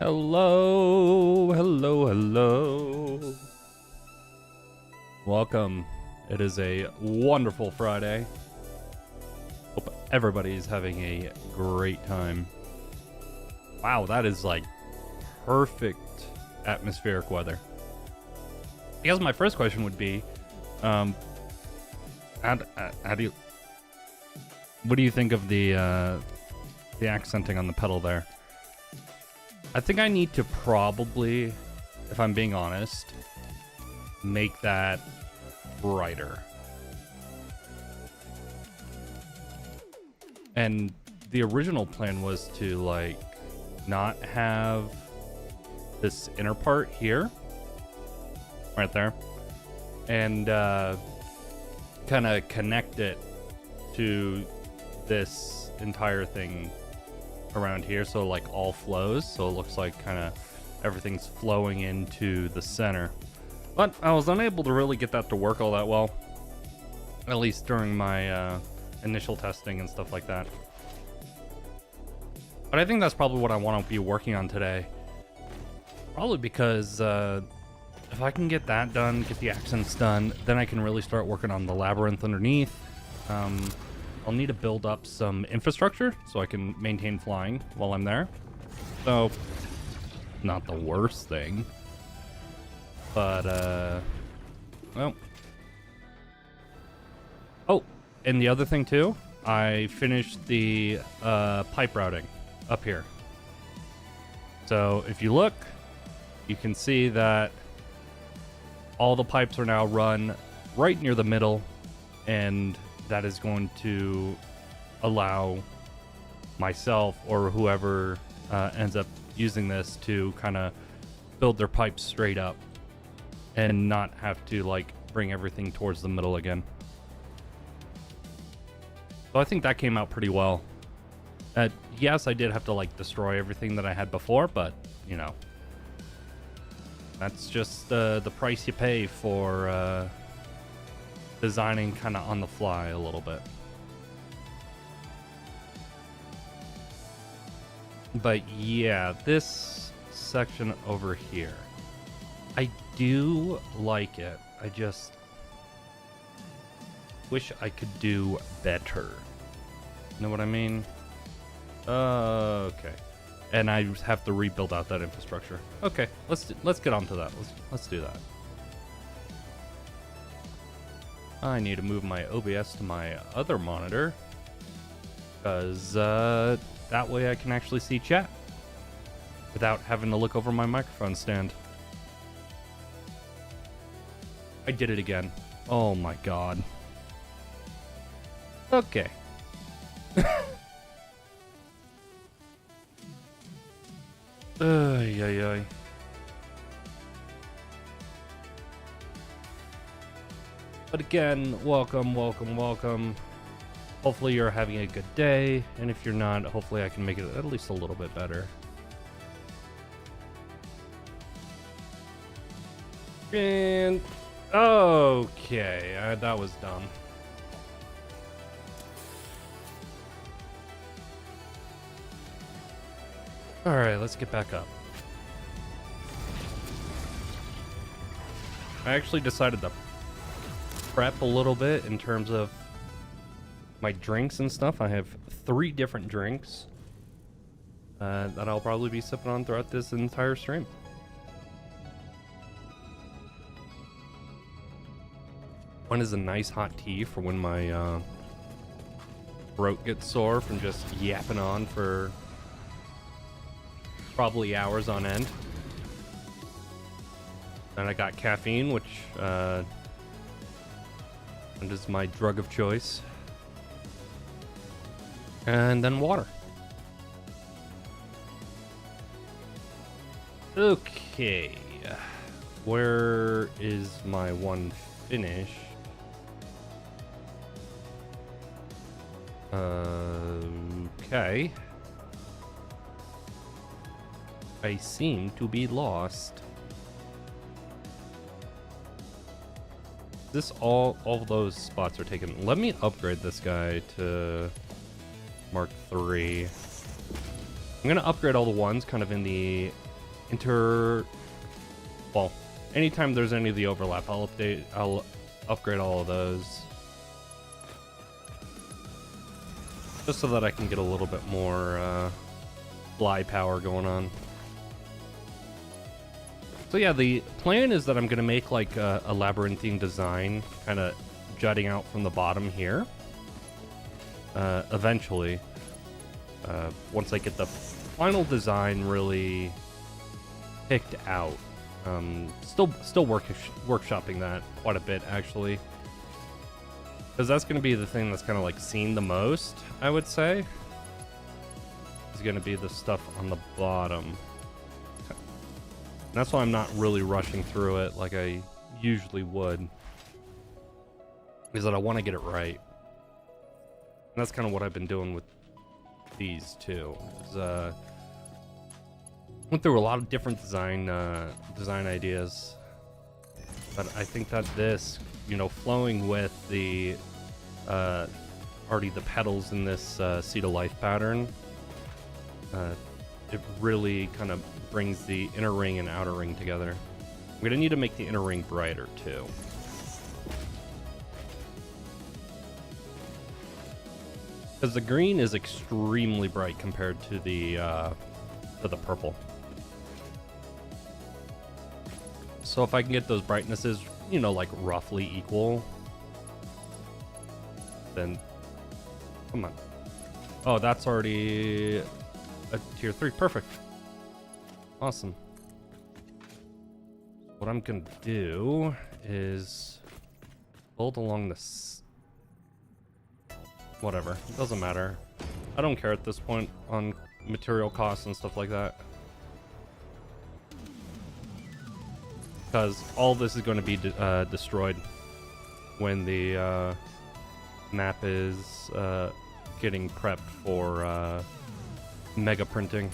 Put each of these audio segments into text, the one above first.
Hello, hello, hello. Welcome. It is a wonderful Friday. Hope everybody's having a great time. Wow, that is like perfect atmospheric weather. I guess my first question would be, how do you, what do you think of the accenting on the pedal there? I think I need to probably, if I'm being honest, make that brighter. And the original plan was to like not have this inner part here, right there, and kind of connect it to this entire thing around here, so like all flows, so it looks like kind of everything's flowing into the center. But I was unable to really get that to work all that well, at least during my initial testing and stuff like that. But I think that's probably what I want to be working on today, probably because if I can get that done, get the accents done, then I can really start working on the labyrinth underneath. I'll need to build up some infrastructure so I can maintain flying while I'm there. So, not the worst thing. But, well. Oh, and the other thing too, I finished the pipe routing up here. So, if you look, you can see that all the pipes are now run right near the middle, and that is going to allow myself or whoever ends up using this to kind of build their pipes straight up and not have to like bring everything towards the middle again. So I think that came out pretty well. Yes, I did have to like destroy everything that I had before, but you know, that's just the price you pay for designing kind of on the fly a little bit. But yeah, this section over here, I do like it. I just wish I could do better. Know what I mean? Okay. And I have to rebuild out that infrastructure. Okay, let's get on to that. Let's do that. I need to move my OBS to my other monitor, because that way I can actually see chat without having to look over my microphone stand. I did it again. Oh my god. Okay. Ay, ay, ay. But again, welcome. Hopefully you're having a good day, and if you're not, hopefully I can make it at least a little bit better. And okay, that was dumb. All right, let's get back up. I actually decided to prep a little bit in terms of my drinks and stuff. I have 3 different drinks that I'll probably be sipping on throughout this entire stream. One is a nice hot tea for when my throat gets sore from just yapping on for probably hours on end. And I got caffeine, which is my drug of choice. And then water. Okay. Where is my one finish? Okay. I seem to be lost. This all those spots are taken. Let me upgrade this guy to Mark 3. I'm gonna upgrade all the ones kind of in the well, anytime there's any of the overlap, I'll upgrade all of those. Just so that I can get a little bit more fly power going on. So yeah, the plan is that I'm going to make like a labyrinthine design kind of jutting out from the bottom here. Eventually, once I get the final design really picked out. Still workshopping that quite a bit, actually. Because that's going to be the thing that's kind of like seen the most, I would say. Is going to be the stuff on the bottom. And that's why I'm not really rushing through it like I usually would. Is that I want to get it right. And that's kind of what I've been doing with these two. Went through a lot of different design ideas. But I think that this, you know, flowing with the already the petals in this Seed of Life pattern, it really kind of brings the inner ring and outer ring together. I'm gonna need to make the inner ring brighter too. Because the green is extremely bright compared to the purple. So if I can get those brightnesses, you know, like roughly equal, then come on. Oh, that's already a tier 3. Perfect. Awesome. What I'm gonna do is build along this. Whatever, it doesn't matter. I don't care at this point on material costs and stuff like that. Because all this is going to be destroyed when the map is getting prepped for mega printing.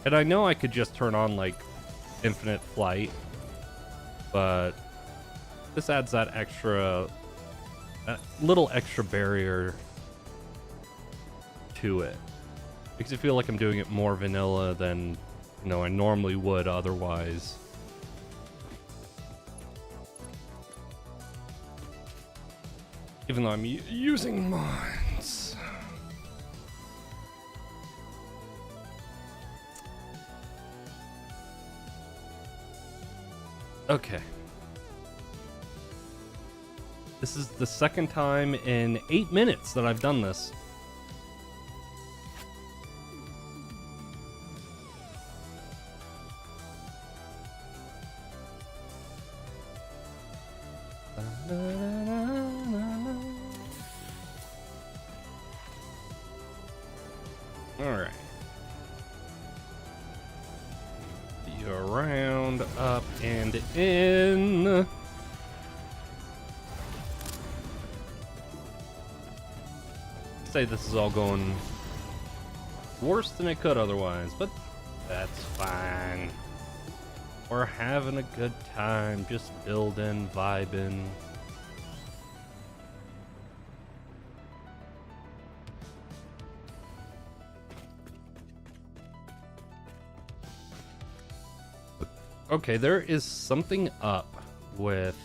And I know I could just turn on like infinite flight, but this adds that little extra barrier to it. Makes it feel like I'm doing it more vanilla than, you know, I normally would otherwise. Even though I'm using mines. Okay. This is the second time in 8 minutes that I've done this. Alright. You're around, up, and in. Say this is all going worse than it could otherwise, but that's fine. We're having a good time, just building, vibing. Okay, there is something up with...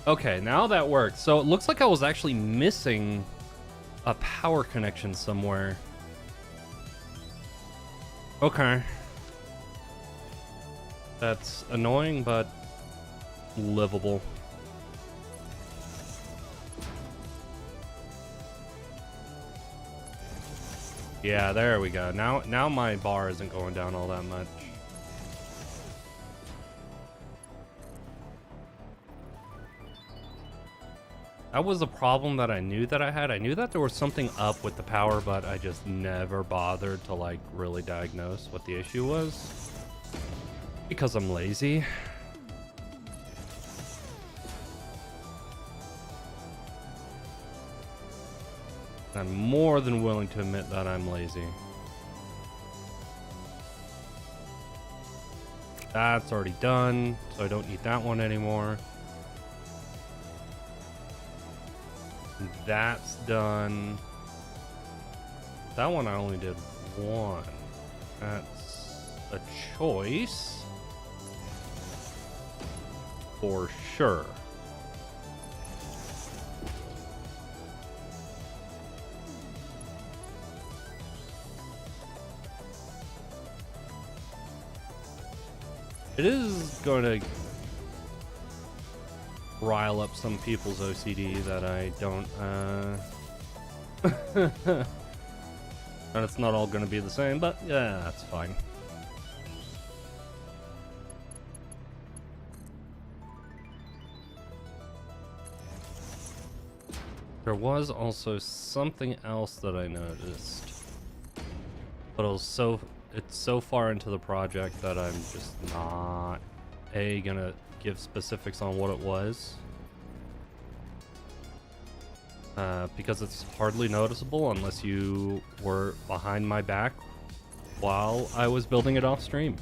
Okay, now that works. So it looks like I was actually missing a power connection somewhere. Okay. That's annoying, but livable. Yeah, there we go. Now my bar isn't going down all that much. That was a problem that I knew that I had. I knew that there was something up with the power, but I just never bothered to like really diagnose what the issue was. Because I'm lazy. I'm more than willing to admit that I'm lazy. That's already done, so I don't need that one anymore. That's done. That one I only did one. That's a choice. For sure. It is going to rile up some people's OCD that I don't, and it's not all going to be the same, but yeah, that's fine. There was also something else that I noticed, but it's so far into the project that I'm just not gonna give specifics on what it was, because it's hardly noticeable unless you were behind my back while I was building it off stream.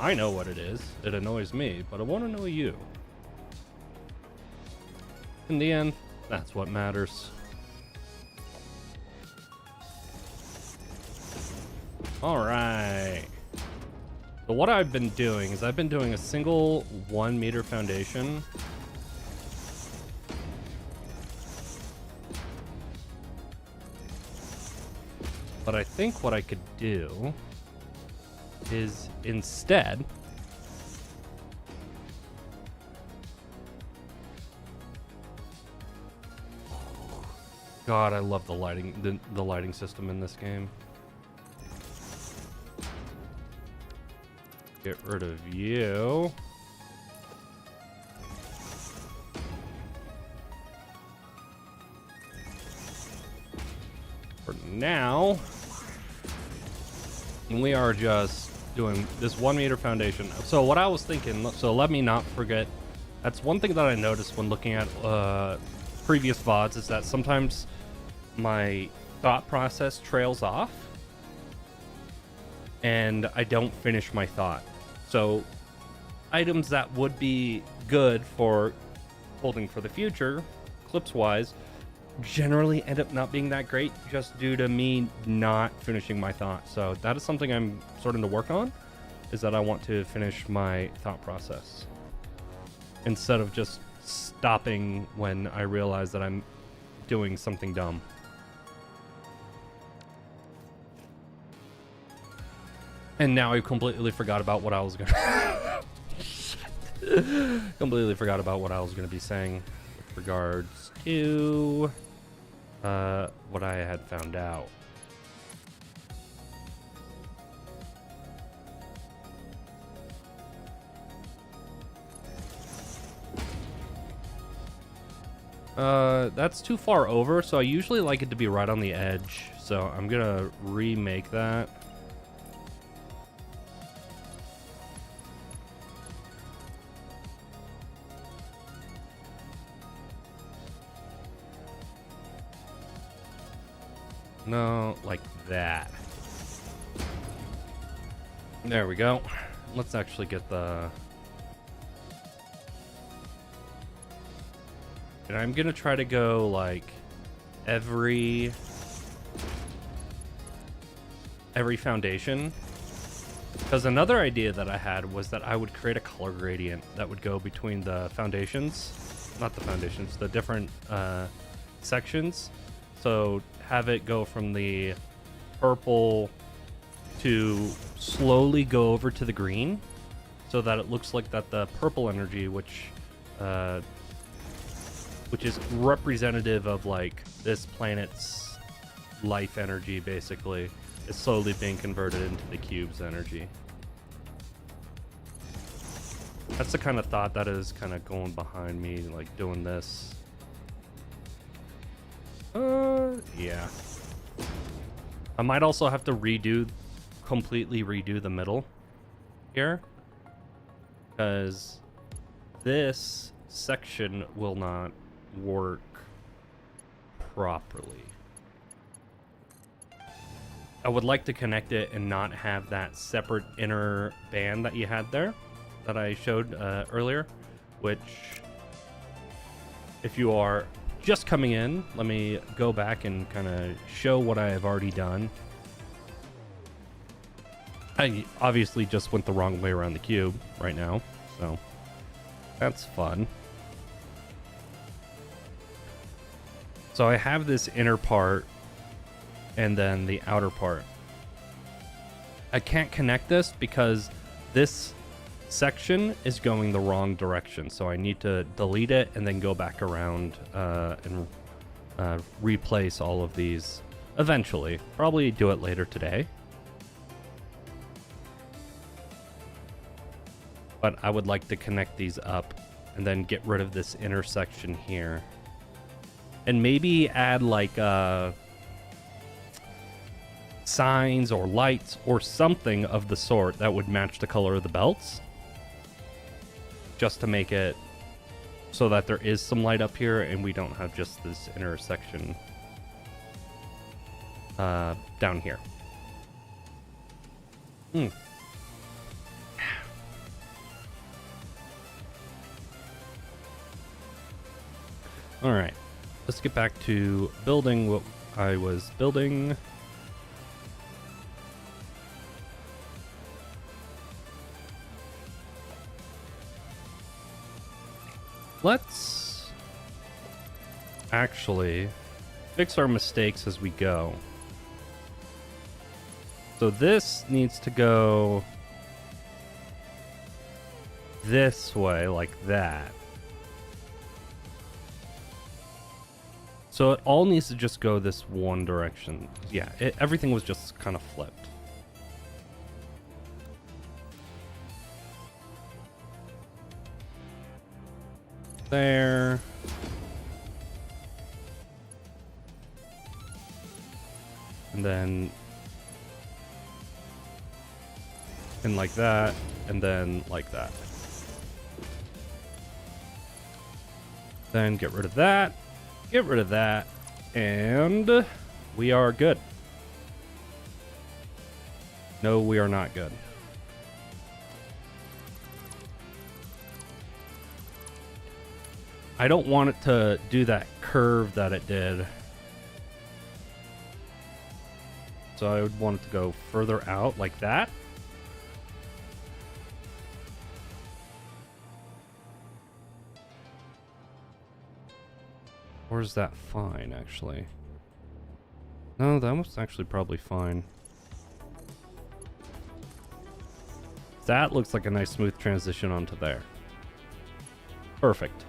I know what it is. It annoys me, but I want to know you. In the end, that's what matters. Alright. So what I've been doing is I've been doing a single 1 meter foundation. But I think what I could do is instead God, I love the lighting, the lighting system in this game. Get rid of you. For now, we are just doing this 1 meter foundation. So what I was thinking, so let me not forget, that's one thing that I noticed when looking at previous VODs, is that sometimes my thought process trails off and I don't finish my thought. So items that would be good for holding for the future, clips wise, generally end up not being that great just due to me not finishing my thought. So that is something I'm starting to work on, is that I want to finish my thought process instead of just stopping when I realize that I'm doing something dumb. And now I completely forgot about what I was gonna completely forgot about what I was gonna be saying with regards to what I had found out. That's too far over, so I usually like it to be right on the edge. So I'm gonna remake that. No, like that. There we go. Let's actually get the... And I'm gonna try to go like every foundation, because another idea that I had was that I would create a color gradient that would go between the foundations, not the foundations, the different sections. So have it go from the purple to slowly go over to the green, so that it looks like that the purple energy, which is representative of like this planet's life energy, basically, is slowly being converted into the cube's energy. That's the kind of thought that is kind of going behind me, like doing this. Yeah. I might also have to completely redo the middle here, because this section will not work properly. I would like to connect it and not have that separate inner band that you had there that I showed earlier, which, if you are just coming in, let me go back and kind of show what I have already done. I obviously just went the wrong way around the cube right now, so that's fun. So I have this inner part and then the outer part. I can't connect this because this section is going the wrong direction, so I need to delete it and then go back around and replace all of these eventually. Probably do it later today. But I would like to connect these up and then get rid of this intersection here. And maybe add like signs or lights or something of the sort that would match the color of the belts. Just to make it so that there is some light up here and we don't have just this intersection down here. All right, let's get back to building what I was building. Let's actually fix our mistakes as we go. So this needs to go this way, like that. So it all needs to just go this one direction. Yeah, everything was just kind of flipped. There. And then and like that, and then like that. Then get rid of that, get rid of that, and we are good. No, we are not good. I don't want it to do that curve that it did. So I would want it to go further out like that. Or is that fine, actually? No, that was actually probably fine. That looks like a nice smooth transition onto there. Perfect.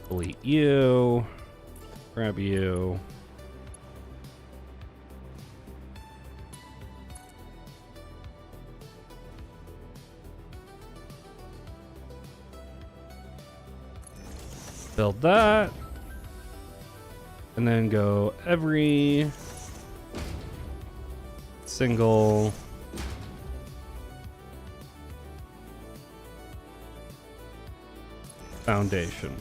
Delete you. Grab you. Build that. And then go every single foundation.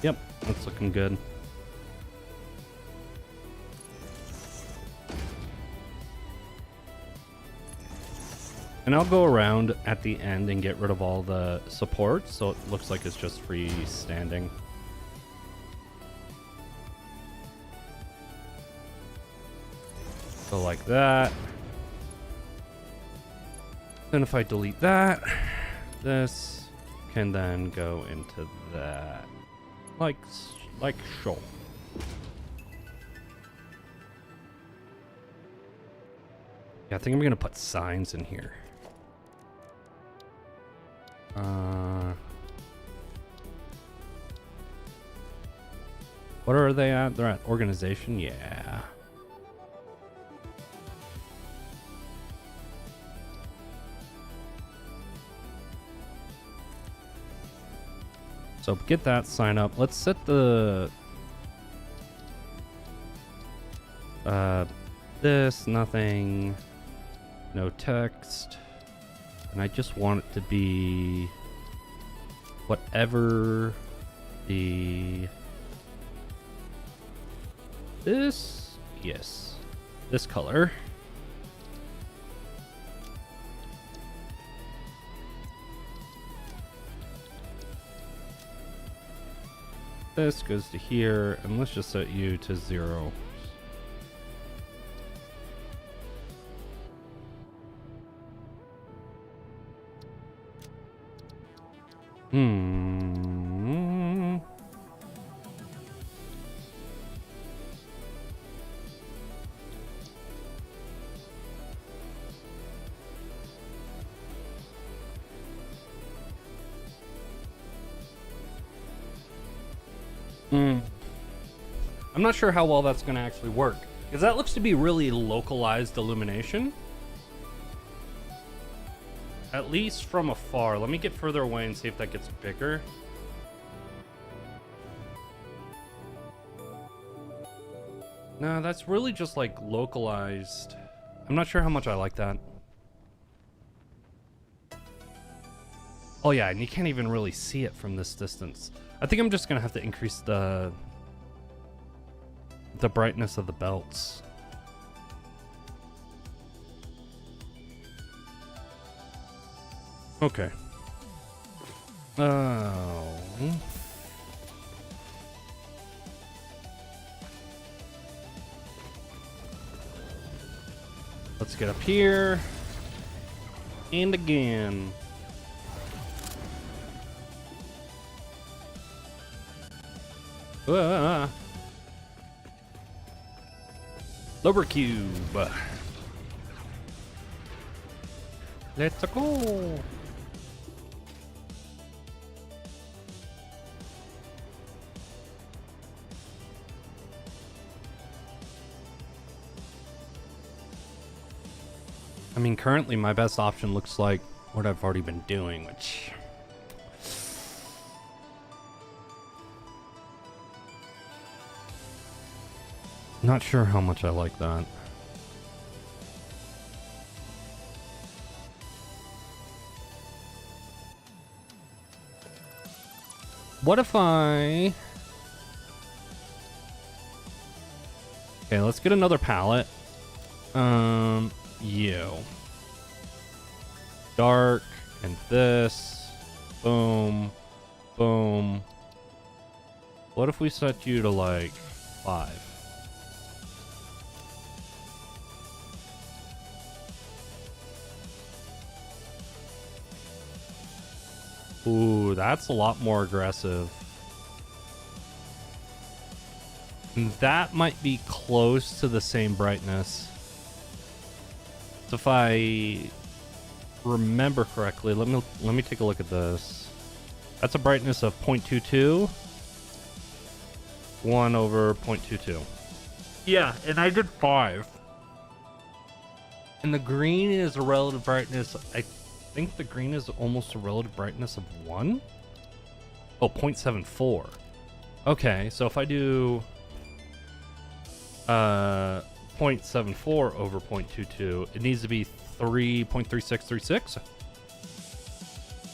Yep, that's looking good. And I'll go around at the end and get rid of all the supports, so it looks like it's just freestanding. So like that. Then if I delete that, this can then go into that. Like so. Yeah, I think I'm gonna put signs in here. What are they at? They're at organization, yeah. So get that sign up. Let's set the This, nothing, no text, and I just want it to be whatever this, yes, this color. This goes to here, and let's just set you to 0. I'm not sure how well that's going to actually work, because that looks to be really localized illumination. At least from afar. Let me get further away and see if that gets bigger. No, that's really just like localized. I'm not sure how much I like that. Oh yeah, and you can't even really see it from this distance. I think I'm just gonna have to increase the brightness of the belts. Okay. Oh. Let's get up here. And again. Lower cube. Let's go. I mean, currently my best option looks like what I've already been doing, which... Not sure how much I like that. What if I... Okay, let's get another palette. You. Dark, and this. Boom. Boom. What if we set you to like 5? Ooh, that's a lot more aggressive. And that might be close to the same brightness. So if I remember correctly, let me take a look at this. That's a brightness of 0.22. 1 over 0.22. Yeah, and I did 5. And the green is a relative brightness. I think the green is almost a relative brightness of 1. Oh, 0.74. Okay, so if I do 0.74 over 0.22, it needs to be 3.3636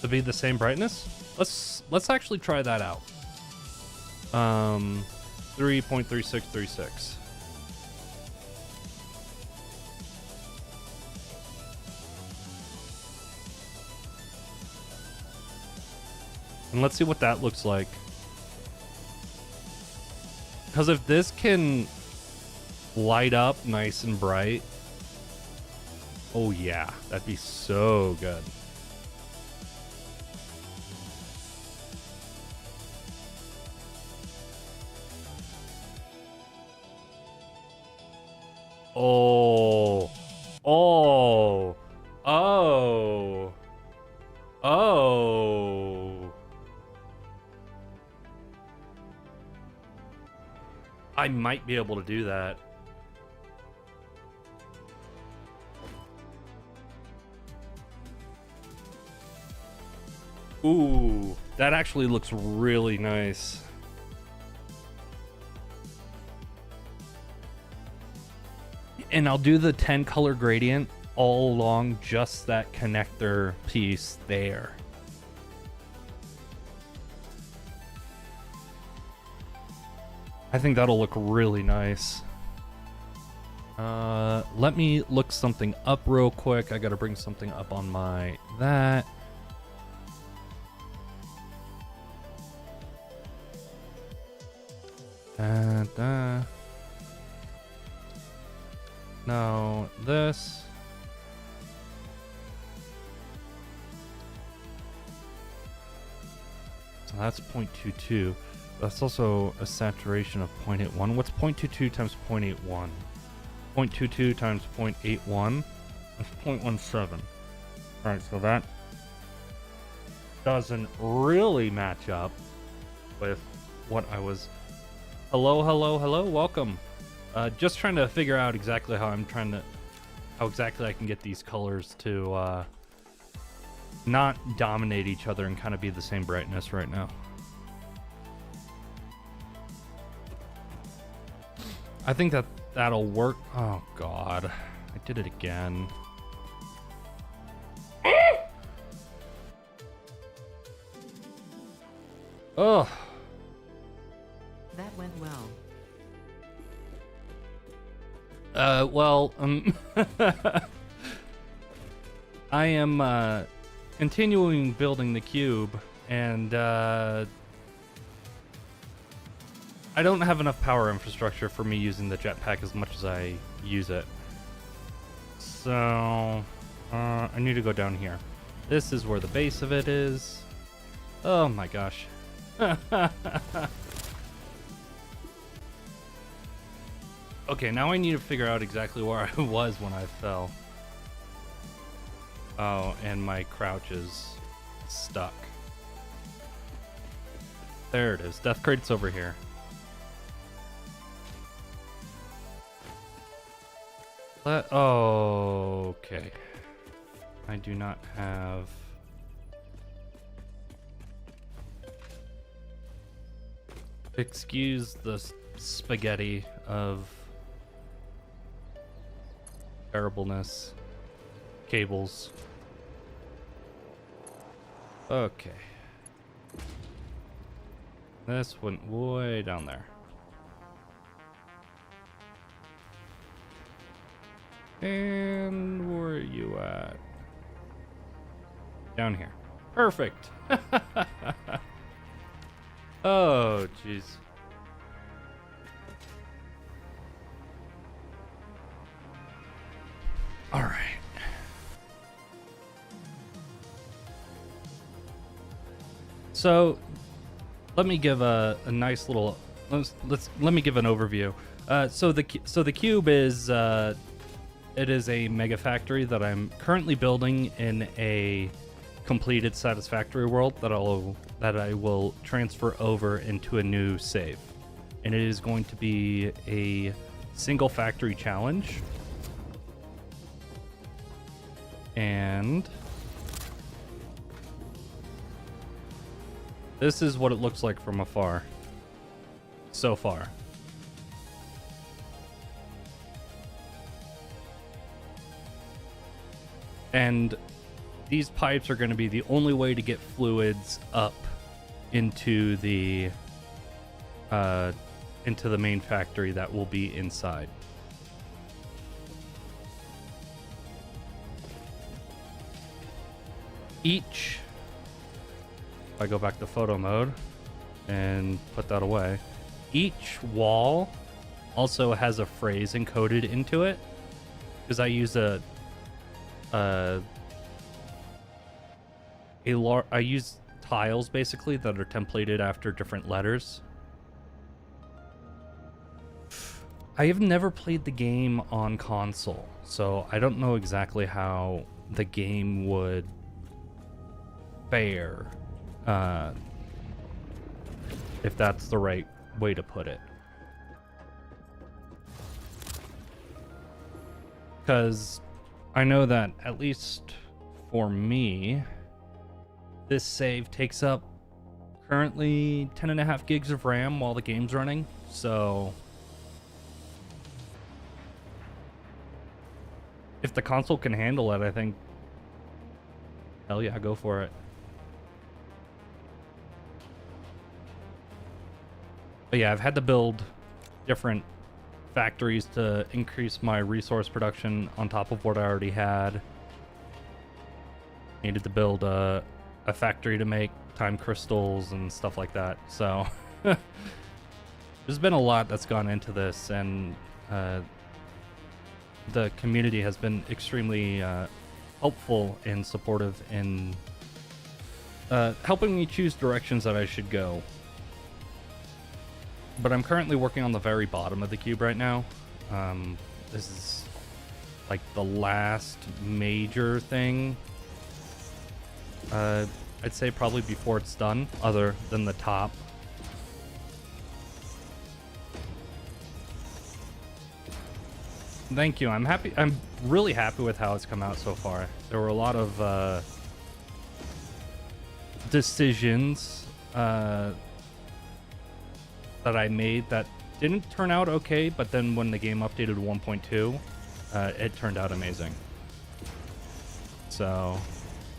to be the same brightness. Let's actually try that out. 3.3636. And let's see what that looks like. Because if this can light up nice and bright, oh yeah, that'd be so good. Oh, oh, oh, oh. I might be able to do that. Ooh, that actually looks really nice. And I'll do the 10 color gradient all along just that connector piece there. I think that'll look really nice. Let me look something up real quick. I gotta bring something up on my that. And no, this. So that's 0.22. That's also a saturation of 0.81. What's 0.22 times 0.81? 0.22 times 0.81. That's 0.17. Alright, so that doesn't really match up with what I was... Hello, hello, hello, welcome. Just trying to figure out exactly how exactly I can get these colors to not dominate each other and kind of be the same brightness right now. I think that'll work. Oh god, I did it again. Oh. That went well. Well, I am continuing building the cube, and I don't have enough power infrastructure for me using the jetpack as much as I use it. So, I need to go down here. This is where the base of it is. Oh my gosh. Okay, now I need to figure out exactly where I was when I fell. Oh, and my crouch is stuck. There it is. Death Crate's over here. Okay. I do not have... Excuse the spaghetti of terribleness. Cables. Okay. This went way down there. And where are you at? Down here. Perfect. Oh, jeez. All right. So, let me give a nice little. Let me give an overview. So the cube is it is a mega factory that I'm currently building in a completed satisfactory world that I will transfer over into a new save, and it is going to be a single factory challenge. And this is what it looks like from afar so far. And these pipes are going to be the only way to get fluids up into the main factory that will be inside. If I go back to photo mode and put that away, each wall also has a phrase encoded into it, because I use I use tiles basically that are templated after different letters. I have never played the game on console, so I don't know exactly how the game would fare, if that's the right way to put it. Because I know that, at least for me, this save takes up currently 10.5 gigs of RAM while the game's running, so if the console can handle it, I think, hell yeah, go for it. But yeah, I've had to build different factories to increase my resource production on top of what I already had. Needed to build a factory to make time crystals and stuff like that. So there's been a lot that's gone into this, and the community has been extremely helpful and supportive in helping me choose directions that I should go. But I'm currently working on the very bottom of the cube right now. This is like the last major thing. I'd say probably before it's done, other than the top. Thank you. I'm happy. I'm really happy with how it's come out so far. There were a lot of decisions that I made that didn't turn out okay, but then when the game updated 1.2, it turned out amazing. So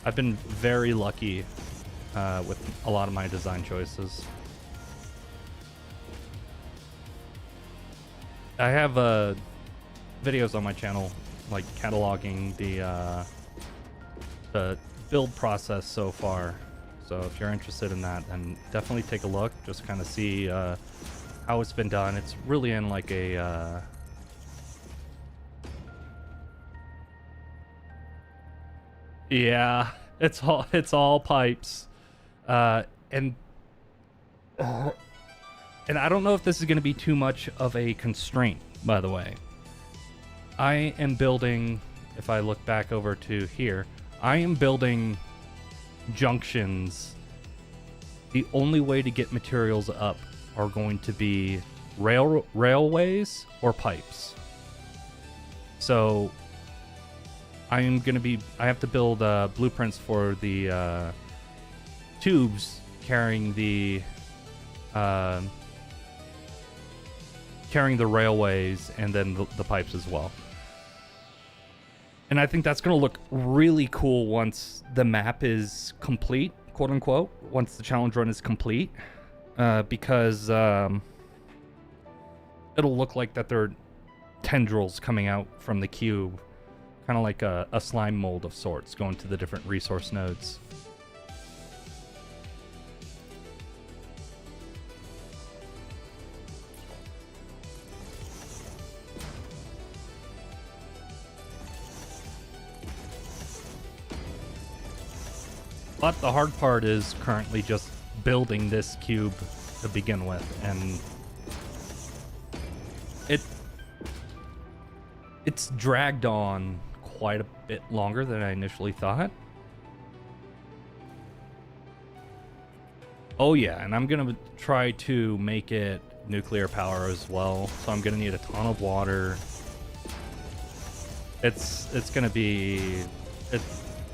I've been very lucky with a lot of my design choices. I have videos on my channel, like cataloging the build process so far. So if you're interested in that, then definitely take a look. Just kind of see how it's been done. It's really in like a yeah, it's all pipes, and I don't know if this is going to be too much of a constraint. By the way, I am building. If I look back over to here, I am building junctions. The only way to get materials up are going to be railways or pipes. So I have to build blueprints for the tubes carrying the railways, and then the pipes as well. And I think that's going to look really cool once the map is complete, quote unquote, once the challenge run is complete, because it'll look like that there are tendrils coming out from the cube, kind of like a slime mold of sorts, going to the different resource nodes. But the hard part is currently just building this cube to begin with, and it's dragged on quite a bit longer than I initially thought. Oh yeah, and I'm gonna try to make it nuclear power as well, so I'm gonna need a ton of water. It's gonna be,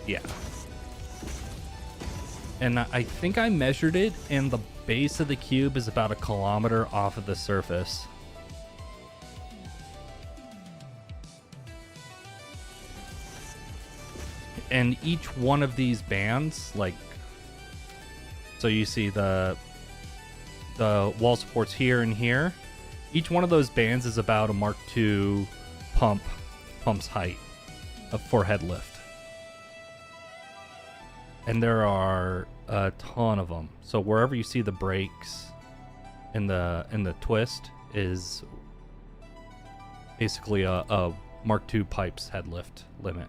yeah. And I think I measured it, and the base of the cube is about 1 kilometer off of the surface. And each one of these bands, like, so you see the wall supports here and here. Each one of those bands is about a Mark II pump's height for head lift. And there are a ton of them. So wherever you see the brakes in the twist is basically a Mark II pipes head lift limit.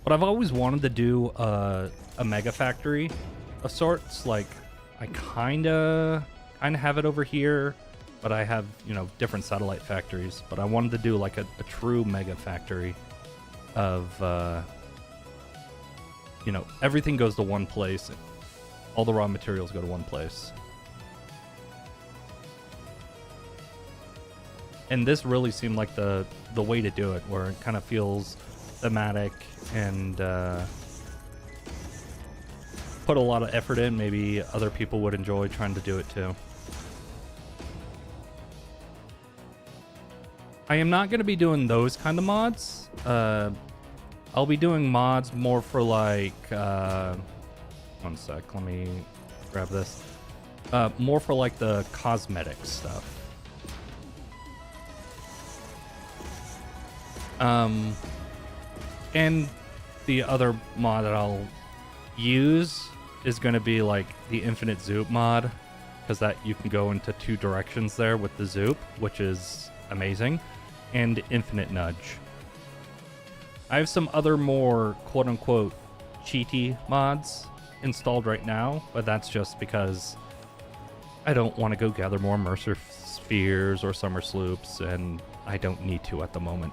But I've always wanted to do a mega factory of sorts. Like, I kinda have it over here, but I have, different satellite factories. But I wanted to do like a true mega factory of, everything goes to one place. All the raw materials go to one place. And this really seemed like the way to do it, where it kind of feels thematic and put a lot of effort in, maybe other people would enjoy trying to do it too. I am not going to be doing those kind of mods. I'll be doing mods more for like... one sec, let me grab this. More for like the cosmetic stuff. And the other mod that I'll use is going to be like the Infinite Zoop mod, because that you can go into 2 directions there with the Zoop, which is amazing, and Infinite Nudge. I have some other more quote-unquote cheaty mods installed right now, but that's just because I don't want to go gather more Mercer Spheres or Summer Sloops, and I don't need to at the moment.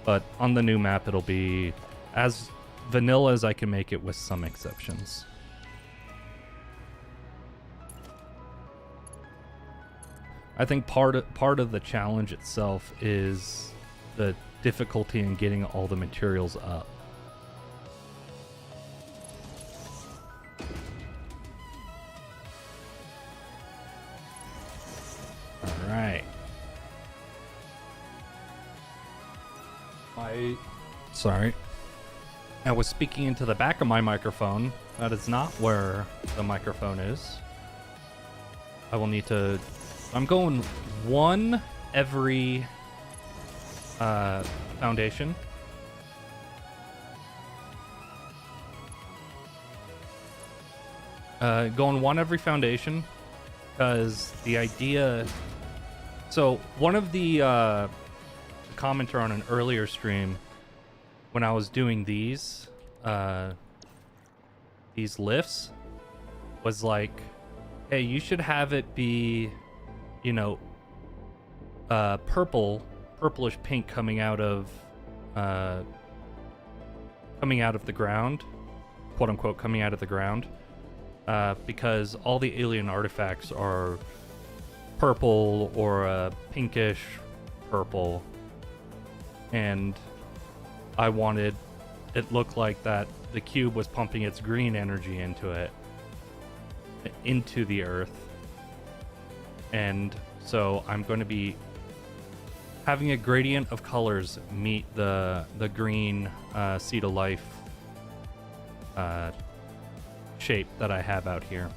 But on the new map, it'll be as vanilla as I can make it, with some exceptions. I think part of the challenge itself is the difficulty in getting all the materials up. All right. Sorry. I was speaking into the back of my microphone. That is not where the microphone is. I will need to... I'm going 1 every foundation. Going 1 every foundation, because the idea... So one of the commenter on an earlier stream, when I was doing these lifts, was like, hey, you should have it be, you know, purplish pink coming out of the ground, quote unquote, coming out of the ground, because all the alien artifacts are purple or a pinkish purple, and I wanted it looked like that the cube was pumping its green energy into the earth. And so I'm going to be having a gradient of colors meet the green Seed of Life shape that I have out here.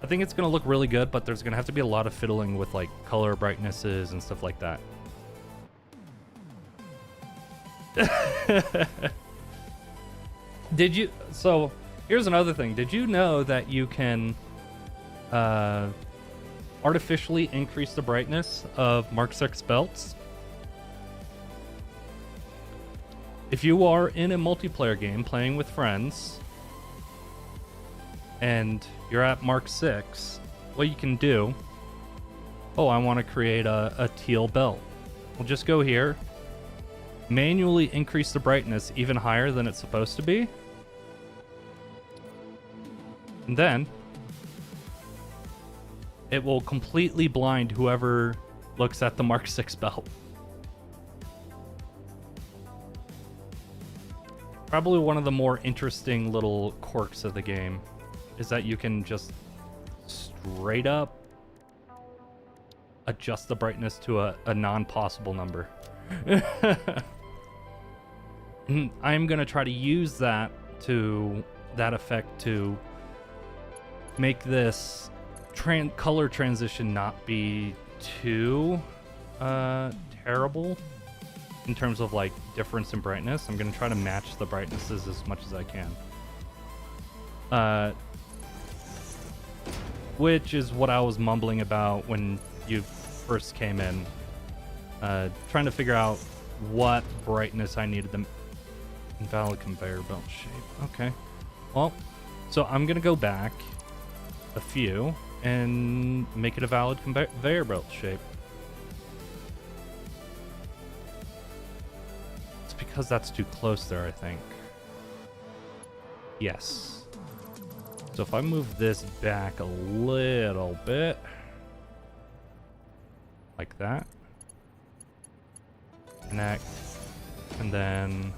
I think it's going to look really good, but there's going to have to be a lot of fiddling with like color brightnesses and stuff like that. So here's another thing. Did you know that you can artificially increase the brightness of Mark 6 belts? If you are in a multiplayer game playing with friends and you're at Mark 6, what you can do... Oh, I want to create a teal belt. We'll just go here, manually increase the brightness even higher than it's supposed to be, and then it will completely blind whoever looks at the Mark 6 belt. Probably one of the more interesting little quirks of the game is that you can just straight up adjust the brightness to a non-possible number. I'm gonna try to use that effect to make this color transition not be too terrible in terms of like difference in brightness. I'm gonna try to match the brightnesses as much as I can, which is what I was mumbling about when you first came in, trying to figure out what brightness I needed. The invalid conveyor belt shape. Okay, well, so I'm gonna go back a few and make it a valid conveyor belt shape. It's because that's too close there, I think. Yes. So if I move this back a little bit, like that, connect, and then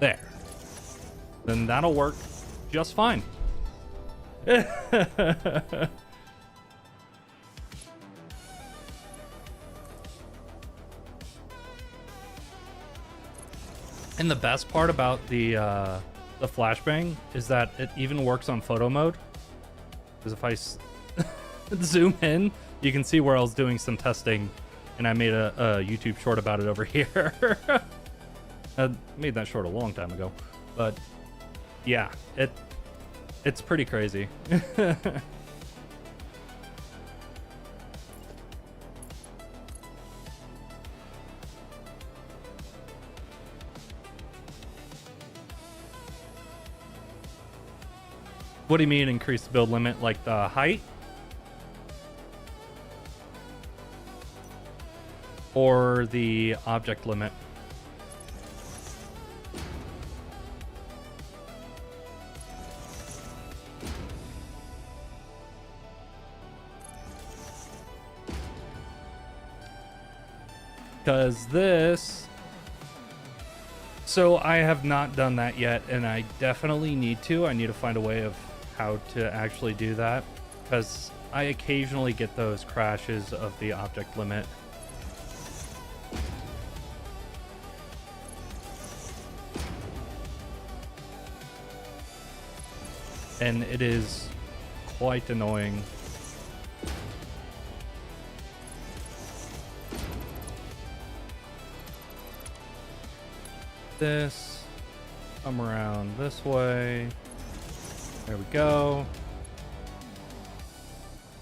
There. Then that'll work just fine. And the best part about the flashbang is that it even works on photo mode. Because if I zoom in, you can see where I was doing some testing, and I made a YouTube short about it over here. I made that short a long time ago, but yeah, it's pretty crazy. What do you mean increase the build limit? Like the height? Or the object limit? Because this... So I have not done that yet, and I definitely need to. I need to find a way of how to actually do that, because I occasionally get those crashes of the object limit. And it is quite annoying. This, come around this way. There we go.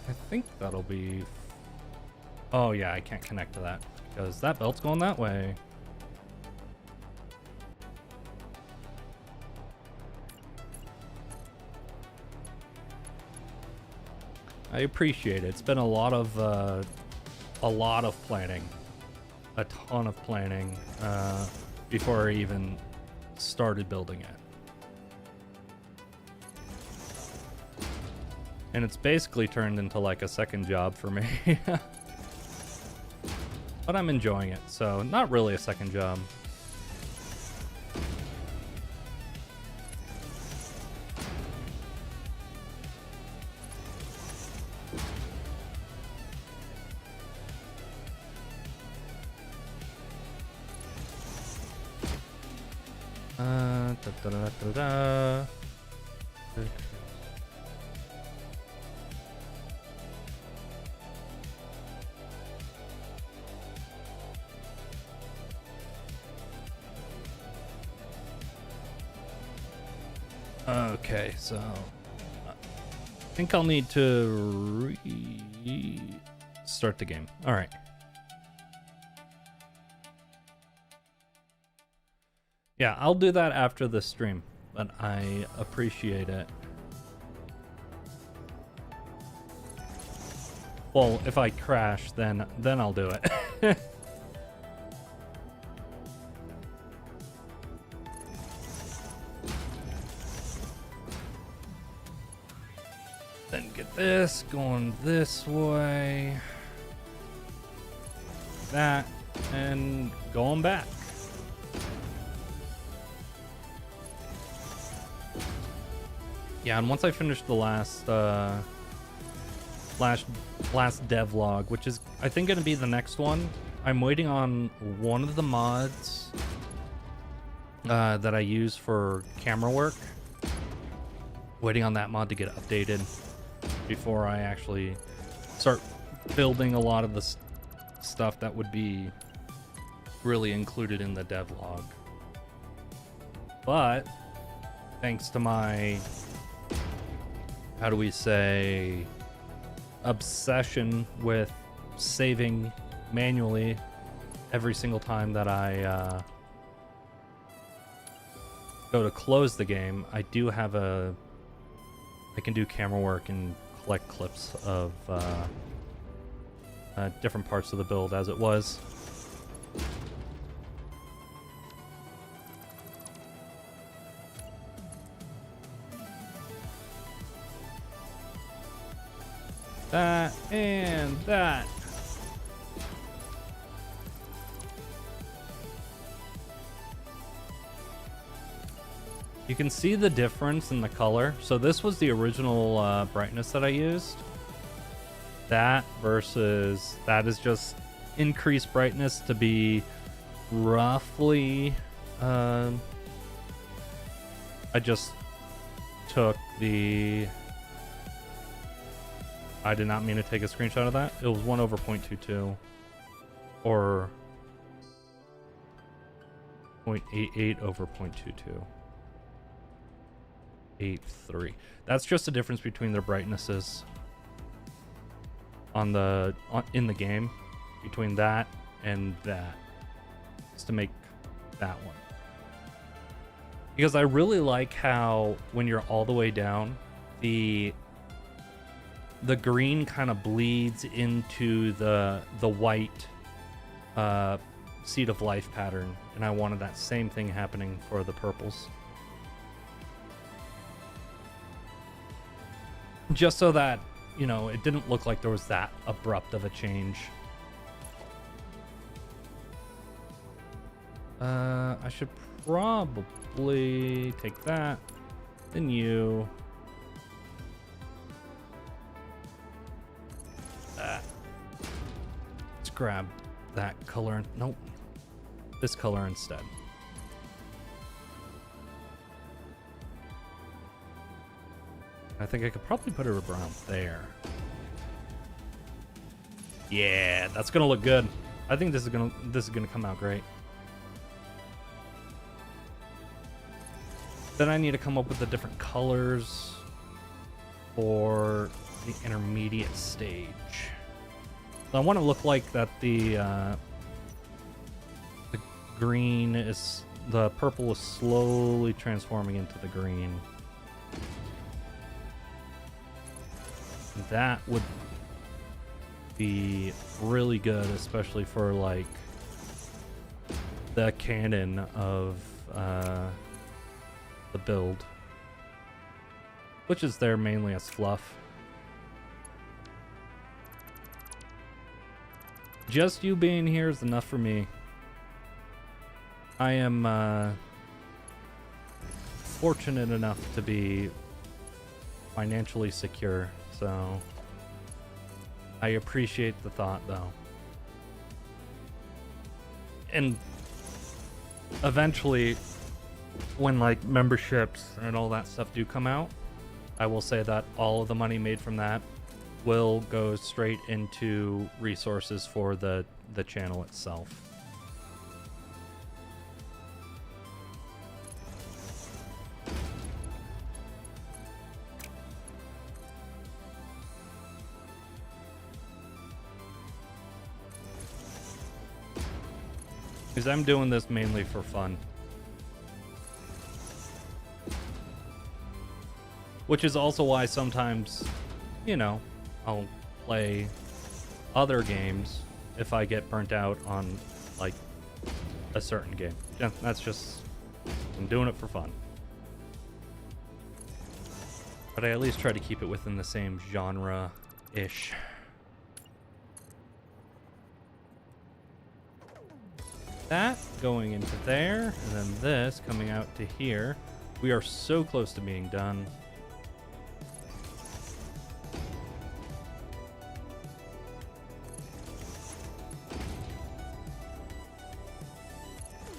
I think that'll be... Oh yeah, I can't connect to that because that belt's going that way. I appreciate it. It's been a lot of planning, a ton of planning before I even started building it. And it's basically turned into like a second job for me. But I'm enjoying it, so not really a second job. Da, da, da, da. Okay, so I think I'll need to start the game. All right. Yeah, I'll do that after the stream, but I appreciate it. Well, if I crash, then I'll do it. Then get this going this way. That, and going back. Yeah, and once I finish the last devlog, which is I think gonna be the next one, I'm waiting on one of the mods that I use for camera work. Waiting on that mod to get updated before I actually start building a lot of the stuff that would be really included in the devlog. But thanks to my, how do we say, obsession with saving manually every single time that I go to close the game, I do have I can do camera work and collect clips of different parts of the build as it was. That and that. You can see the difference in the color. So this was the original brightness that I used. That versus that is just increased brightness to be roughly... I just took the... I did not mean to take a screenshot of that. It was 1 over 0.22 or 0.88 over 0.22. 8.3. That's just the difference between their brightnesses in the game, between that and that, just to make that one. Because I really like how when you're all the way down, the green kind of bleeds into the white Seed of Life pattern, and I wanted that same thing happening for the purples. Just so that, you know, it didn't look like there was that abrupt of a change. I should probably take that, then you. Let's grab that color. Nope. This color instead. I think I could probably put it around there. Yeah, that's gonna look good. I think this is gonna come out great. Then I need to come up with the different colors for the intermediate stage. So I want to look like that the green is, the purple is slowly transforming into the green. That would be really good, especially for like the canon of the build, which is there mainly as fluff. Just you being here is enough for me. I am fortunate enough to be financially secure, so I appreciate the thought though. And eventually, when like memberships and all that stuff do come out, I will say that all of the money made from that will go straight into resources for the channel itself. Because I'm doing this mainly for fun. Which is also why sometimes, you know, I'll play other games if I get burnt out on, like, a certain game. Yeah, that's just, I'm doing it for fun. But I at least try to keep it within the same genre-ish. That going into there, and then this coming out to here. We are so close to being done.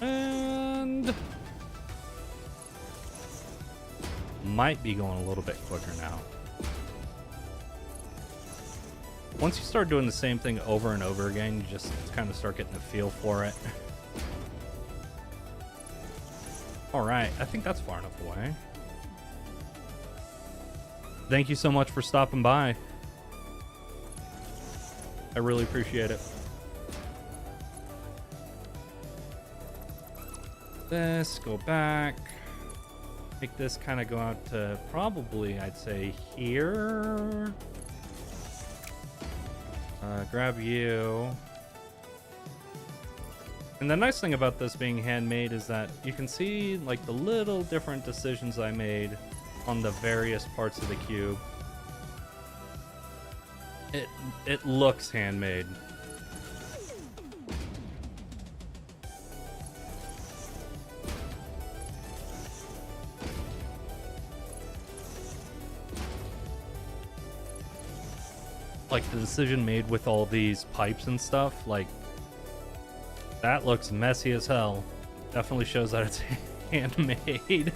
And might be going a little bit quicker now. Once you start doing the same thing over and over again, you just kind of start getting a feel for it. Alright, I think that's far enough away. Thank you so much for stopping by. I really appreciate it. This, go back. Make this kind of go out to probably, I'd say, here. Grab you. And the nice thing about this being handmade is that you can see like the little different decisions I made on the various parts of the cube. It looks handmade. like the decision made with all these pipes and stuff, like that looks messy as hell. Definitely shows that it's handmade.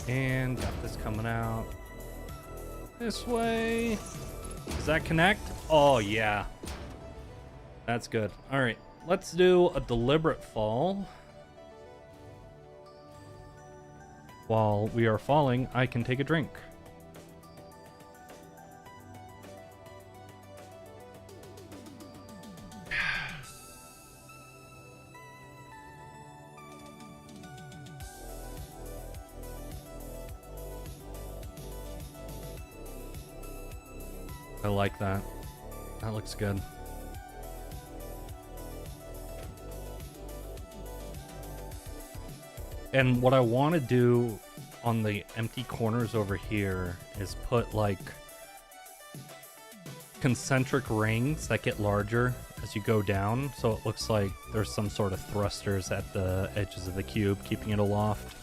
And got this coming out this way. Does that connect? Oh yeah, that's good. All right, let's do a deliberate fall. While we are falling, I can take a drink. I like that. That looks good. And what I want to do on the empty corners over here is put like concentric rings that get larger as you go down, so it looks like there's some sort of thrusters at the edges of the cube, keeping it aloft.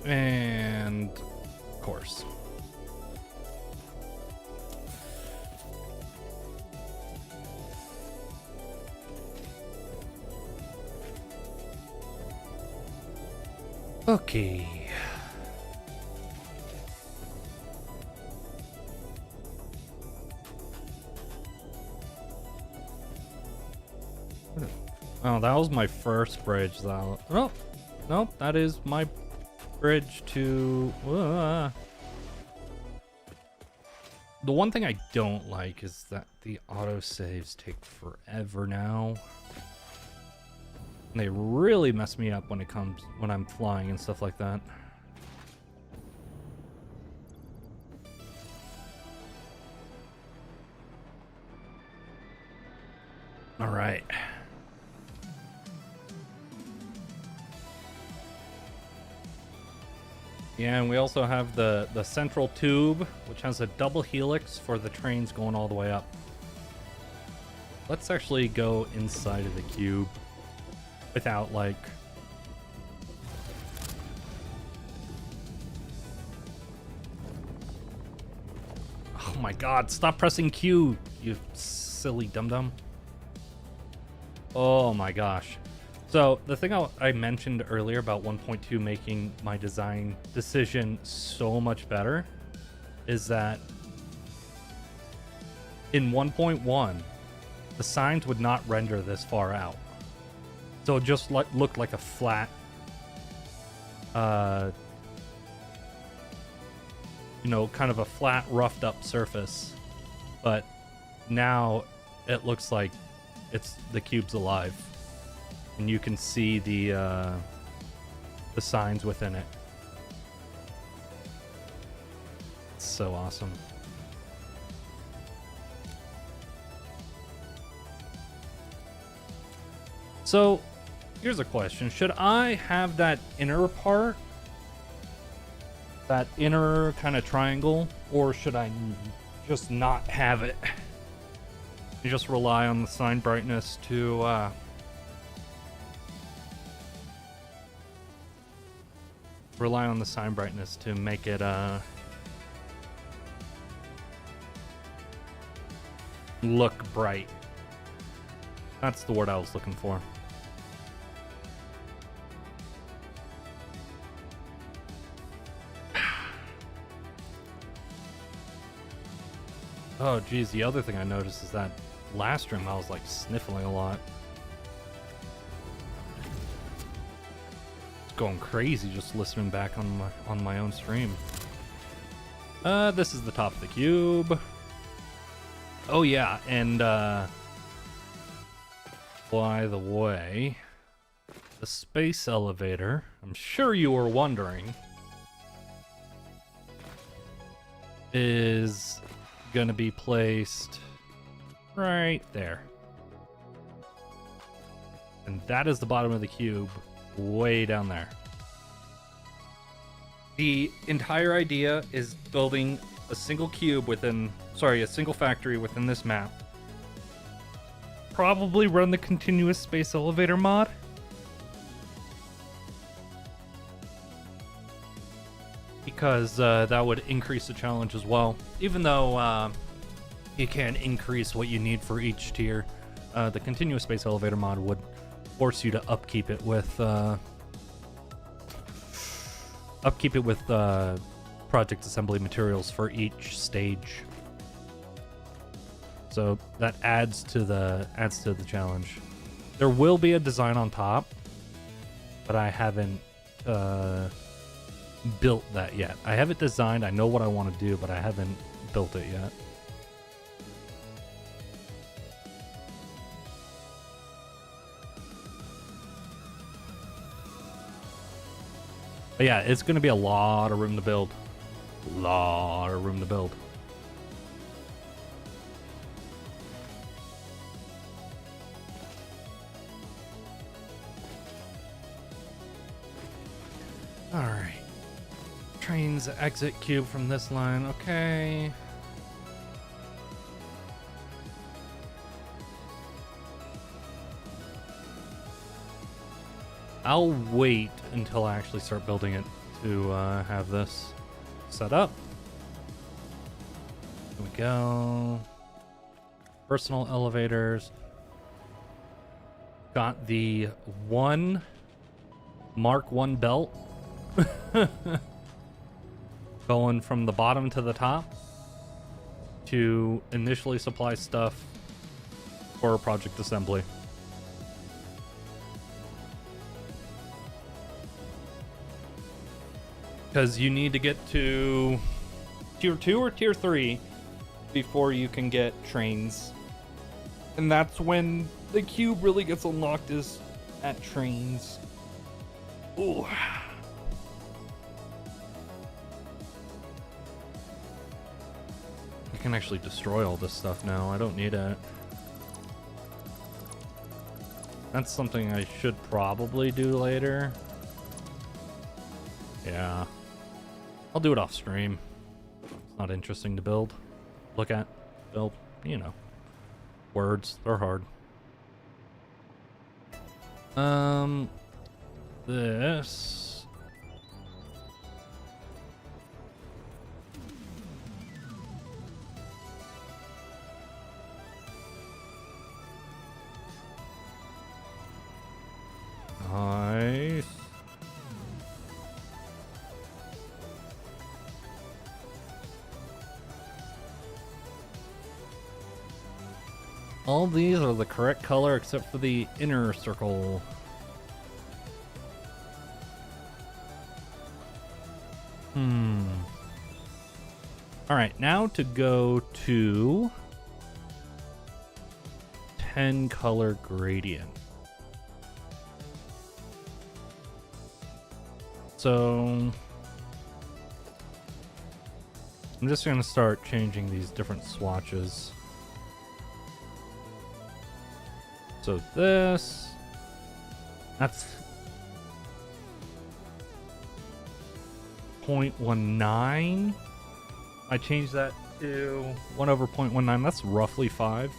And of course. Okay. Oh, that was my first bridge though. Oh, nope, that is my bridge to... The one thing I don't like is that the autosaves take forever now. And they really mess me up when I'm flying and stuff like that. All right. Yeah, and we also have the central tube, which has a double helix for the trains going all the way up. Let's actually go inside of the cube without, like... Oh my god, stop pressing Q, you silly dum-dum. Oh my gosh. So, the thing I mentioned earlier about 1.2 making my design decision so much better is that in 1.1, the signs would not render this far out. So it just looked like a flat, you know, kind of a flat, roughed up surface. But now it looks like the cube's alive. And you can see the signs within it. It's so awesome. So, here's a question. Should I have that inner part? That inner kind of triangle? Or should I just not have it? You just rely on the sign brightness to... rely on the sign brightness to make it look bright. That's the word I was looking for. Oh geez, the other thing I noticed is that last room I was like sniffling a lot. Going crazy just listening back on my own stream. This is the top of the cube. Oh yeah, and by the way, the space elevator, I'm sure you were wondering, is gonna be placed right there. And that is the bottom of the cube. Way down there. The entire idea is building a single cube within, sorry, a single factory within this map. Probably run the continuous space elevator mod. Because that would increase the challenge as well. Even though you can increase what you need for each tier, the continuous space elevator mod would force you to upkeep it with project assembly materials for each stage. So that adds to the challenge. There will be a design on top, but I haven't built that yet. I have it designed, I know what I want to do, but I haven't built it yet. But yeah, it's going to be a lot of room to build. Lot of room to build. All right. Trains exit cube from this line. Okay. I'll wait until I actually start building it to have this set up. Here we go. Personal elevators. Got the one Mark 1 belt. Going from the bottom to the top to initially supply stuff for project assembly. Because you need to get to tier 2 or tier 3 before you can get trains. And that's when the cube really gets unlocked, is at trains. Ooh. I can actually destroy all this stuff now. I don't need it. That's something I should probably do later. Yeah. I'll do it off stream. It's not interesting to build. Look at. Build. You know. Words. They're hard. This. Nice. All these are the correct color except for the inner circle. Alright, now to go to 10 color gradient. So I'm just going to start changing these different swatches. So that's 0.19. I changed that to 1 over 0.19. That's roughly 5.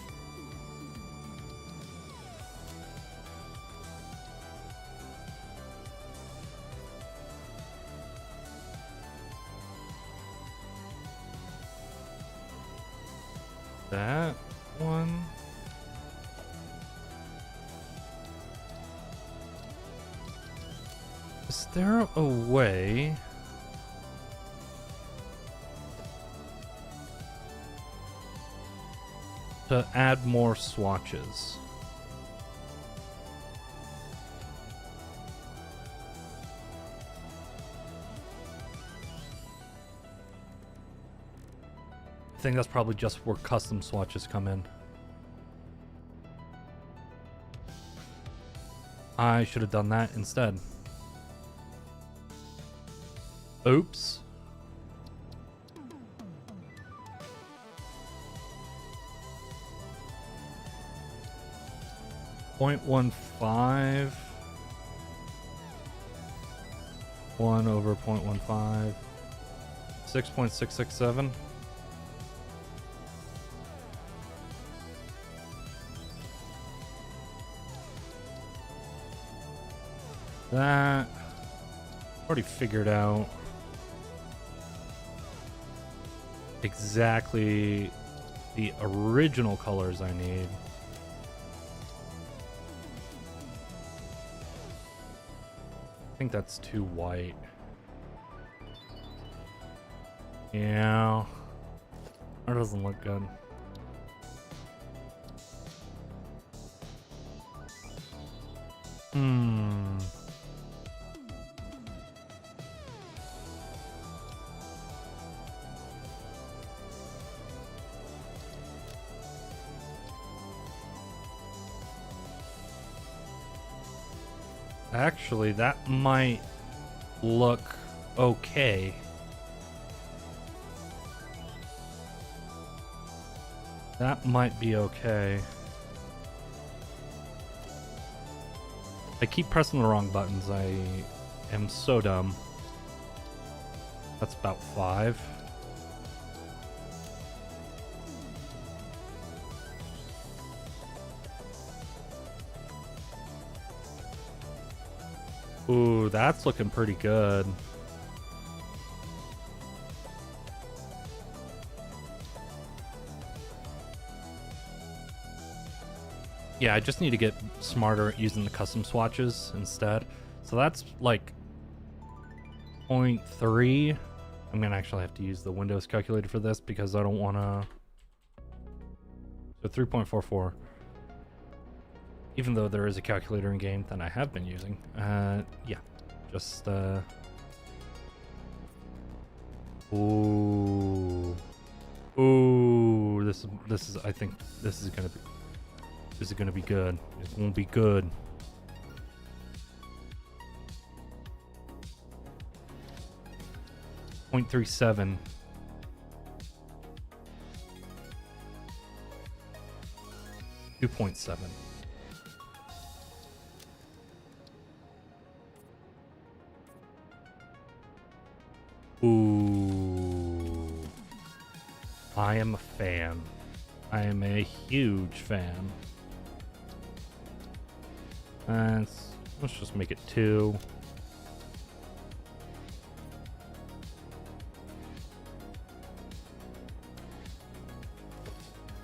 That one. Is there a way to add more swatches? I think that's probably just where custom swatches come in. I should have done that instead. Oops. .15. 1 over 0.15. 6.667. That already figured out exactly the original colors I need. I think that's too white. Yeah, that doesn't look good. Actually, that might look okay. That might be okay. I keep pressing the wrong buttons. I am so dumb. That's about 5. Ooh, that's looking pretty good. Yeah, I just need to get smarter at using the custom swatches instead. So that's like 0.3. I'm gonna actually have to use the Windows calculator for this because I don't want to. So 3.44. Even though there is a calculator in game that I have been using. Yeah, just Ooh, this is. I think this is gonna be good. It won't be good. .37. .7. Ooh. I am a fan. I am a huge fan. Let's just make it 2.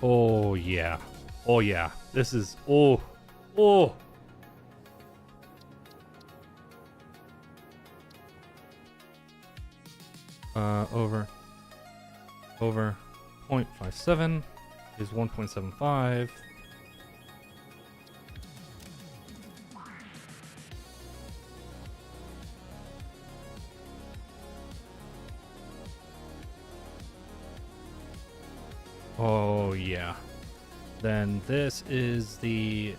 Oh yeah. Oh yeah. This is oh. Over 0.57 is 1.75. Oh yeah. Then this is the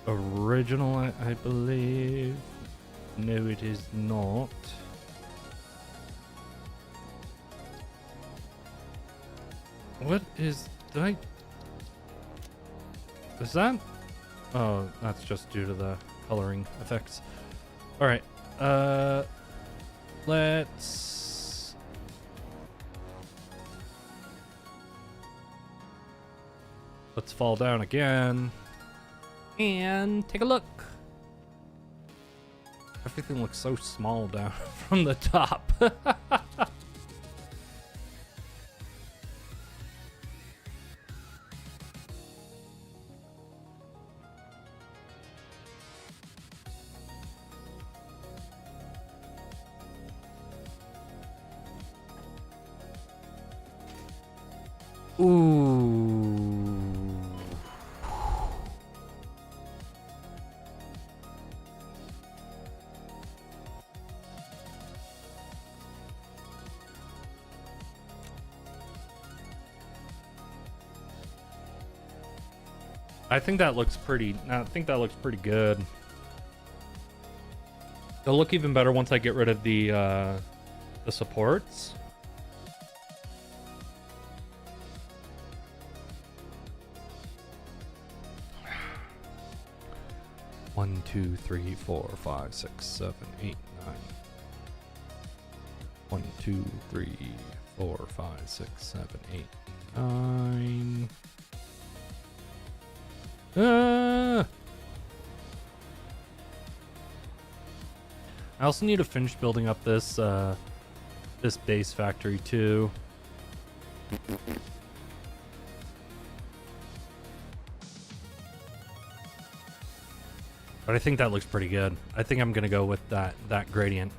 original, I believe. No, it is not. What is... Is that... Oh, that's just due to the coloring effects. Alright, let's... Let's fall down again. And take a look. Everything looks so small down from the top. Ooh. I think that looks pretty good. It'll look even better once I get rid of the supports. One, 2, 3, 4, 5, 6, 7, 8, 9. 1, 2, 3, 4, 5, 6, 7, 8, 9. I also need to finish building up this this base factory too. But I think that looks pretty good. I think I'm gonna go with that gradient.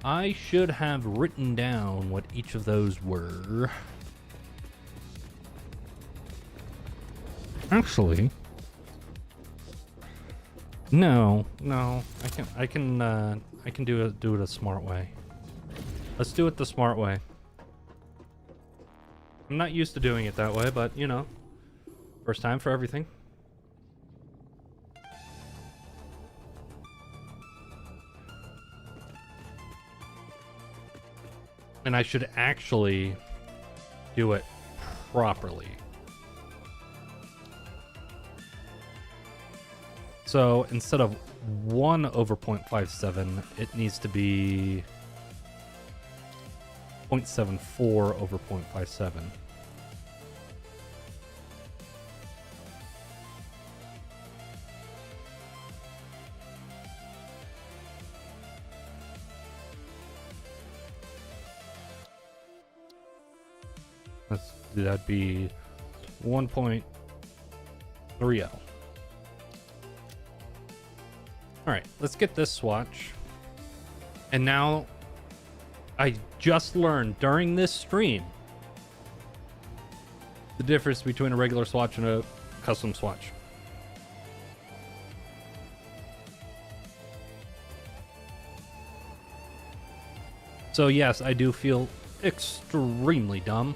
I should have written down what each of those were. Actually, no. I can do it a smart way. Let's do it the smart way. I'm not used to doing it that way, but you know, first time for everything. And I should actually do it properly. So instead of 1 over 0.57, it needs to be 0.74 over 0.57. That'd be 1.30. Alright, let's get this swatch. And now, I just learned during this stream the difference between a regular swatch and a custom swatch. So yes, I do feel extremely dumb.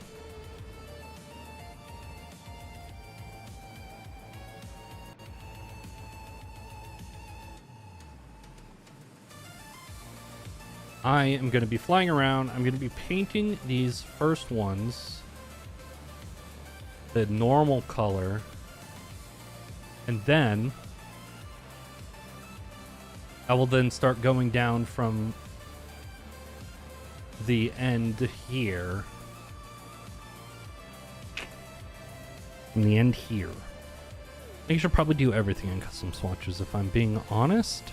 I am going to be flying around. I'm going to be painting these first ones the normal color. And then I will then start going down from the end here. From the end here. I think I should probably do everything in custom swatches if I'm being honest.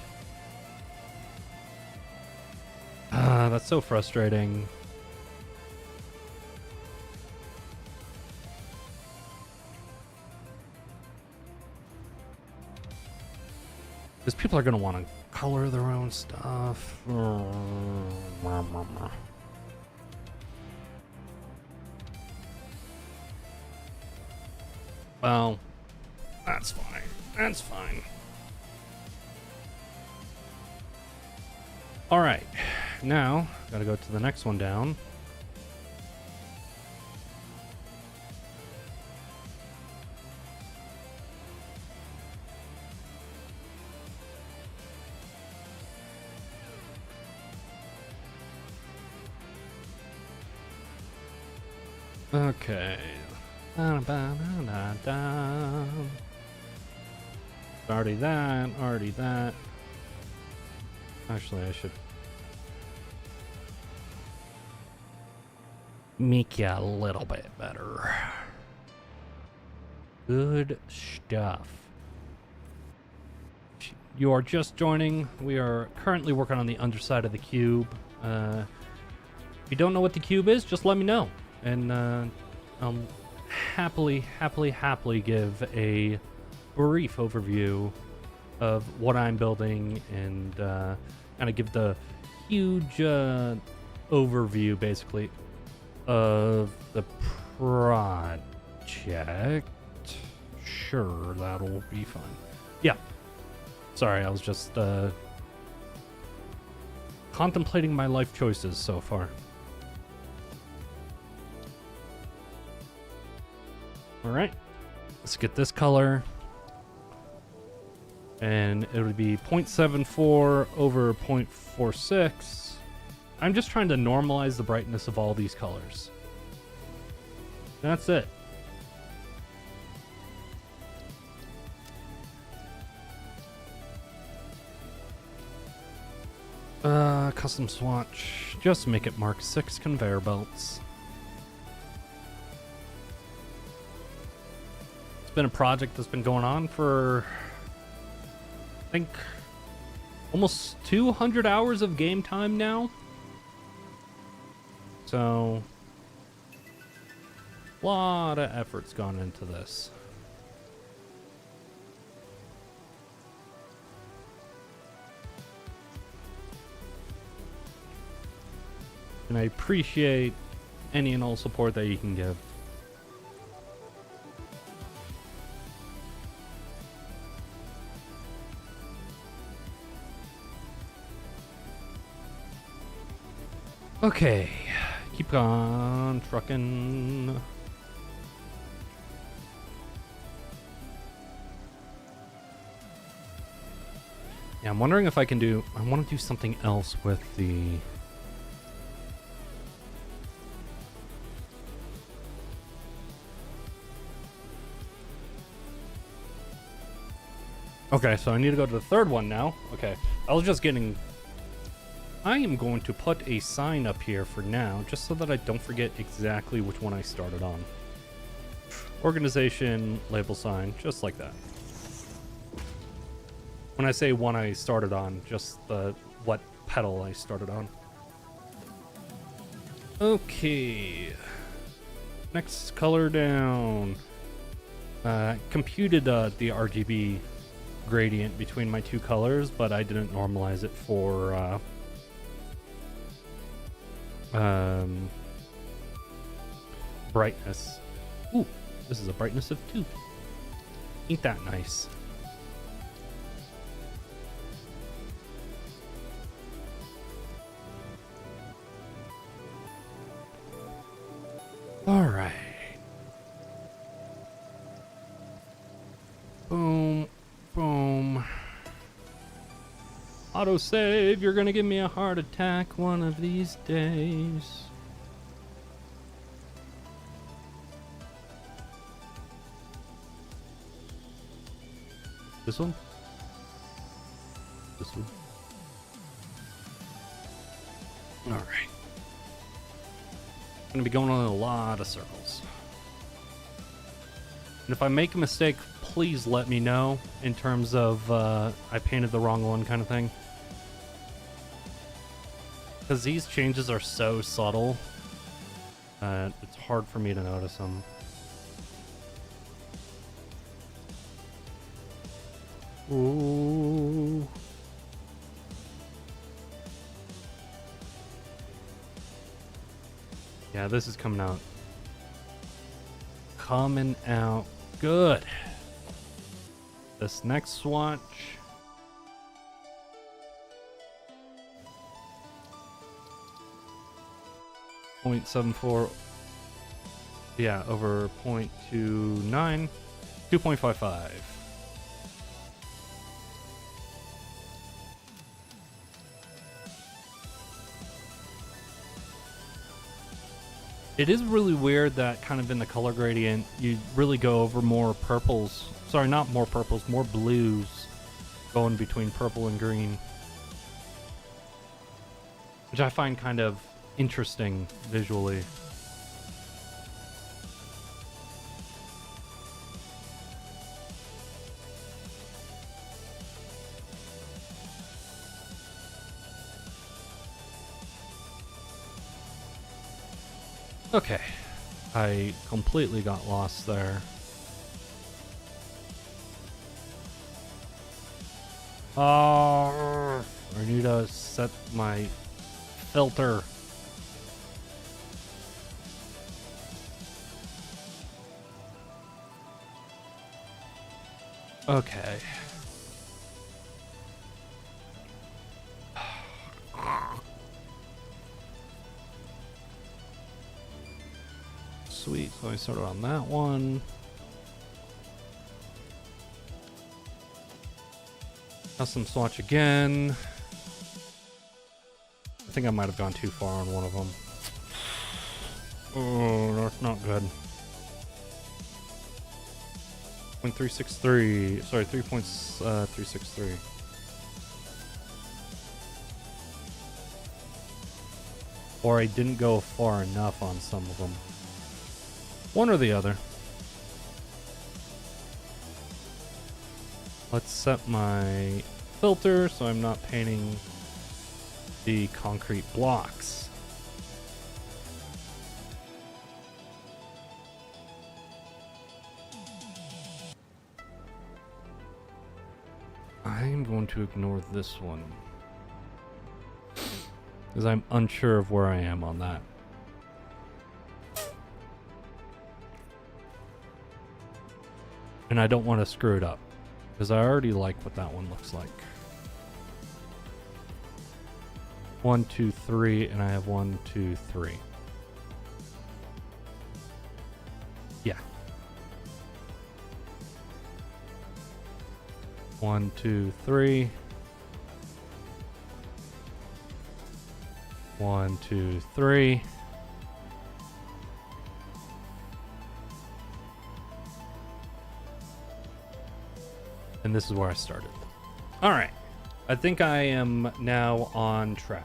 That's so frustrating. Because people are going to want to color their own stuff. Well, that's fine. That's fine. All right. Now, gotta go to the next one down. Okay. Already that. Actually, I should make you a little bit better. Good stuff. You are just joining. We are currently working on the underside of the cube. If you don't know what the cube is, just let me know. And I'll happily give a brief overview of what I'm building and kind of give the huge overview, basically, of the project. Sure, that'll be fun. Yeah. Sorry, I was just contemplating my life choices so far. All right, let's get this color. And it would be 0.74 over 0.46. I'm just trying to normalize the brightness of all these colors. That's it. Custom swatch. Just make it Mark 6 conveyor belts. It's been a project that's been going on for, I think, almost 200 hours of game time now. So, a lot of effort's gone into this. And I appreciate any and all support that you can give. Okay, keep on trucking. Yeah, I'm wondering if I can do. I want to do something else with the. Okay, so I need to go to the third one now. Okay, I was just getting. I am going to put a sign up here for now, just so that I don't forget exactly which one I started on. Organization, label sign, just like that. When I say one I started on, just the what pedal I started on. Okay. Next color down. Computed the RGB gradient between my two colors, but I didn't normalize it for brightness. Ooh, this is a brightness of 2. Ain't that nice? All right. Boom, boom. Autosave, you're gonna give me a heart attack one of these days. This one? This one? Alright. I'm gonna be going on a lot of circles. And if I make a mistake, please let me know in terms of I painted the wrong one kind of thing. Because these changes are so subtle, it's hard for me to notice them. Ooh. Yeah, this is coming out. Coming out good. This next swatch. .74. Yeah, over 0.29. 2.55. It is really weird that kind of in the color gradient, you really go over more purples. Sorry, not more purples, more blues going between purple and green. Which I find kind of interesting visually. Okay, I completely got lost there. Oh, I need to set my filter. Okay. Sweet, so I started on that one. Custom swatch again. I think I might have gone too far on one of them. Oh, that's not good. 0.363, sorry, 3.363. Or I didn't go far enough on some of them. One or the other. Let's set my filter, so I'm not painting the concrete blocks. I'm going to ignore this one because I'm unsure of where I am on that. And I don't want to screw it up because I already like what that one looks like. 1, 2, 3, and I have 1, 2, 3. Yeah. 1, 2, 3. 1, 2, 3. And this is where I started. All right. I think I am now on track.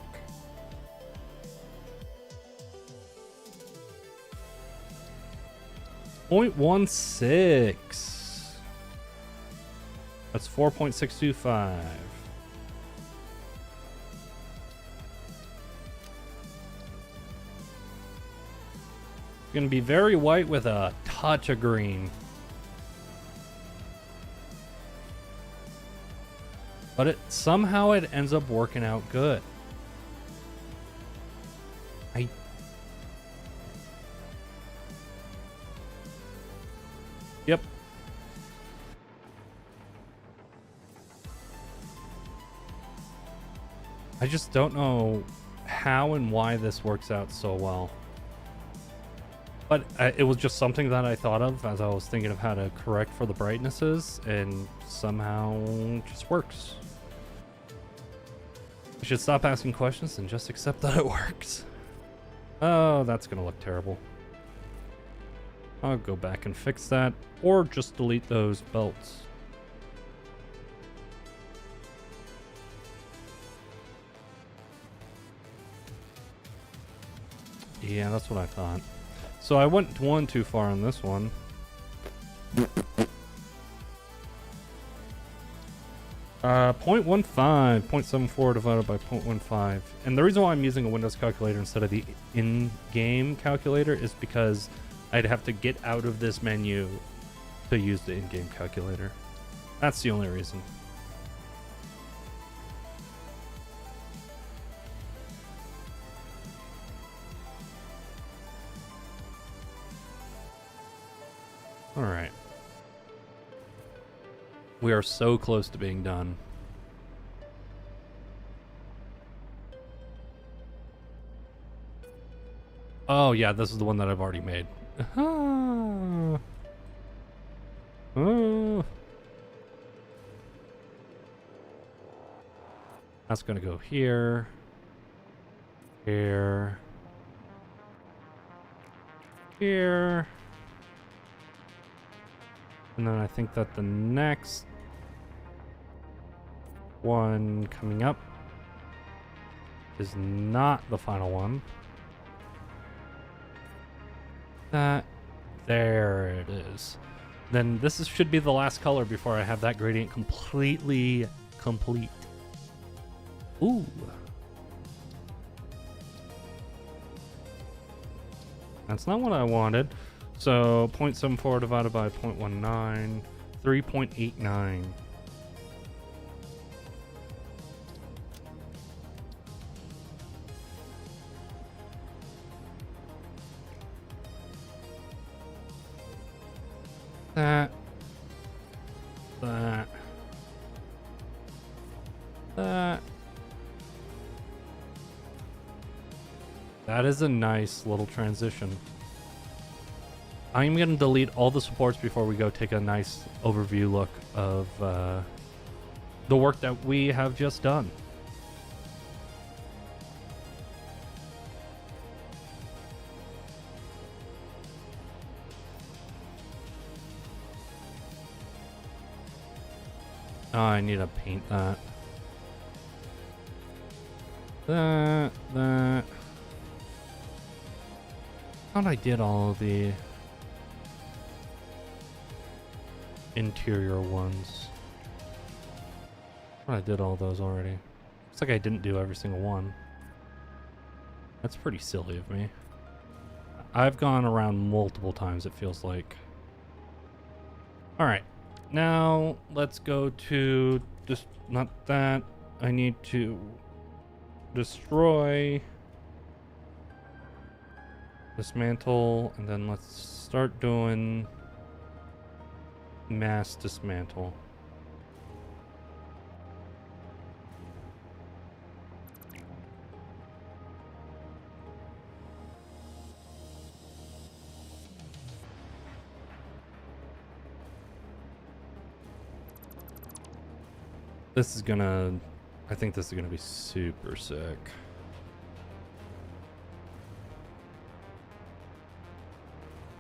.16. That's 4.625. Gonna be very white with a touch of green. But it somehow it ends up working out good. Yep. I just don't know how and why this works out so well. But it was just something that I thought of as I was thinking of how to correct for the brightnesses, and somehow it just works. I should stop asking questions and just accept that it works. Oh, that's gonna look terrible. I'll go back and fix that, or just delete those belts. Yeah, that's what I thought. So I went one too far on this one. 0.15, 0.74 divided by 0.15. And the reason why I'm using a Windows calculator instead of the in-game calculator is because I'd have to get out of this menu to use the in-game calculator. That's the only reason. All right. We are so close to being done. Oh, yeah, this is the one that I've already made. Oh. That's going to go here. Here. Here. And then I think that the next one coming up is not the final one. There it is. Then this should be the last color before I have that gradient completely complete. Ooh. That's not what I wanted. So 0.74 divided by 0.19, 3.89. That. That is a nice little transition. I'm going to delete all the supports before we go take a nice overview look of the work that we have just done. Oh, I need to paint that. That. Thought I did all of the interior ones. I did all those already. Looks like I didn't do every single one. That's pretty silly of me. I've gone around multiple times, it feels like. Alright. Now, let's go to... just not that. I need to destroy... dismantle, and then let's start doing... mass dismantle. This is gonna... I think this is gonna be super sick.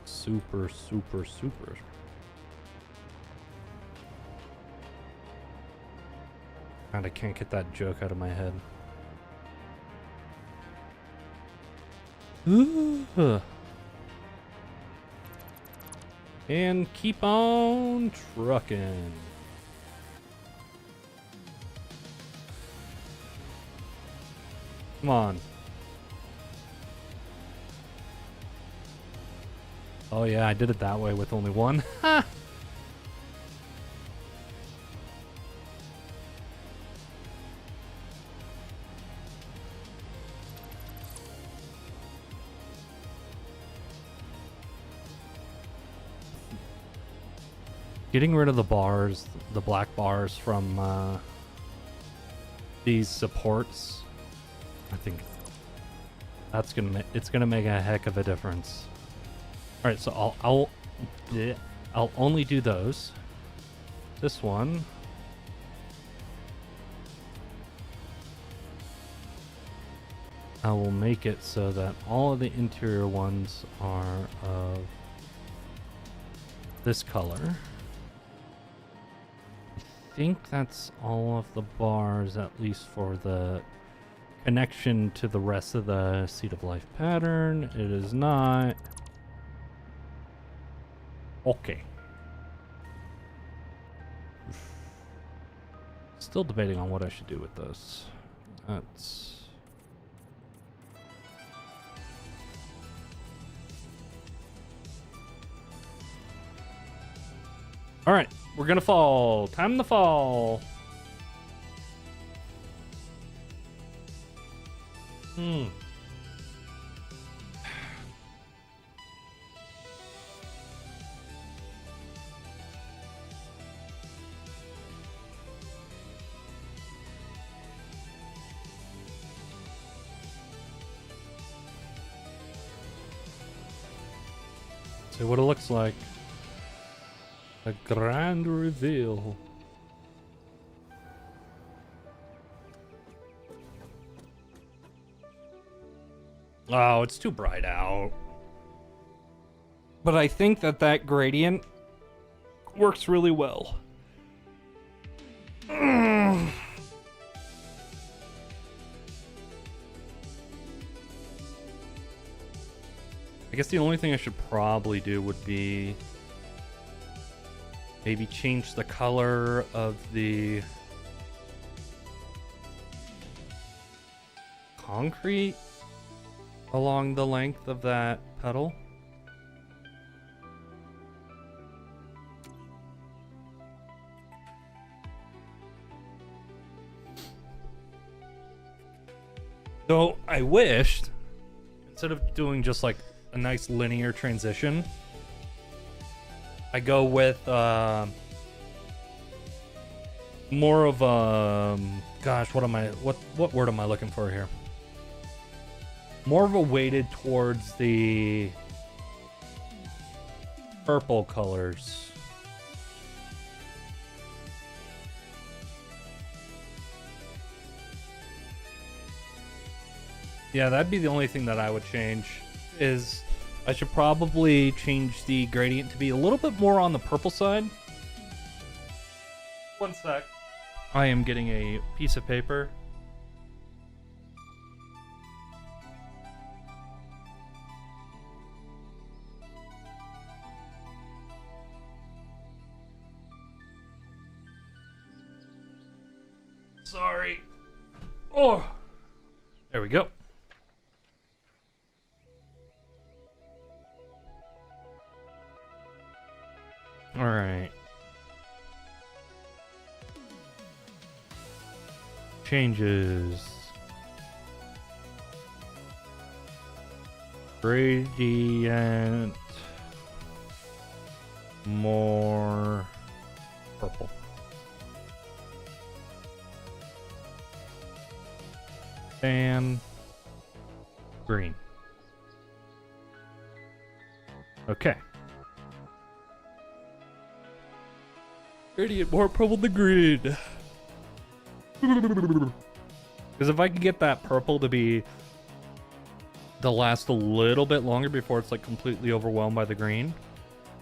Super, super, super. God, I can't get that joke out of my head. And keep on trucking. Come on. Oh yeah, I did it that way with only one. Ha! Getting rid of the bars, the black bars from these supports, I think that's it's gonna make a heck of a difference. All right, so I'll only do those. This one. I will make it so that all of the interior ones are of this color. I think that's all of the bars, at least for the connection to the rest of the Seed of Life pattern. It is not. Okay. Still debating on what I should do with this. That's... Alright, we're gonna fall. Time to fall. See what it looks like. A grand reveal. Oh, it's too bright out. But I think that gradient works really well. I guess the only thing I should probably do would be maybe change the color of the concrete along the length of that pedal. So I wished, instead of doing just like a nice linear transition, I go with more of a gosh, what word am I looking for here? More of a weighted towards the purple colors. Yeah, that'd be the only thing that I would change. Is I should probably change the gradient to be a little bit more on the purple side. One sec. I am getting a piece of paper. Sorry. Oh, there we go. All right. Changes. Gradient. More purple. And green. Okay. Gradient more purple than green. Because if I could get that purple to last a little bit longer before it's like completely overwhelmed by the green.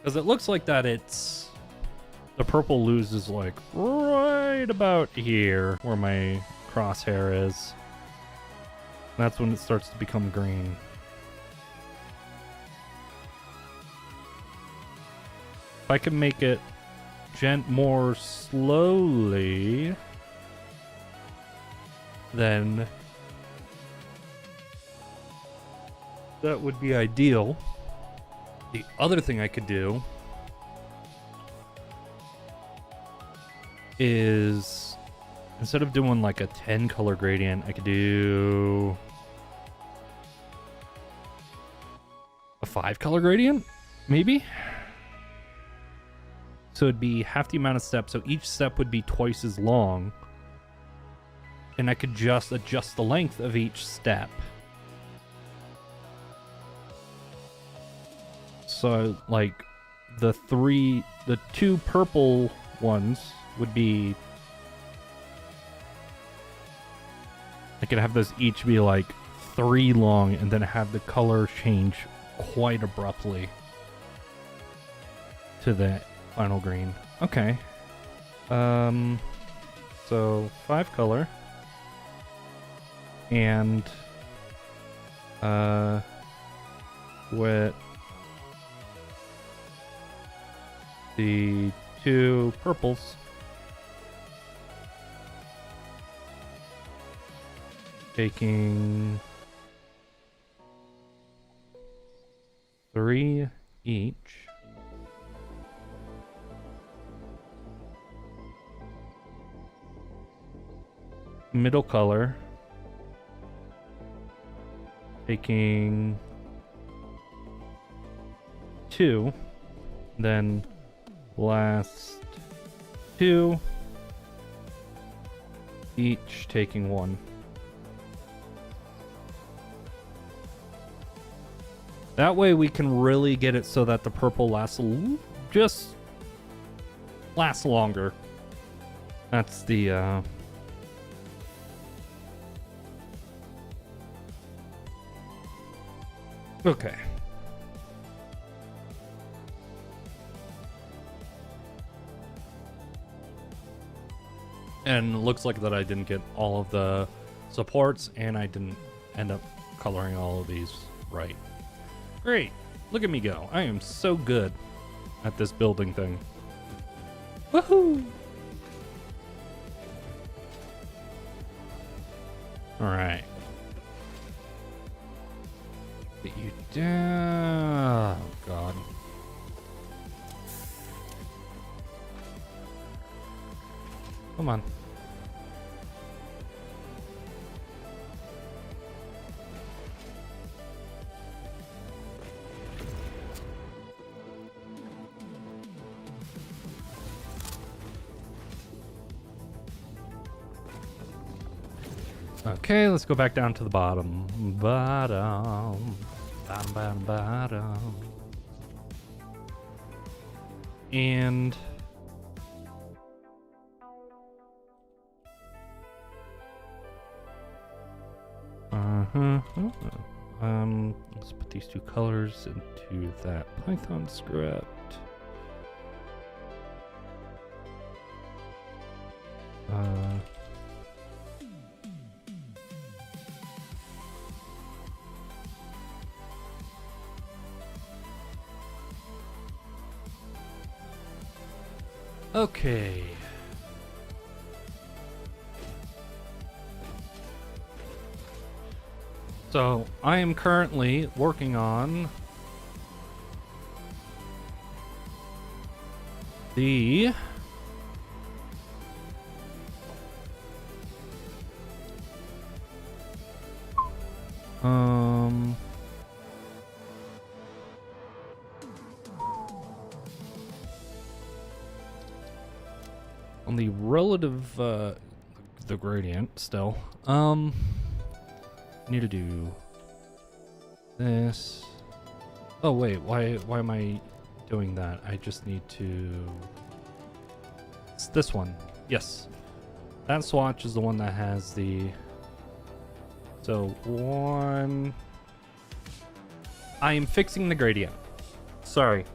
Because it looks like that the purple loses like right about here where my crosshair is. That's when it starts to become green. If I can make it more slowly, then that would be ideal. The other thing I could do is, instead of doing like a 10 color gradient, I could do a 5 color gradient, maybe? So it'd be half the amount of steps, so each step would be twice as long. And I could just adjust the length of each step. So, like, the two purple ones would be... I could have those each be, like, 3 long, and then have the color change quite abruptly to the final green. Okay. So 5 color. And with the 2 purples, taking 3 each. Middle color, taking 2, then last 2, each taking 1. That way we can really get it so that the purple lasts longer. That's the okay. And it looks like that I didn't get all of the supports, and I didn't end up coloring all of these right. Great. Look at me go. I am so good at this building thing. Woohoo! Alright. Get you down. Oh, God. Come on. Okay, let's go back down to the bottom. Bottom. And let's put these 2 colors into that Python script. Okay. So I am currently working on the on the relative the gradient still. Need to do this. Oh wait, why am I doing that? I just need to. It's this one. Yes. That swatch is the one that has the. So one. I am fixing the gradient. Sorry.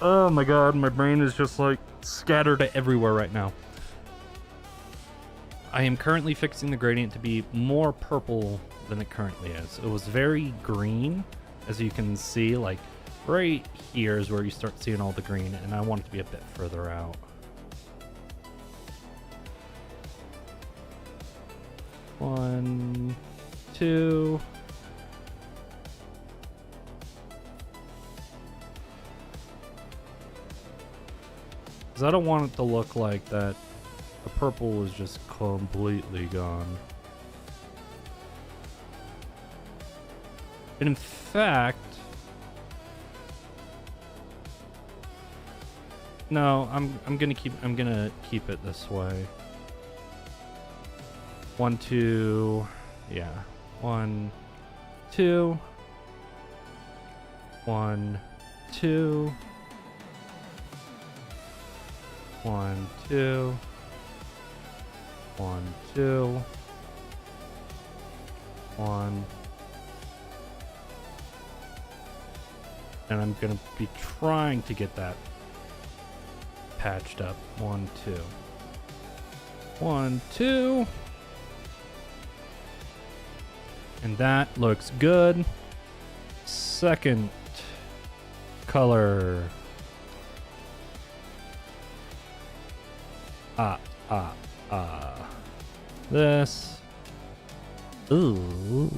Oh my god, my brain is just like scattered everywhere right now. I am currently fixing the gradient to be more purple than it currently is. It was very green, as you can see, like right here is where you start seeing all the green, and I want it to be a bit further out. One, two. Because I don't want it to look like that the purple is just completely gone. And in fact, no, I'm gonna keep it this way. 1, 2, yeah. 1, 2. 1, 2. 1, 2. 1, 2. 1. And I'm gonna be trying to get that patched up. 1, 2. 1, 2. And that looks good. Second color. This. Ooh.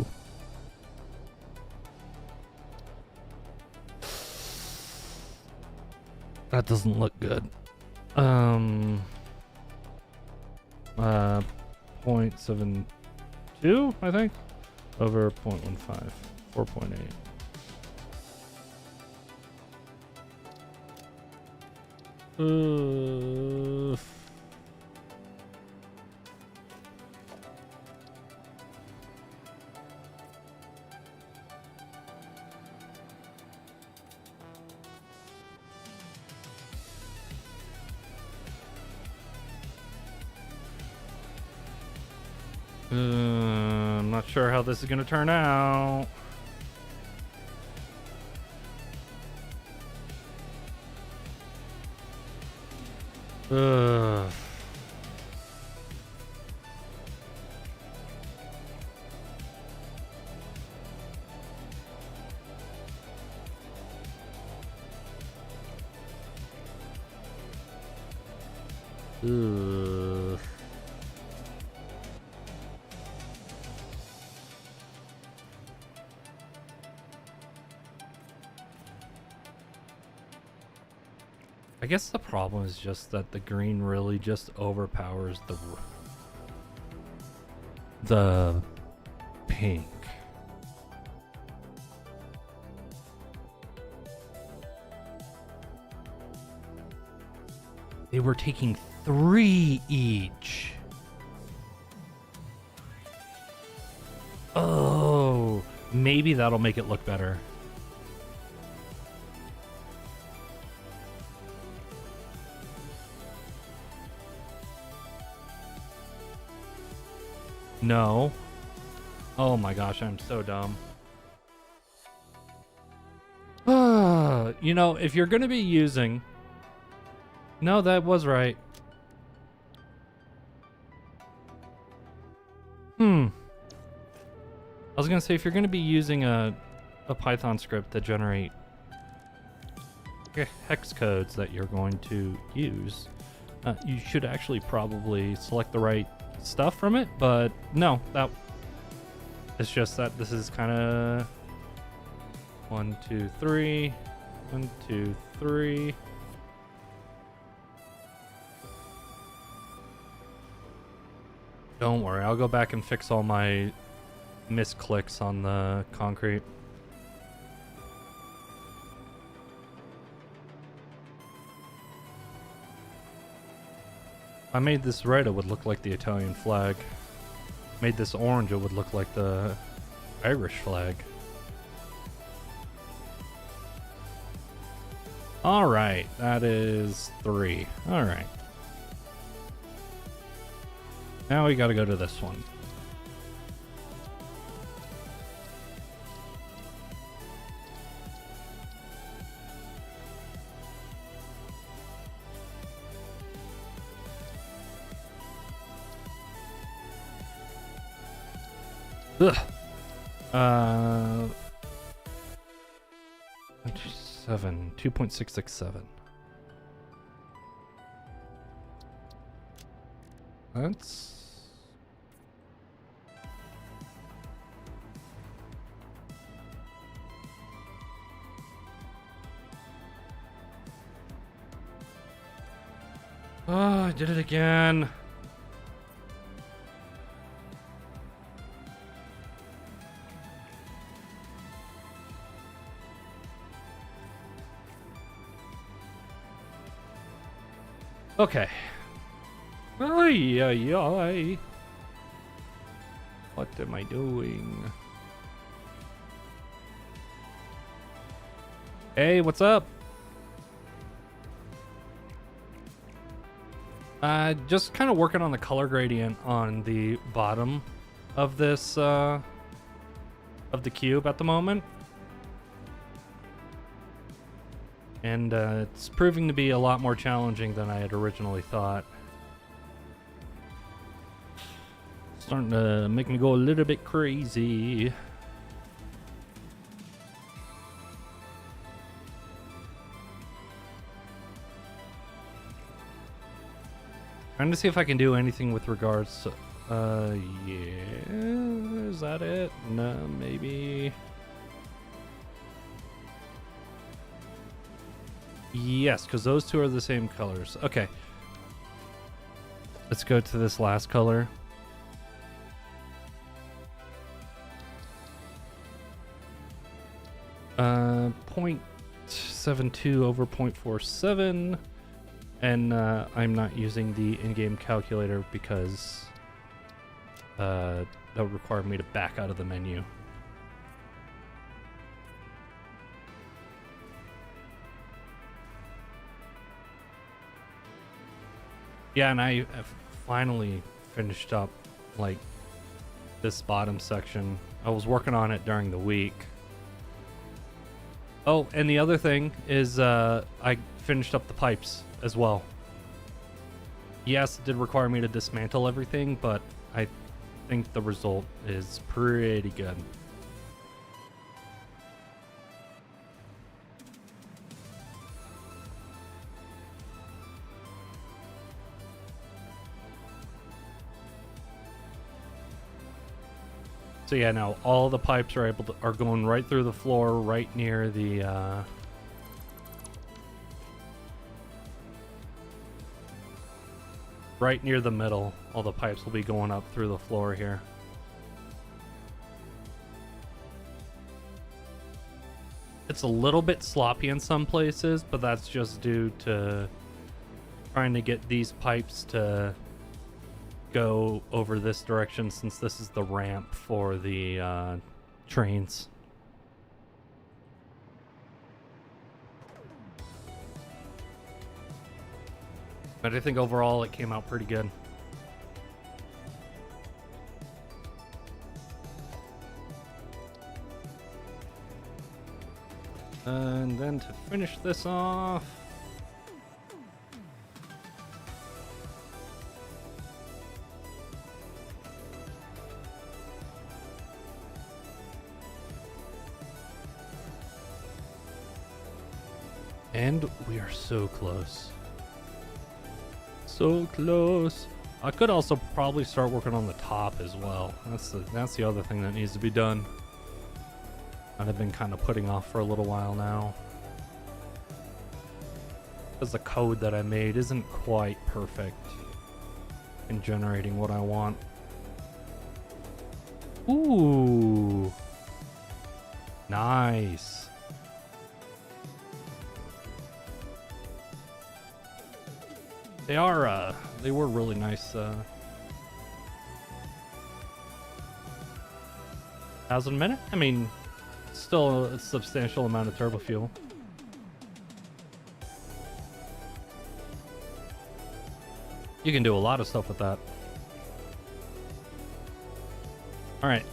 That doesn't look good. 0.72, I think, over 0.15, 4.8. I'm not sure how this is going to turn out. Ugh. Ugh. I guess the problem is just that the green really just overpowers the pink. They were taking 3 each. Oh, maybe that'll make it look better. No. Oh my gosh, I'm so dumb. You know, if you're going to be using... No, that was right. I was going to say, if you're going to be using a Python script to generate hex codes that you're going to use, you should actually probably select the right stuff from it, but no, It's just that this is kind of 1, 2, 3, 1, 2, 3. Don't worry, I'll go back and fix all my misclicks on the concrete. If I made this red, it would look like the Italian flag. Made this orange, it would look like the Irish flag. Alright, that is 3. Alright. Now we gotta go to this one. Ugh. 2.667. That's... Oh, I did it again. Okay. Ay, ay, ay. What am I doing? Hey, what's up? Just kind of working on the color gradient on the bottom of this, of the cube at the moment. And it's proving to be a lot more challenging than I had originally thought. Starting to make me go a little bit crazy. Trying to see if I can do anything with regards to... yeah... Is that it? No, maybe... Yes, because those two are the same colors. Okay. Let's go to this last color. Uh, 0.72 over 0.47. And I'm not using the in-game calculator because that would require me to back out of the menu. Yeah, and I have finally finished up, like, this bottom section. I was working on it during the week. Oh, and the other thing is I finished up the pipes as well. Yes, it did require me to dismantle everything, but I think the result is pretty good. So yeah, now all the pipes are are going right through the floor, right near the right near the middle. All the pipes will be going up through the floor here. It's a little bit sloppy in some places, but that's just due to trying to get these pipes to go over this direction, since this is the ramp for the trains. But I think overall it came out pretty good. And then to finish this off, and we are so close. So close. I could also probably start working on the top as well. That's the other thing that needs to be done. That I've been kind of putting off for a little while now. Because the code that I made isn't quite perfect in generating what I want. Ooh. Nice. They were really nice, 1,000 minute? I mean, still a substantial amount of turbo fuel. You can do a lot of stuff with that. Alright.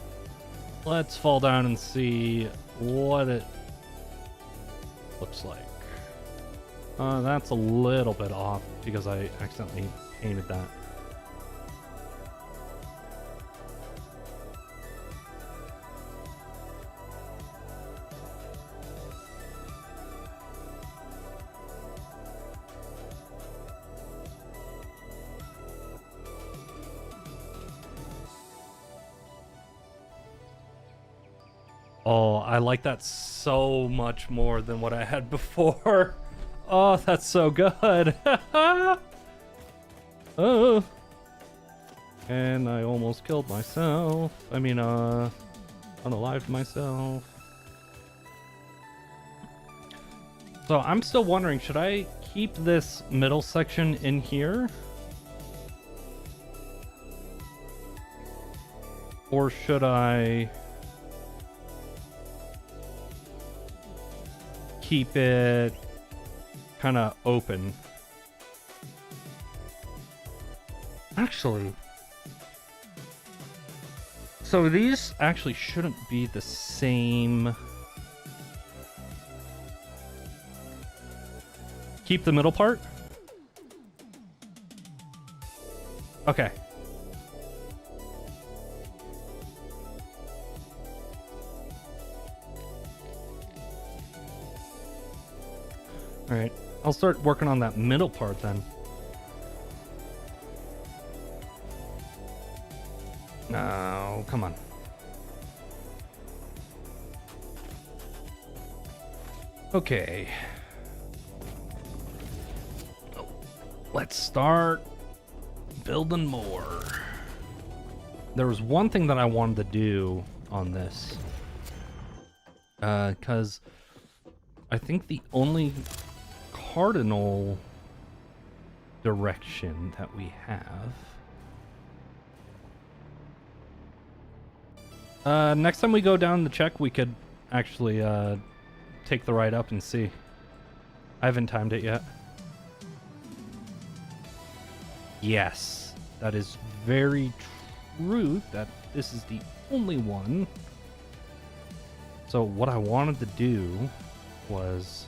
Let's fall down and see what it looks like. That's a little bit off because I accidentally painted that. Oh, I like that so much more than what I had before. Oh, that's so good. Oh. And I almost killed myself. I mean, unalived myself. So I'm still wondering, should I keep this middle section in here? Or should I keep it kind of open? Actually, so these actually shouldn't be the same. Keep the middle part? Okay. Alright, I'll start working on that middle part then. No, come on. Okay. Let's start building more. There was one thing that I wanted to do on this. Because I think the only cardinal direction that we have. Next time we go down to check, we could actually take the ride up and see. I haven't timed it yet. Yes, that is very true that this is the only one. So what I wanted to do was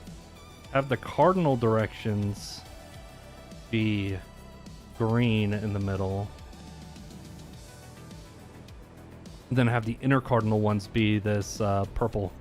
have the cardinal directions be green in the middle, then have the inner cardinal ones be this purple.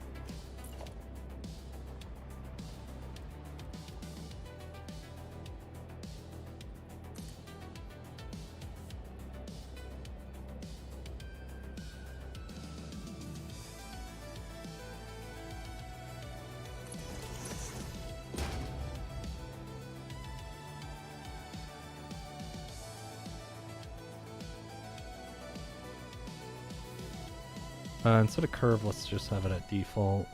Instead of curve, let's just have it at default.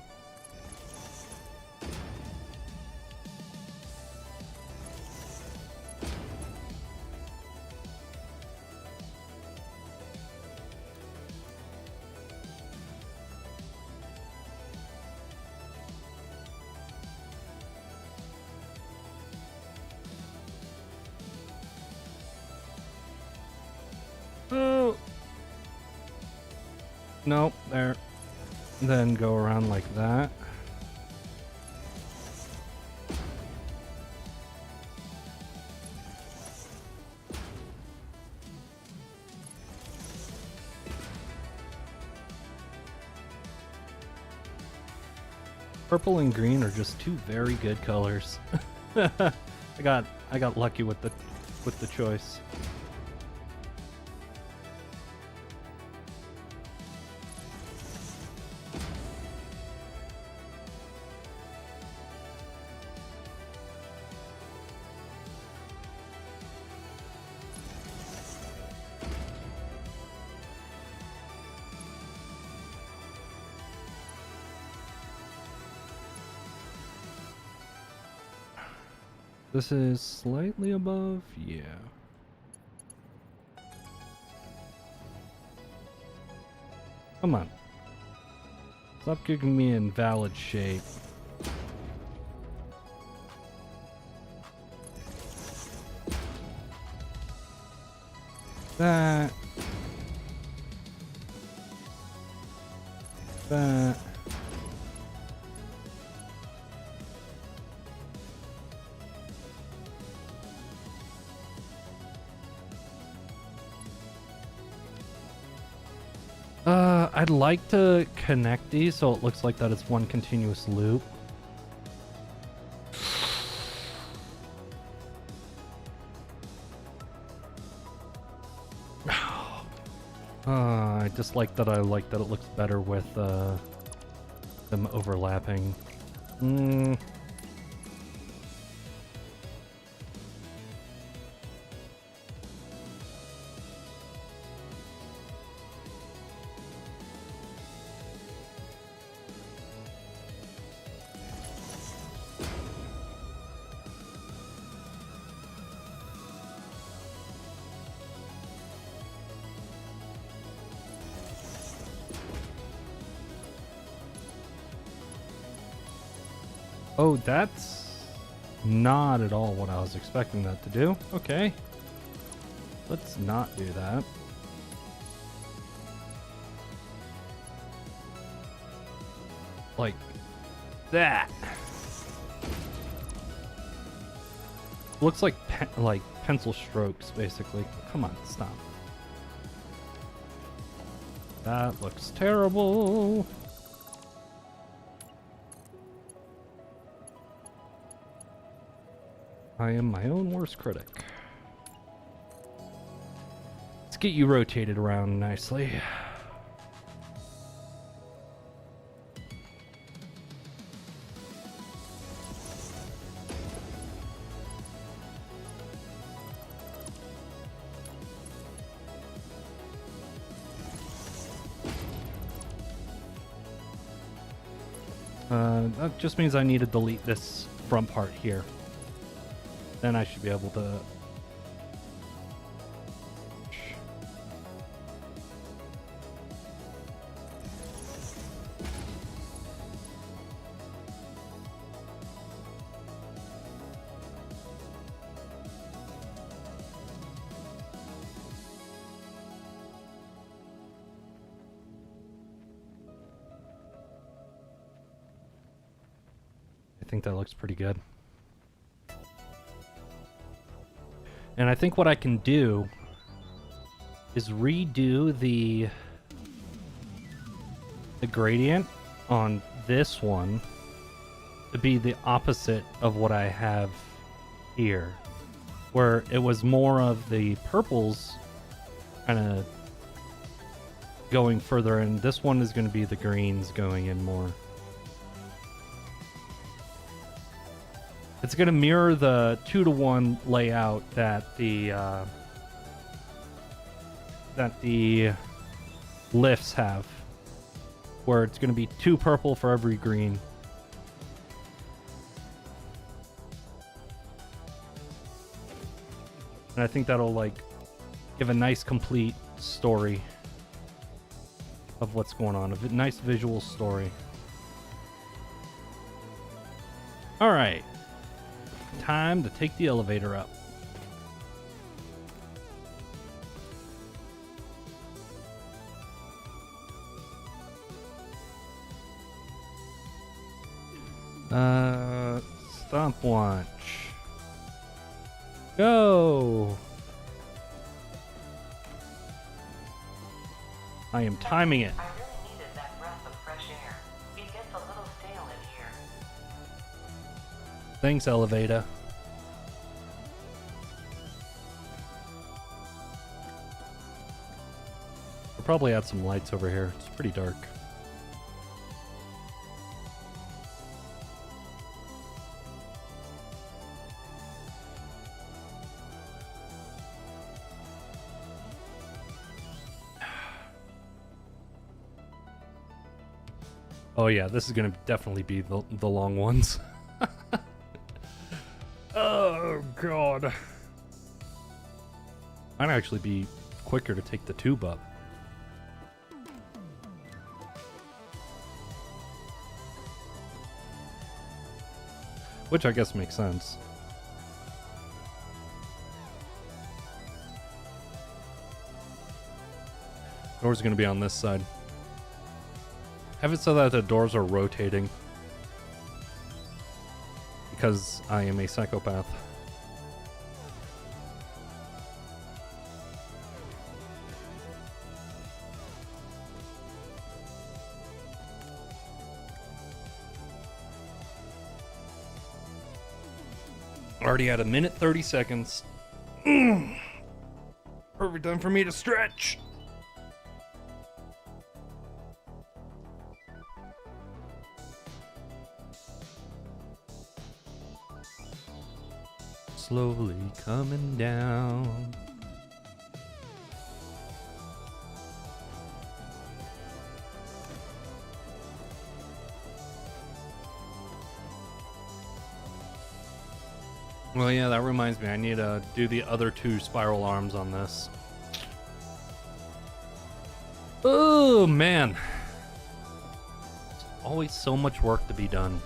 Oh. Nope, there. Then go around like that. Purple and green are just two very good colors. I got lucky with the choice. This is slightly above, yeah. Come on. Stop giving me invalid shape. That. That. I'd like to connect these so it looks like that it's one continuous loop. I just like that. I like that it looks better with them overlapping. Oh, that's not at all what I was expecting that to do. Okay. Let's not do that. Like that. Looks like pencil strokes, basically. Come on, stop. That looks terrible. I am my own worst critic. Let's get you rotated around nicely. That just means I need to delete this front part here. Then I should be able to... I think that looks pretty good. And I think what I can do is redo the gradient on this one to be the opposite of what I have here, where it was more of the purples kind of going further in. This one is going to be the greens going in more. It's going to mirror the 2-to-1 layout that the lifts have, where it's going to be 2 purple for every green. And I think that'll like give a nice complete story of what's going on, a nice visual story. All right. Time to take the elevator up. Stopwatch. Go. I am timing it. I really needed that breath of fresh air. It gets a little stale in here. Thanks, elevator. We'll probably add some lights over here. It's pretty dark. Oh yeah, this is gonna definitely be the long ones. Oh, God. Might actually be quicker to take the tube up. Which I guess makes sense. Doors are going to be on this side. Have it so that the doors are rotating. Because I am a psychopath. Already at 1:30. Perfect time for me to stretch. Slowly coming down. Well, yeah, that reminds me. I need to do the other 2 spiral arms on this. Oh, man. There's always so much work to be done.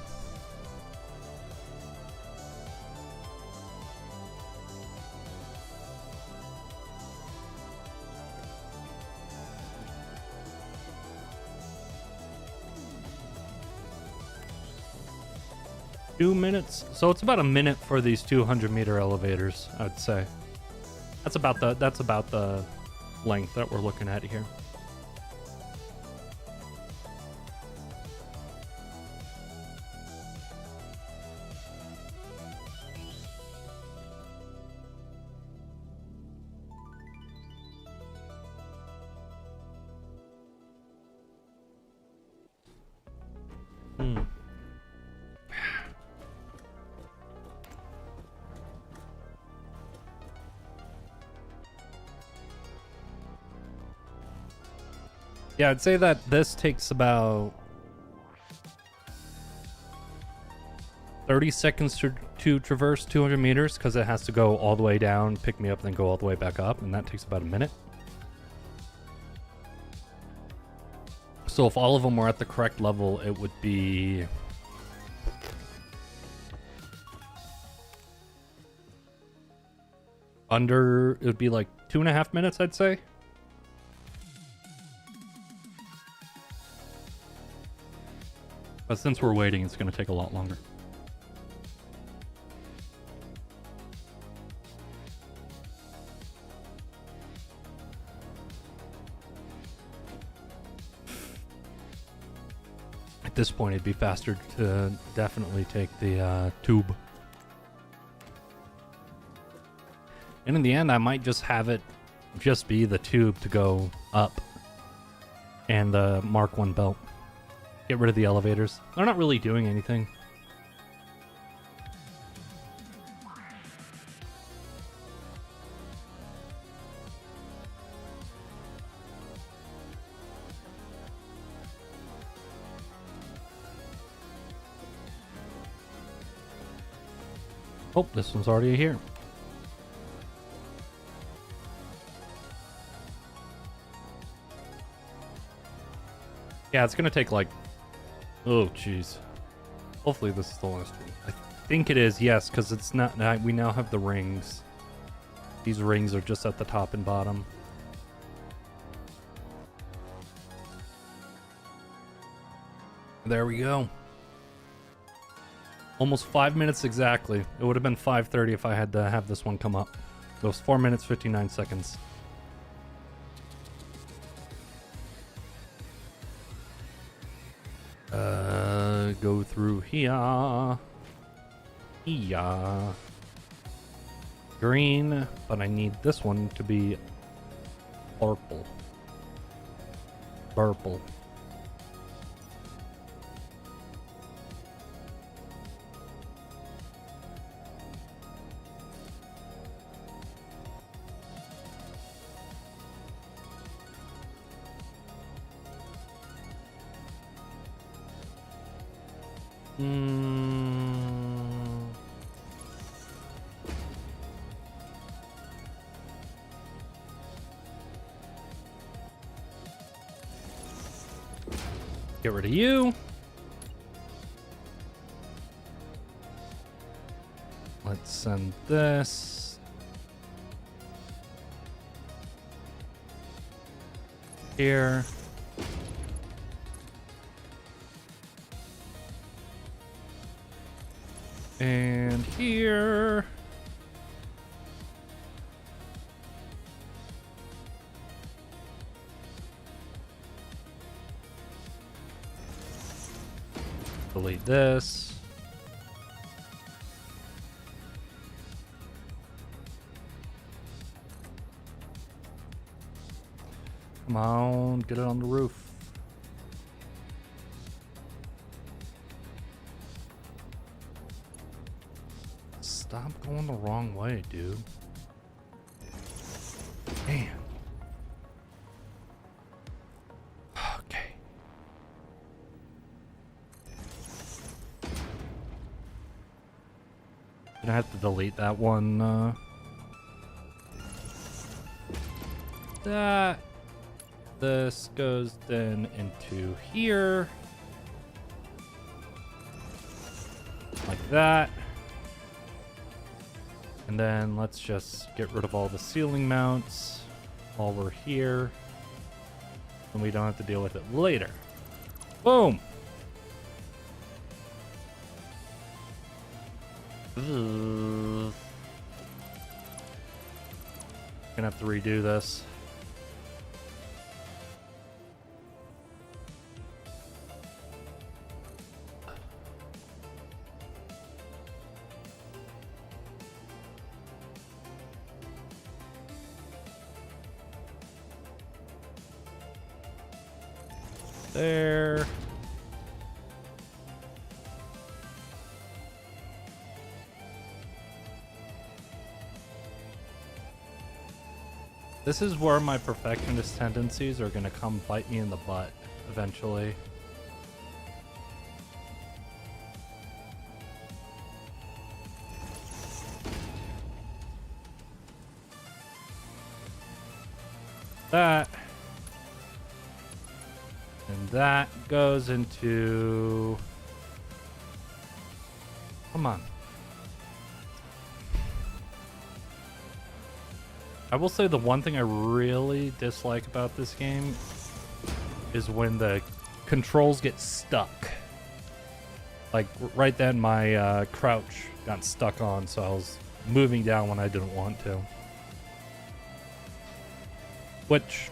Two minutes, so it's about a minute for these 200-meter elevators, I would say. That's about the length that we're looking at here. Yeah, I'd say that this takes about 30 seconds to traverse 200 meters because it has to go all the way down, pick me up, then go all the way back up, and that takes about a minute. So if all of them were at the correct level, it would be... it would be like 2.5 minutes, I'd say. But since we're waiting, it's going to take a lot longer. At this point, it'd be faster to definitely take the tube. And in the end, I might just have it just be the tube to go up and the Mark 1 belt. Get rid of the elevators. They're not really doing anything. Oh, this one's already here. Yeah, it's gonna take like... Oh, jeez. Hopefully this is the last one. I think it is, yes, because it's not... We now have the rings. These rings are just at the top and bottom. There we go. Almost 5 minutes exactly. It would have been 5:30 if I had to have this one come up. It was 4 minutes, 59 seconds. Go through here. Here. Green, but I need this one to be purple. Purple. Get rid of you. Let's send this. Here. And here. Delete this. Come on, get it on the roof. Stop going the wrong way, dude. Damn. Okay. Gonna have to delete that one. That. This goes then into here. Like that. And then let's just get rid of all the ceiling mounts while we're here. And we don't have to deal with it later. Boom! Ugh. Gonna have to redo this. There. This is where my perfectionist tendencies are going to come bite me in the butt eventually. That. And that goes into... Come on. I will say the one thing I really dislike about this game is when the controls get stuck. Like right then my crouch got stuck on, so I was moving down when I didn't want to. Which,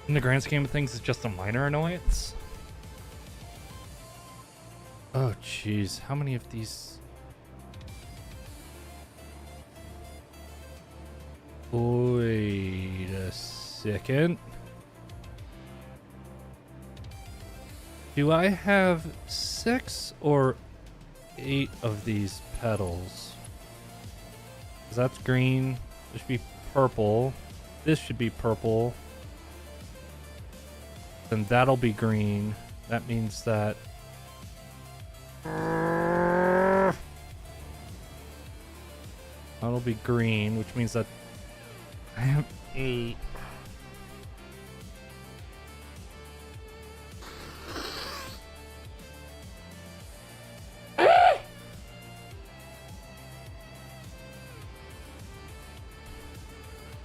in the grand scheme of things, is just a minor annoyance. Oh jeez, how many of these? Wait a second. Do I have 6 or 8 of these petals? 'Cause that's green. This should be purple. This should be purple. Then that'll be green. That means that... That'll be green, which means that I have 8.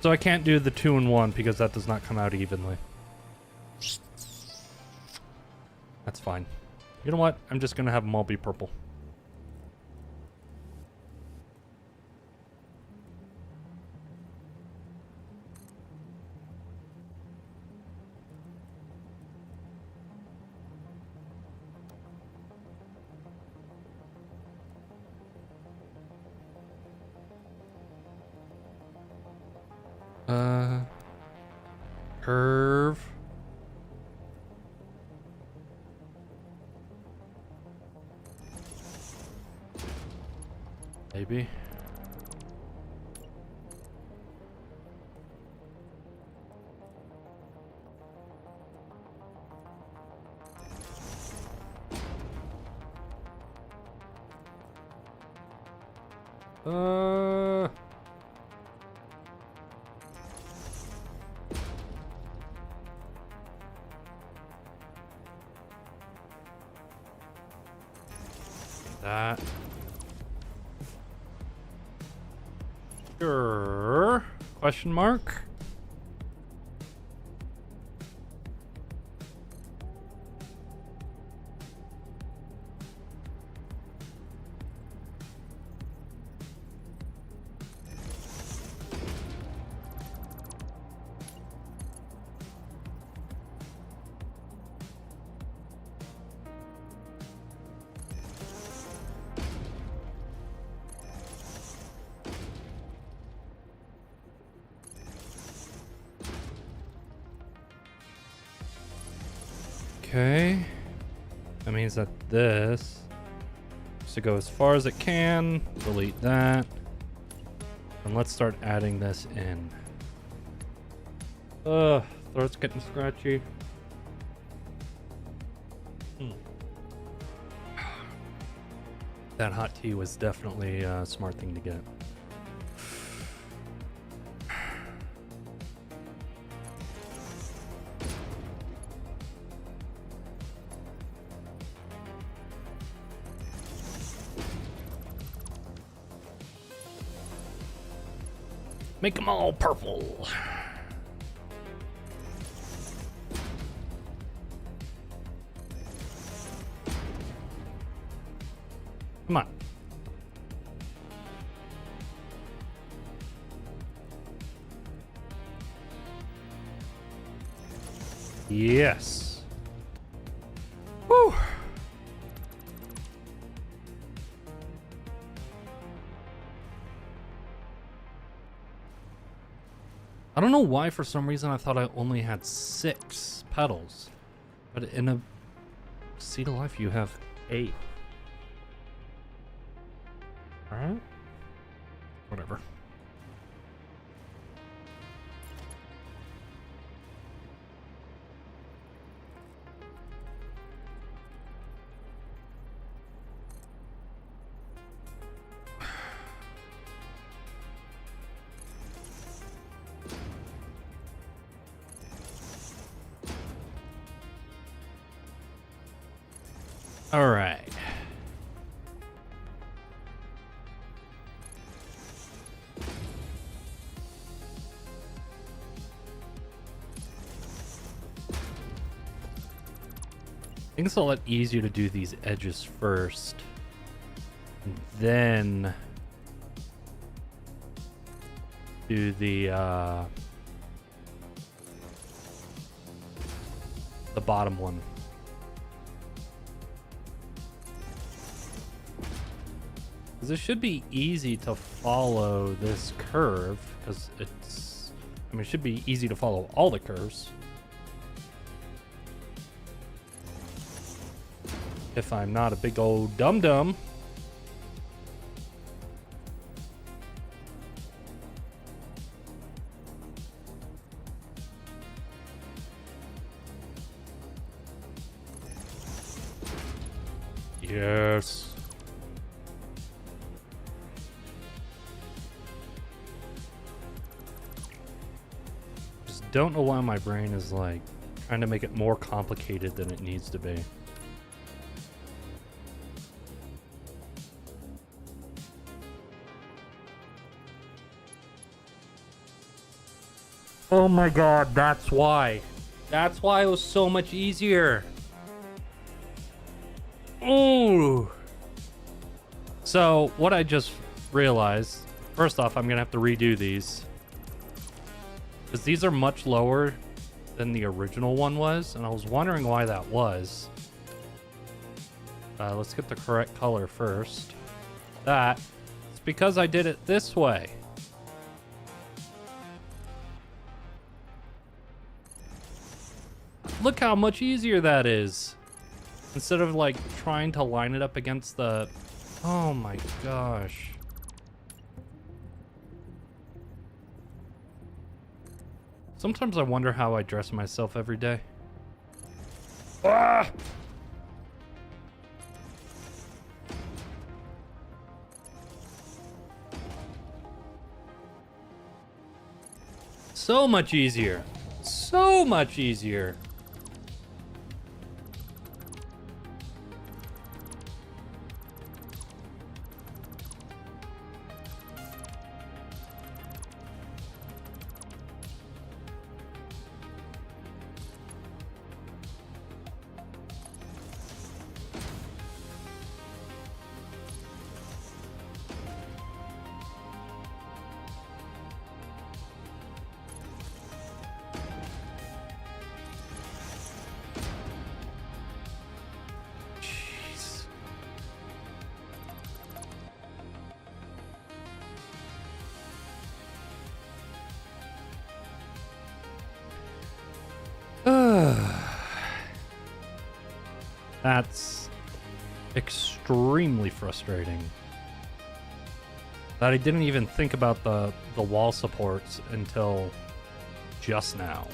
So I can't do the 2 and 1 because that does not come out evenly. That's fine. You know what? I'm just gonna have them all be purple. Curve. Maybe. that. Sure. Question mark? Okay. That means that this has to go as far as it can. Delete that. And let's start adding this in. Throat's getting scratchy. That hot tea was definitely a smart thing to get. Make them all purple. Come on. Yes. Woo. I don't know why for some reason I thought I only had 6 petals. But in a Seed of Life you have 8. Alright. Whatever. All right. I think it's a lot easier to do these edges first, and then do the bottom one. Because it should be easy to follow this curve, because it's, I mean, it should be easy to follow all the curves. If I'm not a big old dum-dum. Yes. Don't know why my brain is like trying to make it more complicated than it needs to be. Oh my god, that's why. That's why it was so much easier. Ooh. So, what I just realized, first off, I'm gonna have to redo these. Because these are much lower than the original one was, and I was wondering why that was. Let's get the correct color first. That. It's because I did it this way. Look how much easier that is. Instead of like trying to line it up against the... Oh my gosh. Sometimes I wonder how I dress myself every day. Ah! So much easier. So much easier. That's extremely frustrating. That I didn't even think about the wall supports until just now.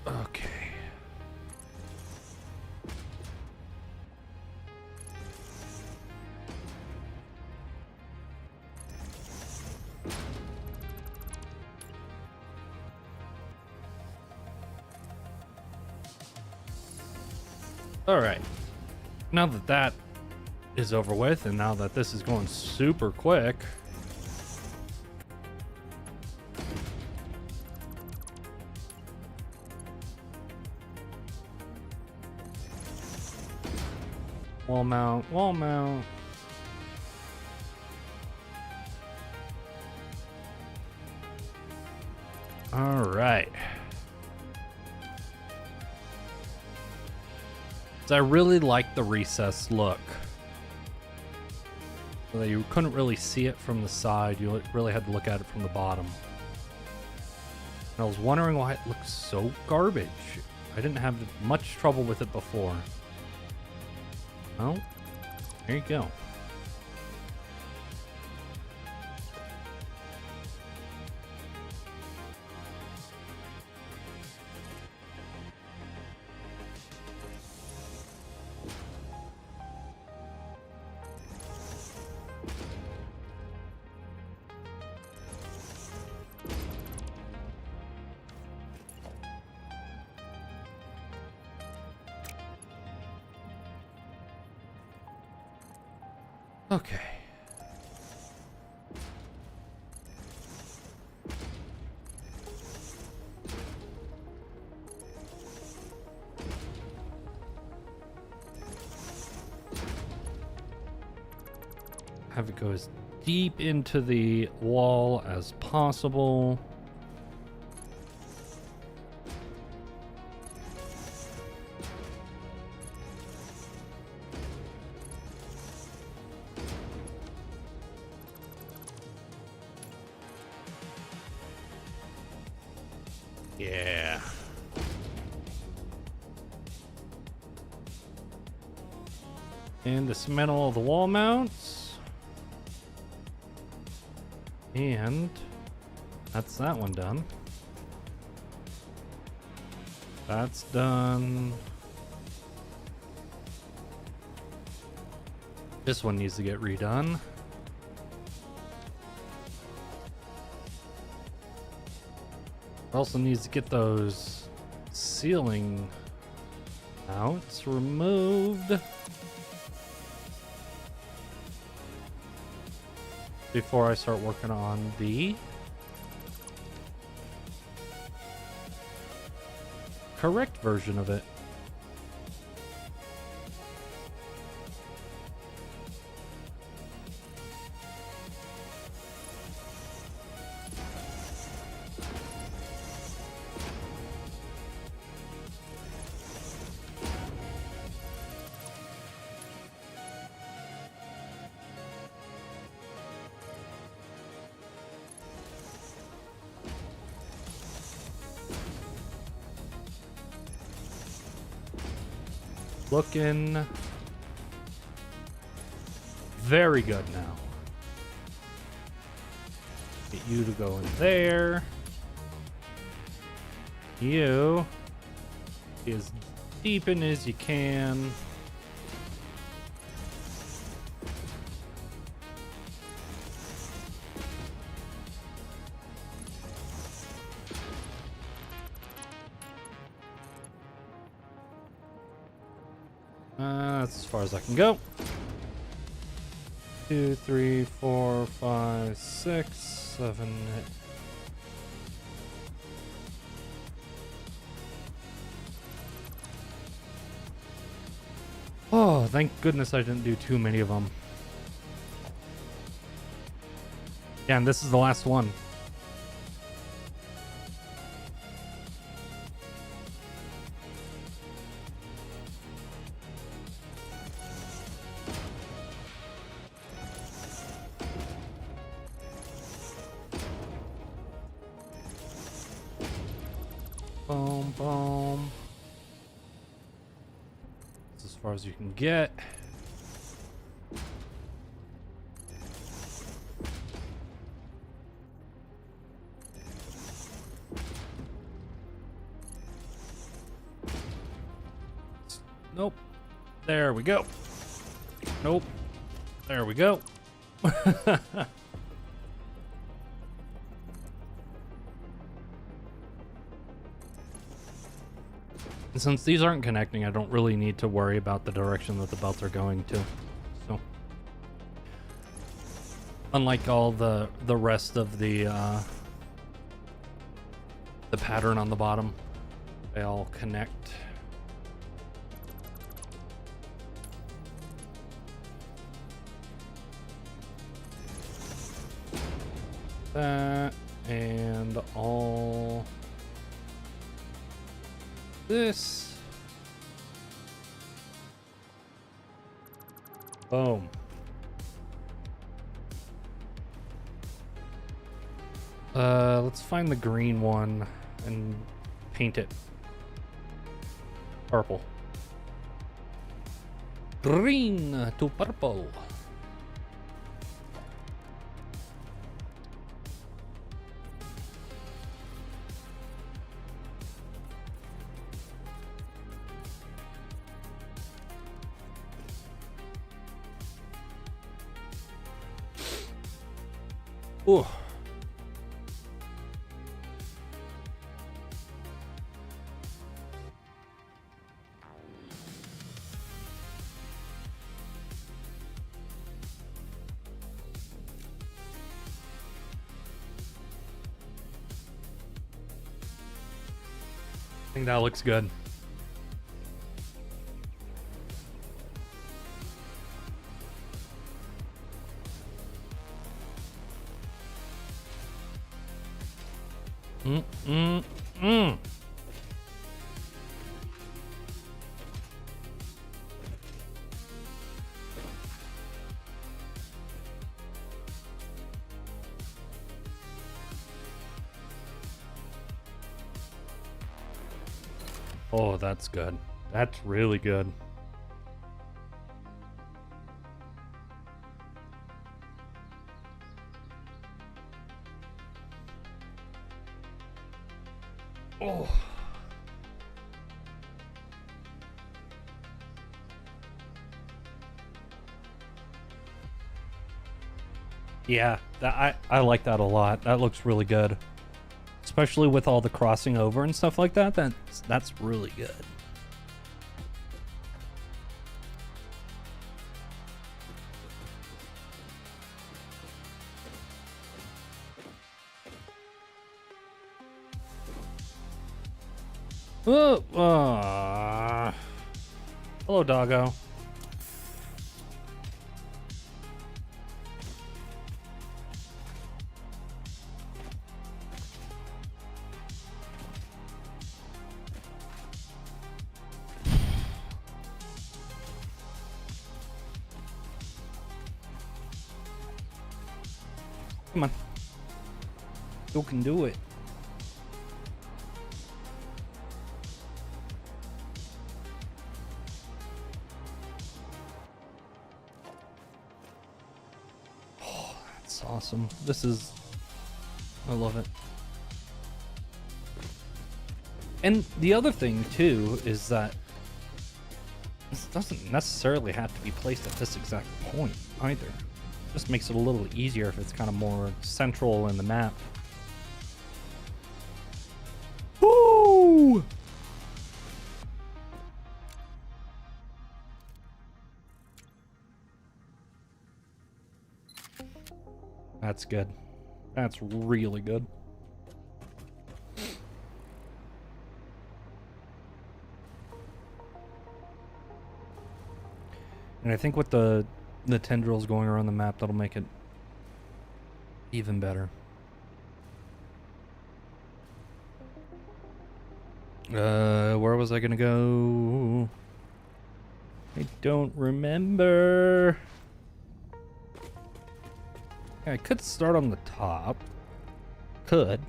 Okay. All right. Now that that is over with, and now that this is going super quick, wall mount, wall mount. All right. So I really like the recessed look. So that you couldn't really see it from the side. You really had to look at it from the bottom. And I was wondering why it looks so garbage. I didn't have much trouble with it before. Well, there you go. Okay. Have it go as deep into the wall as possible. Yeah. And dismantle all the wall mounts. And that's that one done. That's done. This one needs to get redone. Also needs to get those ceiling mounts removed before I start working on the correct version of it. Looking very good now. Get you to go in there. You as deep in as you can. That's as far as I can go. 2, 3, 4, 5, 6, 7. Oh, thank goodness I didn't do too many of them. Yeah, and this is the last one. Boom, boom. That's as far as you can get. Nope. There we go. Nope. There we go. And since these aren't connecting, I don't really need to worry about the direction that the belts are going to. So, unlike all the rest of the pattern on the bottom, they all connect. That and all this. Boom. Let's find the green one and paint it purple. Green to purple. Ooh. I think that looks good. Mm. Oh, that's good. That's really good. Oh. Yeah, I like that a lot. That looks really good. Especially with all the crossing over and stuff like that. That's really good. Oh, hello, doggo. Come on. You can do it. Oh, that's awesome. I love it. And the other thing too is that this doesn't necessarily have to be placed at this exact point either. Just makes it a little easier if it's kind of more central in the map. Woo! That's good. That's really good. And I think with the tendrils going around the map, that'll make it Even better. Where was I gonna go? I don't remember. I could start on the top. Could.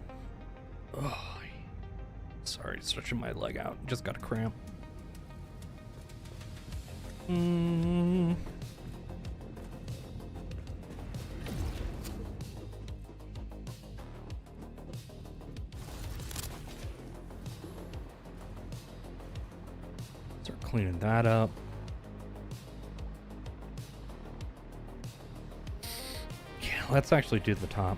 Oh, sorry, stretching my leg out. Just got a cramp. Start cleaning that up. Yeah, let's actually do the top.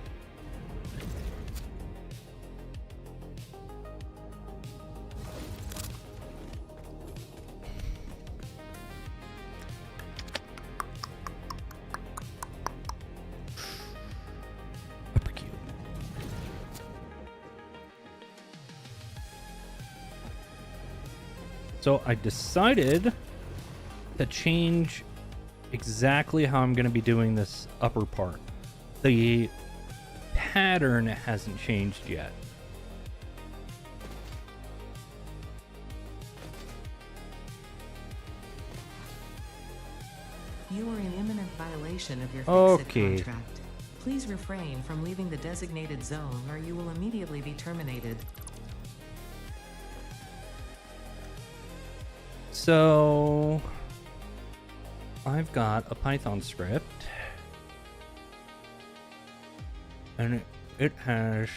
Upper cube. So I decided to change exactly how I'm going to be doing this upper part. The pattern hasn't changed yet. You are in imminent violation of your Okay. Fix-It contract. Please refrain from leaving the designated zone or you will immediately be terminated. So I've got a Python script and it has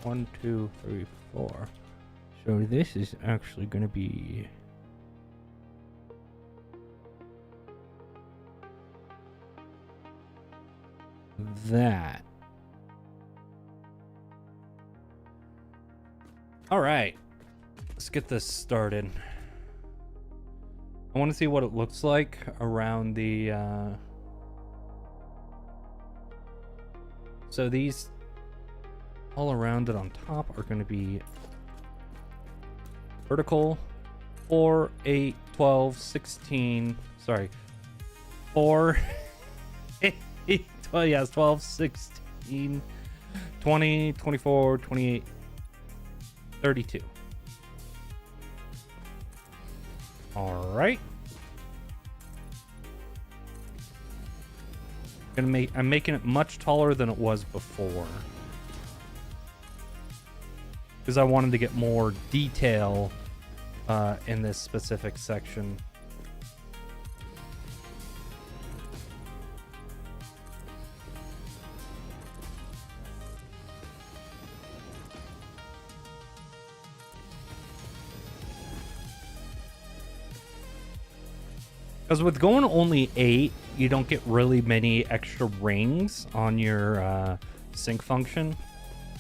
1, 2, 3, 4. So this is actually going to be that. All right, let's get this started. I want to see what it looks like around the so these all around it on top are going to be vertical 4, 8, 12, 16, sorry, 4 8, 12, yes, 12, 16, 20, 24, 28, 32. All right. I'm making it much taller than it was before, because I wanted to get more detail in this specific section. Because with going only 8, you don't get really many extra rings on your sync function,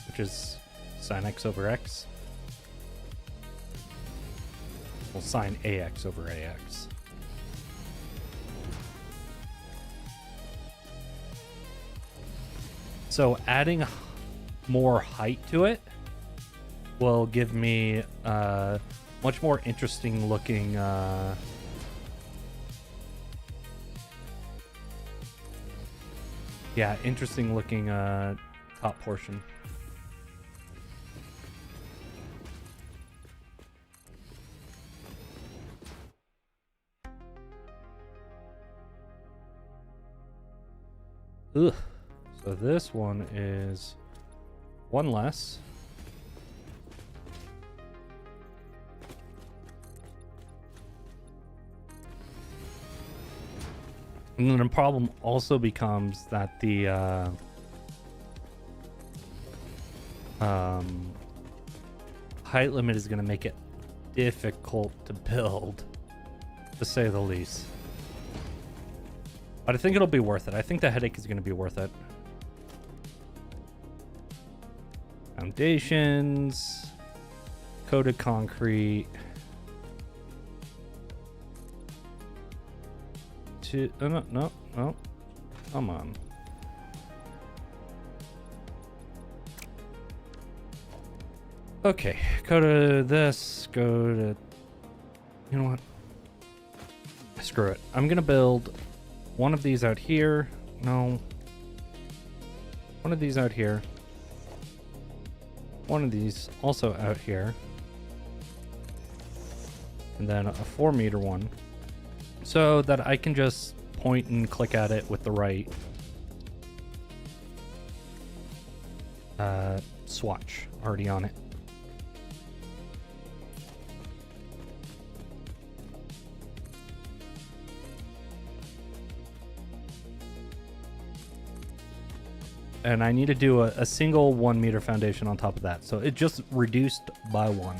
which is sin x over x. Well, sin ax over ax. So adding more height to it will give me much more interesting looking interesting looking top portion. Ugh. So this one is one less. And then the problem also becomes that the height limit is going to make it difficult to build, to say the least. But I think it'll be worth it. I think the headache is going to be worth it. Foundations, coated concrete. No, come on. Okay, go to this, go to, you know what? Screw it. I'm gonna build one of these out here. No. One of these out here. One of these also out here. And then a 4-meter one. So that I can just point and click at it with the right swatch already on it. And I need to do a single 1-meter foundation on top of that. So it just reduced by 1.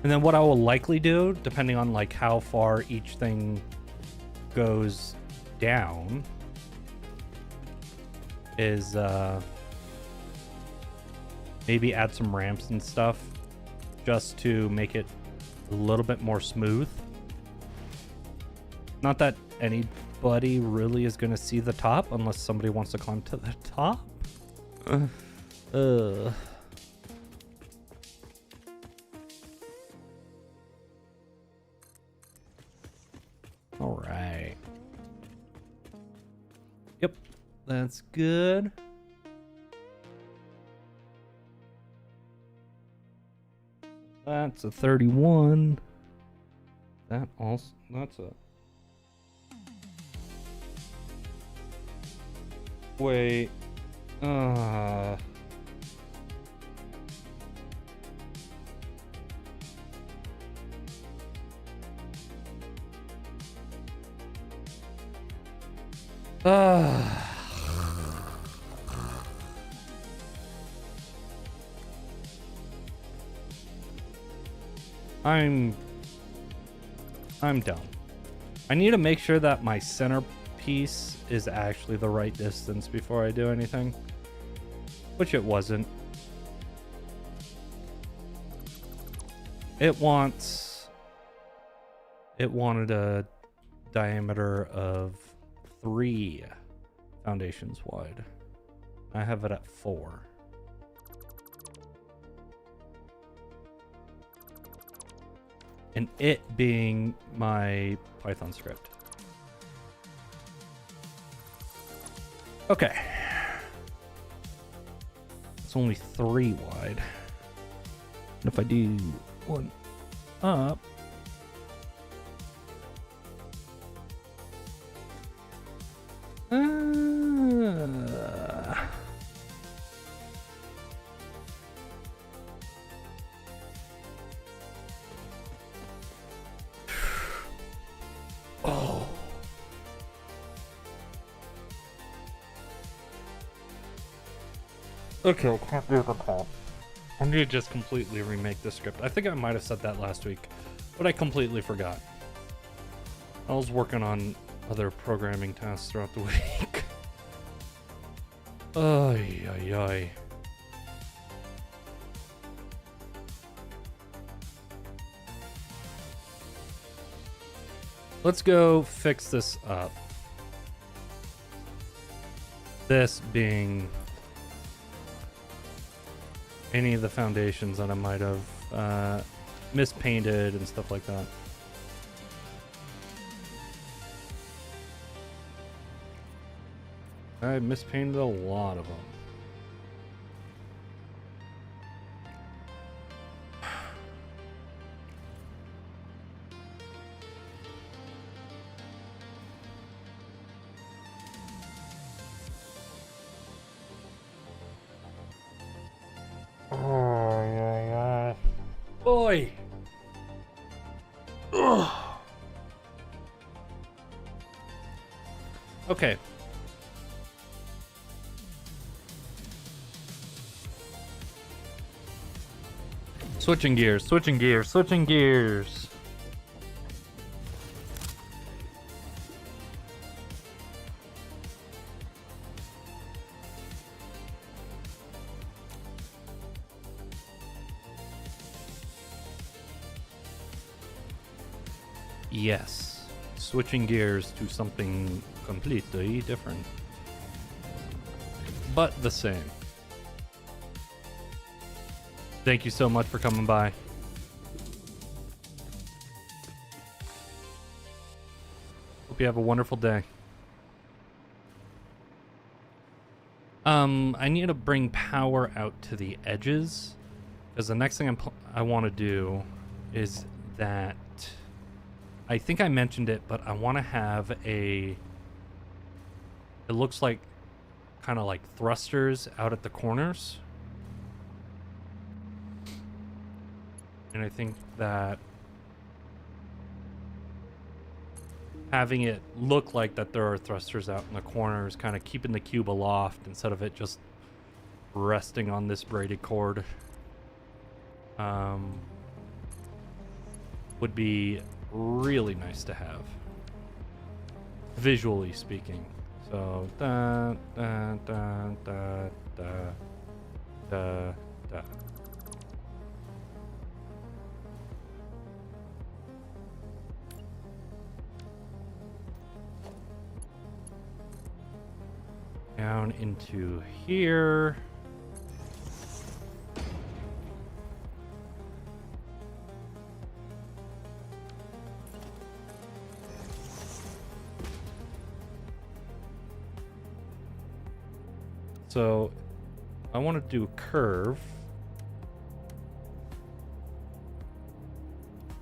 And then what I will likely do, depending on like how far each thing goes down, is maybe add some ramps and stuff just to make it a little bit more smooth. Not that anybody really is going to see the top unless somebody wants to climb to the top. All right. Yep, that's good. That's a 31. That's a... Wait. I'm done. I need to make sure that my centerpiece is actually the right distance before I do anything, which it wasn't. It wanted a diameter of 3 foundations wide. I have it at 4. And it being my Python script. Okay. It's only 3 wide. And if I do 1 up, oh. Okay, I can't do the top. I need to just completely remake the script. I think I might have said that last week, but I completely forgot. I was working on other programming tasks throughout the week. Ay, ay, ay. Let's go fix this up. This being any of the foundations that I might have mispainted and stuff like that. I mispainted a lot of them. Oh, yeah. Boy! Ugh. Okay. Switching gears. Yes. Switching gears to something completely different. But the same. Thank you so much for coming by. Hope you have a wonderful day. I need to bring power out to the edges, because the next thing I want to do is that, I think I mentioned it, but I want to have it looks like kind of like thrusters out at the corners. And I think that having it look like that there are thrusters out in the corners, kind of keeping the cube aloft instead of it just resting on this braided cord, would be really nice to have, visually speaking. So da da da da da da da. Down into here. So I want to do a curve.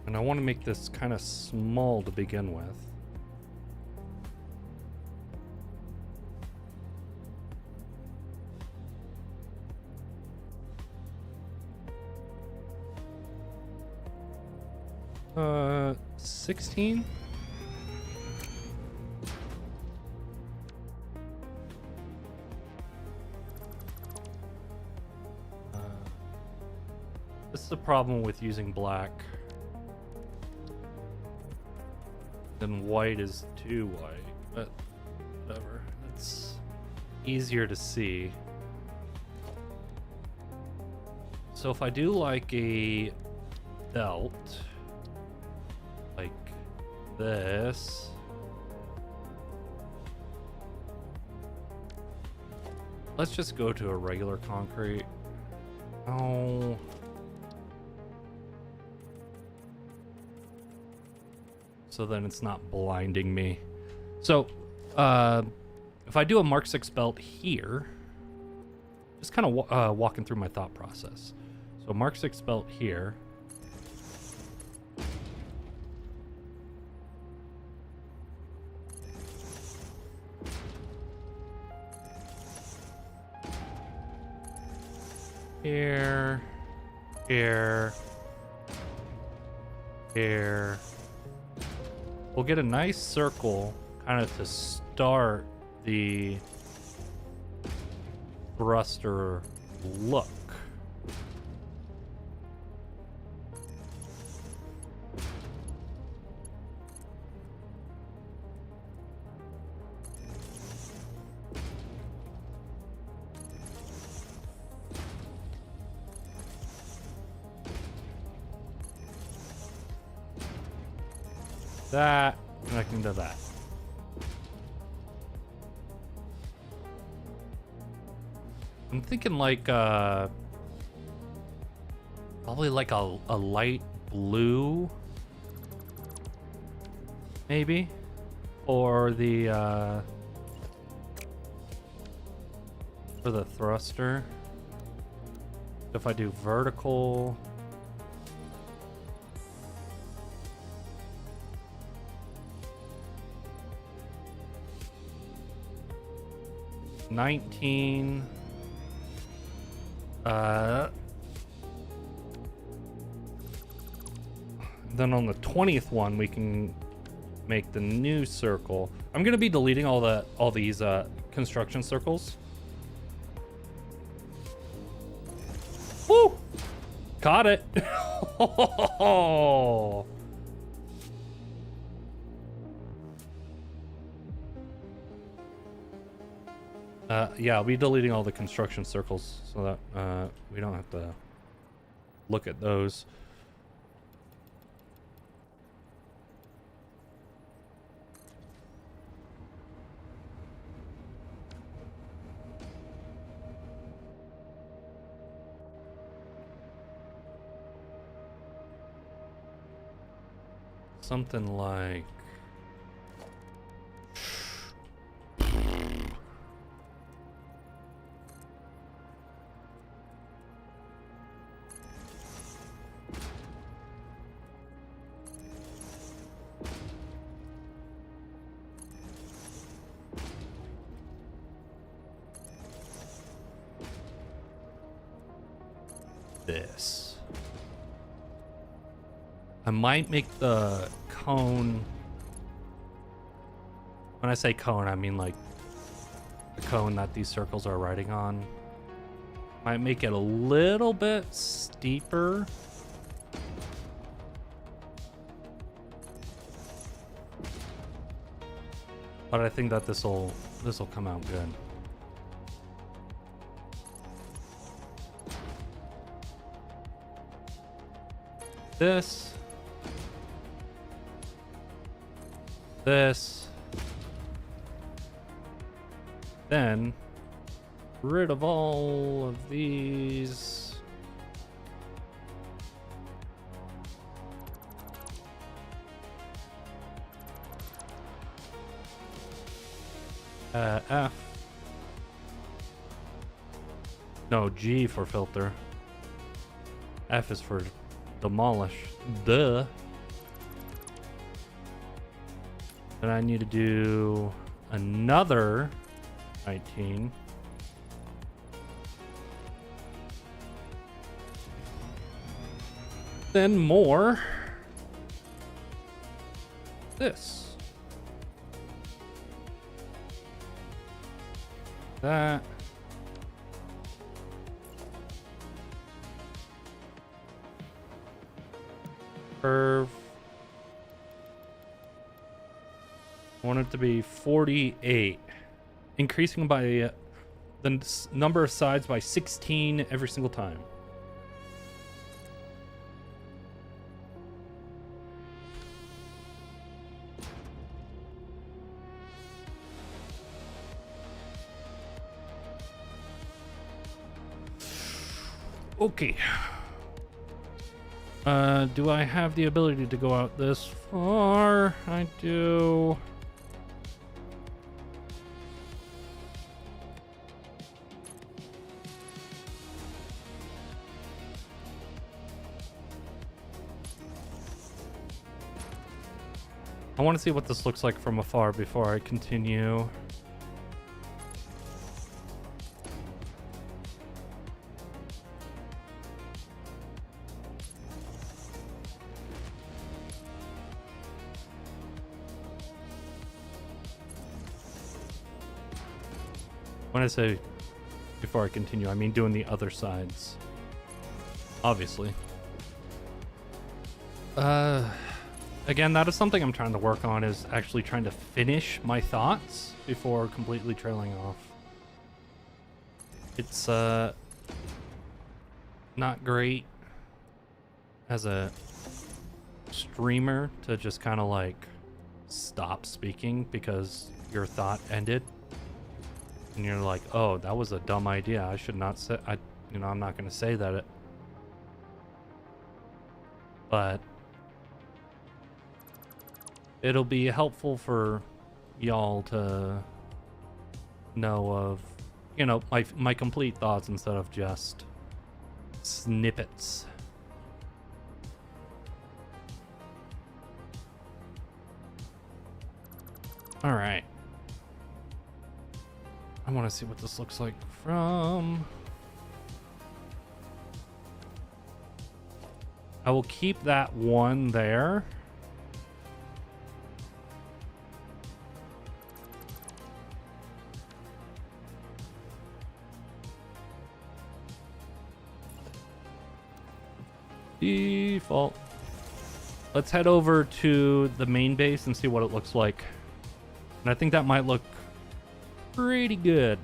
And I want to make this kind of small to begin with. Uh, 16? This is the problem with using black. Then white is too white, but whatever. It's easier to see. So if I do like a belt, like this, let's just go to a regular concrete. Oh. So then it's not blinding me. So, if I do a Mark 6 belt here, just kind of walking through my thought process. So Mark 6 belt here. Here, here, here. We'll get a nice circle kind of to start the thruster look. That connecting to that. I'm thinking like probably like a light blue, maybe, or the for the thruster. If I do vertical. $19. Then on the 20th one, we can make the new circle. I'm gonna be deleting all these construction circles. Woo! Caught it. Yeah, I'll be deleting all the construction circles so that we don't have to look at those. Something like this. I might make the cone. When I say cone, I mean like the cone that these circles are riding on. Might make it a little bit steeper. But I think that this'll come out good. This. Then rid of all of these. F. No, G for filter. F is for demolish. Duh. Then I need to do another 19. Then more. This. That. Curve. I want it to be 48. Increasing by the number of sides by 16 every single time. Okay. Do I have the ability to go out this far? I do. I want to see what this looks like from afar before I continue. When I say before I continue, I mean doing the other sides. Obviously. Again, that is something I'm trying to work on, is actually trying to finish my thoughts before completely trailing off. It's not great as a streamer to just kind of like stop speaking because your thought ended. And you're like, oh, that was a dumb idea. I should not say, I'm not going to say that. But it'll be helpful for y'all to know of, my complete thoughts instead of just snippets. All right. I want to see what this looks like from. I will keep that one there. Default. Let's head over to the main base and see what it looks like. And I think that might look pretty good.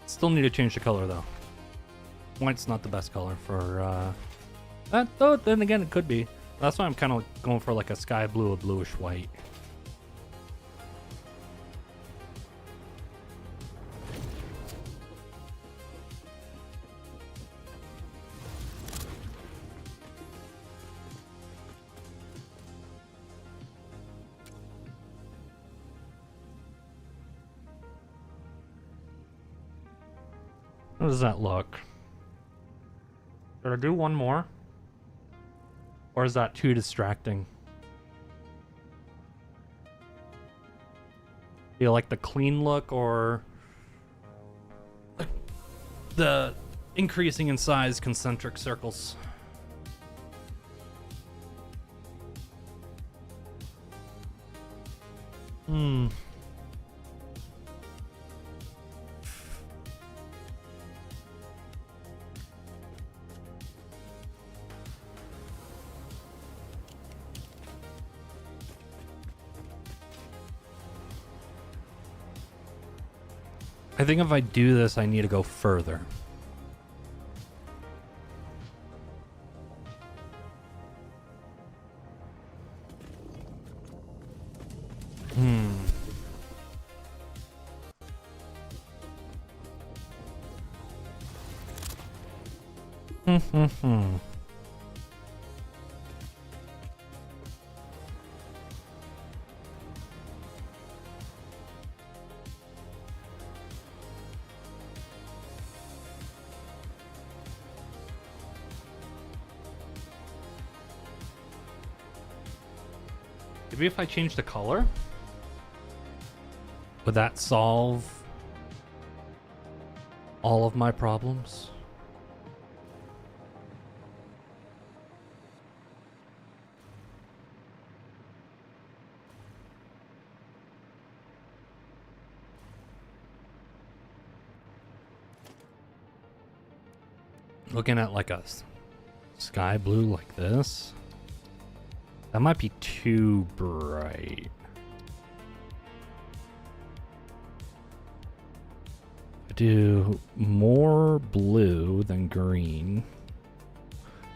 Still need to change the color though. White's not the best color for that, though. Then again, it could be. That's why I'm kind of going for like a sky blue, a bluish white. How does that look? Should I do one more? Or is that too distracting? Do you like the clean look or the increasing in size concentric circles? I think if I do this, I need to go further. Maybe if I change the color, would that solve all of my problems? Looking at like a sky blue like this, that might be too bright. I do more blue than green.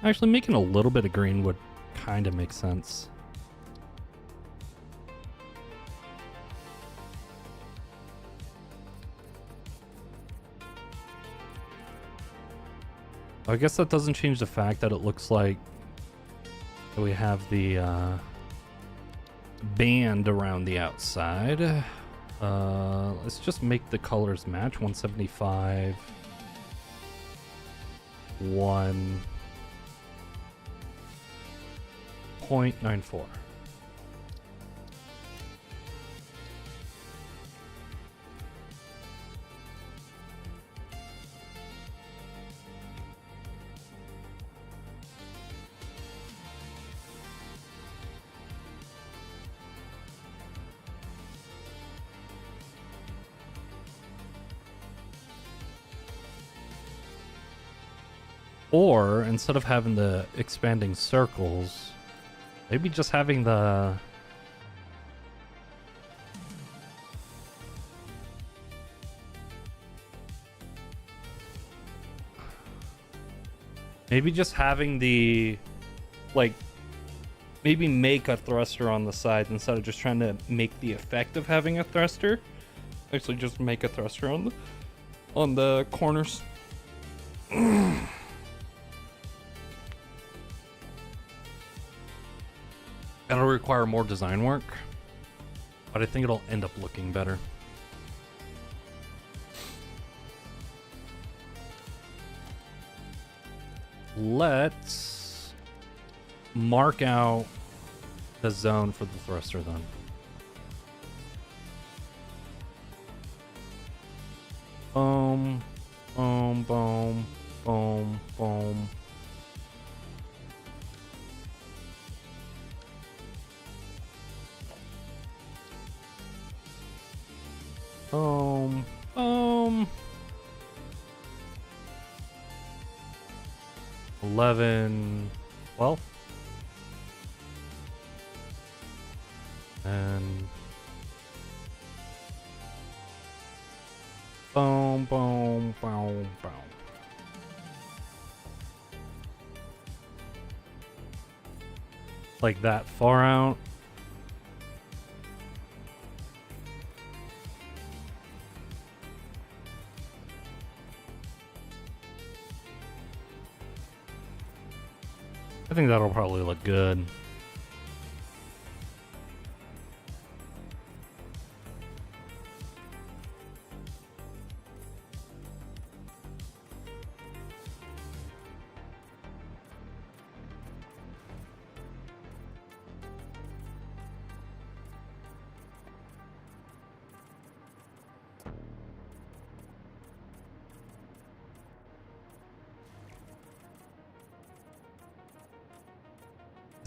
Actually, making a little bit of green would kind of make sense. I guess that doesn't change the fact that it looks like we have the band around the outside. Let's just make the colors match. 175, 1.94. Or instead of having the expanding circles, maybe just having the like maybe make a thruster on the sides instead of just trying to make the effect of having a thruster. Actually just make a thruster on the corners. That'll require more design work, but I think it'll end up looking better. Let's mark out the zone for the thruster then. Boom, boom, boom, boom, boom. Boom, boom. 11, 12. And boom, boom, boom, boom. Like that far out. I think that'll probably look good.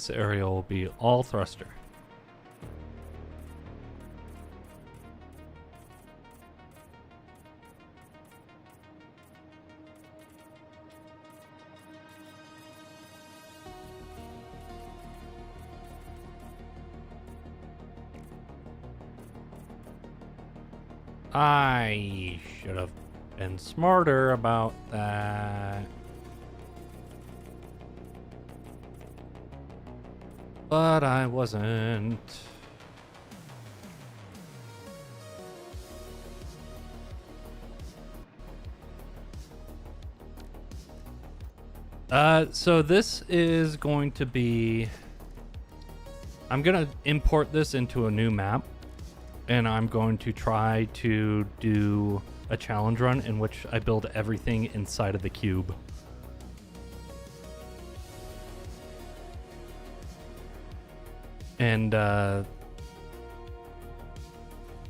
This area will be all thruster. I should have been smarter about that. But I wasn't. So this is going to be... I'm going to import this into a new map. And I'm going to try to do a challenge run in which I build everything inside of the cube. And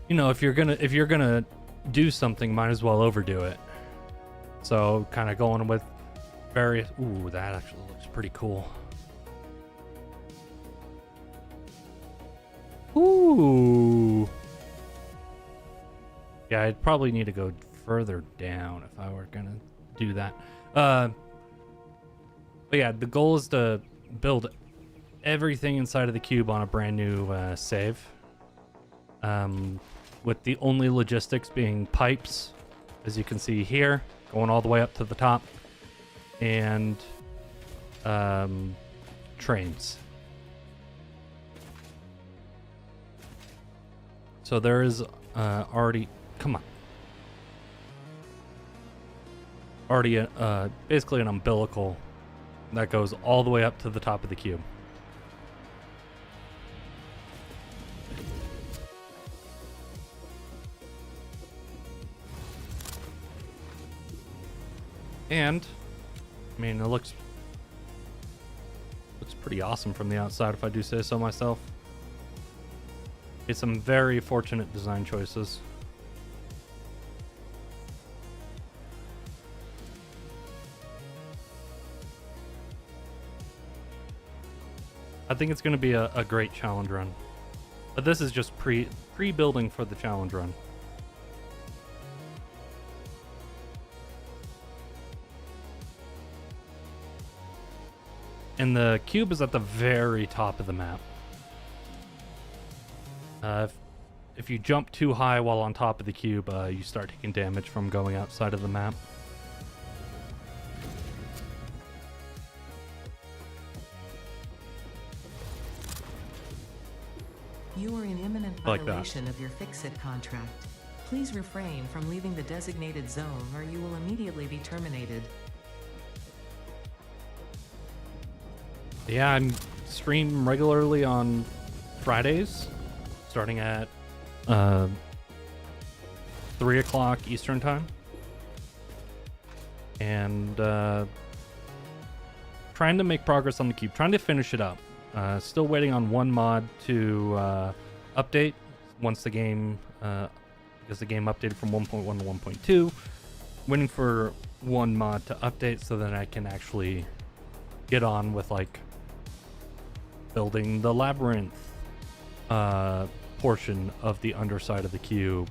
you know, if you're gonna do something, might as well overdo it. So kind of going with various... Ooh, that actually looks pretty cool. Ooh. Yeah, I'd probably need to go further down if I were gonna do that. But yeah, the goal is to build everything inside of the cube on a brand new save. With the only logistics being pipes, as you can see here, going all the way up to the top, and trains. So there is already... Come on. Already basically an umbilical that goes all the way up to the top of the cube. And, I mean, it looks pretty awesome from the outside, if I do say so myself. It's some very fortunate design choices. I think it's going to be a great challenge run. But this is just pre-building for the challenge run. And the cube is at the very top of the map. If you jump too high while on top of the cube, you start taking damage from going outside of the map. You are in imminent Like that. violation of your Fix-It contract. Please refrain from leaving the designated zone or you will immediately be terminated. Yeah, I'm stream regularly on Fridays, starting at 3 o'clock Eastern time. And trying to make progress on the cube, trying to finish it up. Still waiting on one mod to update once the game, because the game updated from 1.1 to 1.2. Waiting for one mod to update so that I can actually get on with like building the labyrinth portion of the underside of the cube.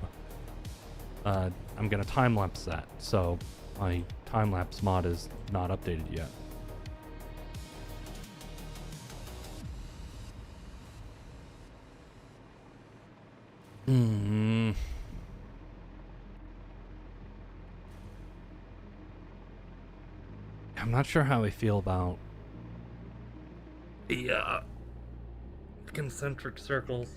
I'm gonna time lapse that, so my time lapse mod is not updated yet. I'm not sure how I feel about the concentric circles.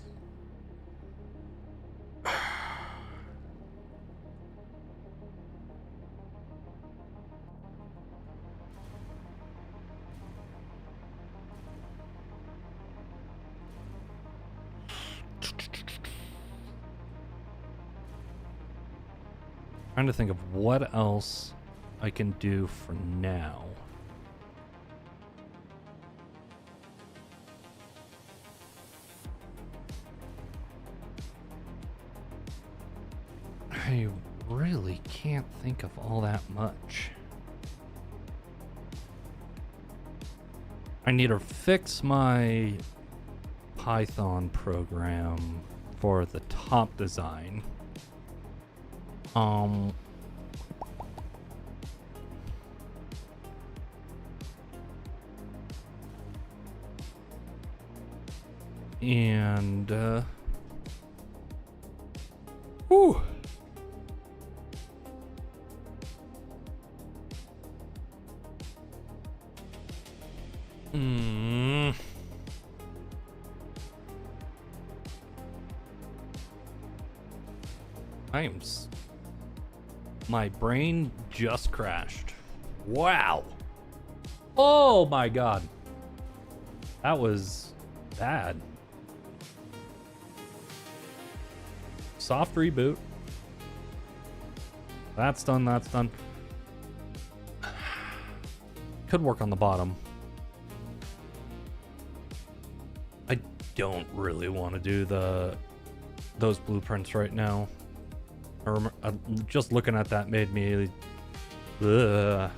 Trying to think of what else I can do for now. I really can't think of all that much. I need to fix my Python program for the top design. And whew. My brain just crashed. Wow. Oh my god. That was bad. Soft reboot. That's done, that's done. Could work on the bottom. I don't really want to do those blueprints right now. Just looking at that made me ugh.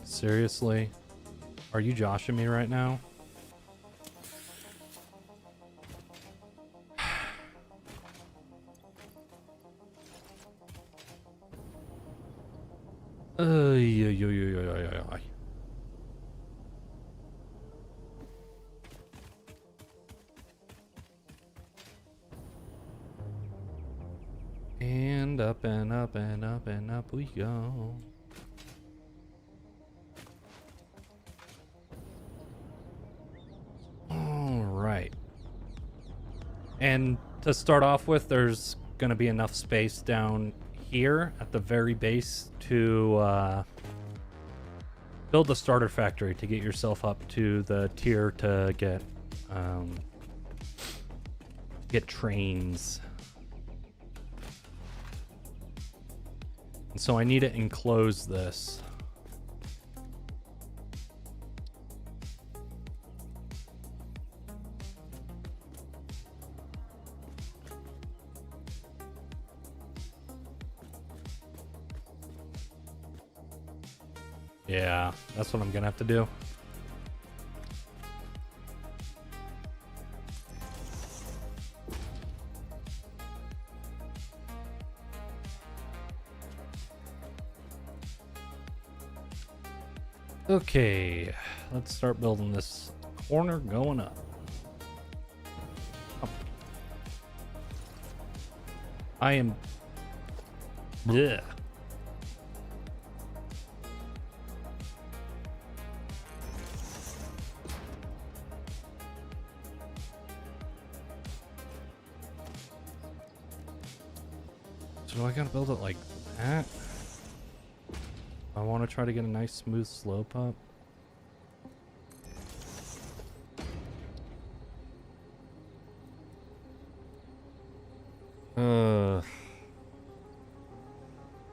Seriously? Are you joshing me right now? Yeah. And up and up and up and up we go. All right. And to start off with, there's going to be enough space down here at the very base to build a starter factory to get yourself up to the tier to get trains. And so I need to enclose this. Yeah, that's what I'm gonna have to do. Okay, let's start building this corner going up. I am... Blech. So do I gotta build it like that? I want to try to get a nice smooth slope up.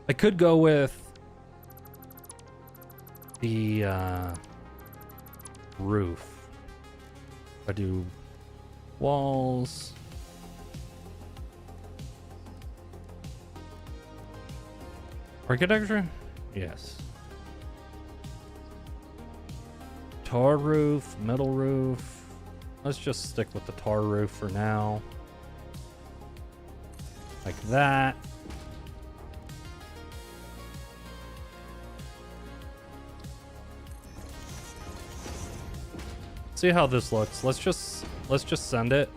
I could go with the roof. I do walls. Architecture? Yes. Tar roof, metal roof. Let's just stick with the tar roof for now. Like that. See how this looks. Let's just send it.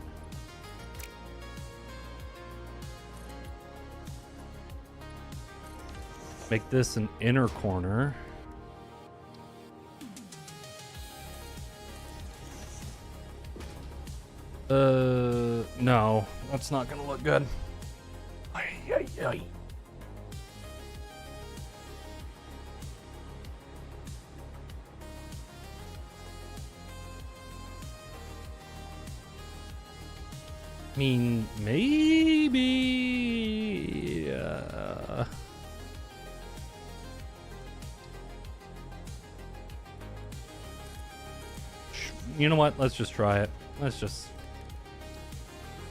Make this an inner corner. No, that's not gonna look good. Ay. I mean, maybe... You know what? Let's just try it. Let's just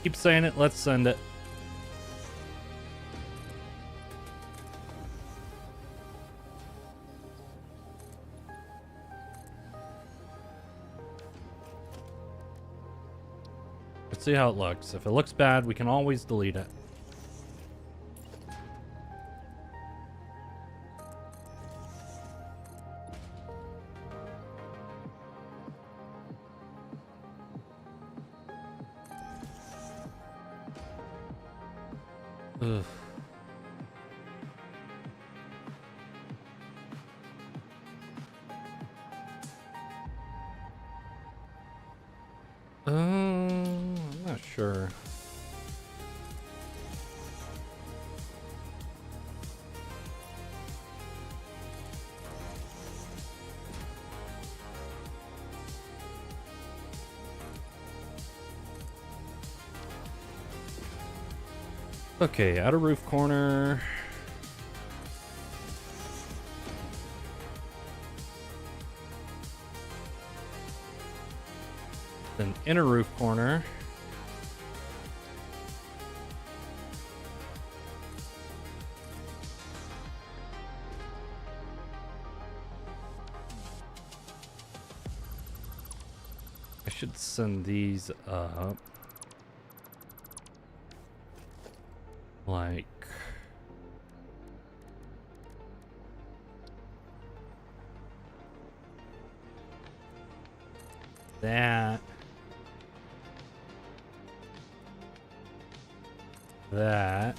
keep saying it. Let's send it. Let's see how it looks. If it looks bad, we can always delete it. Ugh. I'm not sure. Okay, outer roof corner. Then inner roof corner. I should send these up. Like that. That.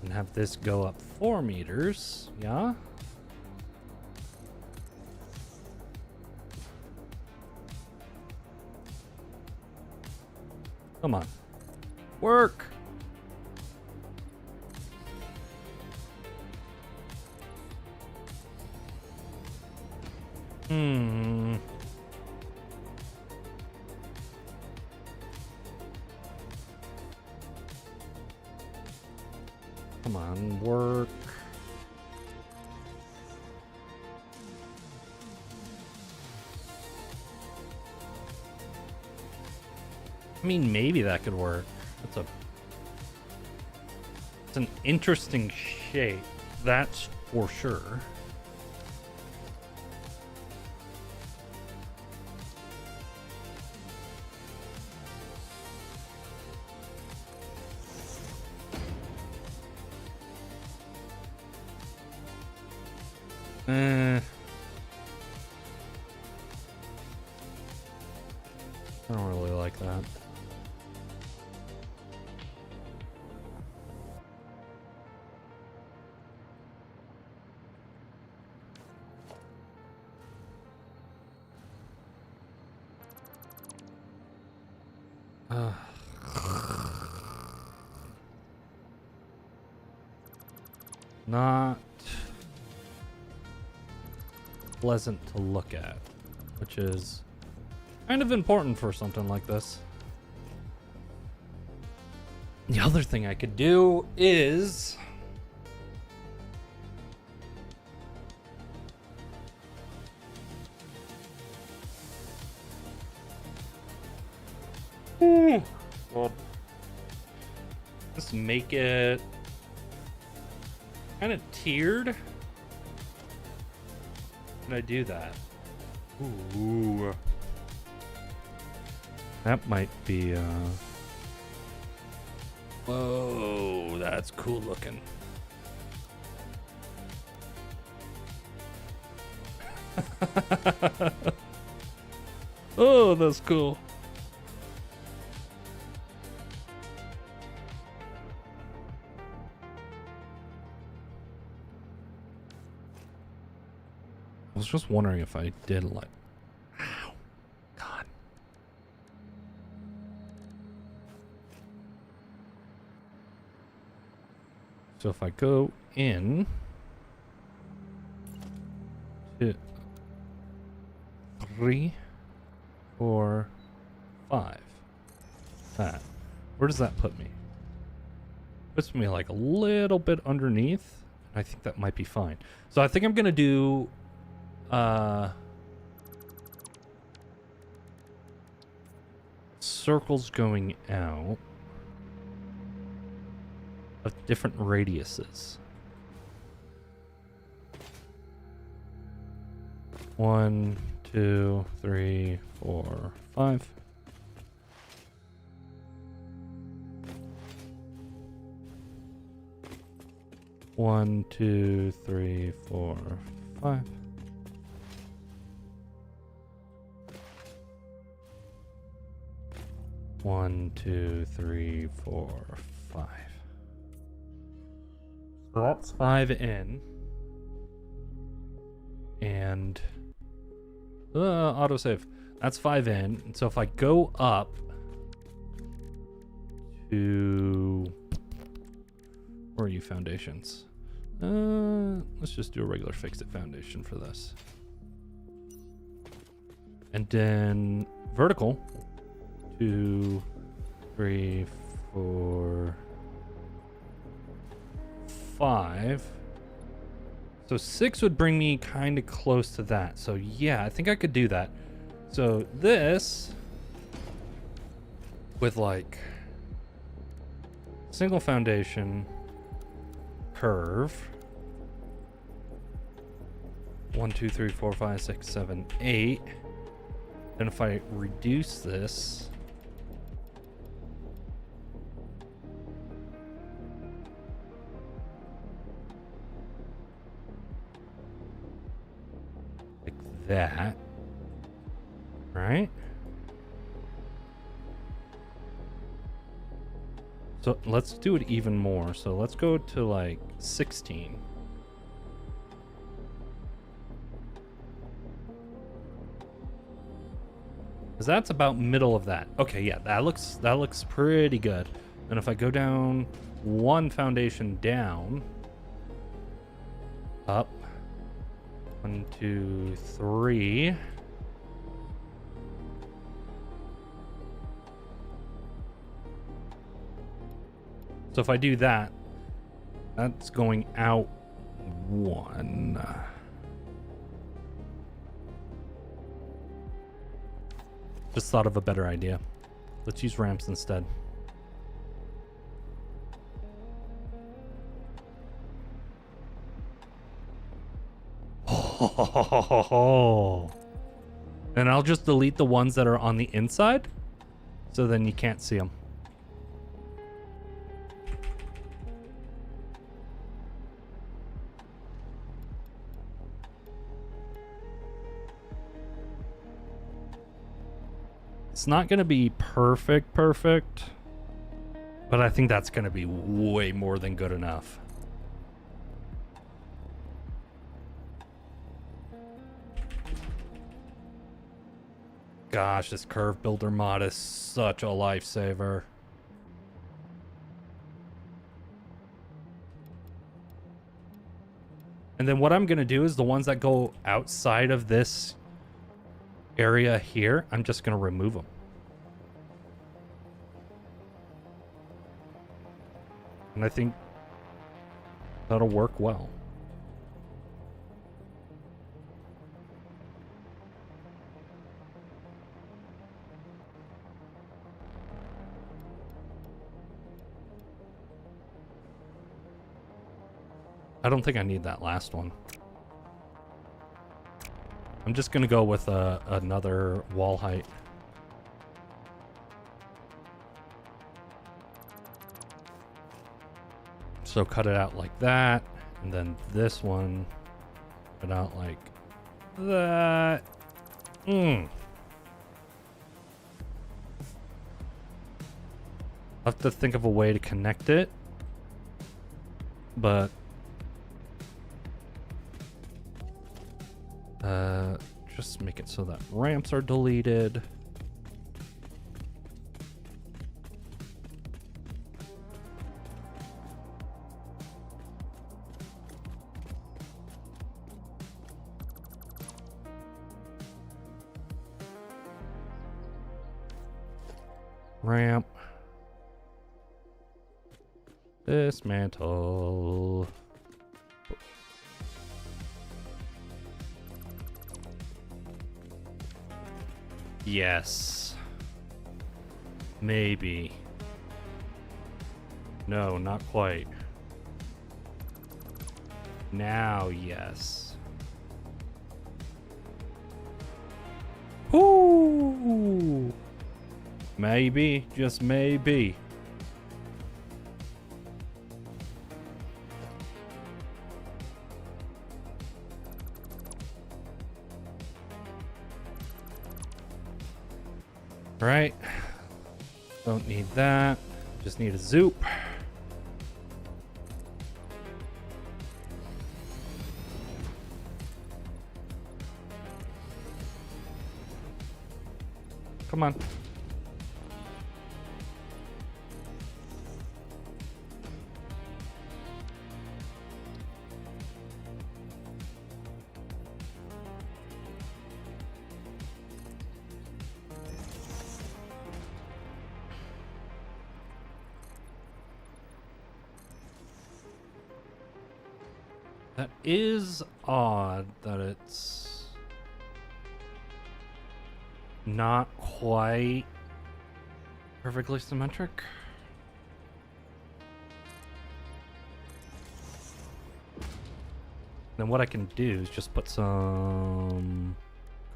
And have this go up 4 meters. Yeah. Come on. Work. Hmm. Come on, work. I mean, maybe that could work. It's an interesting shape, that's for sure. I don't really like that. Not pleasant to look at, which is kind of important for something like this. The other thing I could do is just make it kind of tiered. Can I do that? Ooh. That might be whoa, that's cool looking. Oh, that's cool. I was just wondering if I did like... Ow. God. So if I go in... 2, 3, 4, 5. That. Where does that put me? Puts me like a little bit underneath. I think that might be fine. So I think I'm going to do... circles going out of different radiuses. 1, 2, 3, 4, 5. One, 2, 3, 4, 5. One, 2, 3, 4, 5. So that's 5 in. And autosave. That's 5 in. And so if I go up to, where are you, foundations? Let's just do a regular fixed foundation for this. And then vertical. 2, 3, 4, 5. So 6 would bring me kind of close to that. So yeah, I think I could do that. So this with like single foundation curve. 1, 2, 3, 4, 5, 6, 7, 8. Then if I reduce this, like that, right? So let's do it even more. So let's go to like 16. Because that's about middle of that. Okay, yeah, that looks pretty good. And if I go down one foundation down, up, 1, 2, 3. So if I do that, that's going out 1. Just thought of a better idea. Let's use ramps instead. And I'll just delete the ones that are on the inside, so then you can't see them. It's not going to be perfect, but I think that's going to be way more than good enough. Gosh, this curve builder mod is such a lifesaver. And then what I'm going to do is the ones that go outside of this area here, I'm just going to remove them. And I think that'll work well. I don't think I need that last one. I'm just gonna go with another wall height. So cut it out like that, and then this one, cut out like that. I'll have to think of a way to connect it, but just make it so that ramps are deleted. Ramp. Dismantle. Yes. Maybe. No, not quite. Now, yes. Ooh. Maybe, just maybe. Right. Don't need that. Just need a zoop. Come on. That is odd that it's not quite perfectly symmetric. Then what I can do is just put some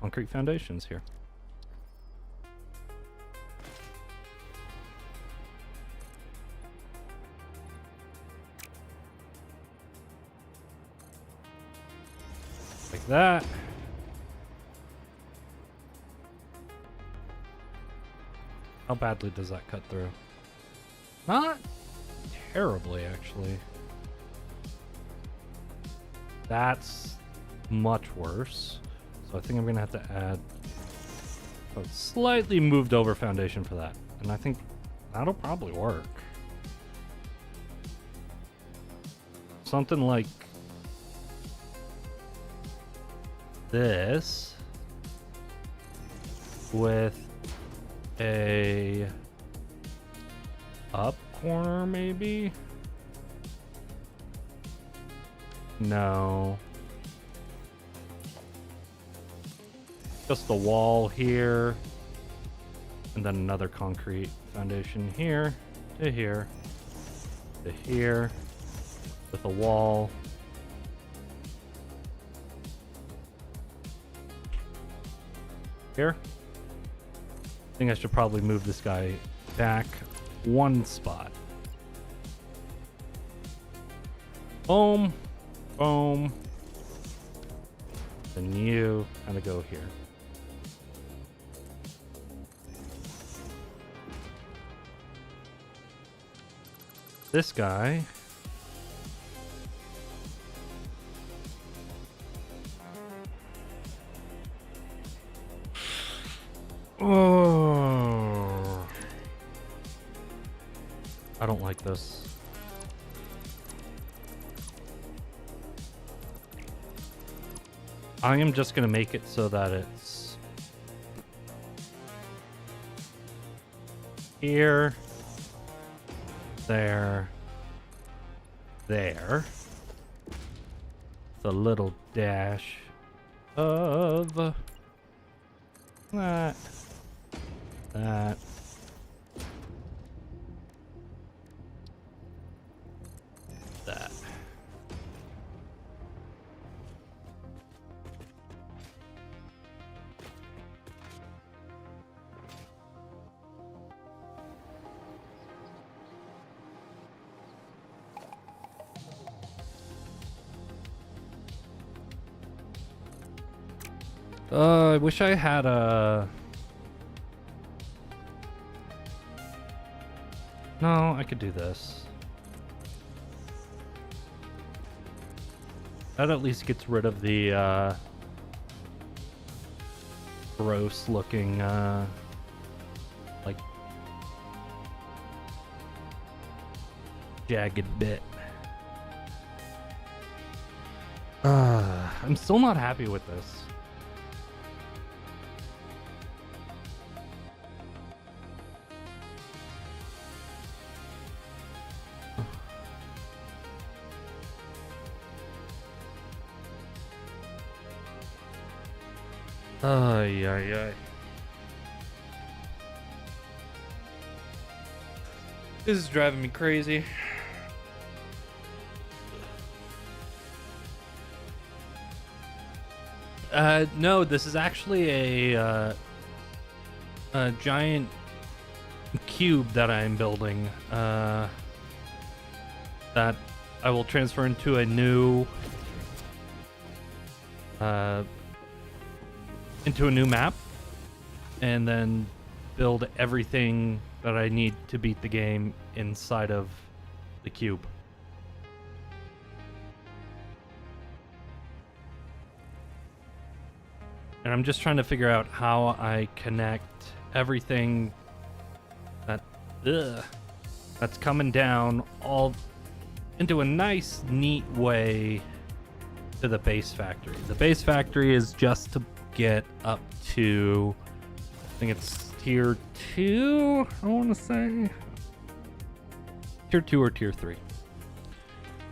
concrete foundations here. Like that. How badly does that cut through? Not terribly, actually. That's much worse. So I think I'm gonna have to add a slightly moved over foundation for that. And I think that'll probably work. Something like this with a up corner, maybe? No. Just the wall here, and then another concrete foundation here to here to here with a wall. Here. I think I should probably move this guy back one spot. Boom. Boom. Then you kind of go here. This guy. Oh. I don't like this. I am just gonna make it so that it's here, there, there. The little dash of that, that. That. I wish I had a... No, I could do this. That at least gets rid of the gross looking like jagged bit. I'm still not happy with this. Ay, ay, ay. This is driving me crazy. No, this is actually a giant cube that I'm building that I will transfer into a new map, and then build everything that I need to beat the game inside of the cube. And I'm just trying to figure out how I connect everything that's coming down all into a nice, neat way to the base factory. The base factory is just to get up to, I think it's tier 2, I want to say. Tier 2 or tier 3.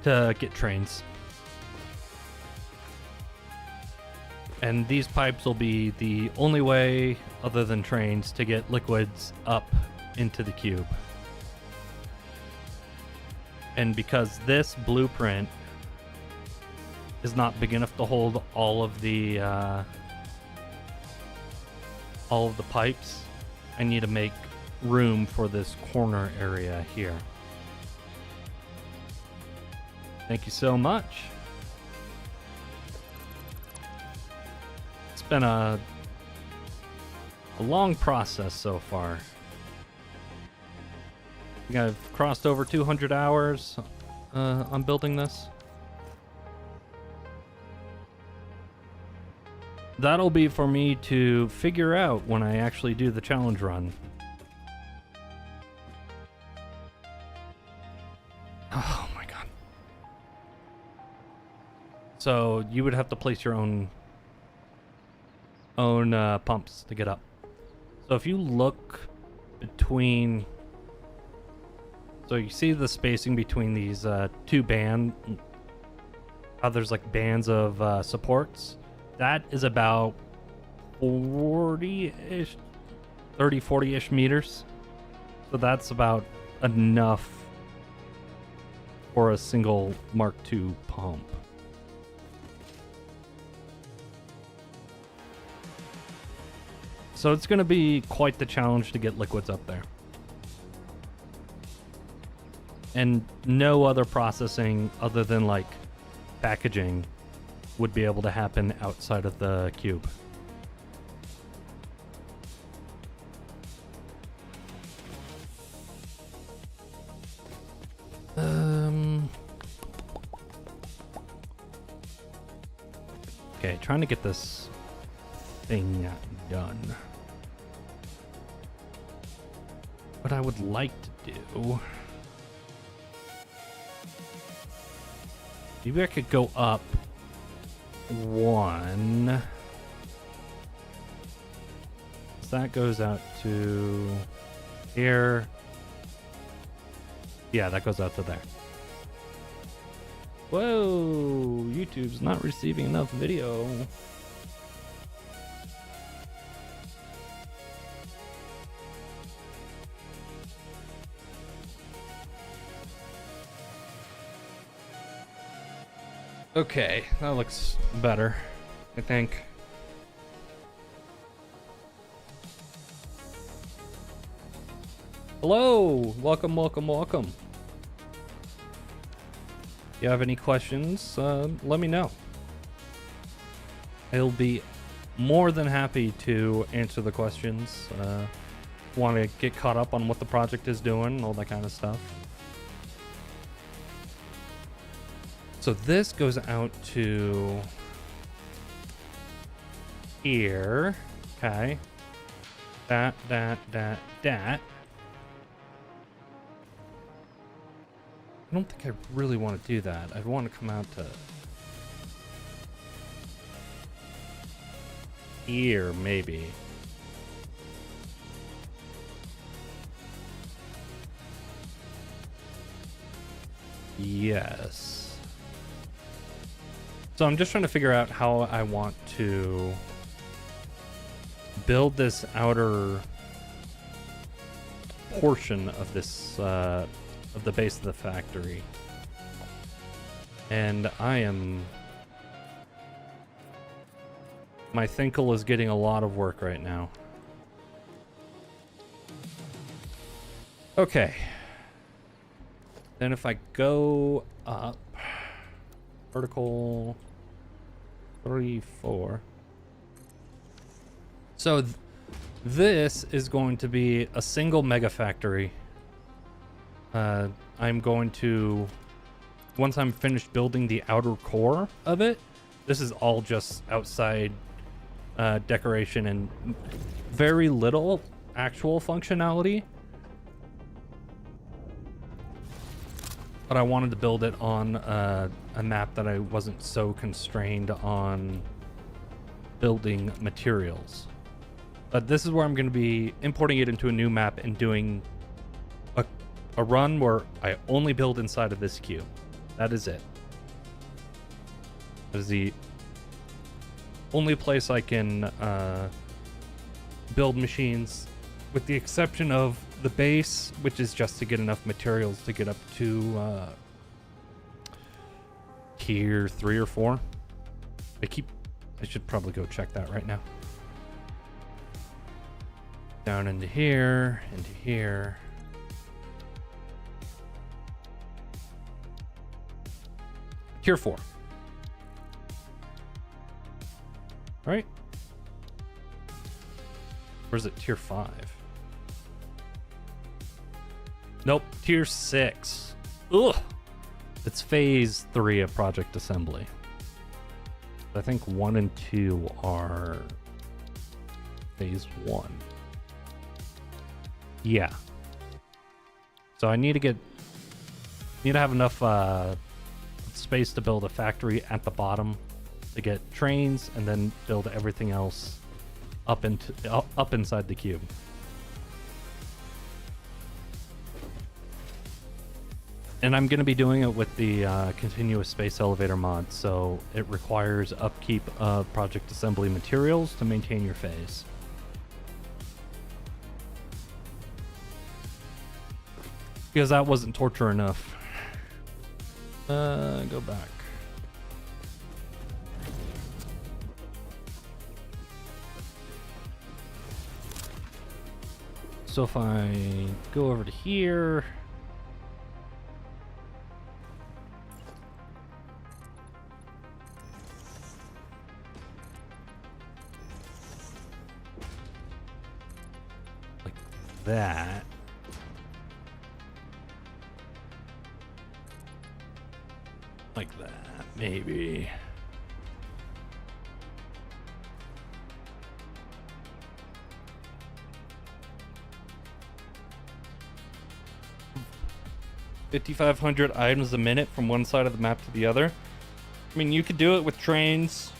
To get trains. And these pipes will be the only way, other than trains, to get liquids up into the cube. And because this blueprint is not big enough to hold all of the pipes, I need to make room for this corner area here. Thank you so much. It's been a long process so far. I think I've crossed over 200 hours on building this. That'll be for me to figure out when I actually do the challenge run. Oh my god. So you would have to place your own pumps to get up. So if you look between, so you see the spacing between these two how there's like bands of supports. That is about 40-ish, 30, 40-ish meters. So that's about enough for a single Mark II pump. So it's going to be quite the challenge to get liquids up there. And no other processing other than like packaging would be able to happen outside of the cube. Okay, trying to get this thing done. What I would like to do, maybe I could go up one. So that goes out to here. Yeah, that goes out to there. Whoa, YouTube's not receiving enough video. Okay, that looks better, I think. Hello! Welcome, welcome, welcome. If you have any questions, let me know. I'll be more than happy to answer the questions. Want to get caught up on what the project is doing, all that kind of stuff. So this goes out to here. Okay. That. I don't think I really want to do that. I'd want to come out to here, maybe. Yes. So I'm just trying to figure out how I want to build this outer portion of this of the base of the factory, and my Thinkle is getting a lot of work right now. Okay. Then if I go up, vertical 3, 4. So this is going to be a single mega factory. I'm going to, once I'm finished building the outer core of it, this is all just outside decoration and very little actual functionality. But I wanted to build it on a map that I wasn't so constrained on building materials. But this is where I'm going to be importing it into a new map and doing a run where I only build inside of this cube. That is it. That is the only place I can build machines, with the exception of the base, which is just to get enough materials to get up to tier 3 or 4. I should probably go check that right now. Down into here, into here. Tier 4. Right? Or is it tier 5? Nope, tier 6. Ugh! It's phase 3 of Project Assembly. I think 1 and 2 are phase 1. Yeah. So I need to have enough space to build a factory at the bottom to get trains, and then build everything else up inside the cube. And I'm going to be doing it with the continuous space elevator mod, so it requires upkeep of Project Assembly materials to maintain your phase. Because that wasn't torture enough. Go back. So if I go over to here, like that. Like that, maybe. $5,500 items a minute from one side of the map to the other. I mean, you could do it with trains.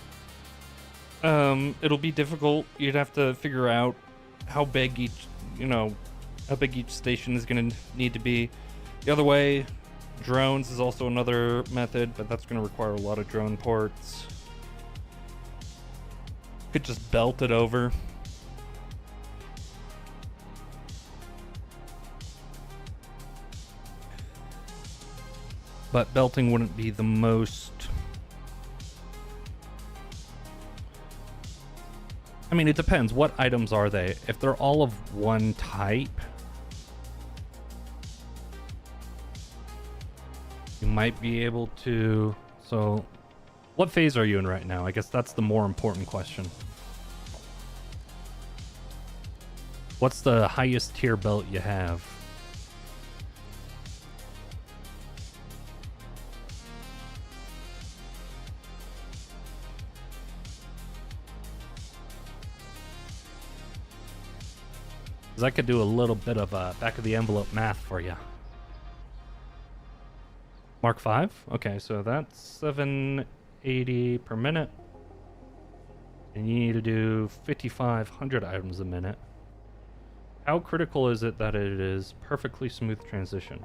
It'll be difficult. You'd have to figure out how big each station is going to need to be. The other way, drones is also another method, but that's going to require a lot of drone ports. Could just belt it over. But belting wouldn't be the most... I mean, it depends. What items are they? If they're all of one type, you might be able to... So, what phase are you in right now? I guess that's the more important question. What's the highest tier belt you have? Because I could do a little bit of back of the envelope math for you. Mark 5? Okay, so that's 780 per minute. And you need to do 5,500 items a minute. How critical is it that it is perfectly smooth transition?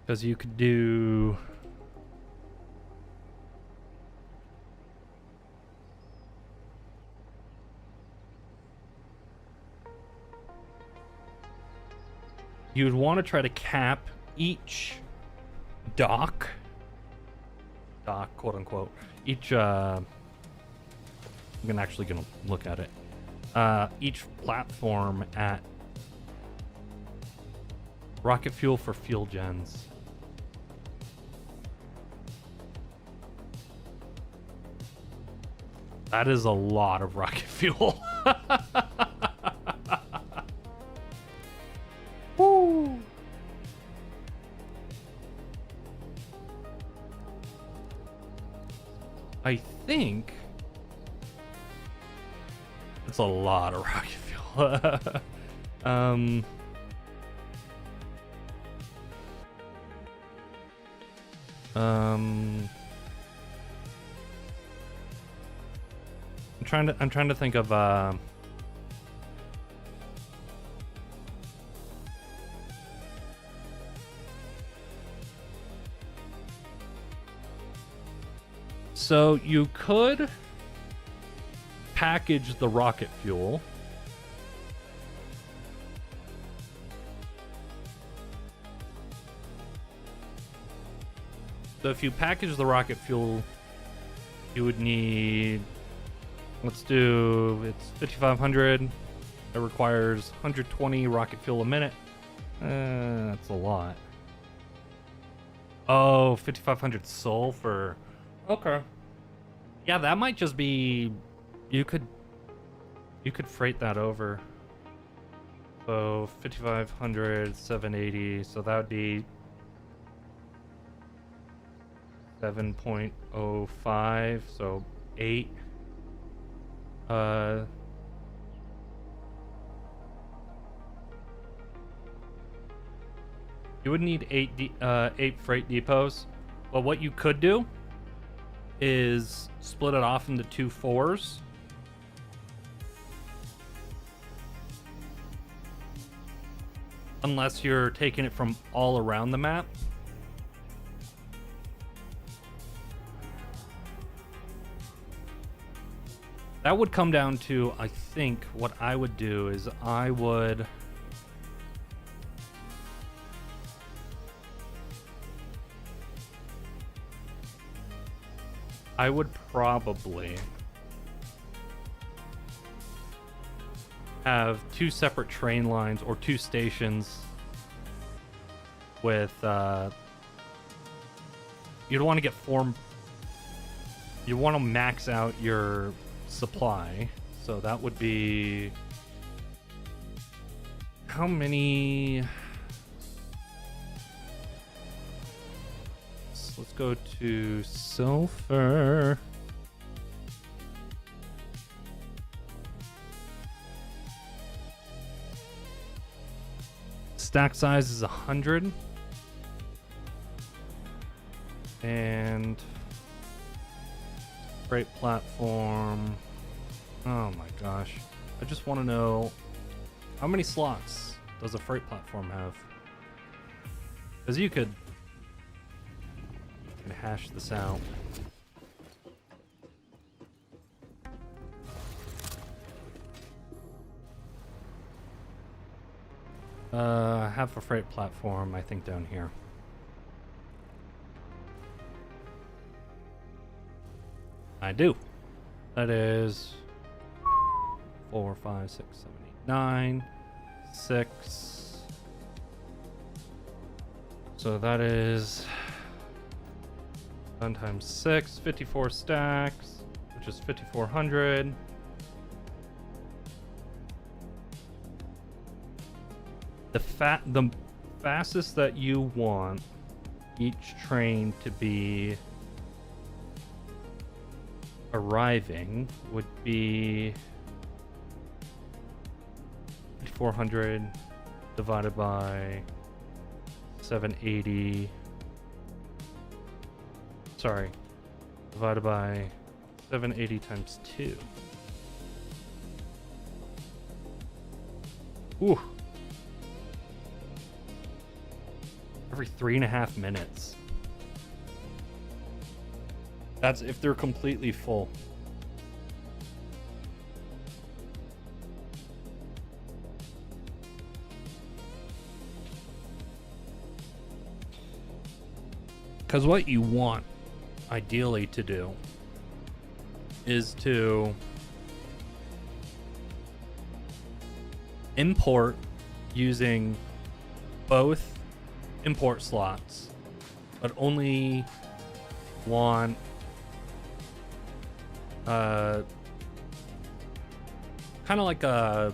Because you could do... you'd want to try to cap each dock, quote unquote, each I'm actually gonna look at it, each platform at rocket fuel for fuel gens. That is a lot of rocket fuel. Woo! I think it's a lot of rocket fuel. I'm trying to think of so you could package the rocket fuel. So if you package the rocket fuel, you would need, let's do, it's 5,500. It requires 120 rocket fuel a minute. That's a lot. Oh, 5,500 sulfur. Okay. Yeah, that might just be, you could freight that over. So 5,500, 780, so that would be 7.05, so 8. You would need 8 freight depots, but what you could do is split it off into 2 4s. Unless you're taking it from all around the map. That would come down to, I think, what I would do is I would probably have 2 separate train lines or 2 stations with you'd want to get you want to max out your supply, so that would be how many? So let's go to sulfur. Stack size is 100, and freight platform. Oh my gosh. I just want to know how many slots does a freight platform have? Because you could hash this out. I have a freight platform, I think, down here. I do. That is 4, 5, 6, 7, 8, 9, 6. So that is 1 times 6, 54 stacks, which is 5,400. The fastest that you want each train to be arriving would be 5,400 divided by 780. Sorry, divided by 780 times 2. Ooh. Every 3.5 minutes. That's if they're completely full. Because what you want, ideally, to do is to import using both import slots, but only want kind of like a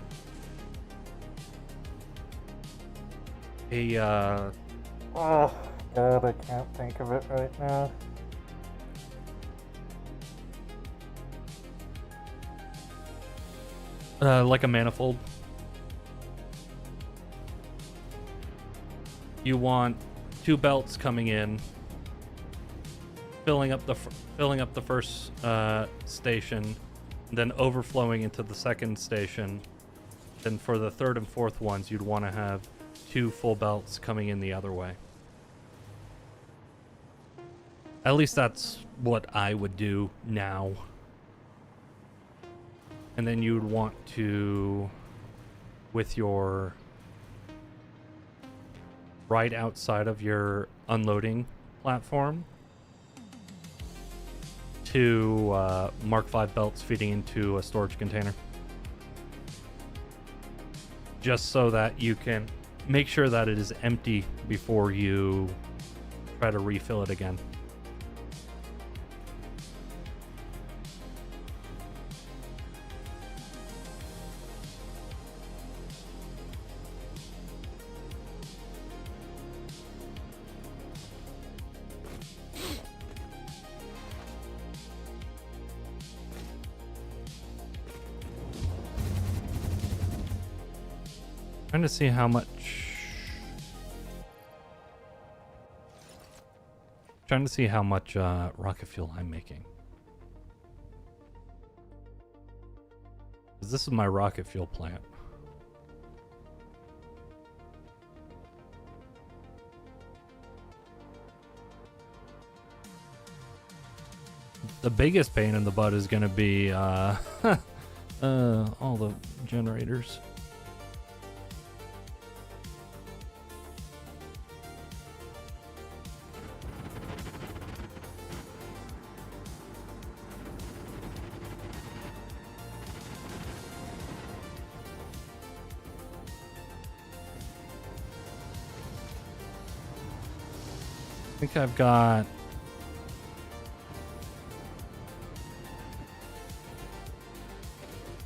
Oh, God, I can't think of it right now. like a manifold. You want two belts coming in, filling up the first station, then overflowing into the second station. Then for the third and fourth ones, you'd want to have two full belts coming in the other way. At least that's what I would do now. And then you'd want to, with your right outside of your unloading platform, to Mark V belts feeding into a storage container. Just so that you can make sure that it is empty before you try to refill it again. Trying to see how much. Trying to see how much rocket fuel I'm making. 'Cause this is my rocket fuel plant. The biggest pain in the butt is going to be all the generators. I think I've got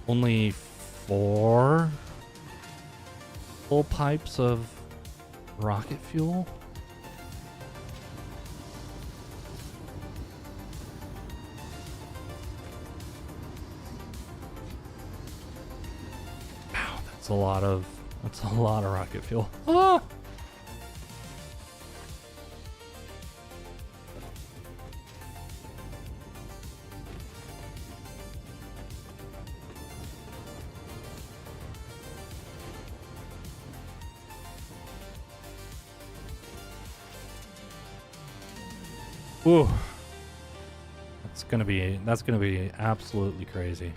only 4 full pipes of rocket fuel. Wow, that's a lot of rocket fuel. Ah! Ooh. That's gonna be absolutely crazy.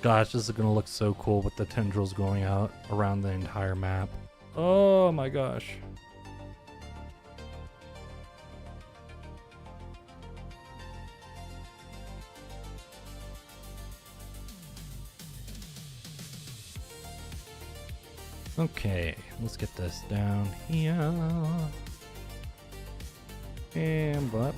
Gosh, this is gonna look so cool with the tendrils going out around the entire map. Oh my gosh. Okay, let's get this down here. And but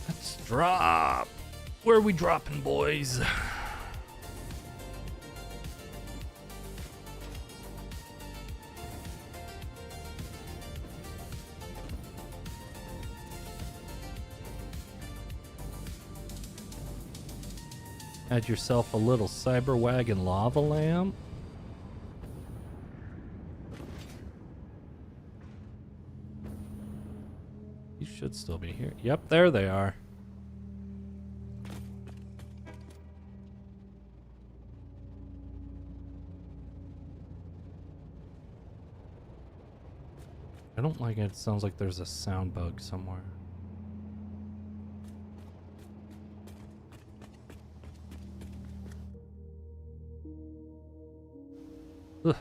let's drop. Where are we dropping, boys? Add yourself a little Cyber Wagon lava lamp. You should still be here. Yep, there they are. I don't like it. It sounds like there's a sound bug somewhere. Ugh.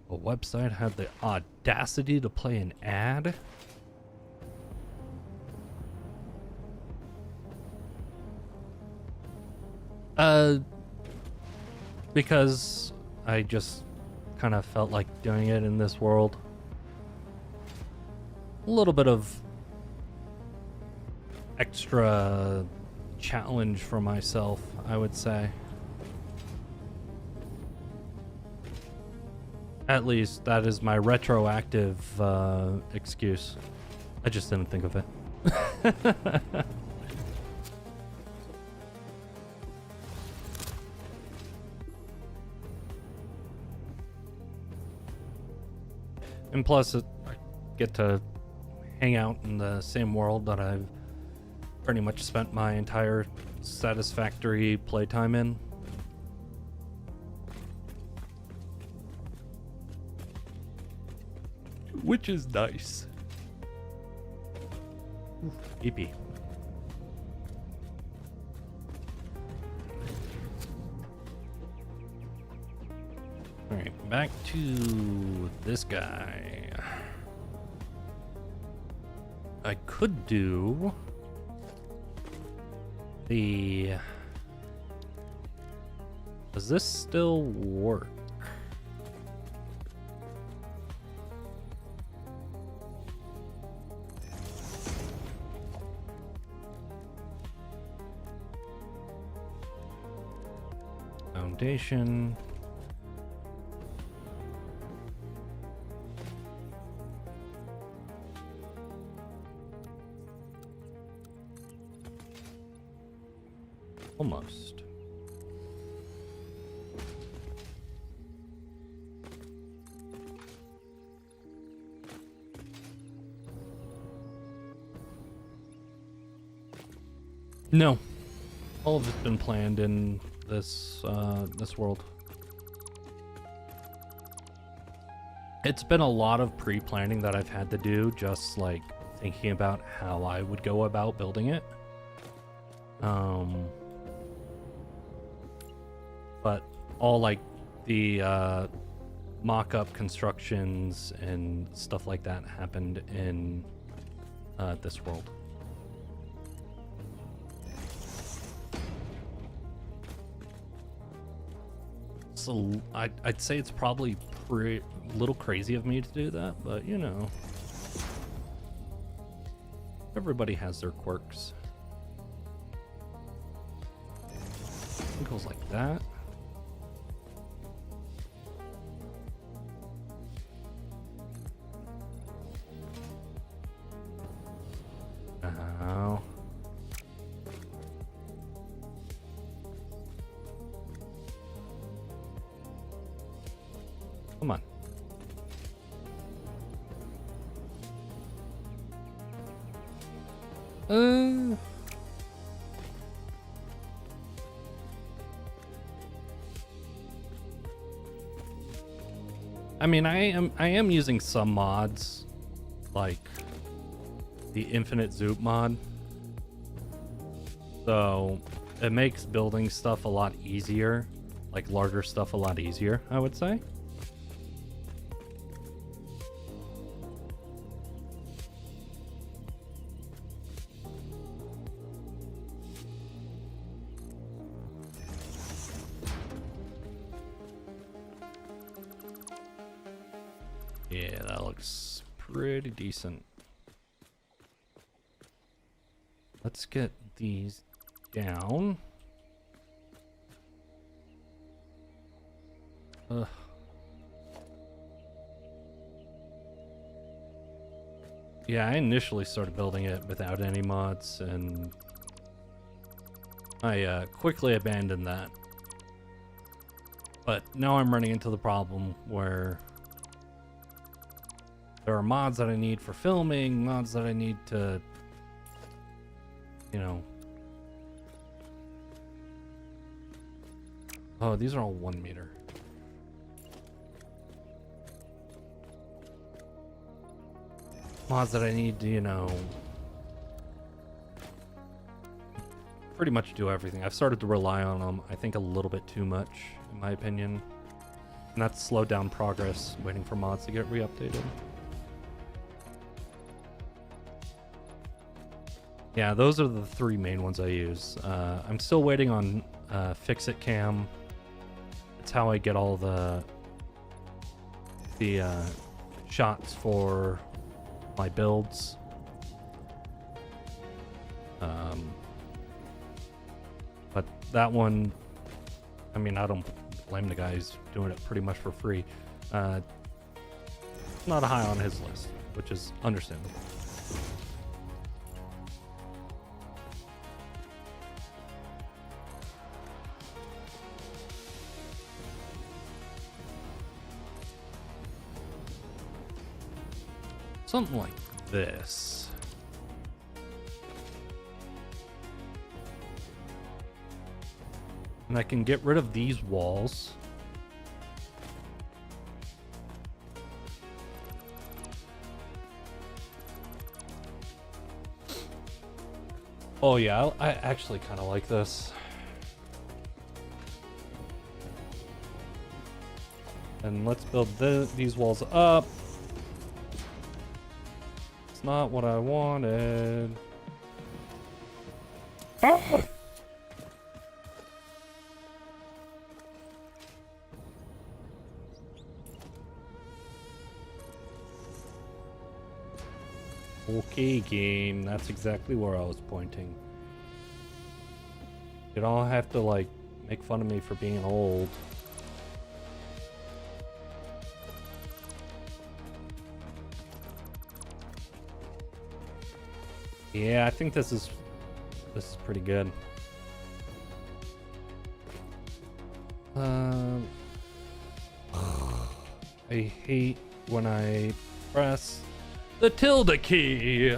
A website had the audacity to play an ad? Because I just kind of felt like doing it in this world. A little bit of extra challenge for myself, I would say. At least that is my retroactive excuse. I just didn't think of it. And plus, I get to hang out in the same world that I've pretty much spent my entire satisfactory playtime in. Which is nice. EP. Alright, back to this guy. I could do the... Does this still work? Foundation. Almost. No. All of it's been planned in this this world. It's been a lot of pre-planning that I've had to do, just like thinking about how I would go about building it. But all like the mock-up constructions and stuff like that happened in this world. So I'd say it's probably a little crazy of me to do that, but you know, everybody has their quirks. It goes like that. Now. Come on. I mean, I am using some mods, like the Infinite Zoop mod. So it makes building stuff a lot easier, like larger stuff a lot easier, I would say. Yeah, that looks pretty decent. Let's get these down. Ugh. Yeah, I initially started building it without any mods, and I quickly abandoned that. But now I'm running into the problem where there are mods that I need for filming, mods that I need to, you know. Oh, these are all 1 meter. mods that I need to, you know, pretty much do everything. I've started to rely on them, I think, a little bit too much, in my opinion. And that's slowed down progress, waiting for mods to get re-updated. Yeah, those are the three main ones I use. I'm still waiting on Fixit Cam. It's how I get all the shots for my builds. But that one, I mean, I don't blame the guy who's doing it pretty much for free. Not high on his list, which is understandable. Something like this. And I can get rid of these walls. Oh yeah, I actually kind of like this. And let's build these walls up. It's not what I wanted. Ah! Okay, game, that's exactly where I was pointing. You don't have to, like, make fun of me for being old. Yeah, I think this is pretty good. I hate when I press the tilde key.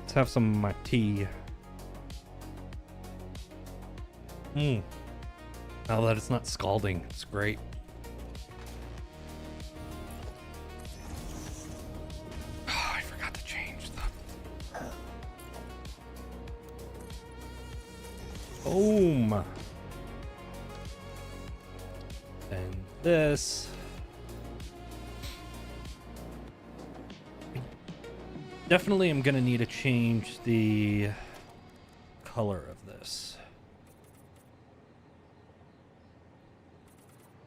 Let's have some of my tea. Now that it's not scalding, it's great. I forgot to change the... Boom. And this. Definitely am gonna need to change the color of this.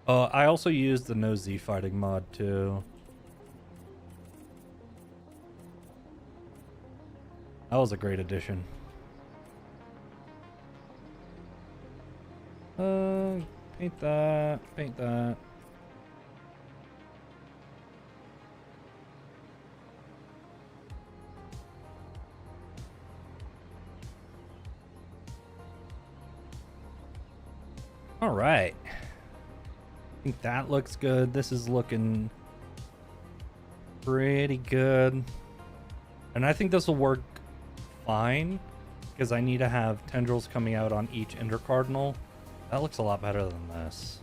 I also used the No Z Fighting mod too. That was a great addition. Paint that, paint that. All right. I think that looks good. This is looking pretty good. And I think this will work fine because I need to have tendrils coming out on each intercardinal. That looks a lot better than this.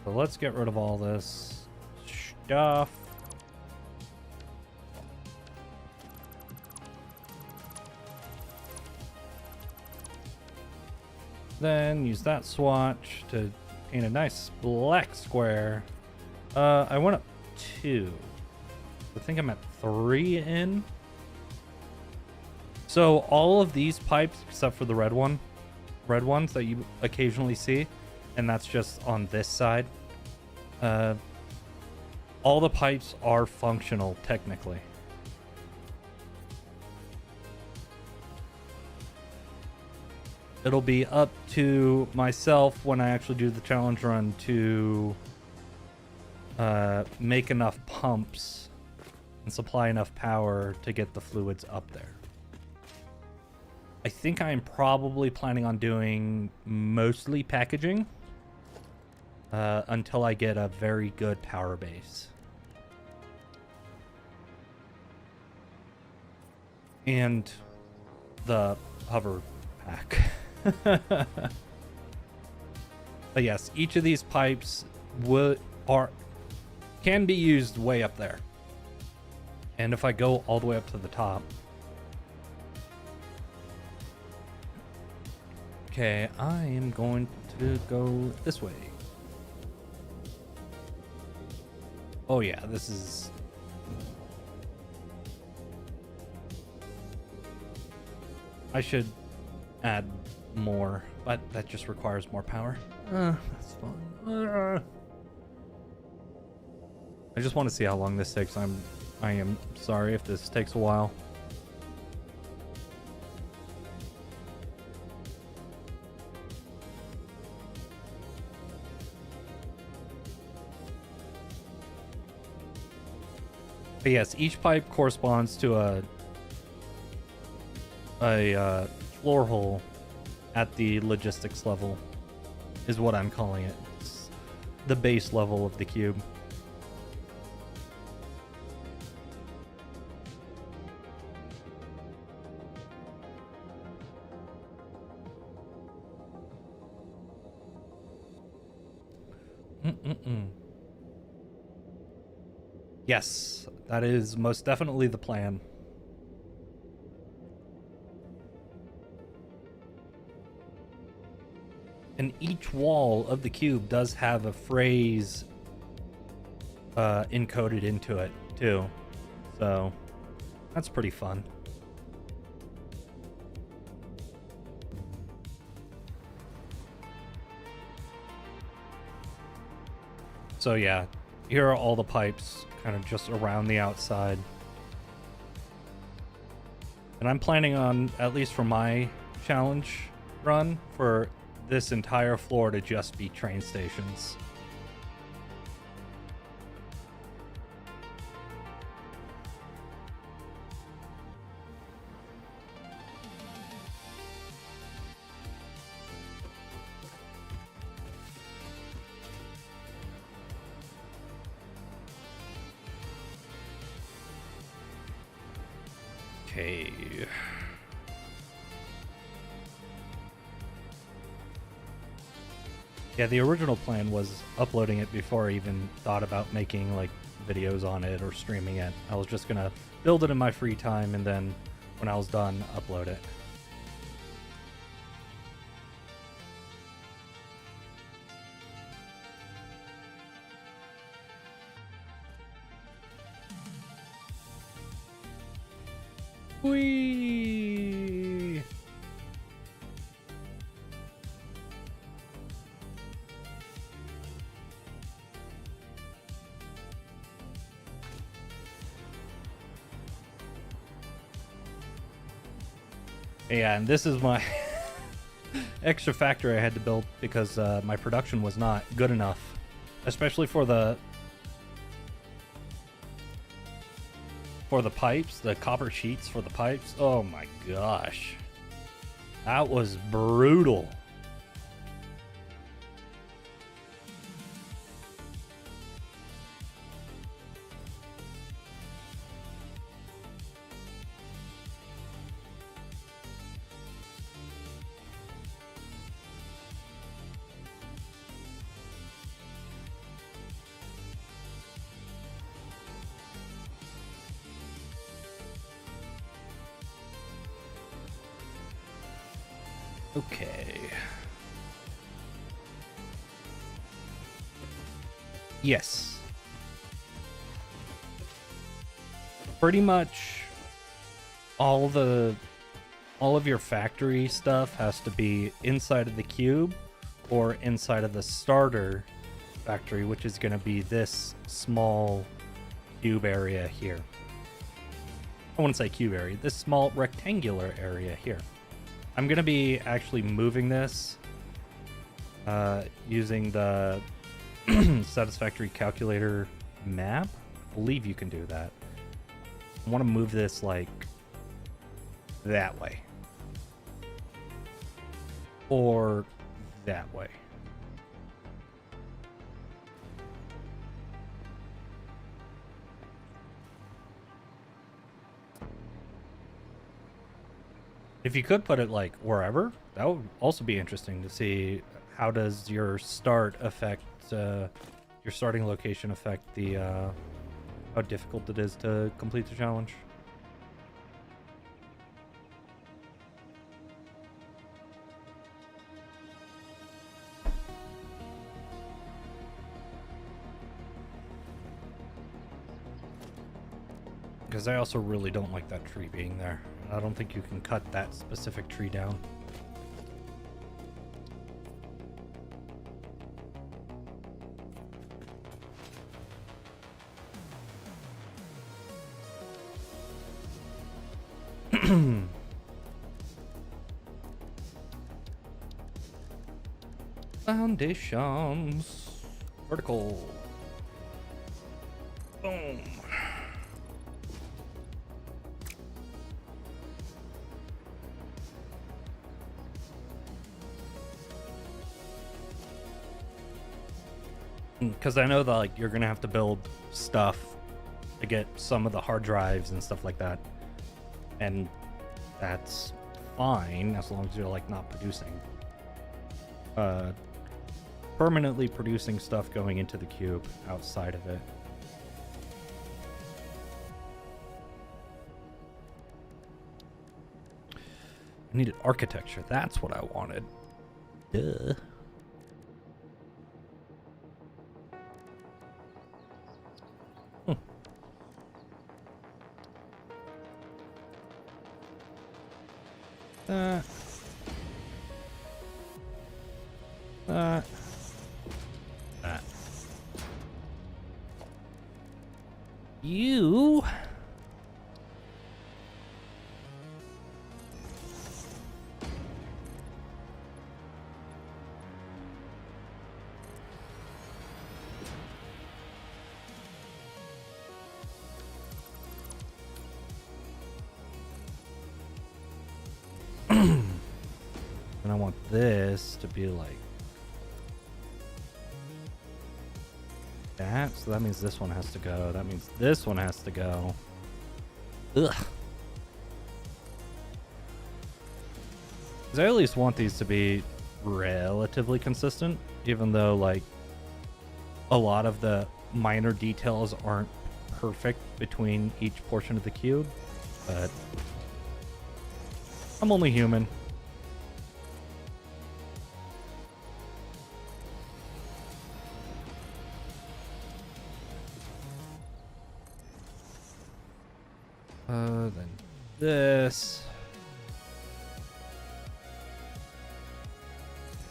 So let's get rid of all this stuff. Then use that swatch to paint a nice black square. I went up 2. I think I'm at 3 in. So all of these pipes, except for the red ones that you occasionally see, and that's just on this side. All the pipes are functional technically. It'll be up to myself when I actually do the challenge run to make enough pumps and supply enough power to get the fluids up there. I think I'm probably planning on doing mostly packaging until I get a very good power base. and the hover pack. But yes, each of these pipes can be used way up there. And if I go all the way up to the top, okay, I am going to go this way. Oh yeah, this is... I should add more, but that just requires more power. That's fine. I just want to see how long this takes. I am sorry if this takes a while. But yes, each pipe corresponds to a floor hole at the logistics level, is what I'm calling it. It's the base level of the cube. Yes, that is most definitely the plan. And each wall of the cube does have a phrase encoded into it, too. So, that's pretty fun. So yeah, here are all the pipes kind of just around the outside. And I'm planning on, at least for my challenge run, for this entire floor to just be train stations. Okay. Yeah, the original plan was uploading it before I even thought about making like videos on it or streaming it. I was just gonna build it in my free time and then when I was done, upload it. Whee! Yeah, and this is my extra factory I had to build because my production was not good enough, especially for the pipes, the copper sheets for the pipes. Oh my gosh, that was brutal. Okay. Yes. Pretty much all of your factory stuff has to be inside of the cube or inside of the starter factory, which is going to be this small cube area here. I wouldn't say cube area, this small rectangular area here. I'm going to be actually moving this using the Satisfactory Calculator map. I believe you can do that. I want to move this like that way. Or that way. If you could put it like wherever, that would also be interesting to see how does your start affect your starting location affect the how difficult it is to complete the challenge. Because I also really don't like that tree being there. I don't think you can cut that specific tree down. Foundations. Vertical. Boom. Because I know that like you're gonna have to build stuff to get some of the hard drives and stuff like that, and that's fine as long as you're like not producing permanently producing stuff going into the cube outside of it. I needed architecture. That's what I wanted. Duh. You. And I want this to be like that, so that means this one has to go. That means this one has to go. Ugh. Because I at least want these to be relatively consistent, even though like a lot of the minor details aren't perfect between each portion of the cube, but I'm only human. Then this.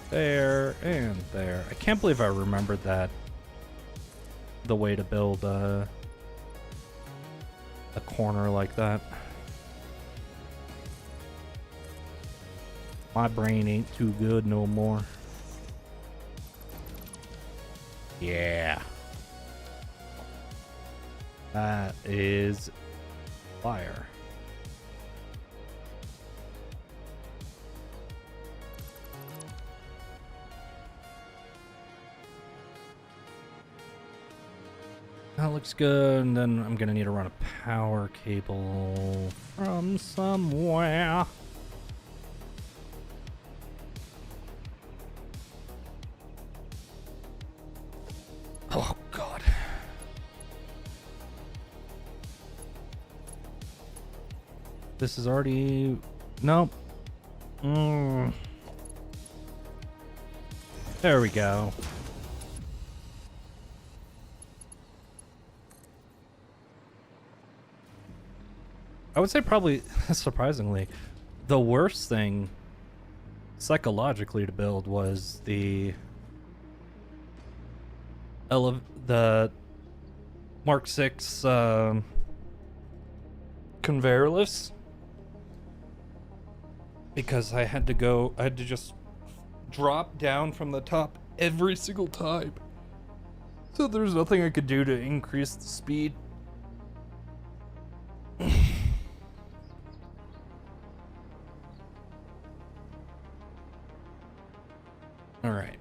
There and there. I can't believe I remembered that. The way to build a corner like that. My brain ain't too good no more. Yeah. That is fire. That looks good, and then I'm gonna need to run a power cable from somewhere. Oh god. This is already... Nope. There we go. I would say probably, surprisingly, the worst thing psychologically to build was the Mark 6 conveyor lifts, because I had to just drop down from the top every single time, so there's nothing I could do to increase the speed. All right.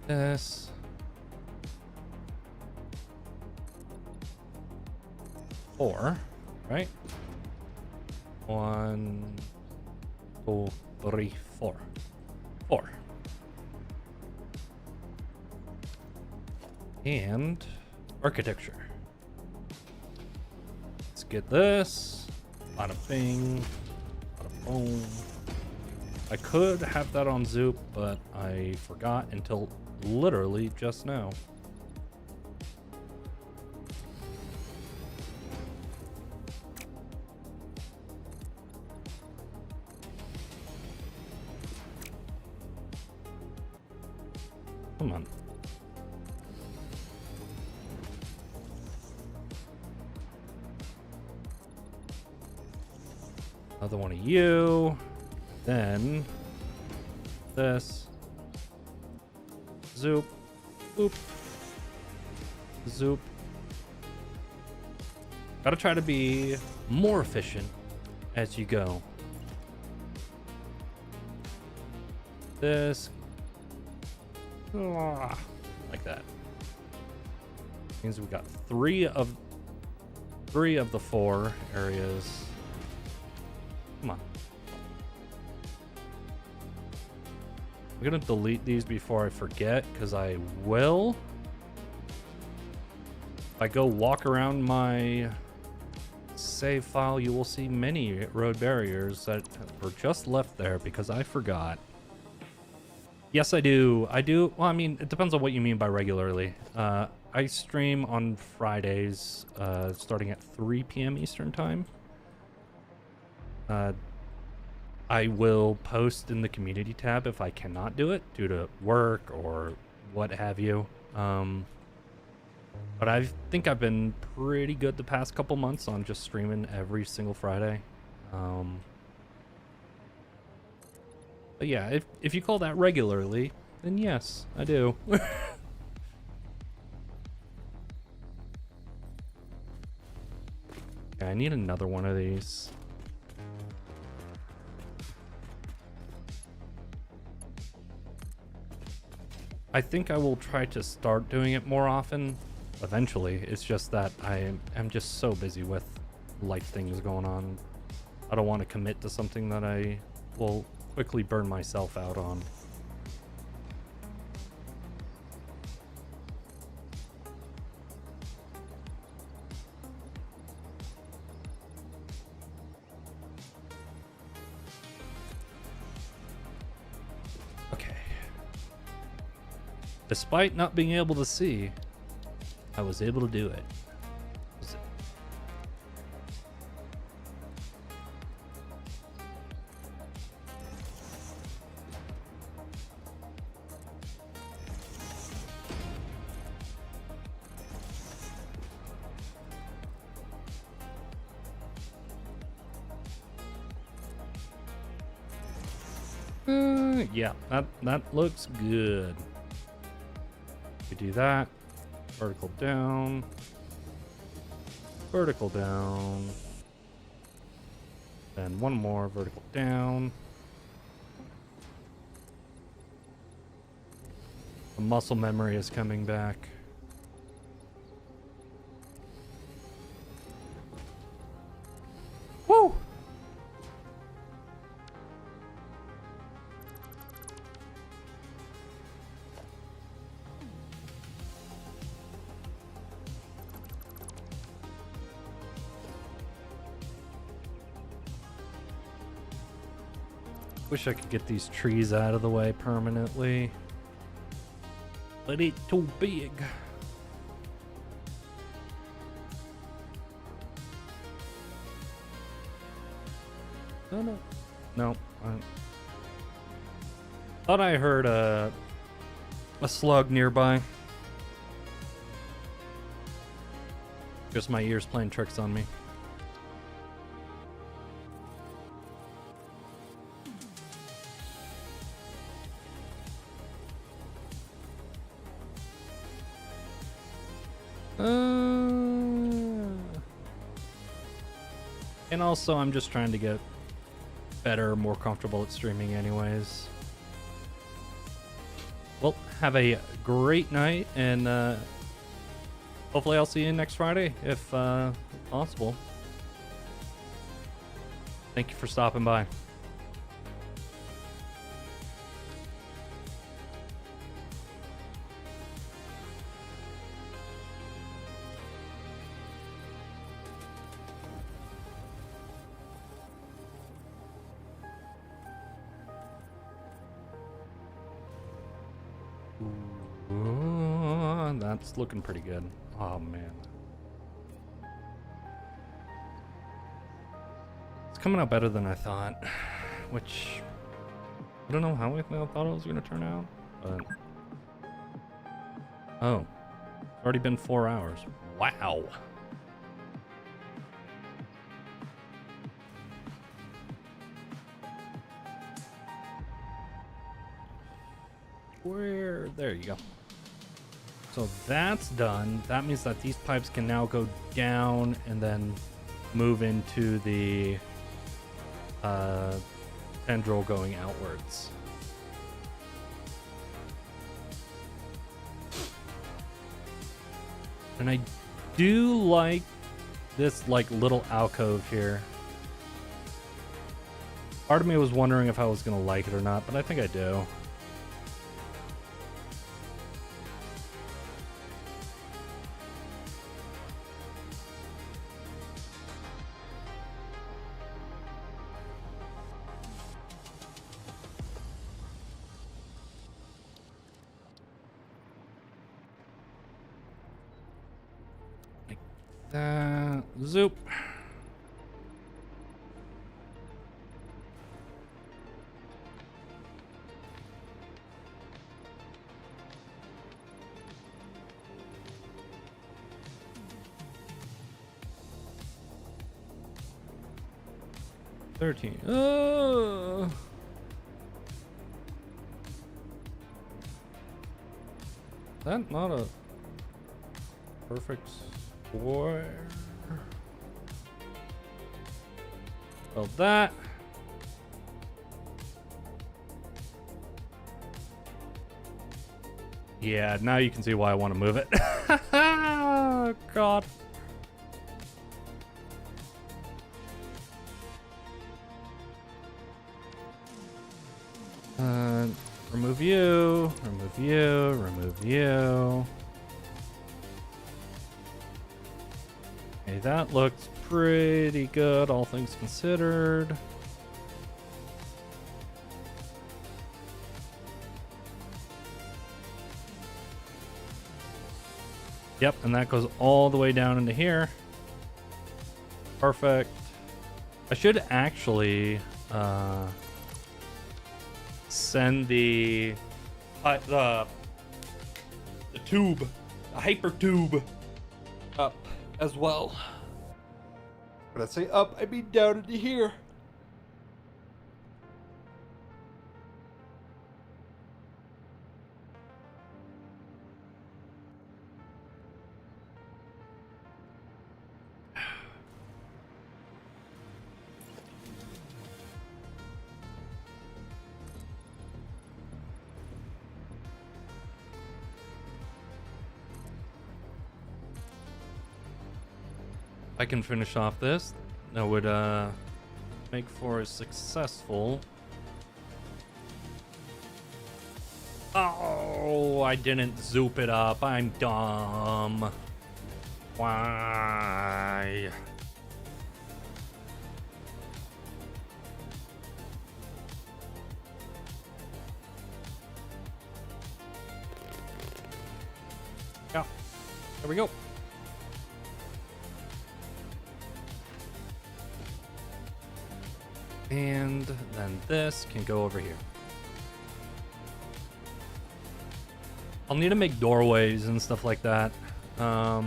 This. Four, right? 1, 2, 3, 4. 4. And architecture. Let's get this. Bada bing. Bada boom. I could have that on Zoop, but I forgot until literally just now. Come on. Another one of you. Then this. Zoop. Oop. Zoop. Gotta try to be more efficient as you go. This. Like that. Means we got three of the 4 areas. Come on. I'm gonna delete these before I forget, because I will. If I go walk around my save file, you will see many road barriers that were just left there because I forgot. Yes, I do. Well, I mean, it depends on what you mean by regularly. I stream on Fridays, starting at 3 p.m. Eastern time. I will post in the community tab if I cannot do it due to work or what have you. But I think I've been pretty good the past couple months on just streaming every single Friday. But yeah, if you call that regularly, then yes, I do. Okay, I need another one of these. I think I will try to start doing it more often eventually. It's just that I am just so busy with life things going on. I don't want to commit to something that I will quickly burn myself out on. Okay. Despite not being able to see, I was able to do it. Yeah, that looks good. We do that. Vertical down. Vertical down. Then one more vertical down. The muscle memory is coming back. Woo! Wish I could get these trees out of the way permanently. But it's too big. No. No. Thought I heard a slug nearby. Just my ears playing tricks on me. And also, I'm just trying to get better, more comfortable at streaming anyways. Well, have a great night, and hopefully I'll see you next Friday, if possible. Thank you for stopping by. Ooh, that's looking pretty good. Oh man. It's coming out better than I thought, which I don't know how I thought it was going to turn out, but oh, it's already been 4 hours. Wow. There you go. So that's done. That means that these pipes can now go down and then move into the tendril going outwards. And I do like this like little alcove here. Part of me was wondering if I was gonna like it or not, but I think I do. Zoop. $13. That not a perfect square. Well, that. Yeah, now you can see why I want to move it. Oh, God. Remove you, remove you, remove you. Okay, that looks pretty good, all things considered. Yep, and that goes all the way down into here. Perfect. I should actually send the tube, the hyper tube, up as well. When I say up, I mean down into here. I can finish off this. That would make for a successful. Oh, I didn't zoop it up. I'm dumb. Why? Yeah. There we go. And then this can go over here. I'll need to make doorways and stuff like that. But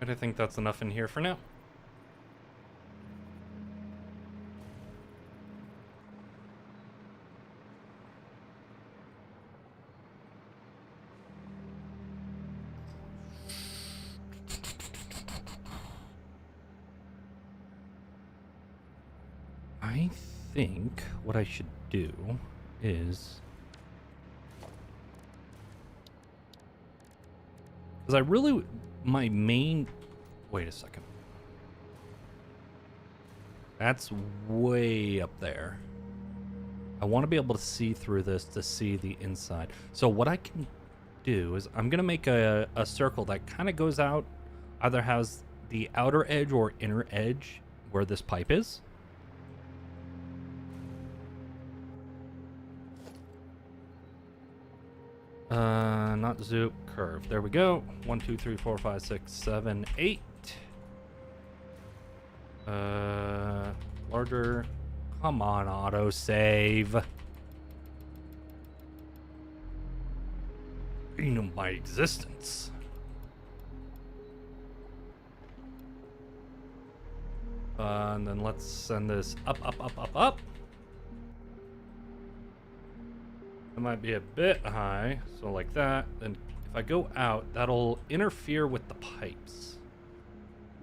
I think that's enough in here for now. I think what I should do is Because I really, my main, wait a second. That's way up there. I want to be able to see through this to see the inside. So what I can do is I'm going to make a circle that kind of goes out, either has the outer edge or inner edge where this pipe is. Not zoop, curve. There we go. 1, 2, 3, 4, 5, 6, 7, 8. Larger. Come on, autosave. You know my existence. And then let's send this up, up, up, up, up. It might be a bit high, so like that. Then if I go out, that'll interfere with the pipes.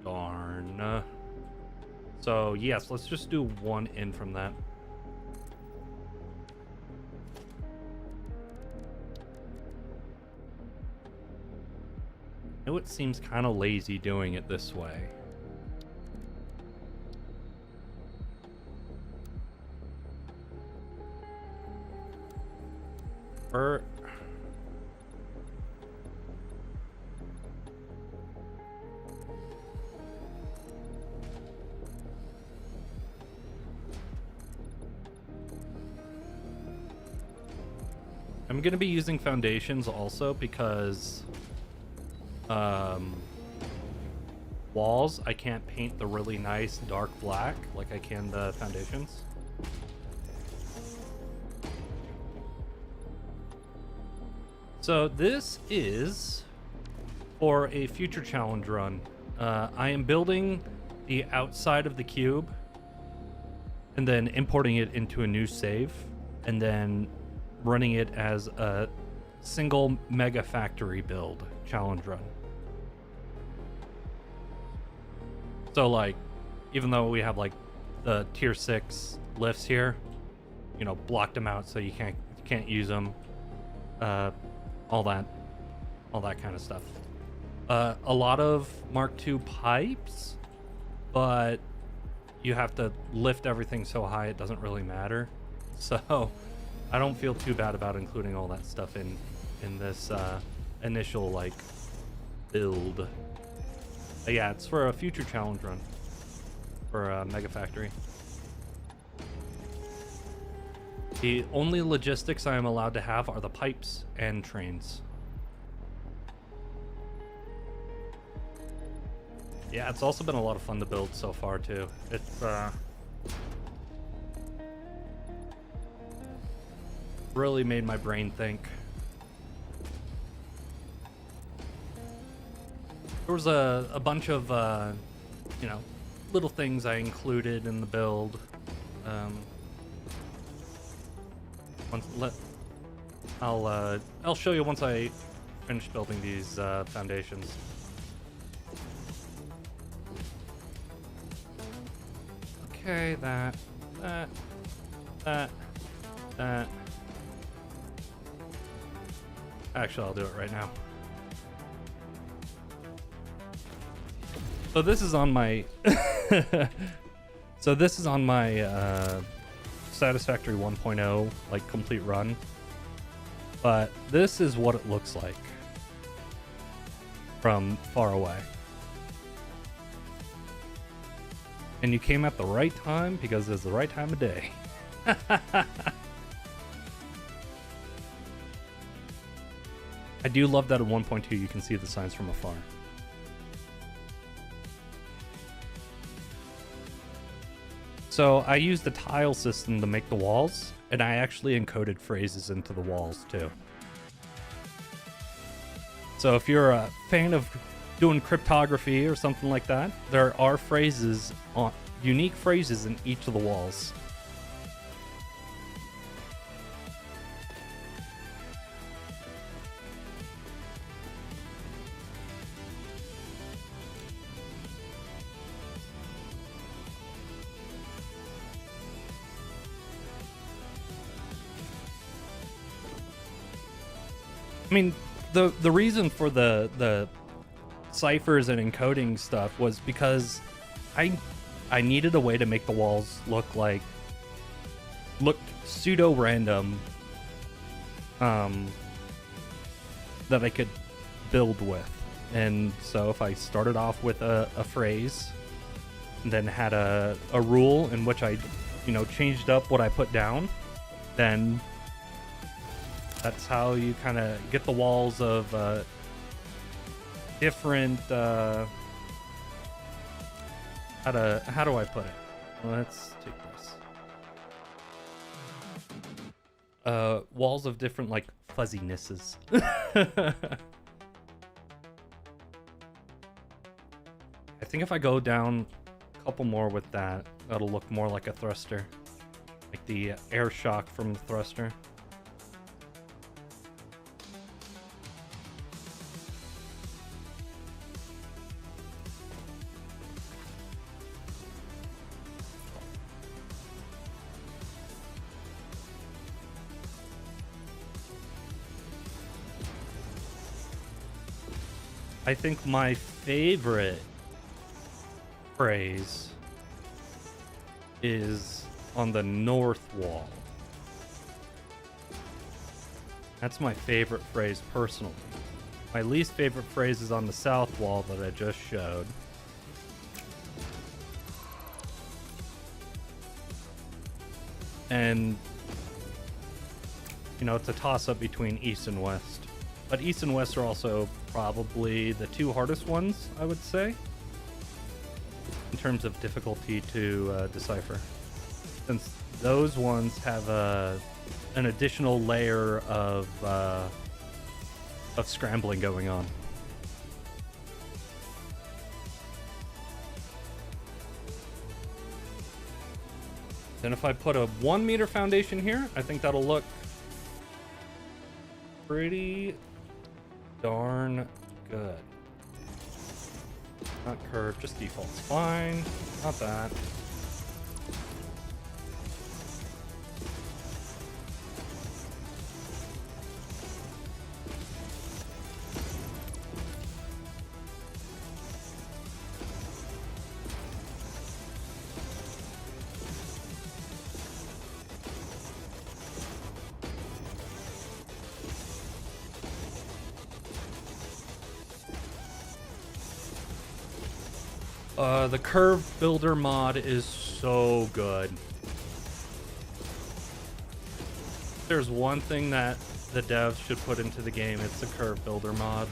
Darn. So yes, let's just do one in from that. I know it seems kind of lazy doing it this way. I'm going to be using foundations also because walls I can't paint the really nice dark black like I can the foundations. So this is for a future challenge run. I am building the outside of the cube and then importing it into a new save and then running it as a single mega factory build challenge run. So like, even though we have like the tier 6 lifts here, you know, blocked them out so you can't use them. All that kind of stuff. A lot of Mark II pipes, but you have to lift everything so high it doesn't really matter. So I don't feel too bad about including all that stuff in this initial like build. But yeah, it's for a future challenge run for a Mega Factory. The only logistics I am allowed to have are the pipes and trains. Yeah, it's also been a lot of fun to build so far too. It's really made my brain think. There was a bunch of you know, little things I included in the build. I'll show you once I finish building these foundations. Okay, that. Actually, I'll do it right now. So this is on my Satisfactory 1.0 like complete run, but this is what it looks like from far away. And you came at the right time because it's the right time of day. I do love that at 1.2 you can see the signs from afar. So I used the tile system to make the walls, and I actually encoded phrases into the walls too. So if you're a fan of doing cryptography or something like that, there are phrases, unique phrases in each of the walls. I mean, the reason for the ciphers and encoding stuff was because I needed a way to make the walls look pseudo random, that I could build with. And so if I started off with a phrase, and then had a rule in which I, changed up what I put down, then that's how you kind of get the walls of different. How do I put it? Let's take this. Walls of different fuzzinesses. I think if I go down a couple more with that, that'll look more like a thruster, like the air shock from the thruster. I think my favorite phrase is on the north wall. That's my favorite phrase personally. My least favorite phrase is on the south wall that I just showed. And, it's a toss-up between east and west. But east and west are also probably the two hardest ones, I would say, in terms of difficulty to decipher, since those ones have an additional layer of scrambling going on. Then if I put a 1 meter foundation here, I think that'll look pretty darn good. Not curved, just default's fine. Not that. The curve builder mod is so good. There's one thing that the devs should put into the game, it's the curve builder mod.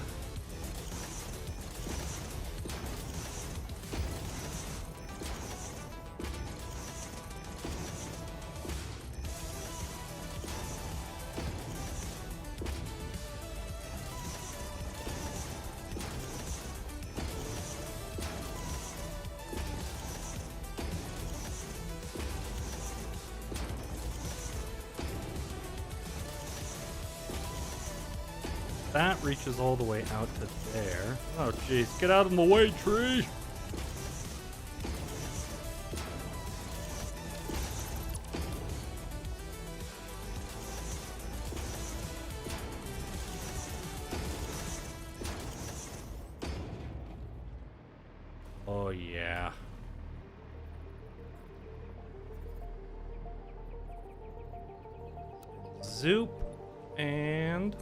That reaches all the way out to there. Oh jeez, get out of the way, tree! Oh yeah. Zoop and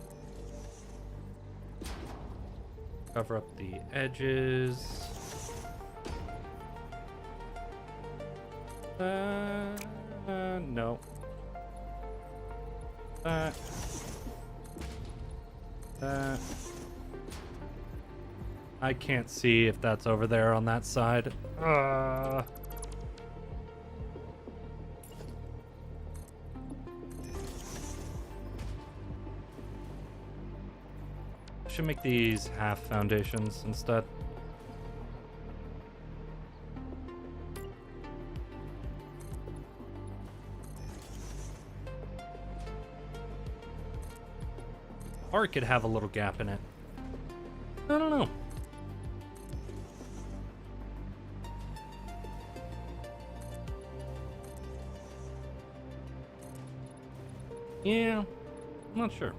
cover up the edges. No. That. I can't see if that's over there on that side. Should make these half foundations instead. Or it could have a little gap in it. I don't know. Yeah, I'm not sure.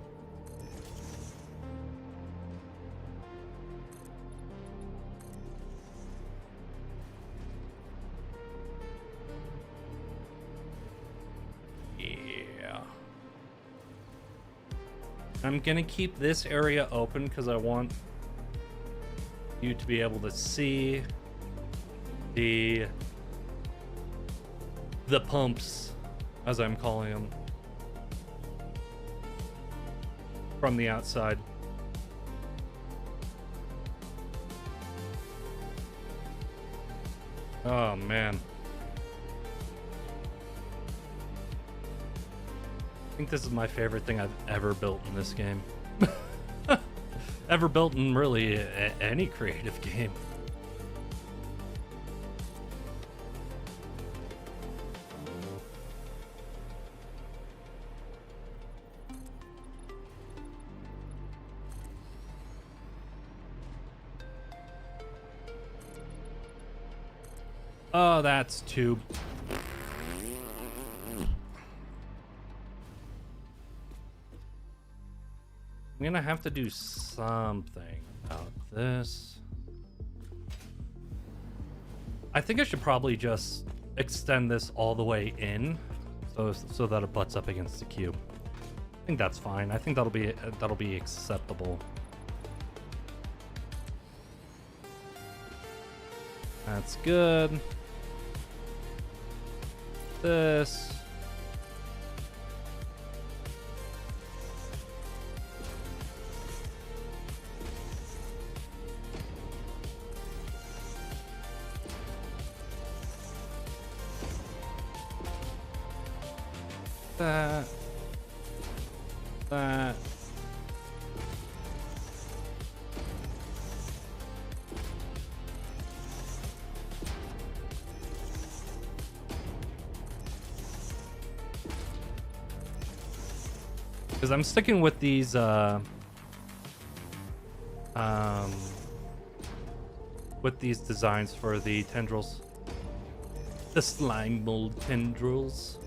I'm gonna keep this area open because I want you to be able to see the pumps, as I'm calling them, from the outside. Oh man. I think this is my favorite thing I've ever built in this game. Ever built in really any creative game. Oh, that's too... I'm gonna have to do something about this. I think I should probably just extend this all the way in, so that it butts up against the cube. I think that's fine. I think that'll be acceptable. That's good. This. That. Because I'm sticking with these with these designs for the tendrils. The slime mold tendrils.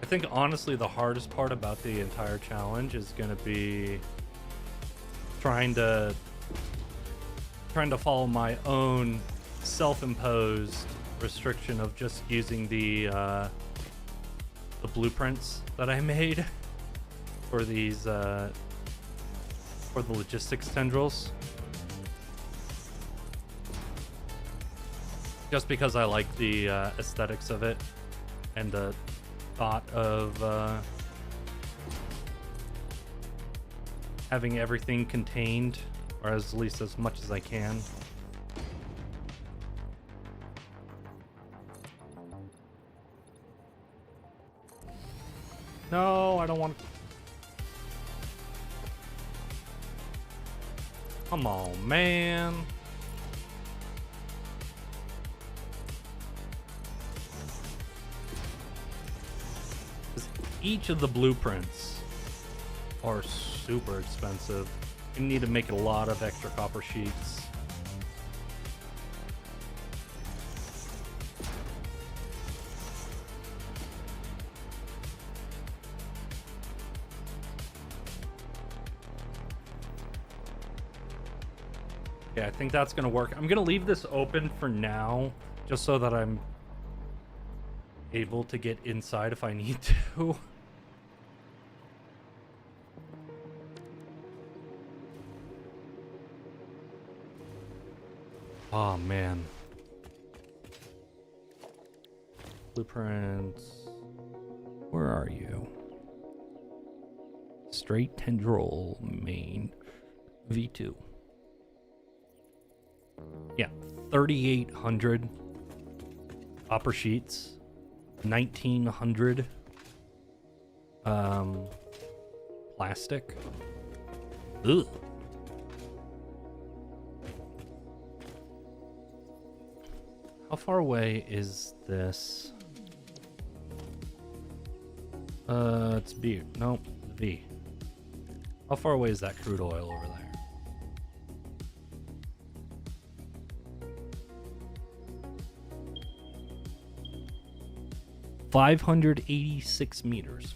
I think honestly the hardest part about the entire challenge is going to be trying to follow my own self-imposed restriction of just using the blueprints that I made for these for the logistics tendrils. Just because I like the aesthetics of it and the thought of having everything contained, or at least as much as I can. No, I don't want... Come on, man. Each of the blueprints are super expensive. You need to make a lot of extra copper sheets. Yeah, I think that's gonna work. I'm gonna leave this open for now, just so that I'm able to get inside if I need to. Oh man. Blueprints. Where are you? Straight tendril main V2. Yeah, 3,800 copper sheets, 1,900 plastic. Ugh. How far away is this? It's B. No, V. How far away is that crude oil over there? 586 meters.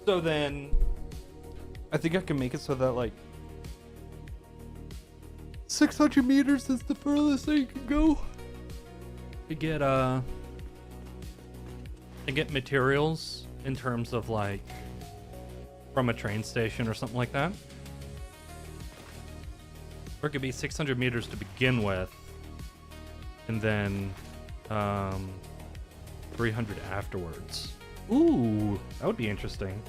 So then, I think I can make it so that, like, 600 meters is the furthest that you can go to get materials in terms of like from a train station or something like that. Or it could be 600 meters to begin with, and then 300 afterwards. Ooh, that would be interesting.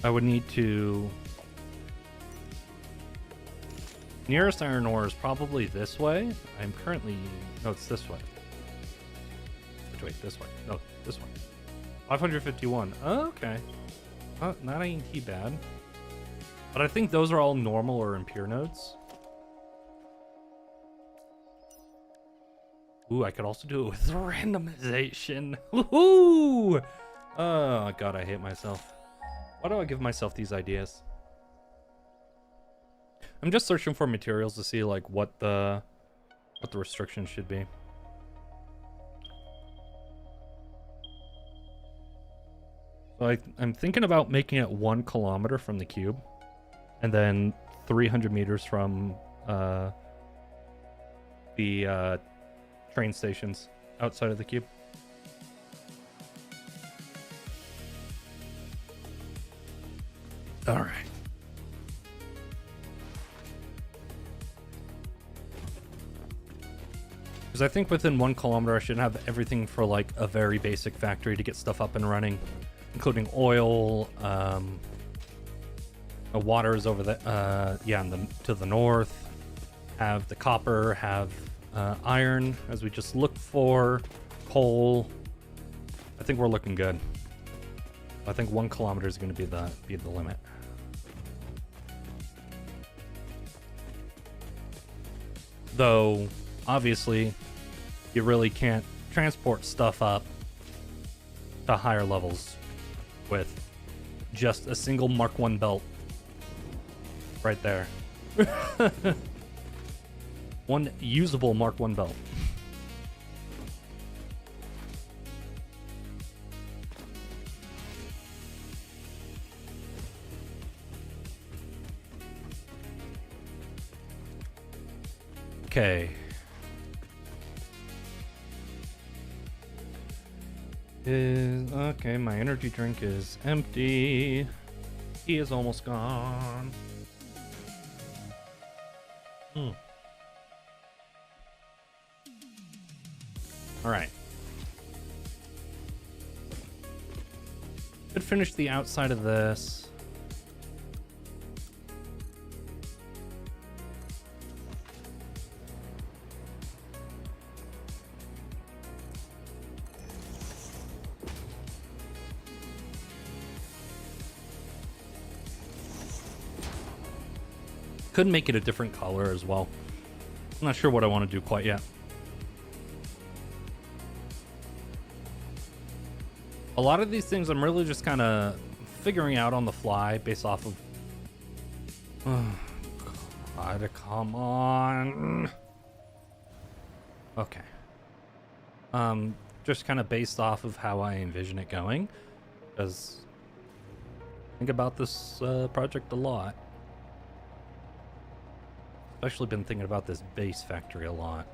I would need to... Nearest iron ore is probably this way. I'm currently... No, it's this way. Wait, this way. No, this way. 551. Oh, okay. Not ain't too bad. But I think those are all normal or impure nodes. Ooh, I could also do it with randomization. Woohoo! Oh, God, I hate myself. Why do I give myself these ideas? I'm just searching for materials to see like what the restrictions should be. So I'm thinking about making it 1 kilometer from the cube, and then 300 meters from the train stations outside of the cube. All right. Because I think within 1 kilometer, I should have everything for like a very basic factory to get stuff up and running, including oil. Water is over the to the north. Have the copper. Have iron, as we just looked for. Coal. I think we're looking good. I think 1 kilometer is going to be the limit. Though, obviously, you really can't transport stuff up to higher levels with just a single Mark 1 belt right there. One usable Mark 1 belt. Okay. Okay, my energy drink is empty. He is almost gone. All right. Could finish the outside of this. Could make it a different color as well. I'm not sure what I want to do quite yet. A lot of these things I'm really just kind of figuring out on the fly based off of... Oh, God, come on. Okay. Just kind of based off of how I envision it going. Because I think about this project a lot. Especially been thinking about this base factory a lot.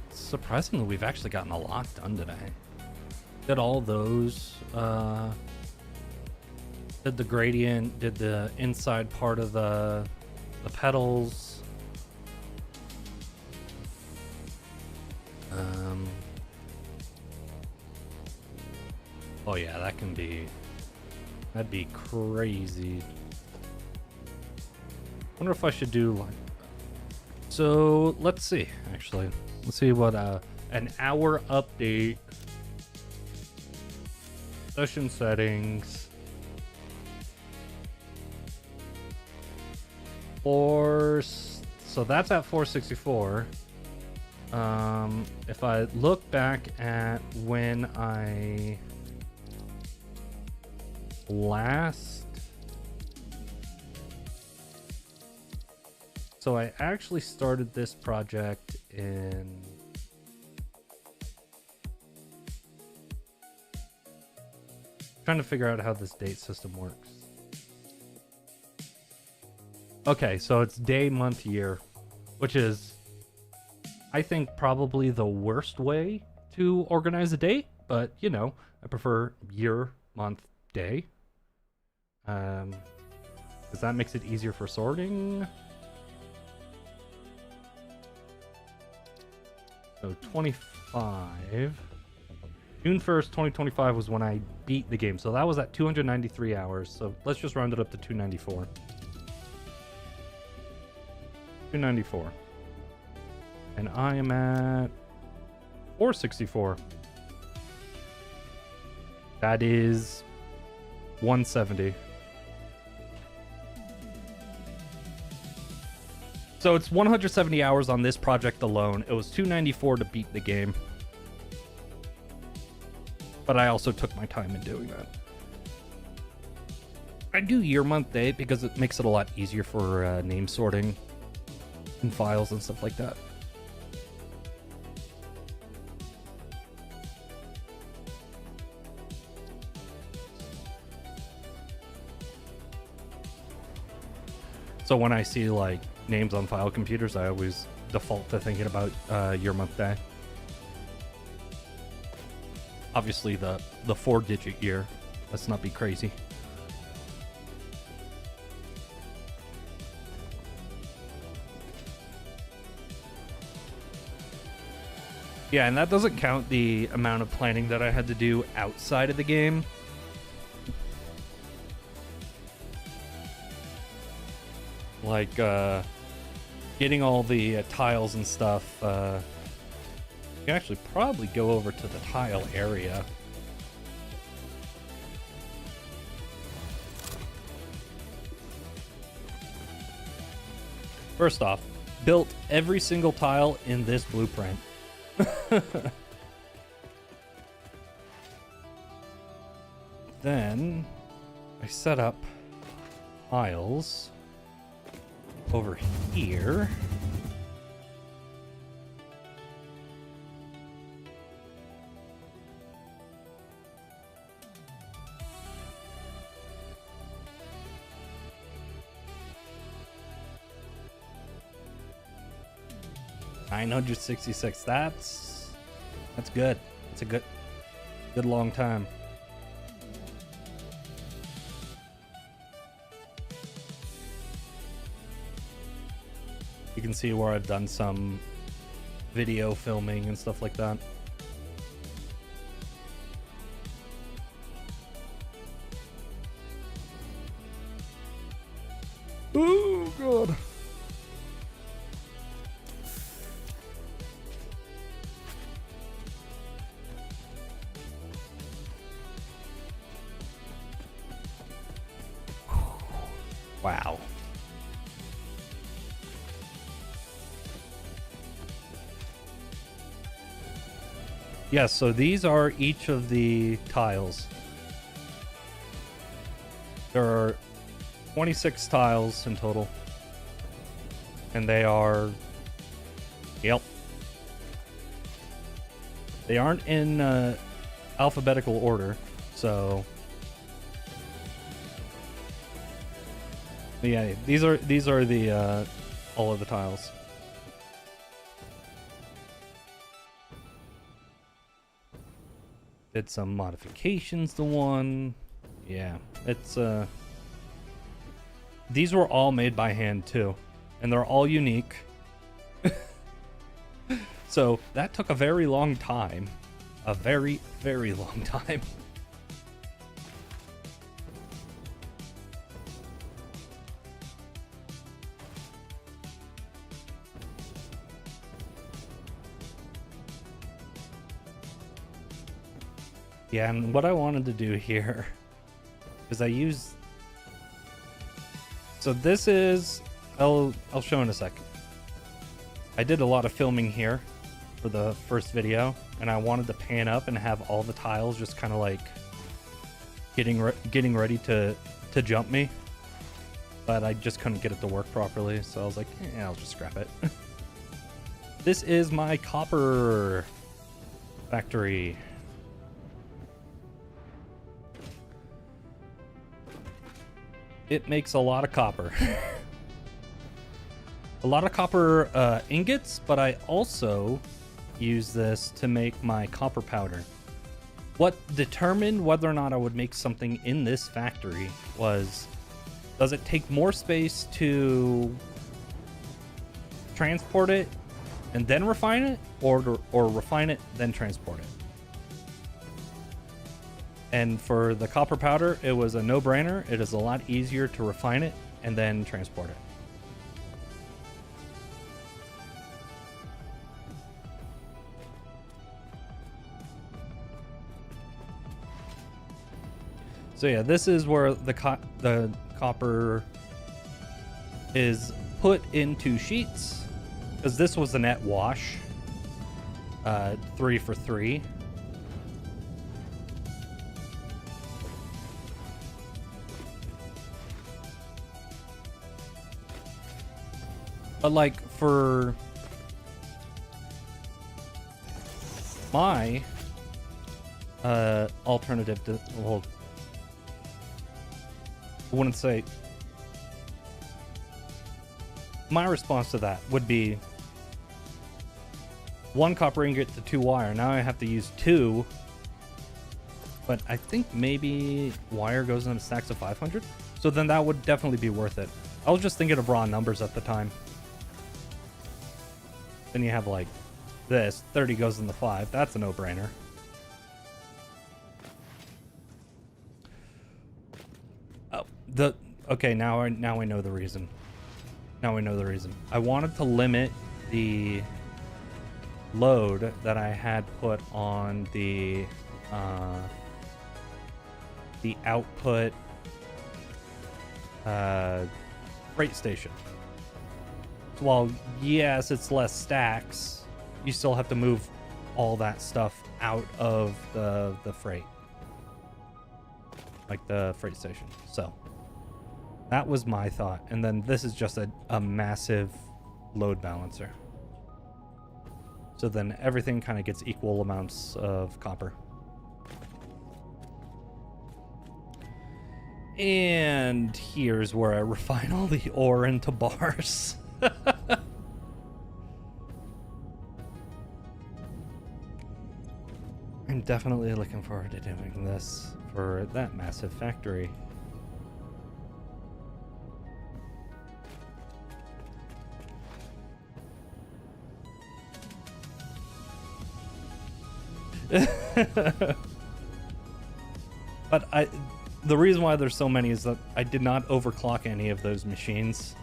Surprisingly, we've actually gotten a lot done today. Did all those, did the gradient, did the inside part of the pedals. Oh yeah, that'd be crazy. Wonder if I should do like, so let's see, actually. Let's see what, an hour update. Session settings. So that's at 464. If I look back at when I last... So I actually started this project in... Trying to figure out how this date system works. Okay, so it's day, month, year, which is, I think, probably the worst way to organize a date, but, you know, I prefer year, month, day. Because that makes it easier for sorting. So 25. June 1st, 2025 was when I beat the game. So that was at 293 hours. So let's just round it up to 294. 294. And I am at 464. That is 170. So it's 170 hours on this project alone. It was 294 to beat the game. But I also took my time in doing that. I do year, month, day because it makes it a lot easier for name sorting and files and stuff like that. So when I see like names on file computers, I always default to thinking about year, month, day. Obviously the 4-digit year. Let's not be crazy. Yeah, and that doesn't count the amount of planning that I had to do outside of the game. Like getting all the tiles and stuff. You can actually probably go over to the tile area. First off, built every single tile in this blueprint. Then I set up tiles over here. $966. That's good. It's a good long time. You can see where I've done some video filming and stuff like that. Oh god. Wow. Yes, so these are each of the tiles. There are 26 tiles in total. And they are... Yep. They aren't in alphabetical order, so... Yeah, these are the all of the tiles. Did some modifications to one. Yeah, it's these were all made by hand too, and they're all unique. So that took a very long time. A very, very long time. Yeah, and what I wanted to do here is I use... So this is... I'll show in a second. I did a lot of filming here for the first video, and I wanted to pan up and have all the tiles just kind of like getting ready to jump me, but I just couldn't get it to work properly, so I was like, I'll just scrap it. This is my copper factory. It makes a lot of copper. A lot of copper ingots, but I also use this to make my copper powder. What determined whether or not I would make something in this factory was, does it take more space to transport it and then refine it, or refine it then transport it? And for the copper powder, it was a no-brainer. It is a lot easier to refine it and then transport it. So yeah, this is where the copper is put into sheets, because this was a net wash, 3 for 3. But like for my alternative to, well, I wouldn't say, my response to that would be 1 copper ingot to 2 wire. Now I have to use 2, but I think maybe wire goes into stacks of 500, so then that would definitely be worth it. I was just thinking of raw numbers at the time. Then you have like this, 30 goes in the 5. That's a no-brainer. Oh, okay, now I know the reason. Now I know the reason. I wanted to limit the load that I had put on the output freight station. While yes, it's less stacks, you still have to move all that stuff out of the freight, like the freight station. So that was my thought. And then this is just a massive load balancer. So then everything kind of gets equal amounts of copper. And here's where I refine all the ore into bars. I'm definitely looking forward to doing this for that massive factory. But the reason why there's so many is that I did not overclock any of those machines.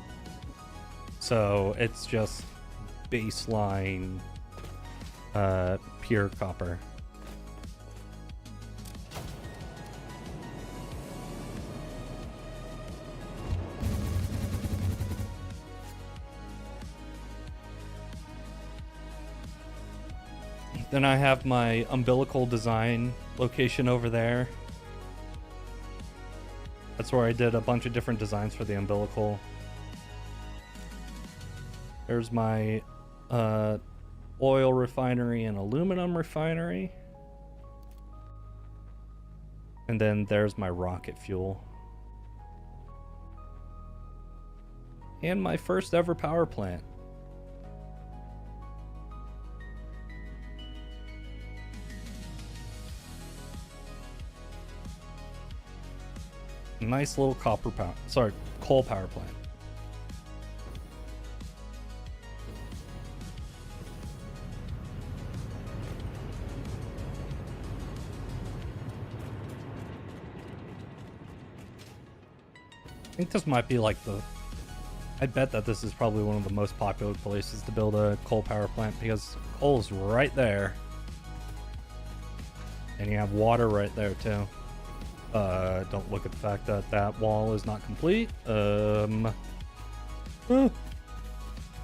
So it's just baseline pure copper. Then I have my umbilical design location over there. That's where I did a bunch of different designs for the umbilical. There's my oil refinery and aluminum refinery. And then there's my rocket fuel. And my first ever power plant. Nice little coal power plant. I think this might be like I bet that this is probably one of the most popular places to build a coal power plant, because coal's right there. And you have water right there too. Don't look at the fact that that wall is not complete. I'll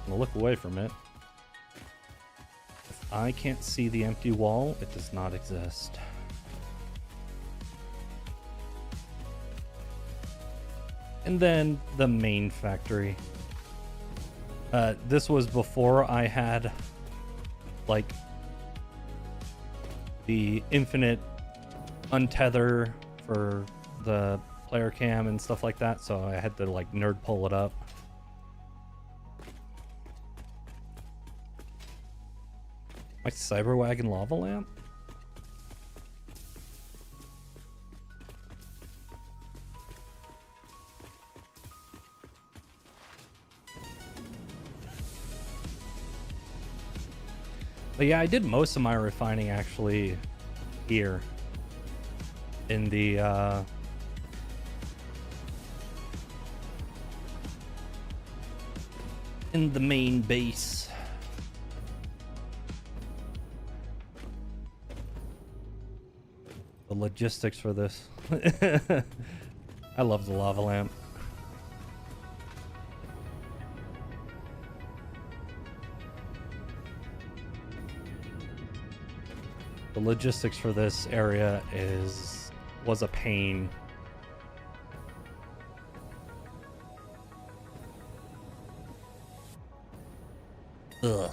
look away from it. I can't see the empty wall, it does not exist. And then the main factory. This was before I had like the infinite untether for the player cam and stuff like that, so I had to like nerd pull it up. My Cyberwagon lava lamp? But yeah, I did most of my refining actually here in the main base. The logistics for this. I love the lava lamp. The logistics for this area was a pain. Ugh.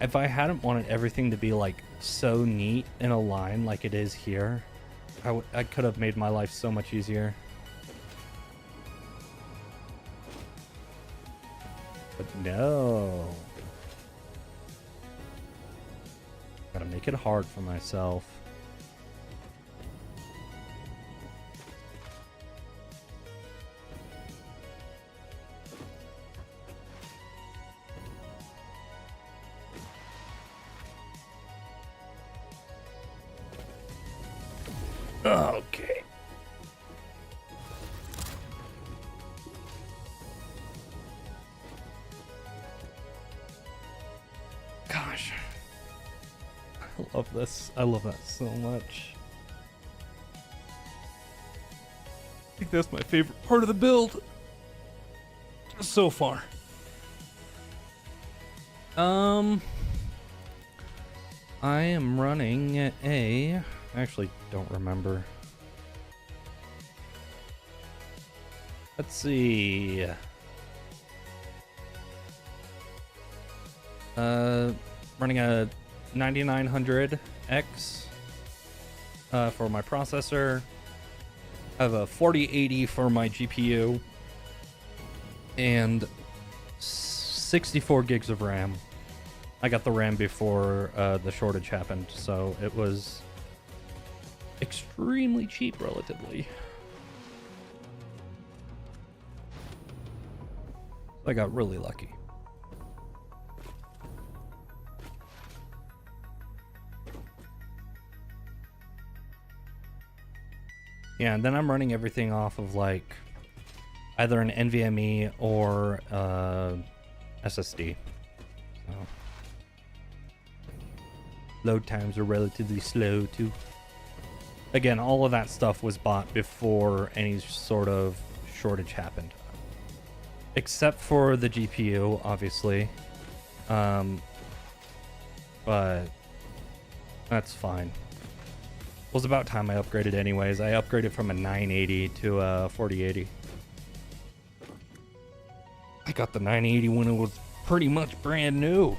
If I hadn't wanted everything to be like so neat in a line like it is here, I could have made my life so much easier. But no. Gotta make it hard for myself. Okay. Gosh. I love this. I love that so much. I think that's my favorite part of the build so far. I am running a... I actually don't remember. Let's see. Running a 9900X for my processor. I have a 4080 for my GPU. And 64 gigs of RAM. I got the RAM before the shortage happened, so it was extremely cheap relatively. I got really lucky. Yeah, and then I'm running everything off of like either an NVMe or SSD. So load times are relatively slow too. Again, all of that stuff was bought before any sort of shortage happened. Except for the GPU, obviously. But that's fine. It was about time I upgraded anyways. I upgraded from a 980 to a 4080. I got the 980 when it was pretty much brand new.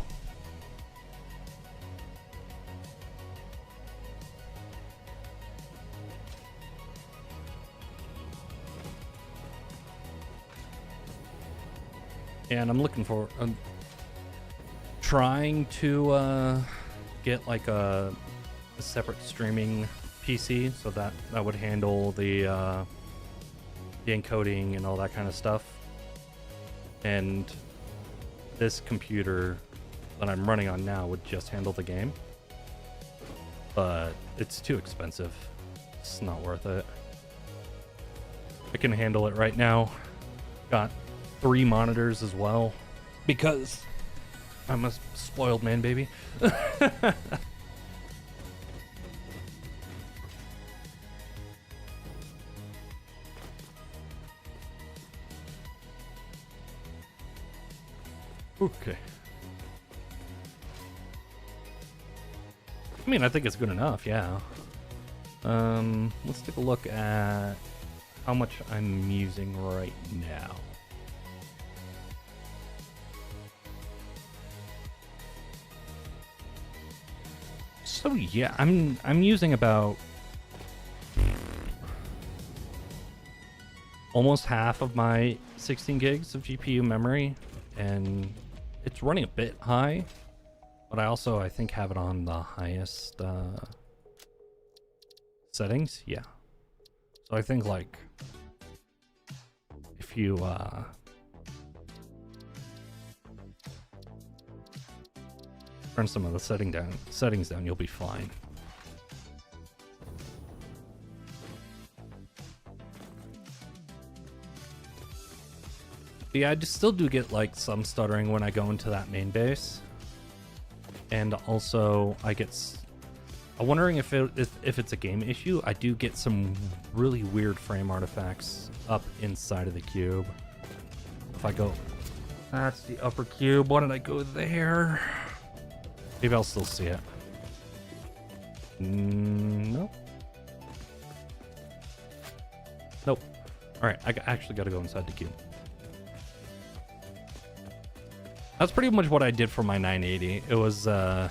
Yeah, and I'm looking for... I'm trying to get like a separate streaming PC so that would handle the encoding and all that kind of stuff. And this computer that I'm running on now would just handle the game. But it's too expensive. It's not worth it. I can handle it right now. Got 3 monitors as well because I'm a spoiled man, baby. Okay. I mean, I think it's good enough, yeah. Let's take a look at how much I'm using right now. So yeah, I'm using about almost half of my 16 gigs of GPU memory, and it's running a bit high, but I think have it on the highest settings. Yeah, so I think like if you turn some of the settings down, you'll be fine. Yeah, I just still do get like some stuttering when I go into that main base, and also I get. I'm wondering if it's a game issue. I do get some really weird frame artifacts up inside of the cube. If I go, that's the upper cube. Why did I go there? Maybe I'll still see it. Nope. Nope. All right, I actually got to go inside the cube. That's pretty much what I did for my 980. It was, I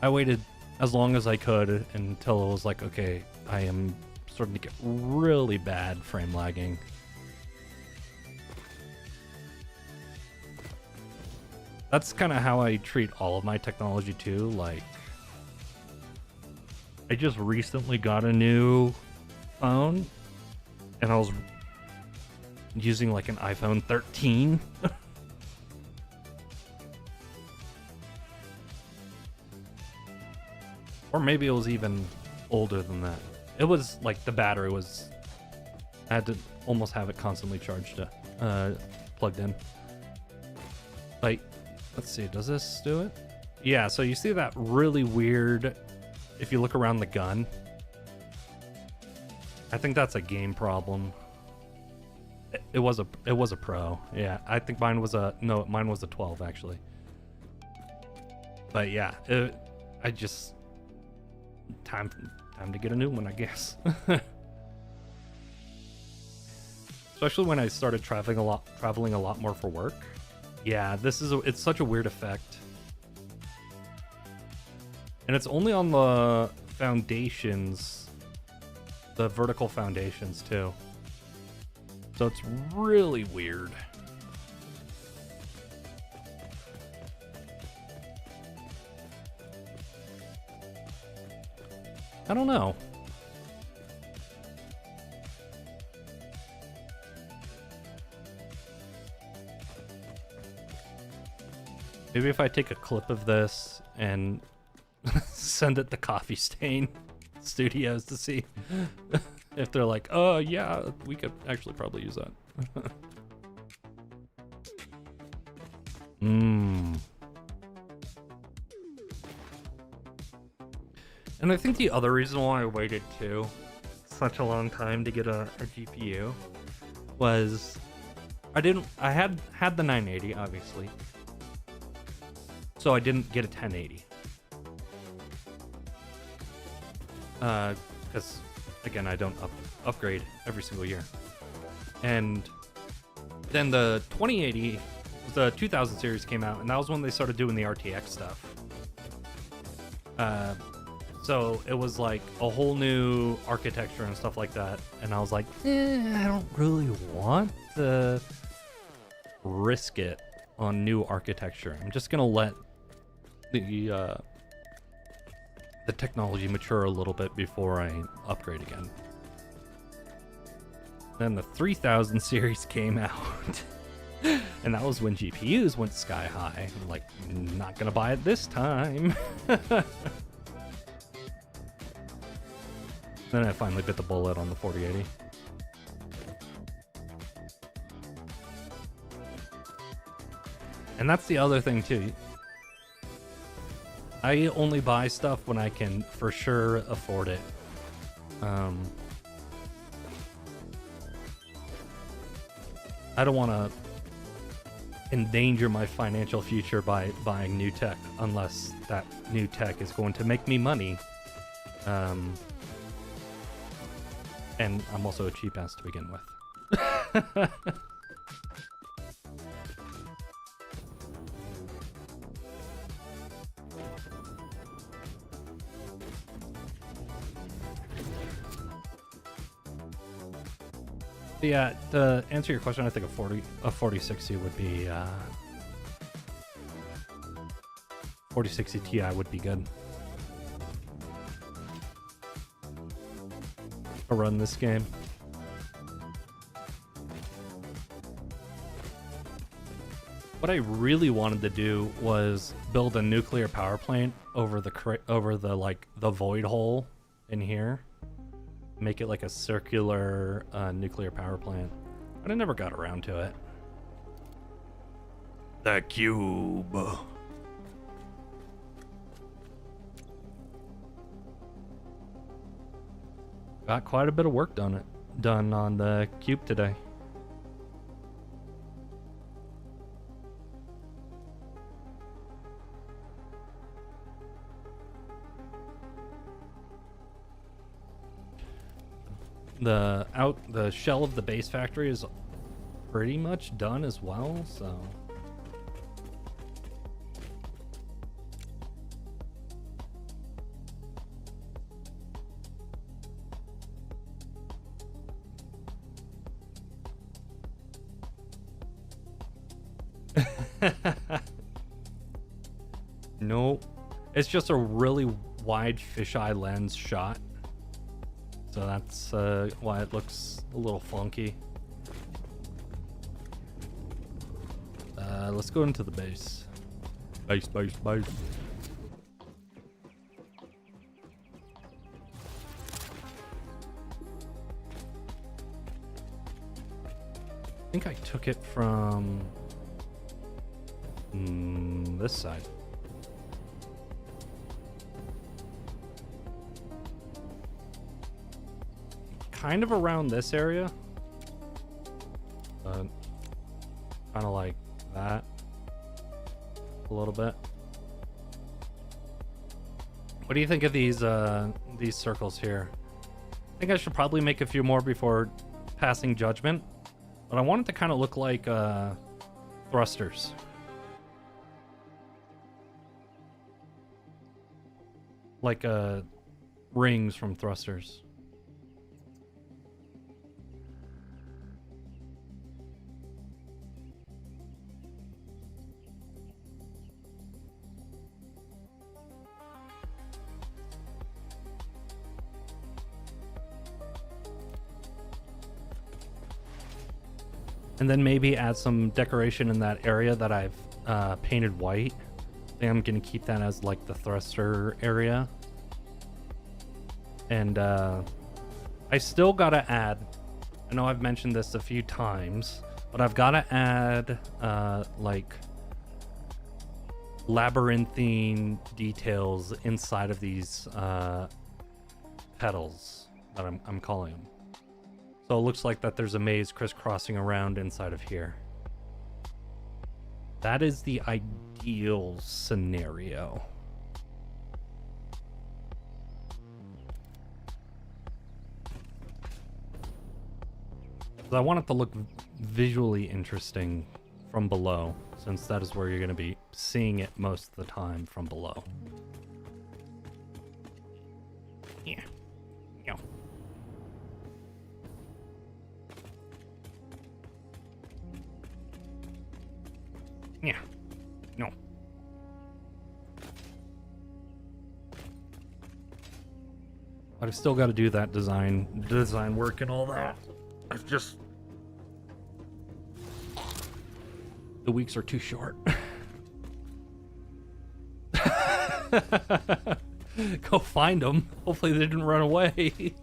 waited as long as I could until it was like, okay, I am starting to get really bad frame lagging. That's kind of how I treat all of my technology too. Like, I just recently got a new phone, and I was using like an iPhone 13. Or maybe it was even older than that. It was like the battery was... I had to almost have it constantly charged, plugged in. Like, let's see, does this do it? Yeah, so you see that really weird... If you look around the gun, I think that's a game problem. It was a Pro. Yeah, I think mine was a... No, mine was a 12, actually. But yeah, I just... Time to get a new one, I guess. Especially when I started traveling a lot more for work. Yeah, it's such a weird effect. And it's only on the foundations, the vertical foundations too. So it's really weird. I don't know. Maybe if I take a clip of this and send it to Coffee Stain Studios to see if they're like, oh yeah, we could actually probably use that. And I think the other reason why I waited too such a long time to get a GPU was I had the 980 obviously, so I didn't get a 1080 because again I don't upgrade every single year. And then the 2080, the 2000 series came out, and that was when they started doing the RTX stuff. So it was like a whole new architecture and stuff like that. And I was like, I don't really want to risk it on new architecture. I'm just gonna let the technology mature a little bit before I upgrade again. Then the 3000 series came out. And that was when GPUs went sky high. I'm like, not gonna buy it this time. Then I finally bit the bullet on the 4080. And that's the other thing too. I only buy stuff when I can for sure afford it. I don't want to endanger my financial future by buying new tech unless that new tech is going to make me money. And I'm also a cheap ass to begin with. Yeah, to answer your question, I think a 4060 would be 4060 Ti would be good to run this game. What I really wanted to do was build a nuclear power plant over the like the void hole in here. Make it like a circular nuclear power plant. But I never got around to it. The cube. Got quite a bit of work done on the cube today. The shell of the base factory is pretty much done as well, so nope. It's just a really wide fisheye lens shot. So that's why it looks a little funky. Let's go into the base. Base. I think I took it from this side. Kind of around this area. Kind of like that. A little bit. What do you think of these circles here? I think I should probably make a few more before passing judgment. But I want it to kind of look like thrusters. Like rings from thrusters. And then maybe add some decoration in that area that I've painted white. I think I'm going to keep that as like the thruster area. And I still got to add, I know I've mentioned this a few times, but I've got to add like labyrinthine details inside of these petals that I'm calling them. So it looks like that there's a maze crisscrossing around inside of here. That is the ideal scenario. I want it to look visually interesting from below, since that is where you're going to be seeing it most of the time, from below. Yeah. No. Yeah. No. But I've still got to do that design work and all that. It's just the weeks are too short. Go find them. Hopefully they didn't run away.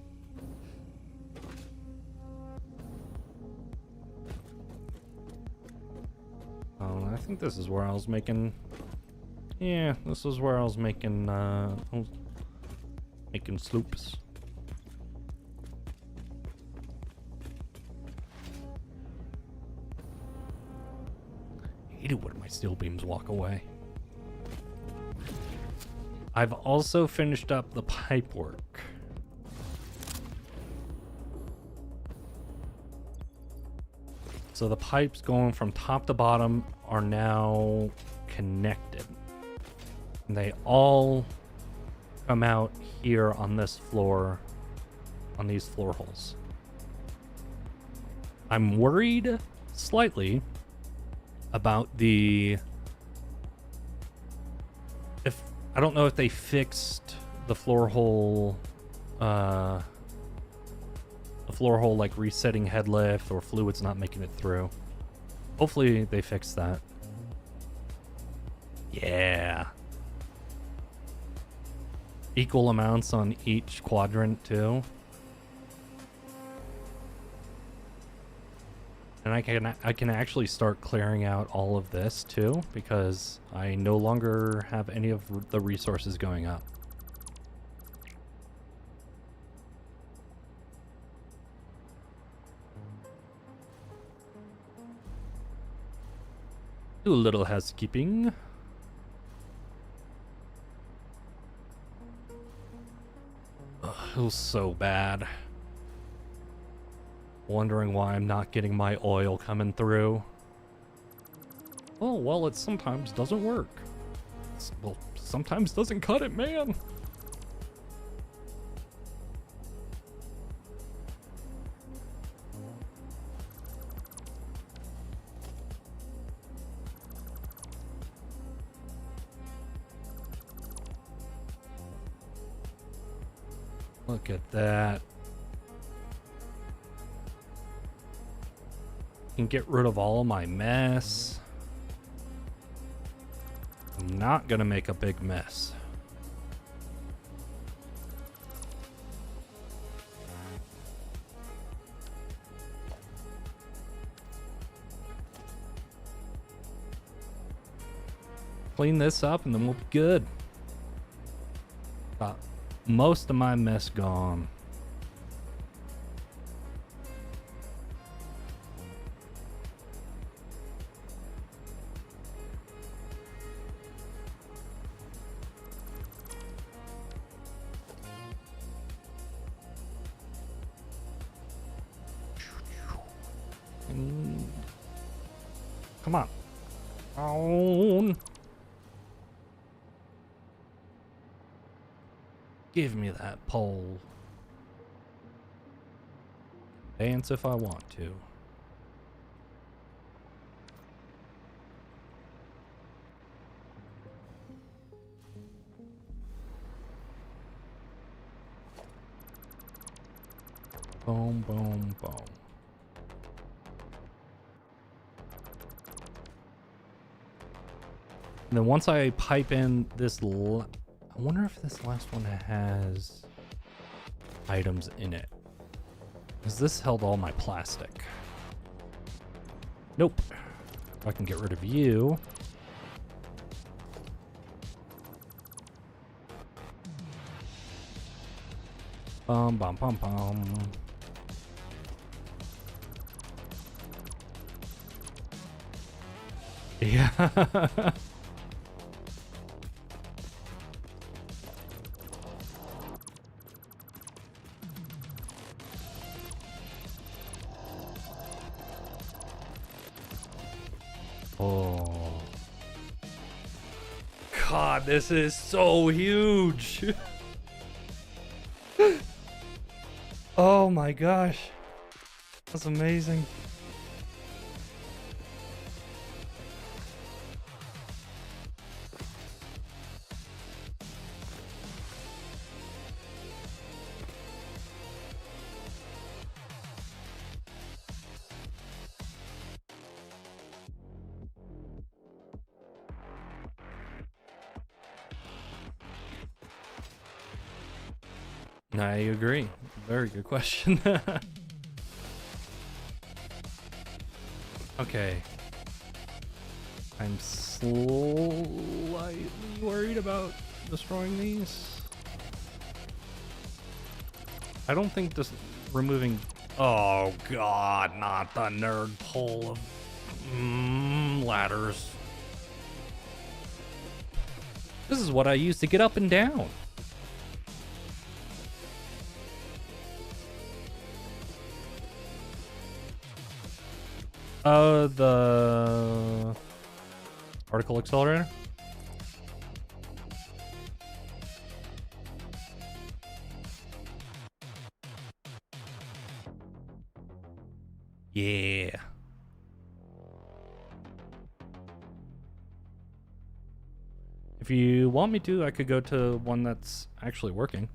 Oh, I think this is where I was making. Yeah, this is where I was making. Making sloops. hate it when my steel beams walk away. I've also finished up the pipe work. So the pipes going from top to bottom are now connected. And they all come out here on this floor, on these floor holes. I'm worried slightly about I don't know if they fixed the floor hole like resetting head lift or fluids not making it through. Hopefully they fix that. Yeah. Equal amounts on each quadrant too. And I can actually start clearing out all of this too, because I no longer have any of the resources going up. Do a little housekeeping. Ugh, it feels so bad. Wondering why I'm not getting my oil coming through. Oh, well, it sometimes doesn't work. Well, sometimes doesn't cut it, man. Look at that. Can get rid of all of my mess. I'm not gonna make a big mess. Clean this up and then we'll be good. Got most of my mess gone. Come on. On. Give me that pole. Dance if I want to. Boom, boom, boom. And then once I pipe in this, I wonder if this last one has items in it. Because this held all my plastic. Nope. If I can get rid of you. Bum, bum, bum, bum. Yeah. Oh. God, this is so huge. Oh my gosh. That's amazing. I agree. Very good question. Okay. I'm slightly worried about destroying these. I don't think just removing... Oh god, not the nerd pole of ladders. This is what I use to get up and down. The particle accelerator. Yeah. If you want me to, I could go to one that's actually working.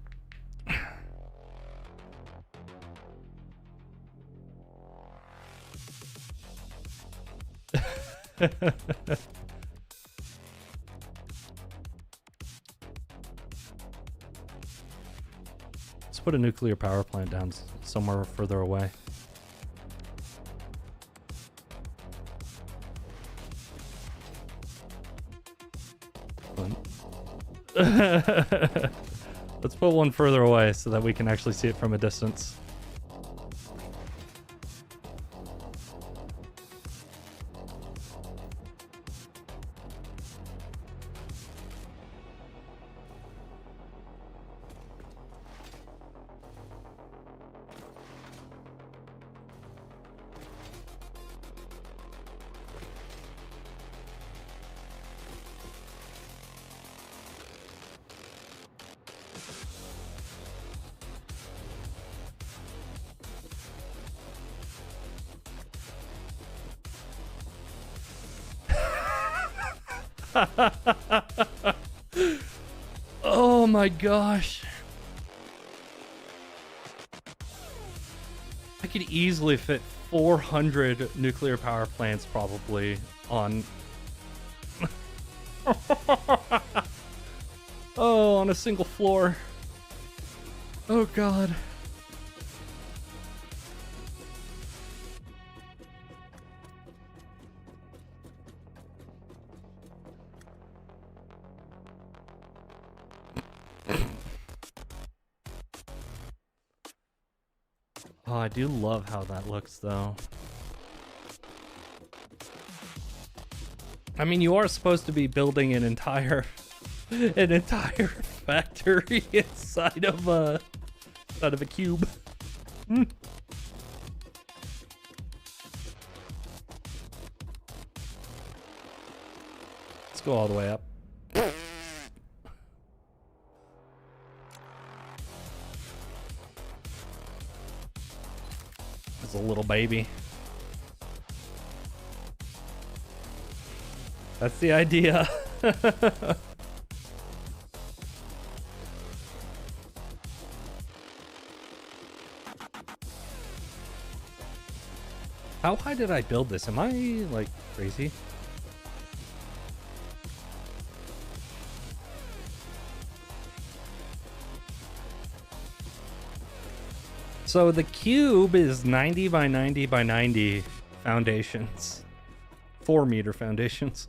Let's put a nuclear power plant down somewhere further away. Let's put one further away so that we can actually see it from a distance. Oh my gosh. I could easily fit 400 nuclear power plants probably on oh, on a single floor. Oh god. Oh, I do love how that looks, though. I mean, you are supposed to be building an entire factory inside of a cube. Let's go all the way up. A little baby. That's the idea. How high did I build this? Am I like crazy? So the cube is 90 by 90 by 90 foundations. 4-meter foundations.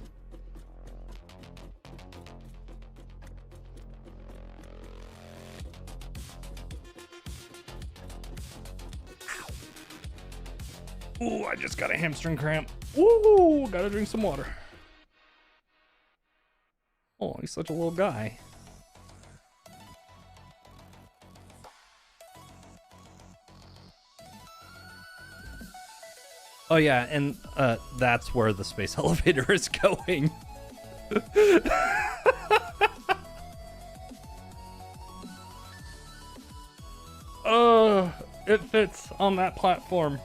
Ooh, I just got a hamstring cramp. Ooh, gotta drink some water. Oh, he's such a little guy. Oh yeah, and that's where the space elevator is going. It fits on that platform.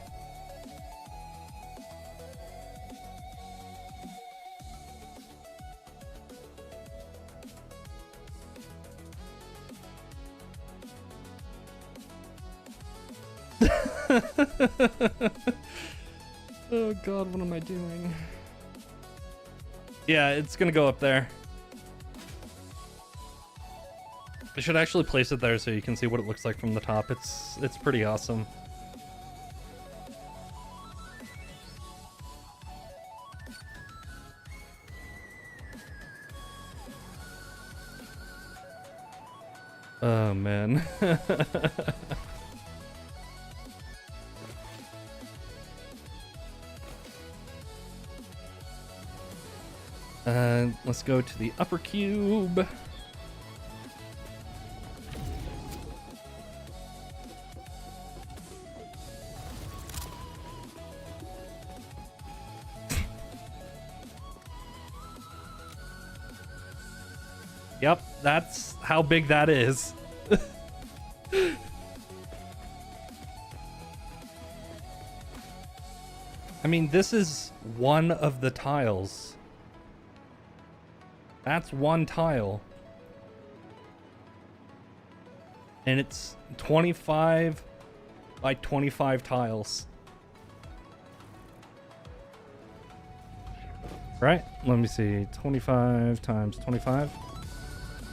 Oh god, what am I doing? Yeah, it's gonna go up there. I should actually place it there so you can see what it looks like from the top. It's pretty awesome. Oh man. Let's go to the upper cube. Yep, that's how big that is. I mean, this is one of the tiles. That's one tile. And it's 25 by 25 tiles. Right? Let me see. 25 times 25.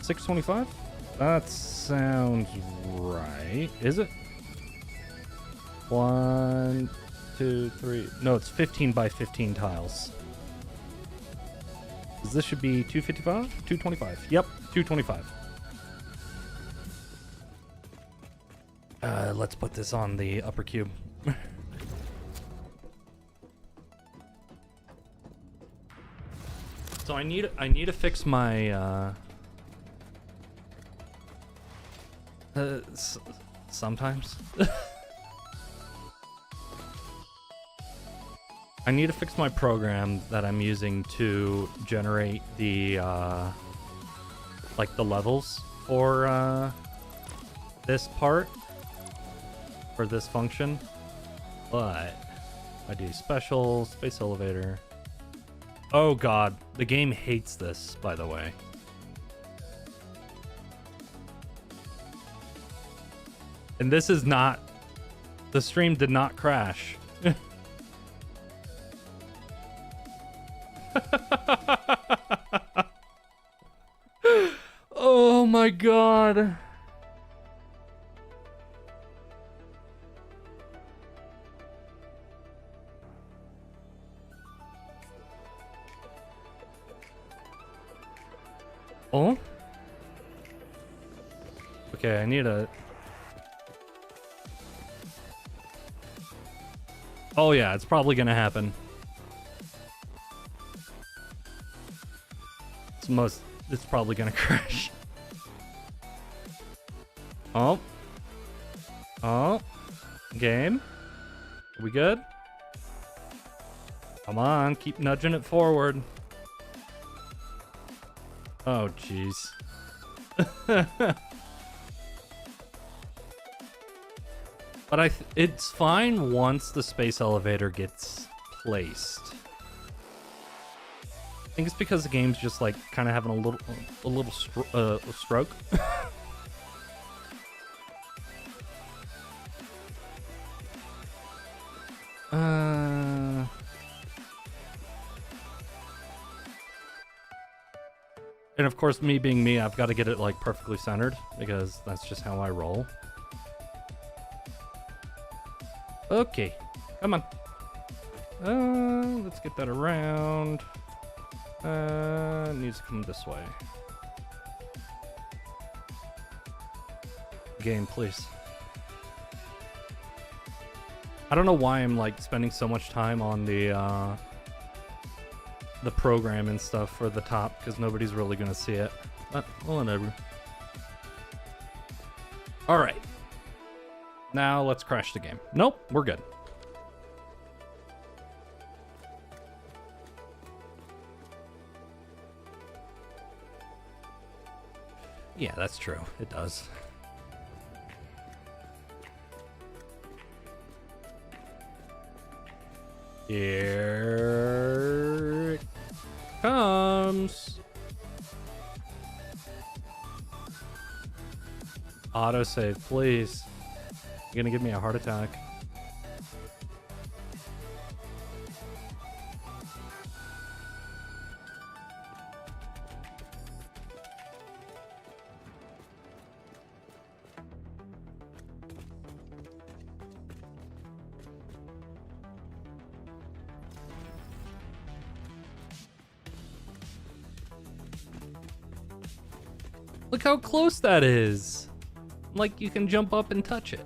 625? That sounds right. Is it? 1, 2, 3. No, it's 15 by 15 tiles. This should be 255? 225. Yep, 225. Let's put this on the upper cube. So I need to fix my sometimes. I need to fix my program that I'm using to generate the like the levels for this part, for this function. But I do special, space elevator. Oh god, the game hates this, by the way. And this is not, the stream did not crash. Oh my god. Oh? Okay, I need a... Oh yeah, it's probably gonna happen. It's probably gonna crash. Oh. Oh. Game. Are we good? Come on, keep nudging it forward. Oh, jeez. But it's fine once the space elevator gets placed. I think it's because the game's just like kind of having a little stroke. And of course, me being me, I've got to get it like perfectly centered because that's just how I roll. Okay, come on. Let's get that around. Needs to come this way. Game, please. I don't know why I'm like spending so much time on the program and stuff for the top because nobody's really gonna see it. But well, whatever. All right. Now let's crash the game. Nope, we're good. Yeah, that's true. It does. Here it comes. Autosave, please. You're gonna give me a heart attack. Look how close that is. Like you can jump up and touch it.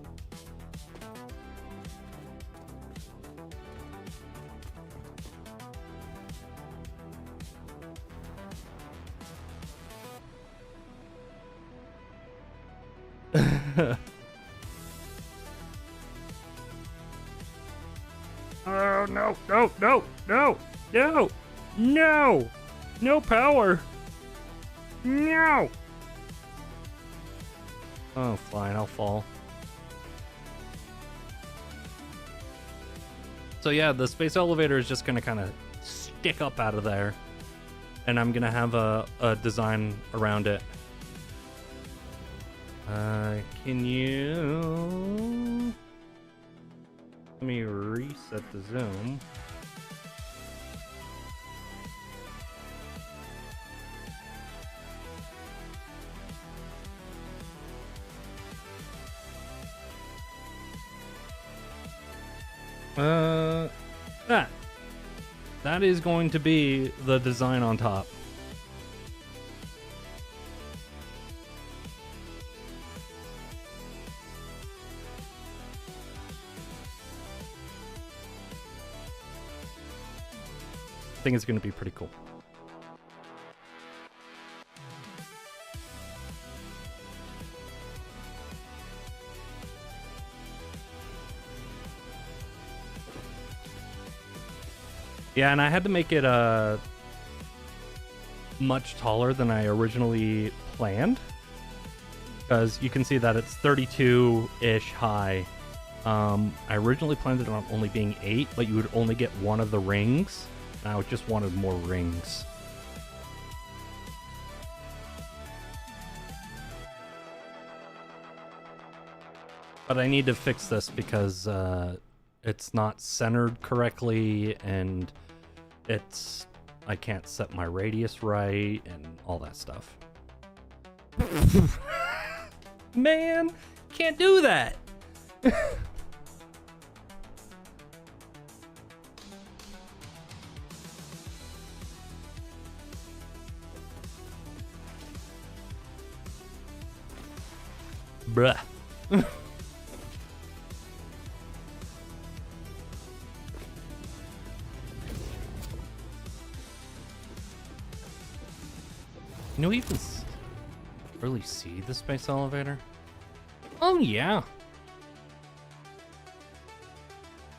Oh, no, no, no, no, no, no, no power. No. Oh, fine, I'll fall. So yeah, the space elevator is just gonna kind of stick up out of there, and I'm gonna have a design around it. Can you... Let me reset the zoom. That is going to be the design on top. I think it's going to be pretty cool. Yeah, and I had to make it much taller than I originally planned, because you can see that it's 32-ish high. I originally planned it on only being 8, but you would only get one of the rings. And I just wanted more rings. But I need to fix this because it's not centered correctly, and I can't set my radius right and all that stuff. Man, can't do that. Bruh. Can you even really see the space elevator? Oh, yeah.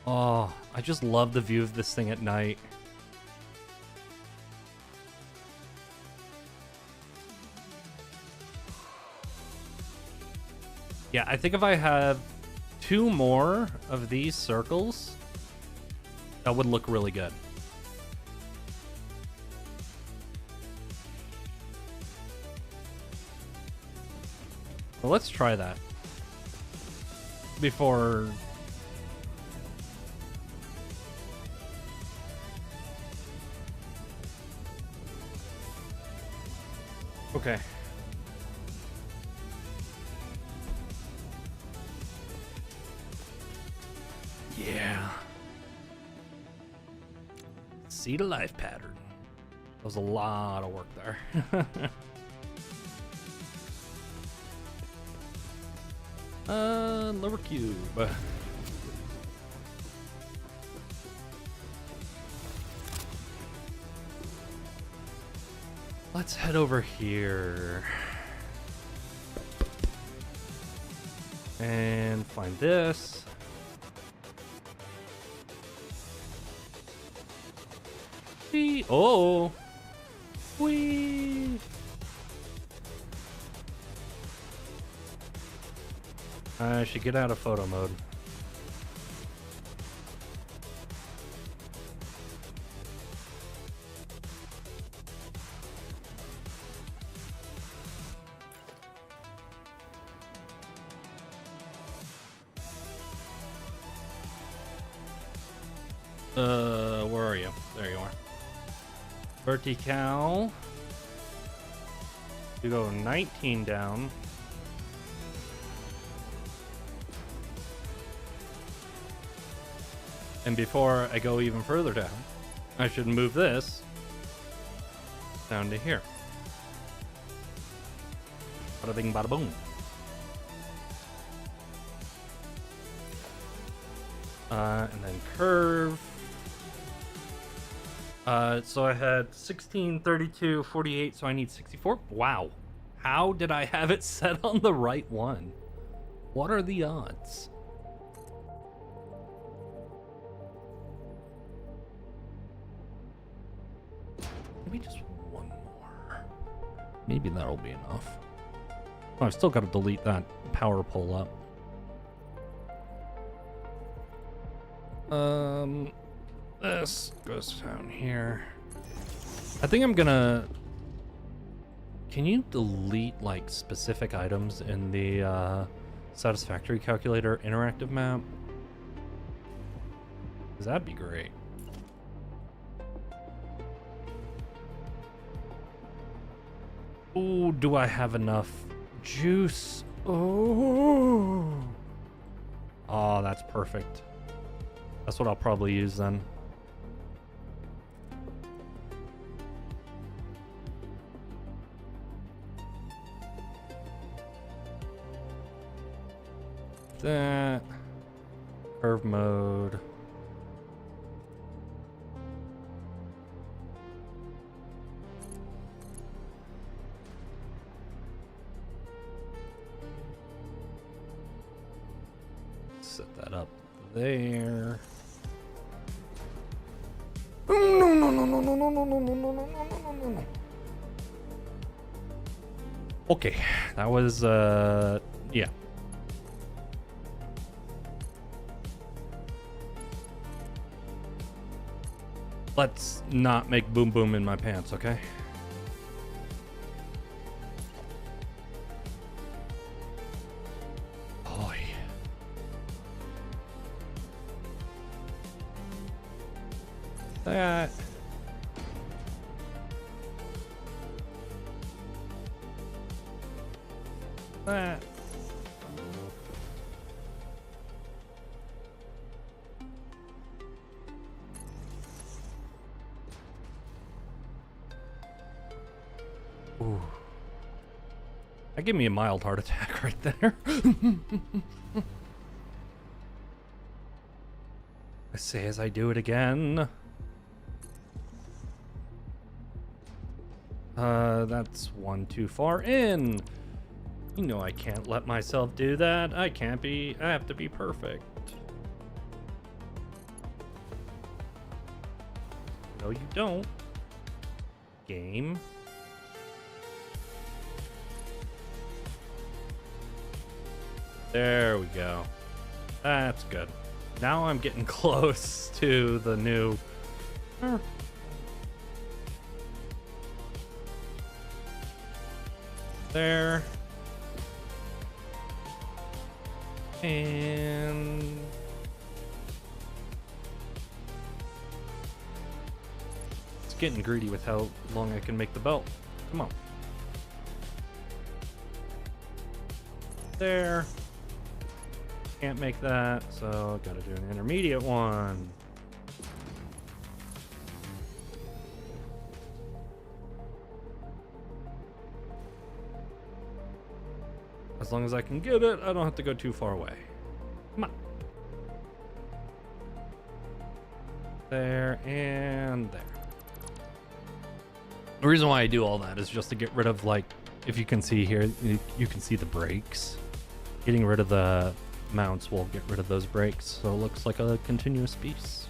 Oh, I just love the view of this thing at night. Yeah, I think if I have 2 more of these circles, that would look really good. Well, let's try that before... Okay. Yeah. See the life pattern. That was a lot of work there. Lower cube. Let's head over here and find this. Whee! Oh! Whee! I should get out of photo mode. Where are you? There you are. Vertical. You go 19 down. And before I go even further down, I should move this down to here. Bada bing, bada boom. And then curve. So I had 16, 32, 48, so I need 64. Wow. How did I have it set on the right one? What are the odds? Maybe just one more. Maybe that'll be enough. Oh, I've still got to delete that power pole up. This goes down here. I think I'm gonna... Can you delete, like, specific items in the, Satisfactory Calculator interactive map? 'Cause that'd be great. Ooh, do I have enough juice? Oh, that's perfect. That's what I'll probably use then. That curve mode. Set that up there. No. Okay, that was yeah. Let's not make boom boom in my pants, okay? Oh, yeah. That. That. Ooh. That gave me a mild heart attack right there. I say as I do it again. That's one too far in. You know I can't let myself do that. I have to be perfect. No, you don't. Game. There we go. That's good. Now I'm getting close to the new... There. And... It's getting greedy with how long I can make the belt. Come on. There. Can't make that, so gotta do an intermediate one. As long as I can get it, I don't have to go too far away. Come on. There and there. The reason why I do all that is just to get rid of, like, if you can see here, you can see the brakes. Getting rid of the mounts will get rid of those brakes, so it looks like a continuous piece.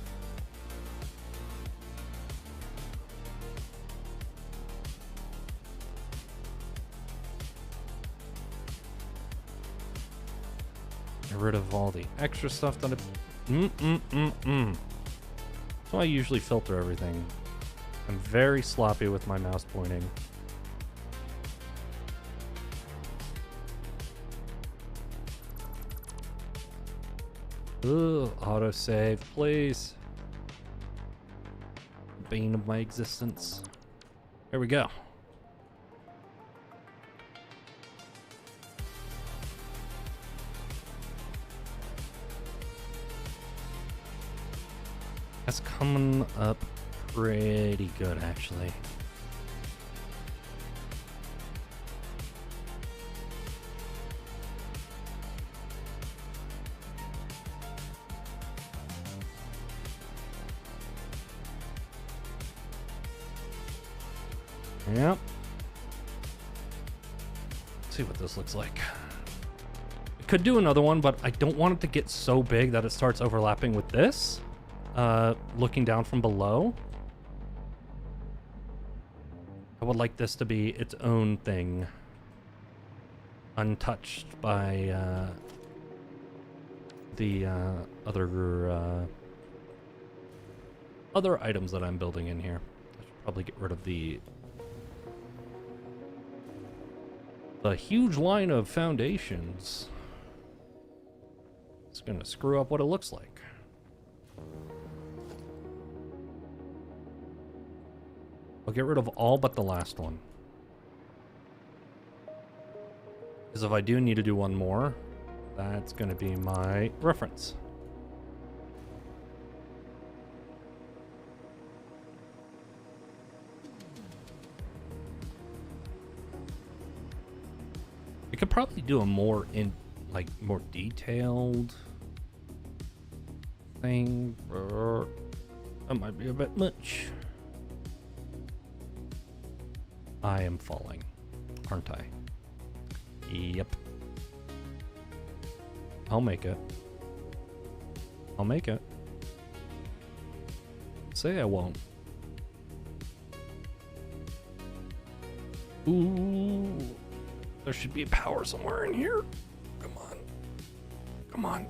Get rid of all the extra stuff that So I usually filter everything. I'm very sloppy with my mouse pointing. Ugh, autosave, please. Bane of my existence. There we go. That's coming up pretty good, actually. Yep. Let's see what this looks like. could do another one, but I don't want it to get so big that it starts overlapping with this. Looking down from below. I would like this to be its own thing. Untouched by the other items that I'm building in here. I should probably get rid of the huge line of foundations. It's gonna screw up what it looks like. I'll get rid of all but the last one. Because if I do need to do one more, that's gonna be my reference. I could probably do a more more detailed thing. That might be a bit much. I am falling, aren't I? Yep. I'll make it. I'll make it. Say I won't. Ooh. There should be power somewhere in here. Come on. Come on.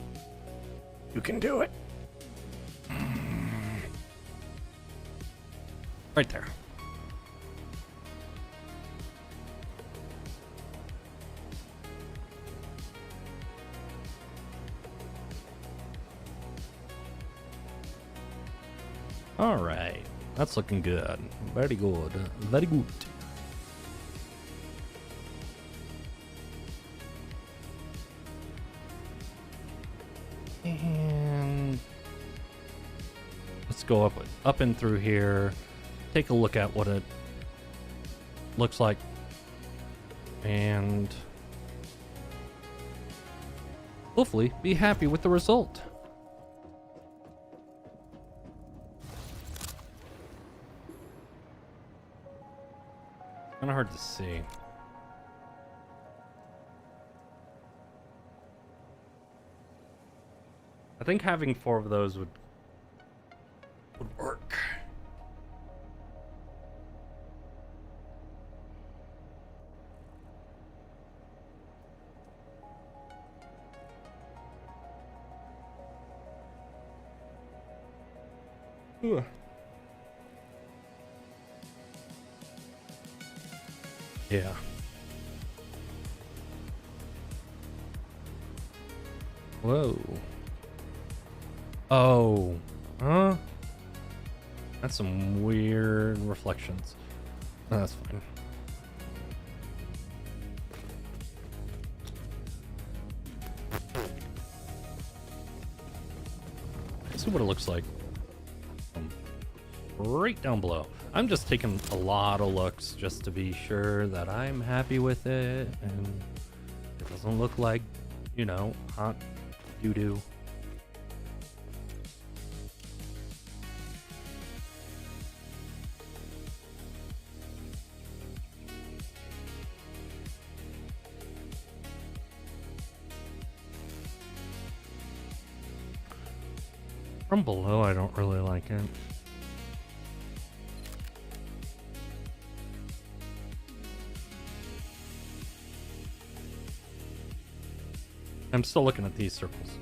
You can do it. Right there. All right. That's looking good. Very good. Very good. And let's go up and through here. Take a look at what it looks like. And hopefully be happy with the result. Kind of hard to see. I think having 4 of those would work. Ooh. Yeah. Whoa. Oh. Huh? That's some weird reflections. No, that's fine. Let's see what it looks like. Right down below. I'm just taking a lot of looks just to be sure that I'm happy with it and it doesn't look like, you know, hot doo-doo. From below, I don't really like it. I'm still looking at these circles.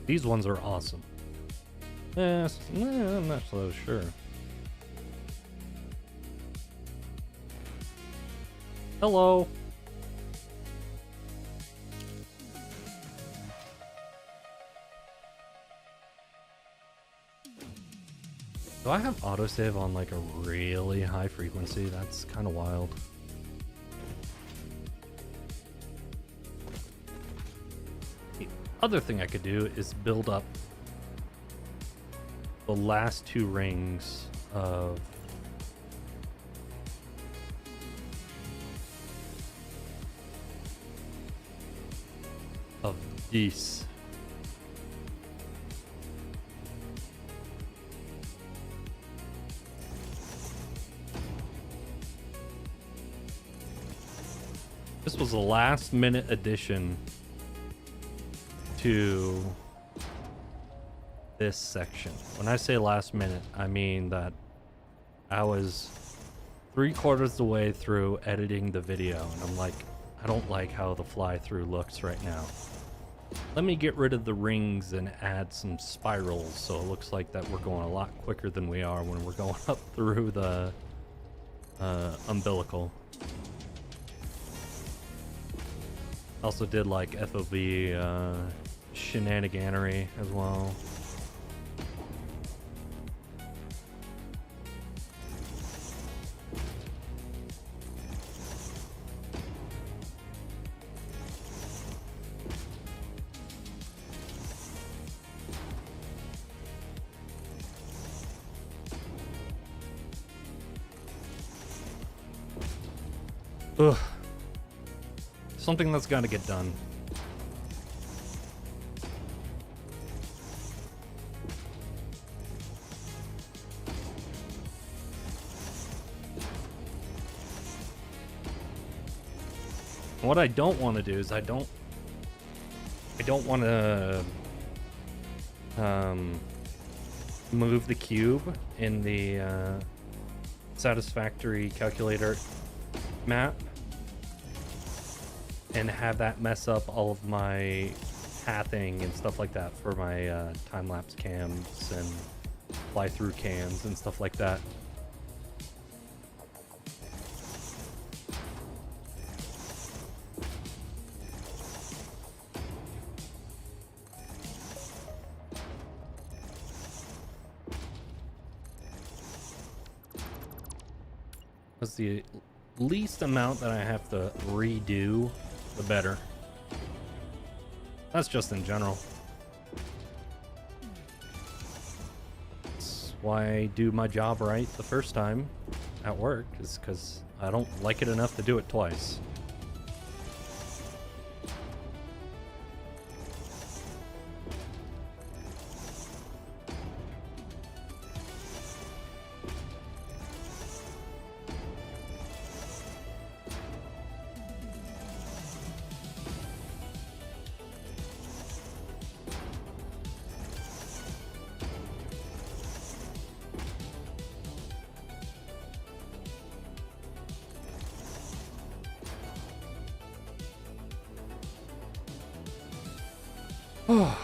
These ones are awesome. I'm not so sure. Hello. Do I have autosave on like a really high frequency? That's kind of wild. Other thing I could do is build up the last 2 rings of these. This was a last minute addition to this section. When I say last minute, I mean that I was 3/4 of the way through editing the video, and I'm like, I don't like how the fly-through looks right now. Let me get rid of the rings and add some spirals so it looks like that we're going a lot quicker than we are when we're going up through the umbilical. Also did like FOV shenaniganery as well. Ugh. Something that's got to get done. What I don't want to do is I don't want to move the cube in the satisfactory calculator map and have that mess up all of my pathing and stuff like that for my time-lapse cams and fly-through cams and stuff like that. Because the least amount that I have to redo, the better. That's just in general. That's why I do my job right the first time at work, is because I don't like it enough to do it twice. Oh,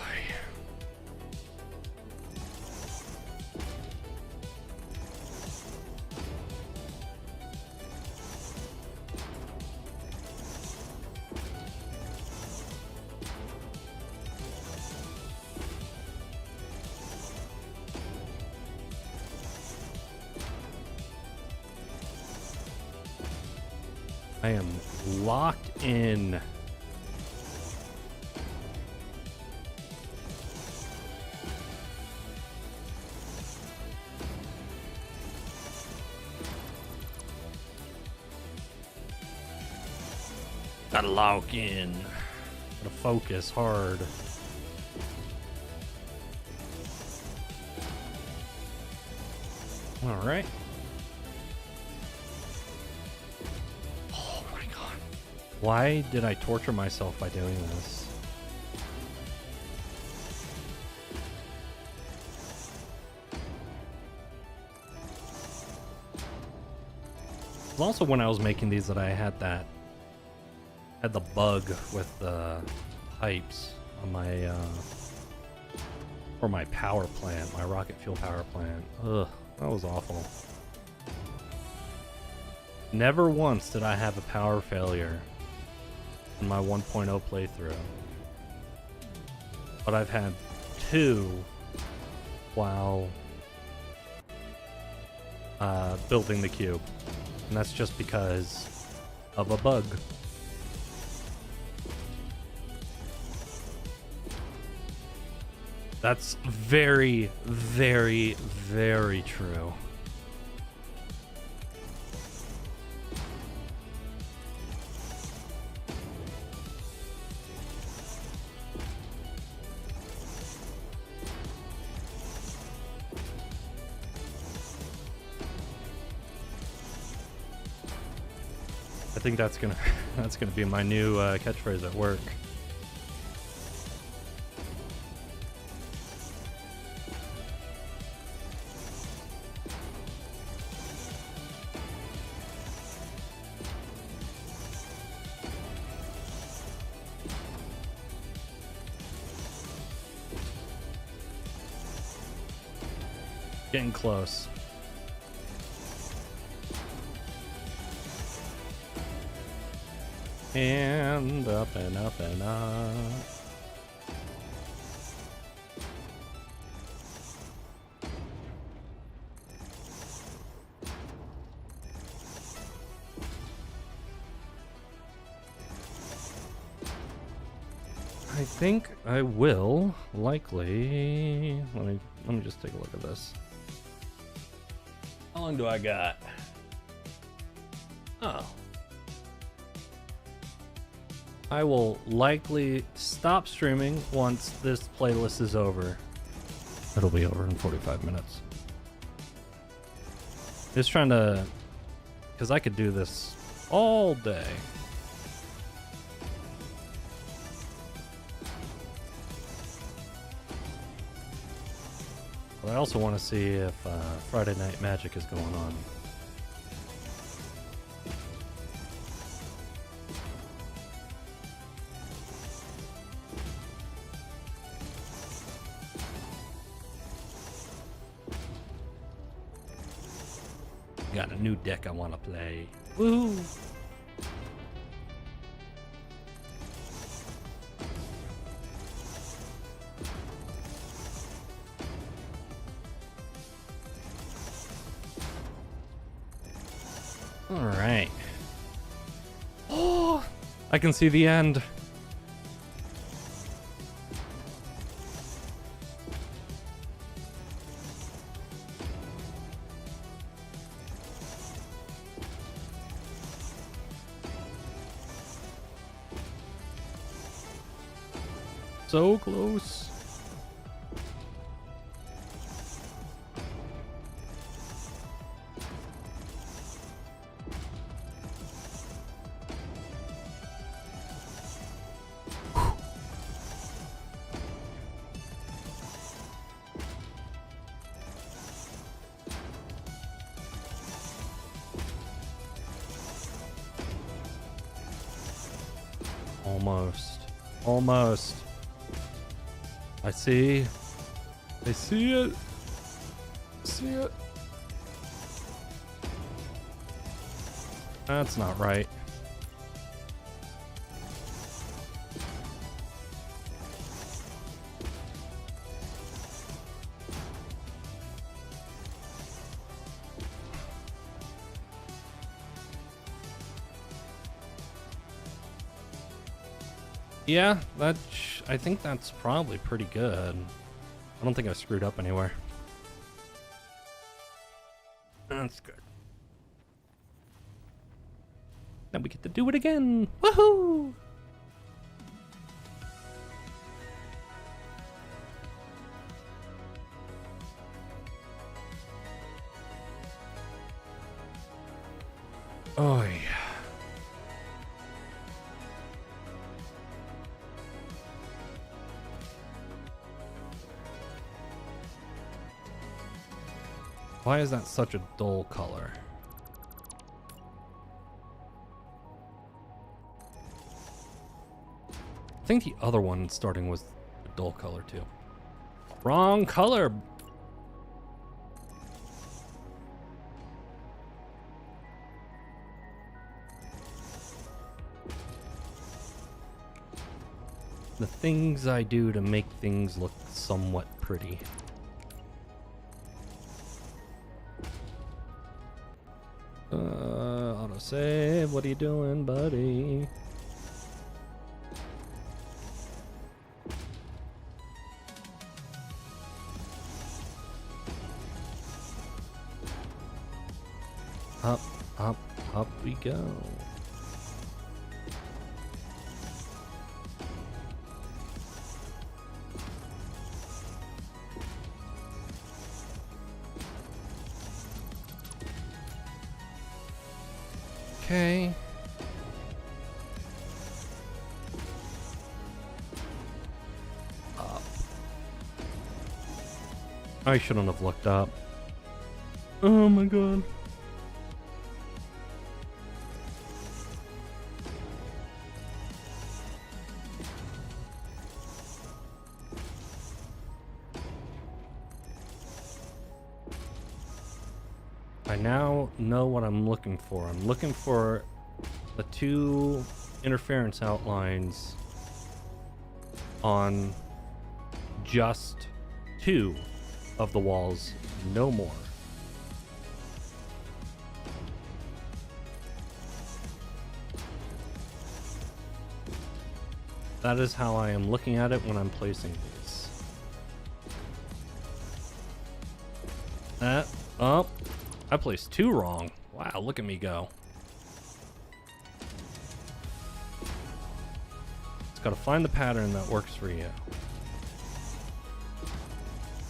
I am locked in. Gotta lock in. Gotta focus hard. Alright. Oh my god. Why did I torture myself by doing this? It was also when I was making these that I had the bug with the pipes on my for my power plant, my rocket fuel power plant. Ugh, that was awful. Never once did I have a power failure in my 1.0 playthrough, but I've had 2 while building the cube, and that's just because of a bug. That's very, very, very true. I think that's gonna that's gonna be my new catchphrase at work. Getting close. And up and up and up. I think I will likely. Let me just take a look at this. How long do I got? Oh. I will likely stop streaming once this playlist is over. It'll be over in 45 minutes. Just trying to, because I could do this all day. But I also want to see if Friday Night Magic is going on. Got a new deck I want to play. Woohoo! All right. Oh, I can see the end. So close. Almost. Almost. I see. I see it. See it. That's not right. Yeah, I think that's probably pretty good. I don't think I screwed up anywhere. That's good. Now we get to do it again. Woohoo! Oh yeah. Why is that such a dull color? I think the other one starting was a dull color too. Wrong color! The things I do to make things look somewhat pretty. Autosave, what are you doing, buddy? Up, up, up we go. Okay. I shouldn't have looked up. Oh my god. I now know what I'm looking for. I'm looking for the 2 interference outlines on just 2 of the walls, no more. That is how I am looking at it when I'm placing these. Oh, I placed 2 wrong. Wow, look at me go. Just gotta find the pattern that works for you.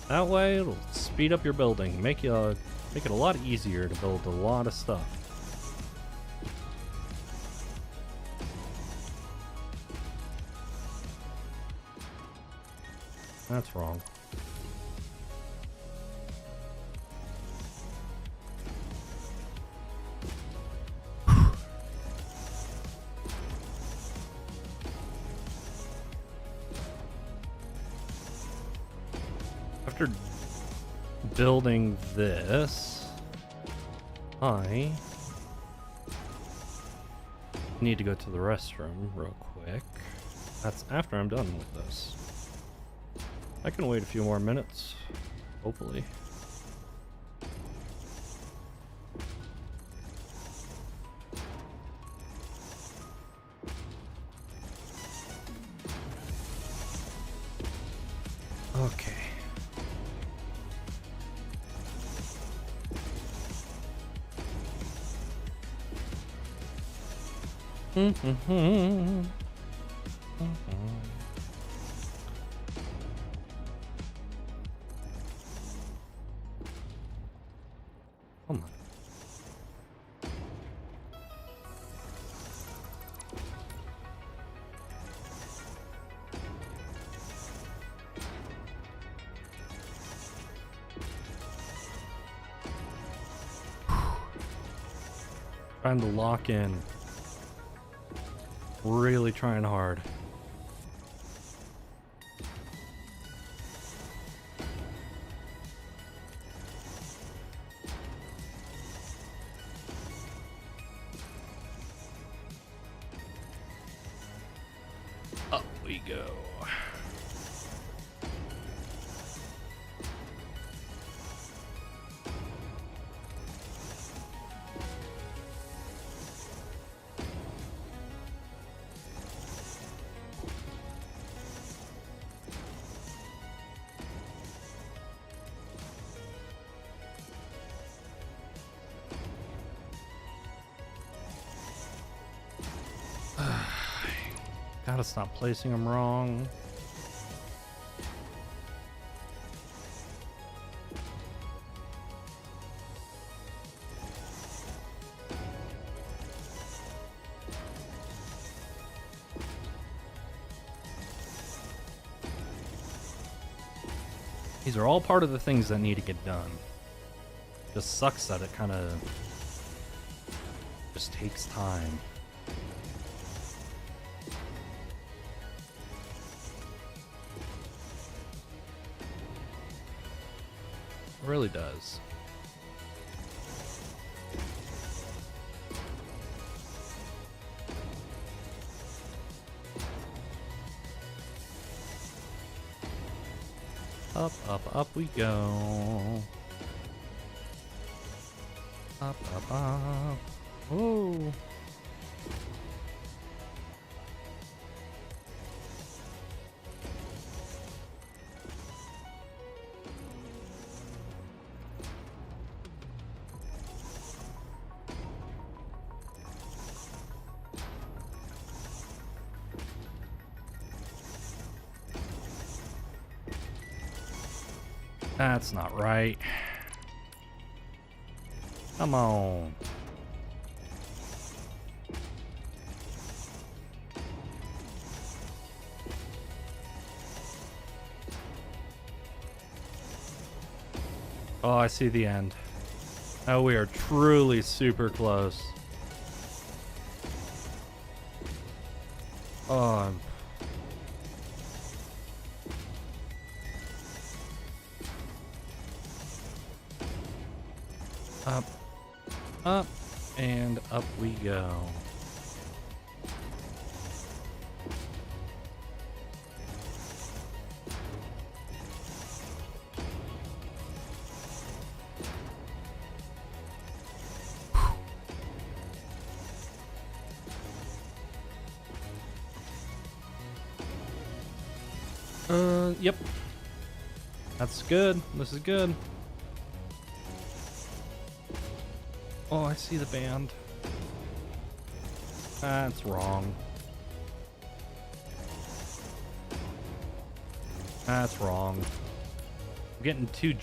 That way, it'll speed up your building, make it a lot easier to build a lot of stuff. That's wrong. After building this, I need to go to the restroom real quick. That's after I'm done with this. I can wait a few more minutes, hopefully. Okay. Come on. Trying to lock in. Really trying hard. Up we go. Gotta stop placing them wrong. These are all part of the things that need to get done. Just sucks that it kind of just takes time. It really does. Up, up, up we go. Up, up, up. Whoa. That's not right. Come on. Oh, I see the end. Oh, we are truly super close. Oh, up, up, and up we go. Yep. That's good. This is good. Oh, I see the band. That's wrong. That's wrong. I'm getting too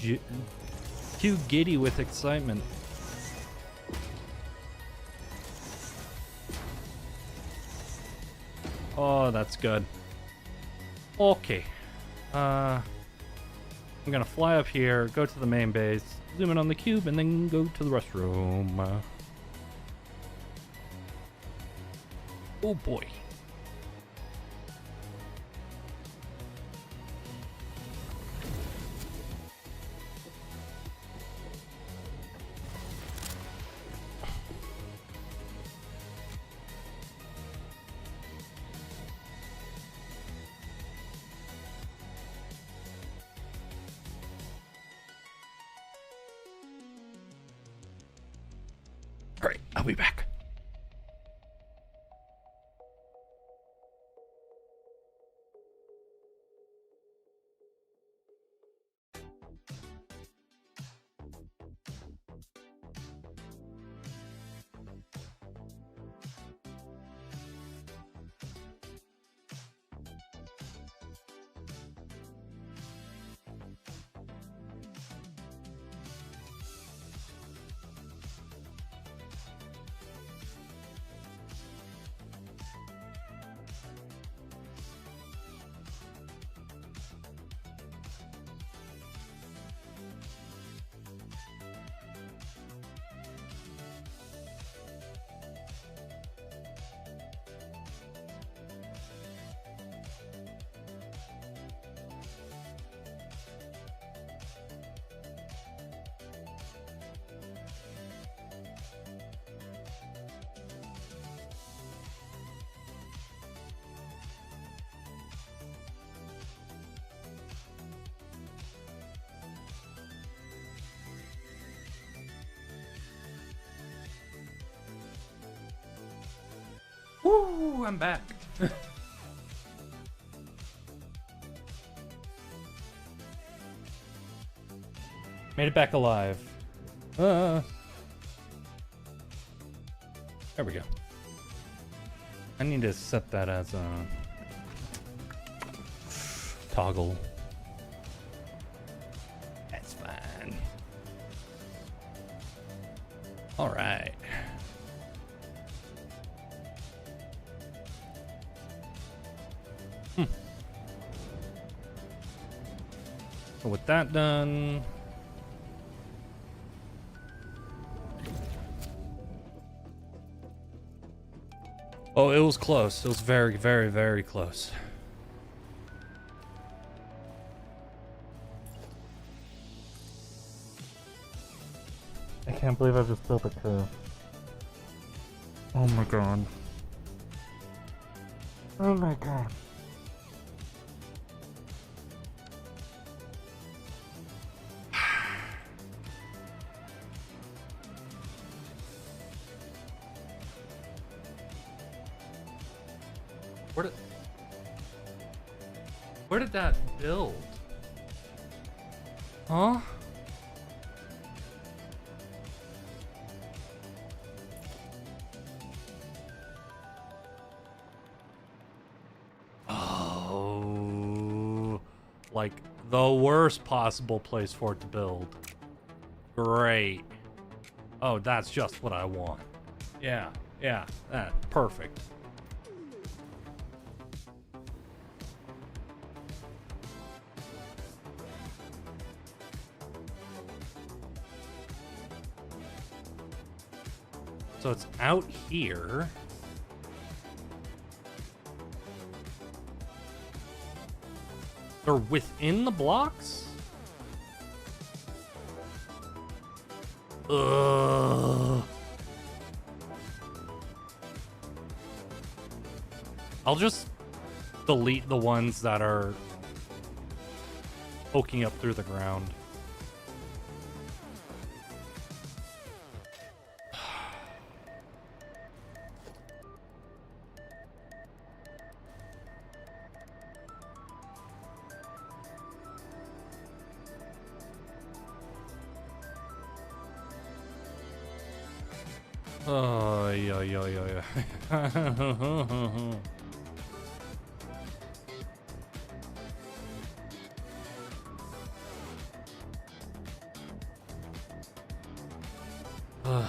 giddy with excitement. Oh, that's good. Okay. I'm gonna fly up here, go to the main base, zoom in on the cube, and then go to the restroom. Oh boy. All right, I'll be back. Woo, I'm back. Made it back alive. There we go. I need to set that as a toggle. That's fine. All right. So with that done, oh, it was close. It was very, very, very close. I can't believe I just built a curve. Oh my god. Oh my god. Where did that build? Huh? Oh, like the worst possible place for it to build. Great. Oh, that's just what I want. Yeah, perfect. So it's out here. They're within the blocks? Ugh. I'll just delete the ones that are poking up through the ground. Oh, yeah. Ugh.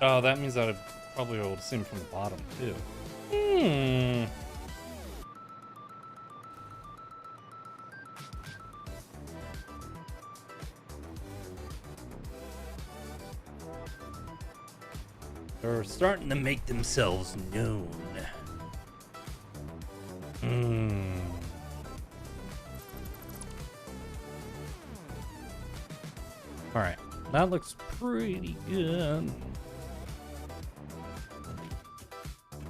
Oh, that means I'd probably be able to see him from the bottom, too. They're starting to make themselves known. Alright, that looks pretty good.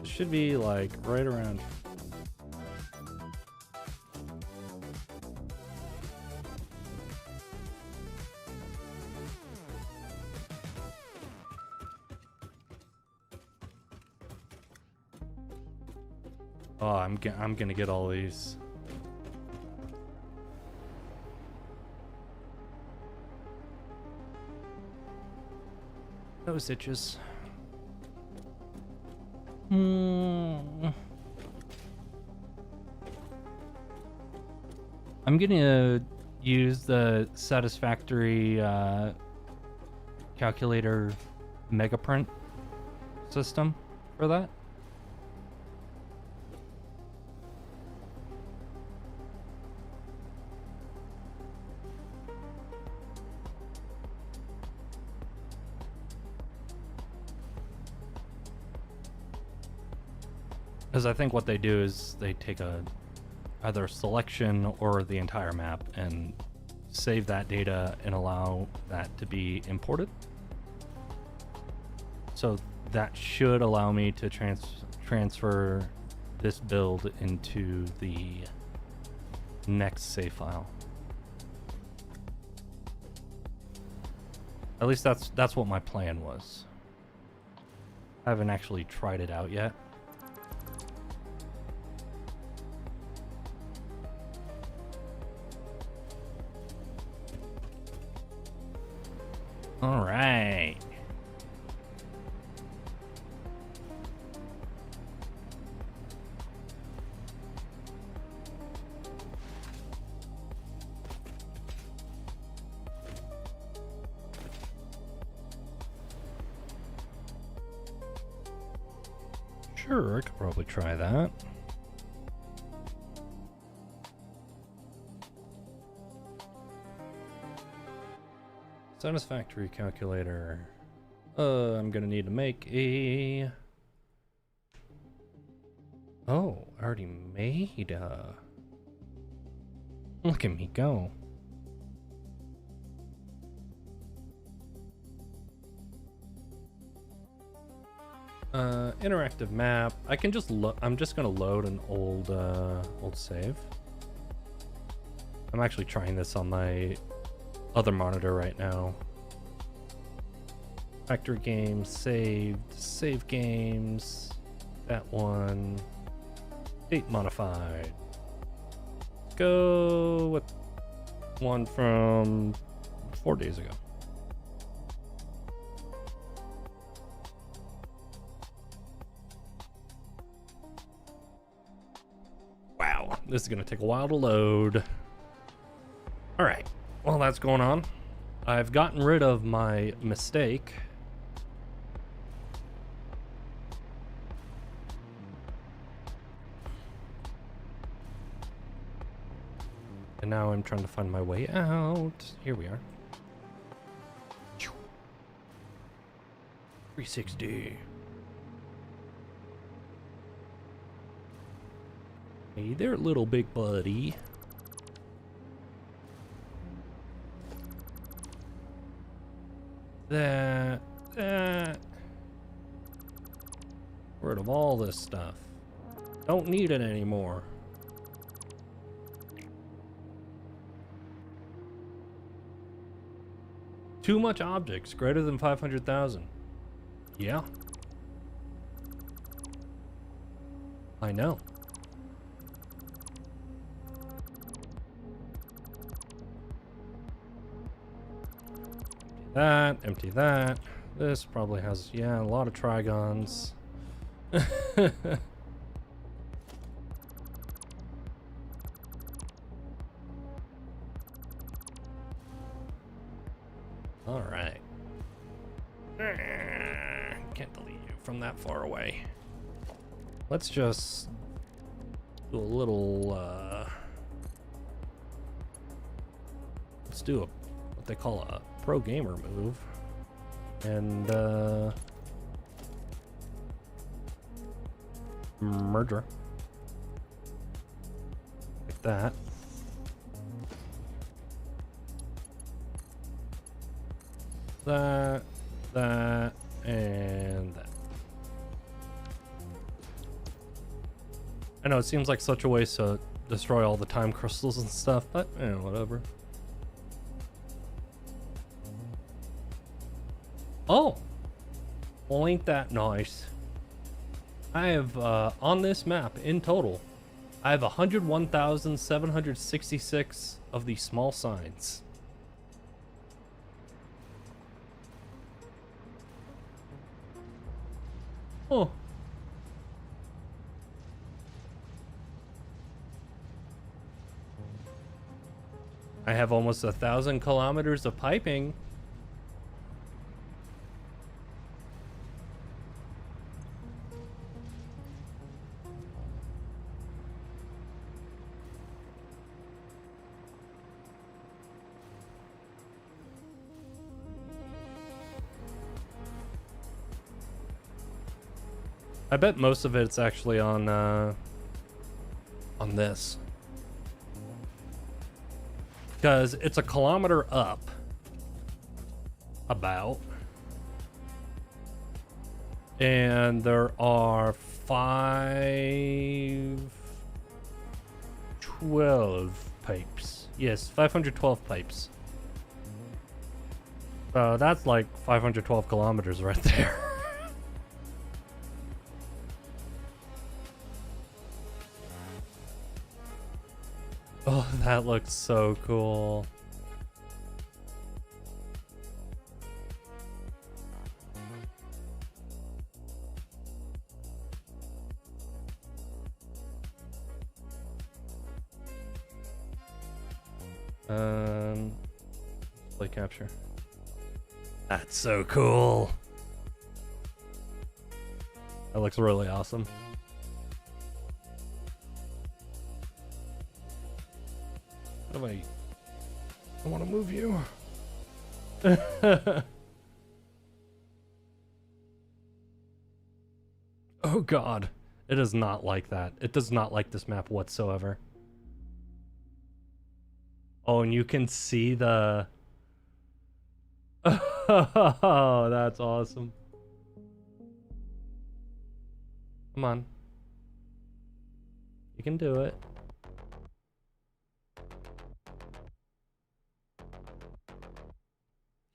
Should be like right around. Oh, I'm gonna get all these. Those itches. I'm gonna use the Satisfactory calculator megaprint system for that. Because I think what they do is they take either a selection or the entire map and save that data and allow that to be imported. So that should allow me to transfer this build into the next save file. At least that's what my plan was. I haven't actually tried it out yet. All right. Sure, I could probably try that. Satisfactory calculator. I'm gonna need to make a... Oh, I already made a... Look at me go. Interactive map. I can just I'm just gonna load an old save. I'm actually trying this on my other monitor right now. Factory games saved, save games, that one, date modified. Go with one from 4 days ago. Wow, this is gonna take a while to load. All right. while that's going on, I've gotten rid of my mistake. And now I'm trying to find my way out. Here we are. 360. Hey there, little big buddy. That. Rid of all this stuff. Don't need it anymore. Too much objects, greater than 500,000. Yeah. I know. That, empty that. This probably has, yeah, a lot of trigons. All right. Can't delete you from that far away. Let's just do a little, let's do what they call a pro gamer move. And, merger. Like that. That, and that. I know it seems like such a waste to destroy all the time crystals and stuff, but whatever. Oh! Well, ain't that nice? I have, on this map, in total, I have 101,766 of these small signs. Oh. I have almost 1,000 kilometers of piping. I bet most of it's actually on this. Because it's a kilometer up. About. And there are 512 pipes. Yes, 512 pipes. So that's like 512 kilometers right there. Oh, that looks so cool. Play capture. That's so cool. That looks really awesome. How do I want to move you. Oh god. It is not like that. It does not like this map whatsoever. Oh, and you can see the... Oh, that's awesome. Come on. You can do it.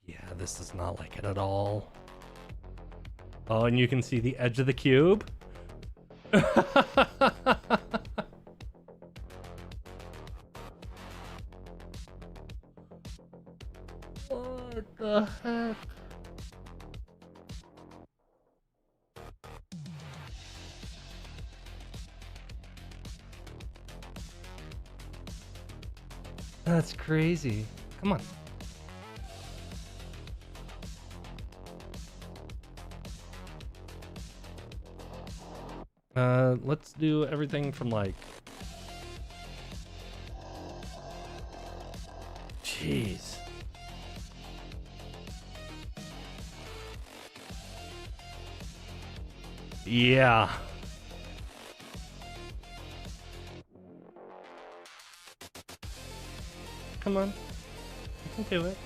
Yeah, this does not like it at all. Oh, and you can see the edge of the cube. What the heck? That's crazy. Come on. Let's do everything from like... Jeez. Yeah. Come on. You can do it.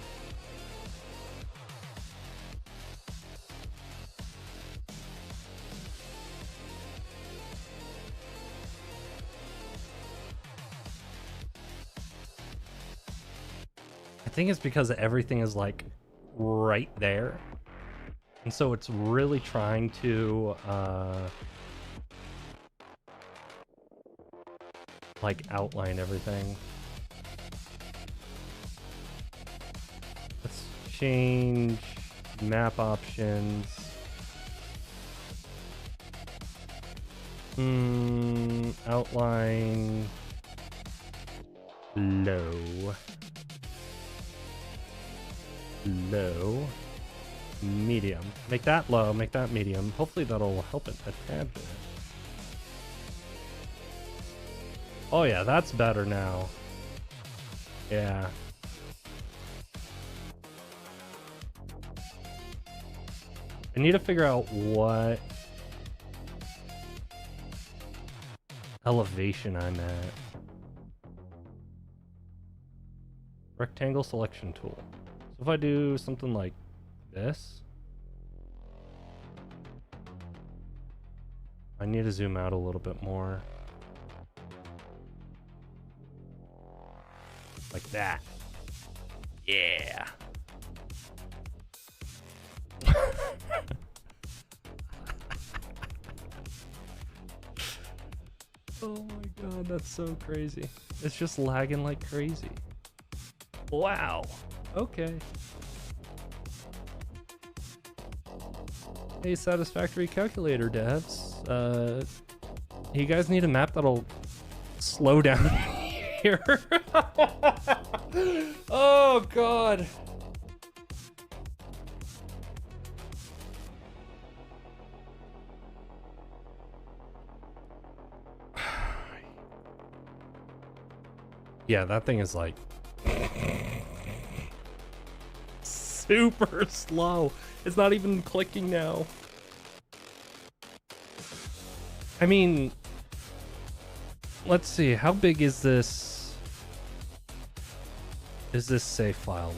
I think it's because everything is like right there. And so it's really trying to like outline everything. Let's change map options. Outline low. Low. Medium. Make that low, make that medium. Hopefully that'll help it a tad bit. Oh yeah, that's better now. Yeah. I need to figure out what elevation I'm at. Rectangle selection tool. So if I do something like this, I need to zoom out a little bit more. Like that. Yeah. Oh my god, that's so crazy. It's just lagging like crazy. Wow. Okay. Hey, Satisfactory Calculator devs. You guys need a map that'll slow down here. Oh god. Yeah, that thing is like super slow. It's not even clicking now. I mean, let's see, how big is this? Is this save file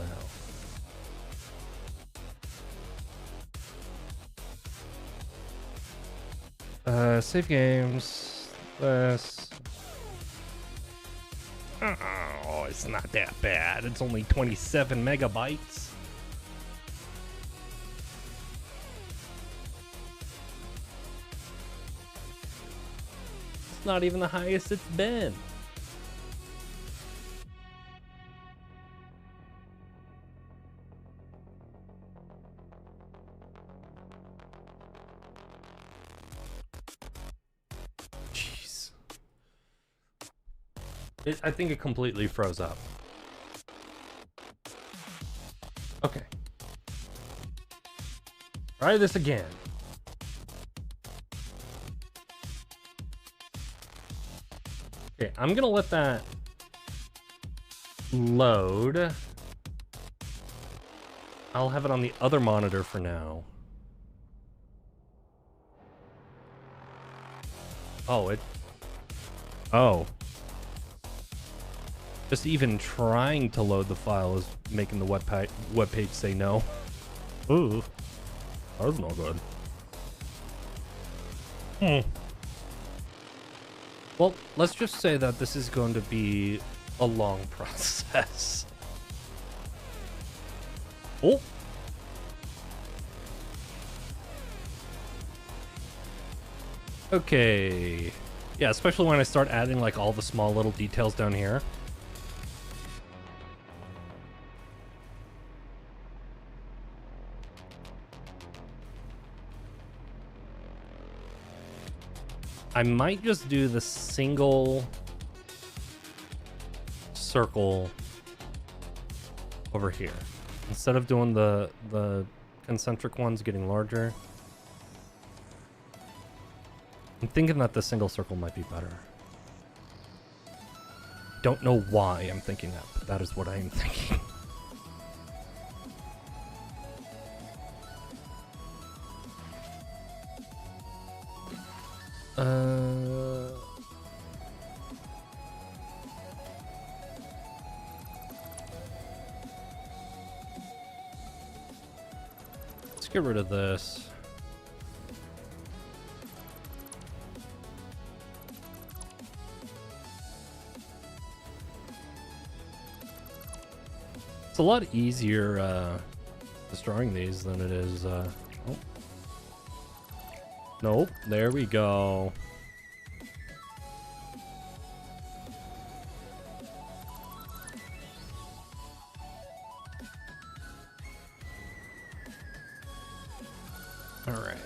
now? Save games. This. Oh, it's not that bad. It's only 27 megabytes. It's not even the highest it's been. Jeez. I think it completely froze up. Okay. Try this again. Okay, I'm gonna let that load. I'll have it on the other monitor for now. Oh, oh. Just even trying to load the file is making the web page say no. Ooh, that's not good. Well, let's just say that this is going to be a long process. Oh. Okay. Yeah, especially when I start adding like all the small little details down here. I might just do the single circle over here. Instead of doing the concentric ones getting larger, I'm thinking that the single circle might be better. Don't know why I'm thinking that, but that is what I am thinking. Let's get rid of this. It's a lot easier destroying these than it is. Oh. Nope, there we go. All right.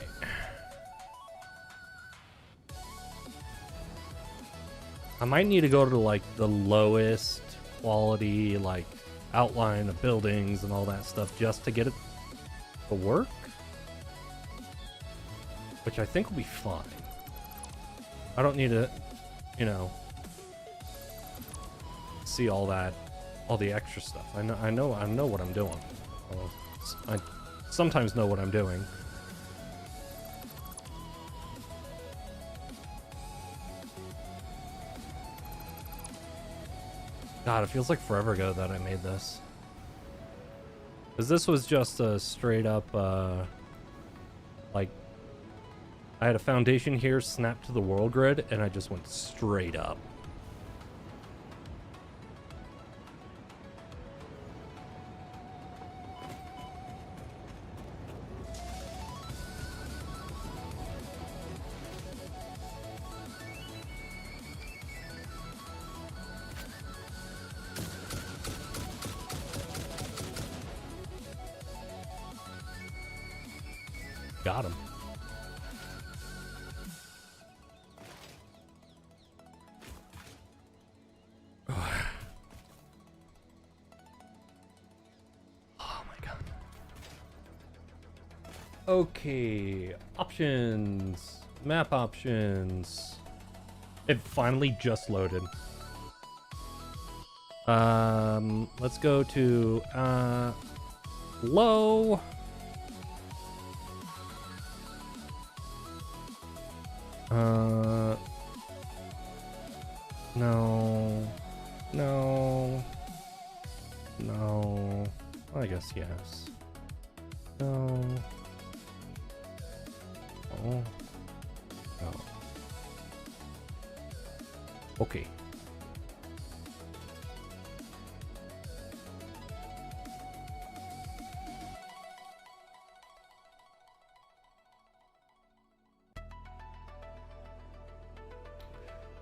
I might need to go to like the lowest quality, like outline of buildings and all that stuff just to get it to work, which I think will be fine. I don't need to, you know, see all that, all the extra stuff. I know what I'm doing. Well, I sometimes know what I'm doing. God, it feels like forever ago that I made this. Because this was just a straight up, like, I had a foundation here snapped to the world grid, and I just went straight up. Got him. Oh my god. Okay, options. Map options. It finally just loaded. Let's go to low. No. I guess yes. No. Oh. No. Okay.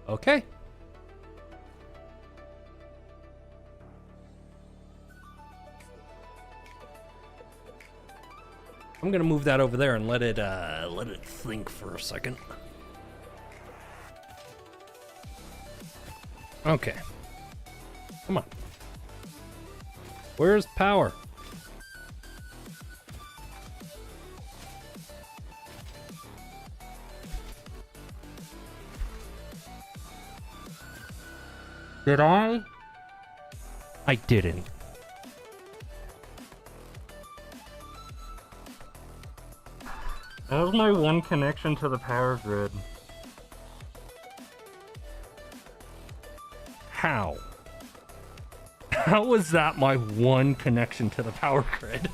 Okay. I'm gonna move that over there and let it think for a second. Okay. Come on. Where's power? Did I? I didn't. That was my one connection to the power grid. How? How was that my one connection to the power grid?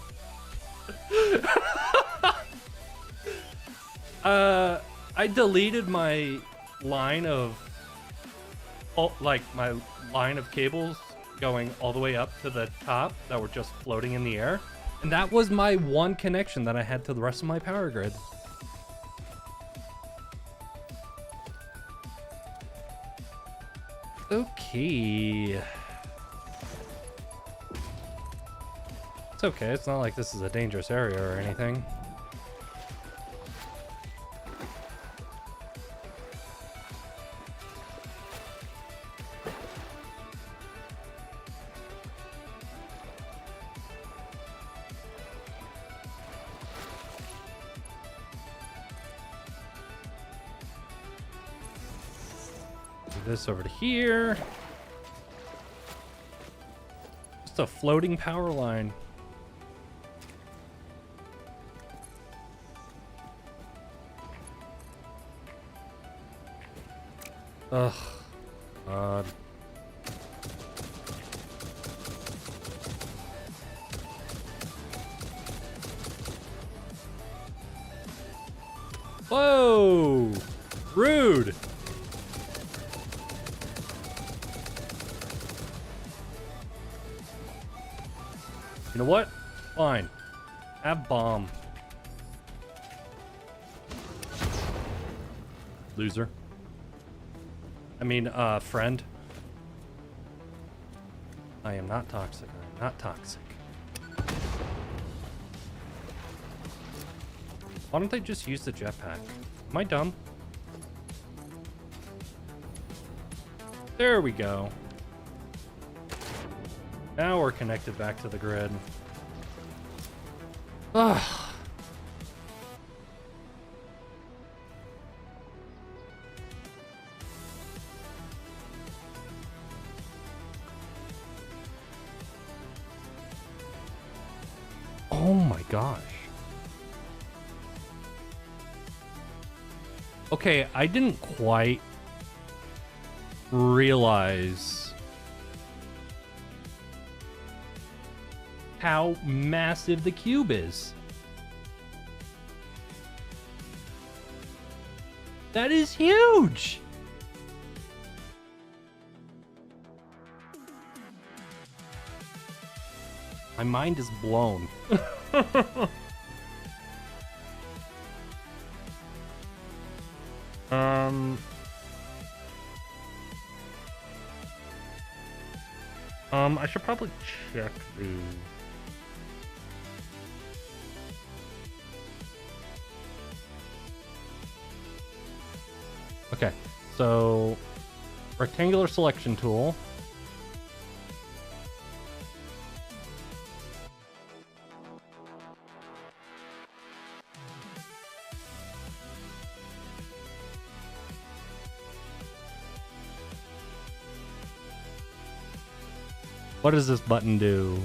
I deleted my line of my line of cables going all the way up to the top that were just floating in the air, and that was my one connection that I had to the rest of my power grid. Okay. It's okay, it's not like this is a dangerous area or anything. this over to here. Just a floating power line. Ugh. God. Whoa! Rude! You know what? Fine. Have bomb. Loser. I mean, friend. I am not toxic. I am not toxic. Why don't they just use the jetpack? Am I dumb? There we go. Now we're connected back to the grid. Ugh. Oh my gosh. Okay, I didn't quite realize how massive the cube is. That is huge. My mind is blown. I should probably check the... Okay, so rectangular selection tool. What does this button do?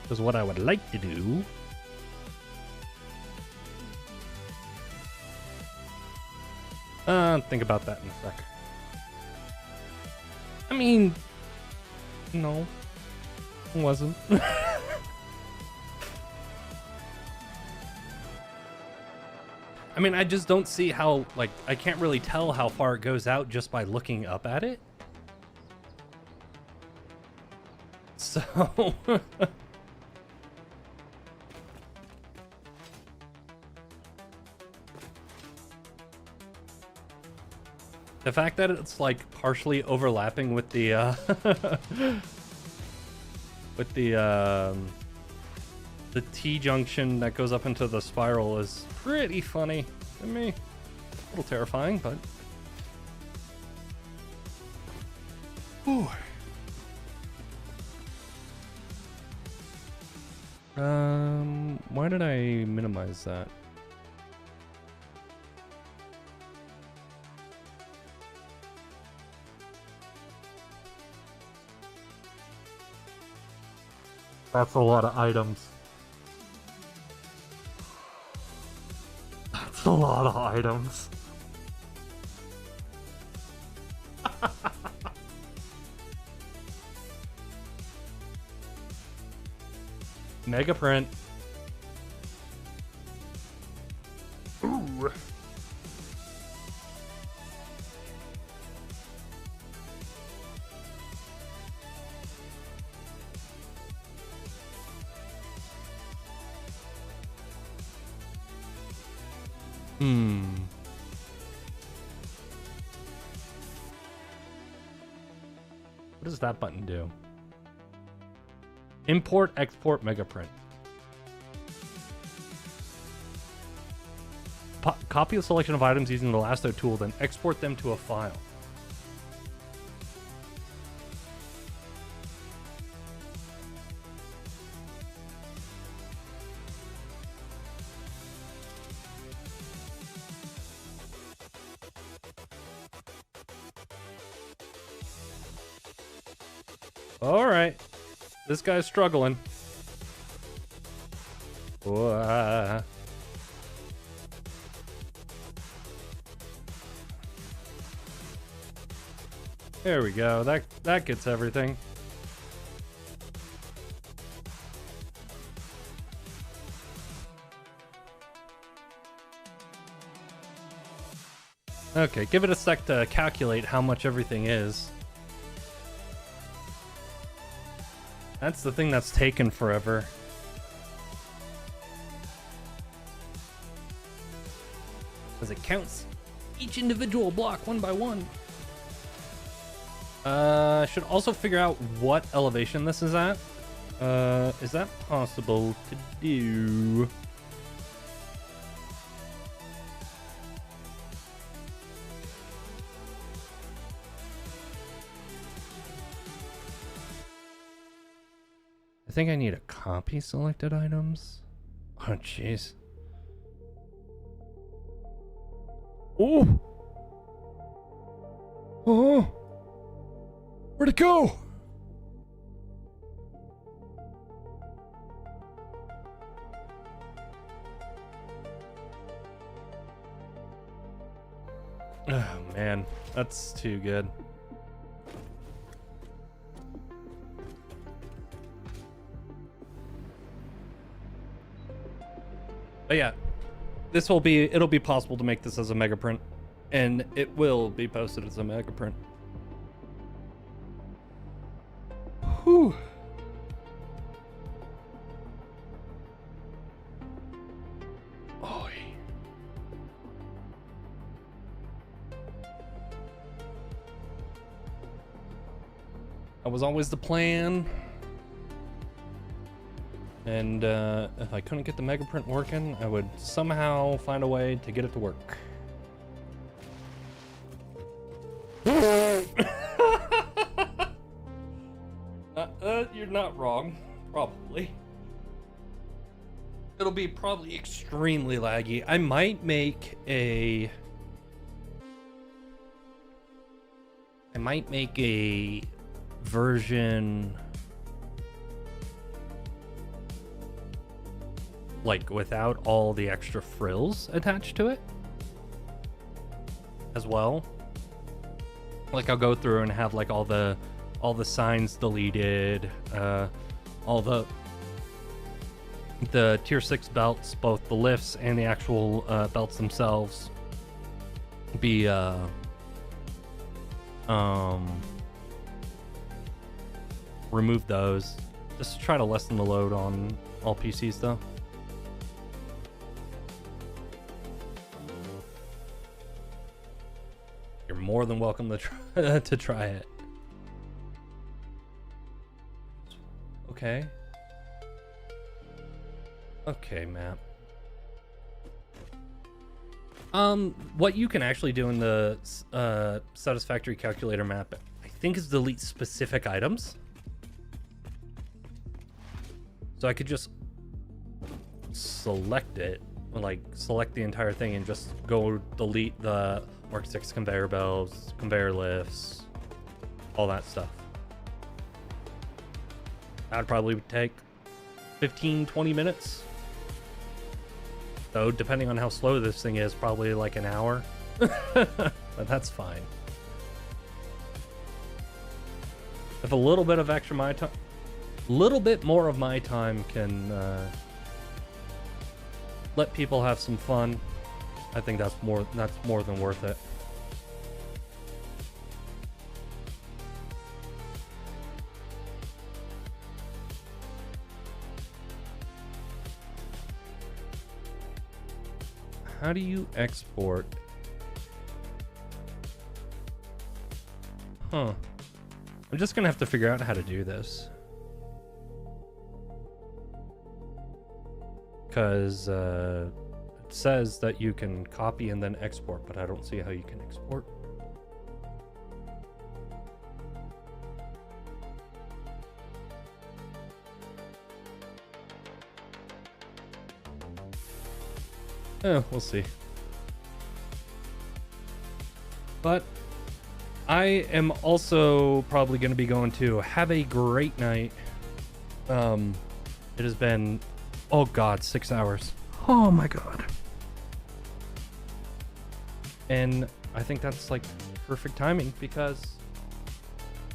Because what I would like to do... think about that in a sec. I mean... No. It wasn't. I mean, I just don't see how, like, I can't really tell how far it goes out just by looking up at it. So... The fact that it's like partially overlapping with the the T-junction that goes up into the spiral is pretty funny to me. A little terrifying, but ooh. Why did I minimize that? That's a lot of items. That's a lot of items. Mega print. Ooh. What does that button do? Import, export, mega print. Copy a selection of items using the lasso tool, then export them to a file. All right. This guy's struggling. Whoa. There we go. That gets everything. Okay, give it a sec to calculate how much everything is. That's the thing that's taken forever. Because it counts each individual block one by one. I should also figure out what elevation this is at. Is that possible to do? I think I need a copy selected items. Oh, jeez. Oh! Oh! Where'd it go? Oh, man. That's too good. But yeah, it'll be possible to make this as a mega print, and it will be posted as a mega print. Whew. Oy. That was always the plan. And if I couldn't get the mega print working, I would somehow find a way to get it to work. You're not wrong. Probably. It'll be probably extremely laggy. I might make a version like without all the extra frills attached to it as well. Like I'll go through and have like all the signs deleted, all the tier 6 belts, both the lifts and the actual belts themselves be remove those, just to try to lessen the load on all PCs though. You're more than welcome to try it. Okay. Okay, map. What you can actually do in the Satisfactory Calculator map, I think, is delete specific items. So I could just select it, like select the entire thing and just go delete the Mark 6 conveyor belts, conveyor lifts, all that stuff. That'd probably take 15-20 minutes. So depending on how slow this thing is, probably like an hour. But that's fine. If a little bit of extra my time, little bit more of my time can let people have some fun, I think that's more than worth it. How do you export? Huh. I'm just gonna have to figure out how to do this. Because it says that you can copy and then export, but I don't see how you can export. We'll see. But I am also probably going to be going to have a great night. It has been, oh god, 6 hours. Oh my god. And I think that's like perfect timing because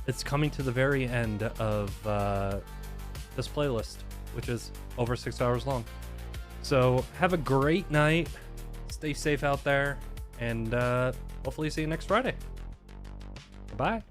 it's coming to the very end of this playlist, which is over 6 hours long. So have a great night. Stay safe out there, and hopefully see you next Friday. Bye.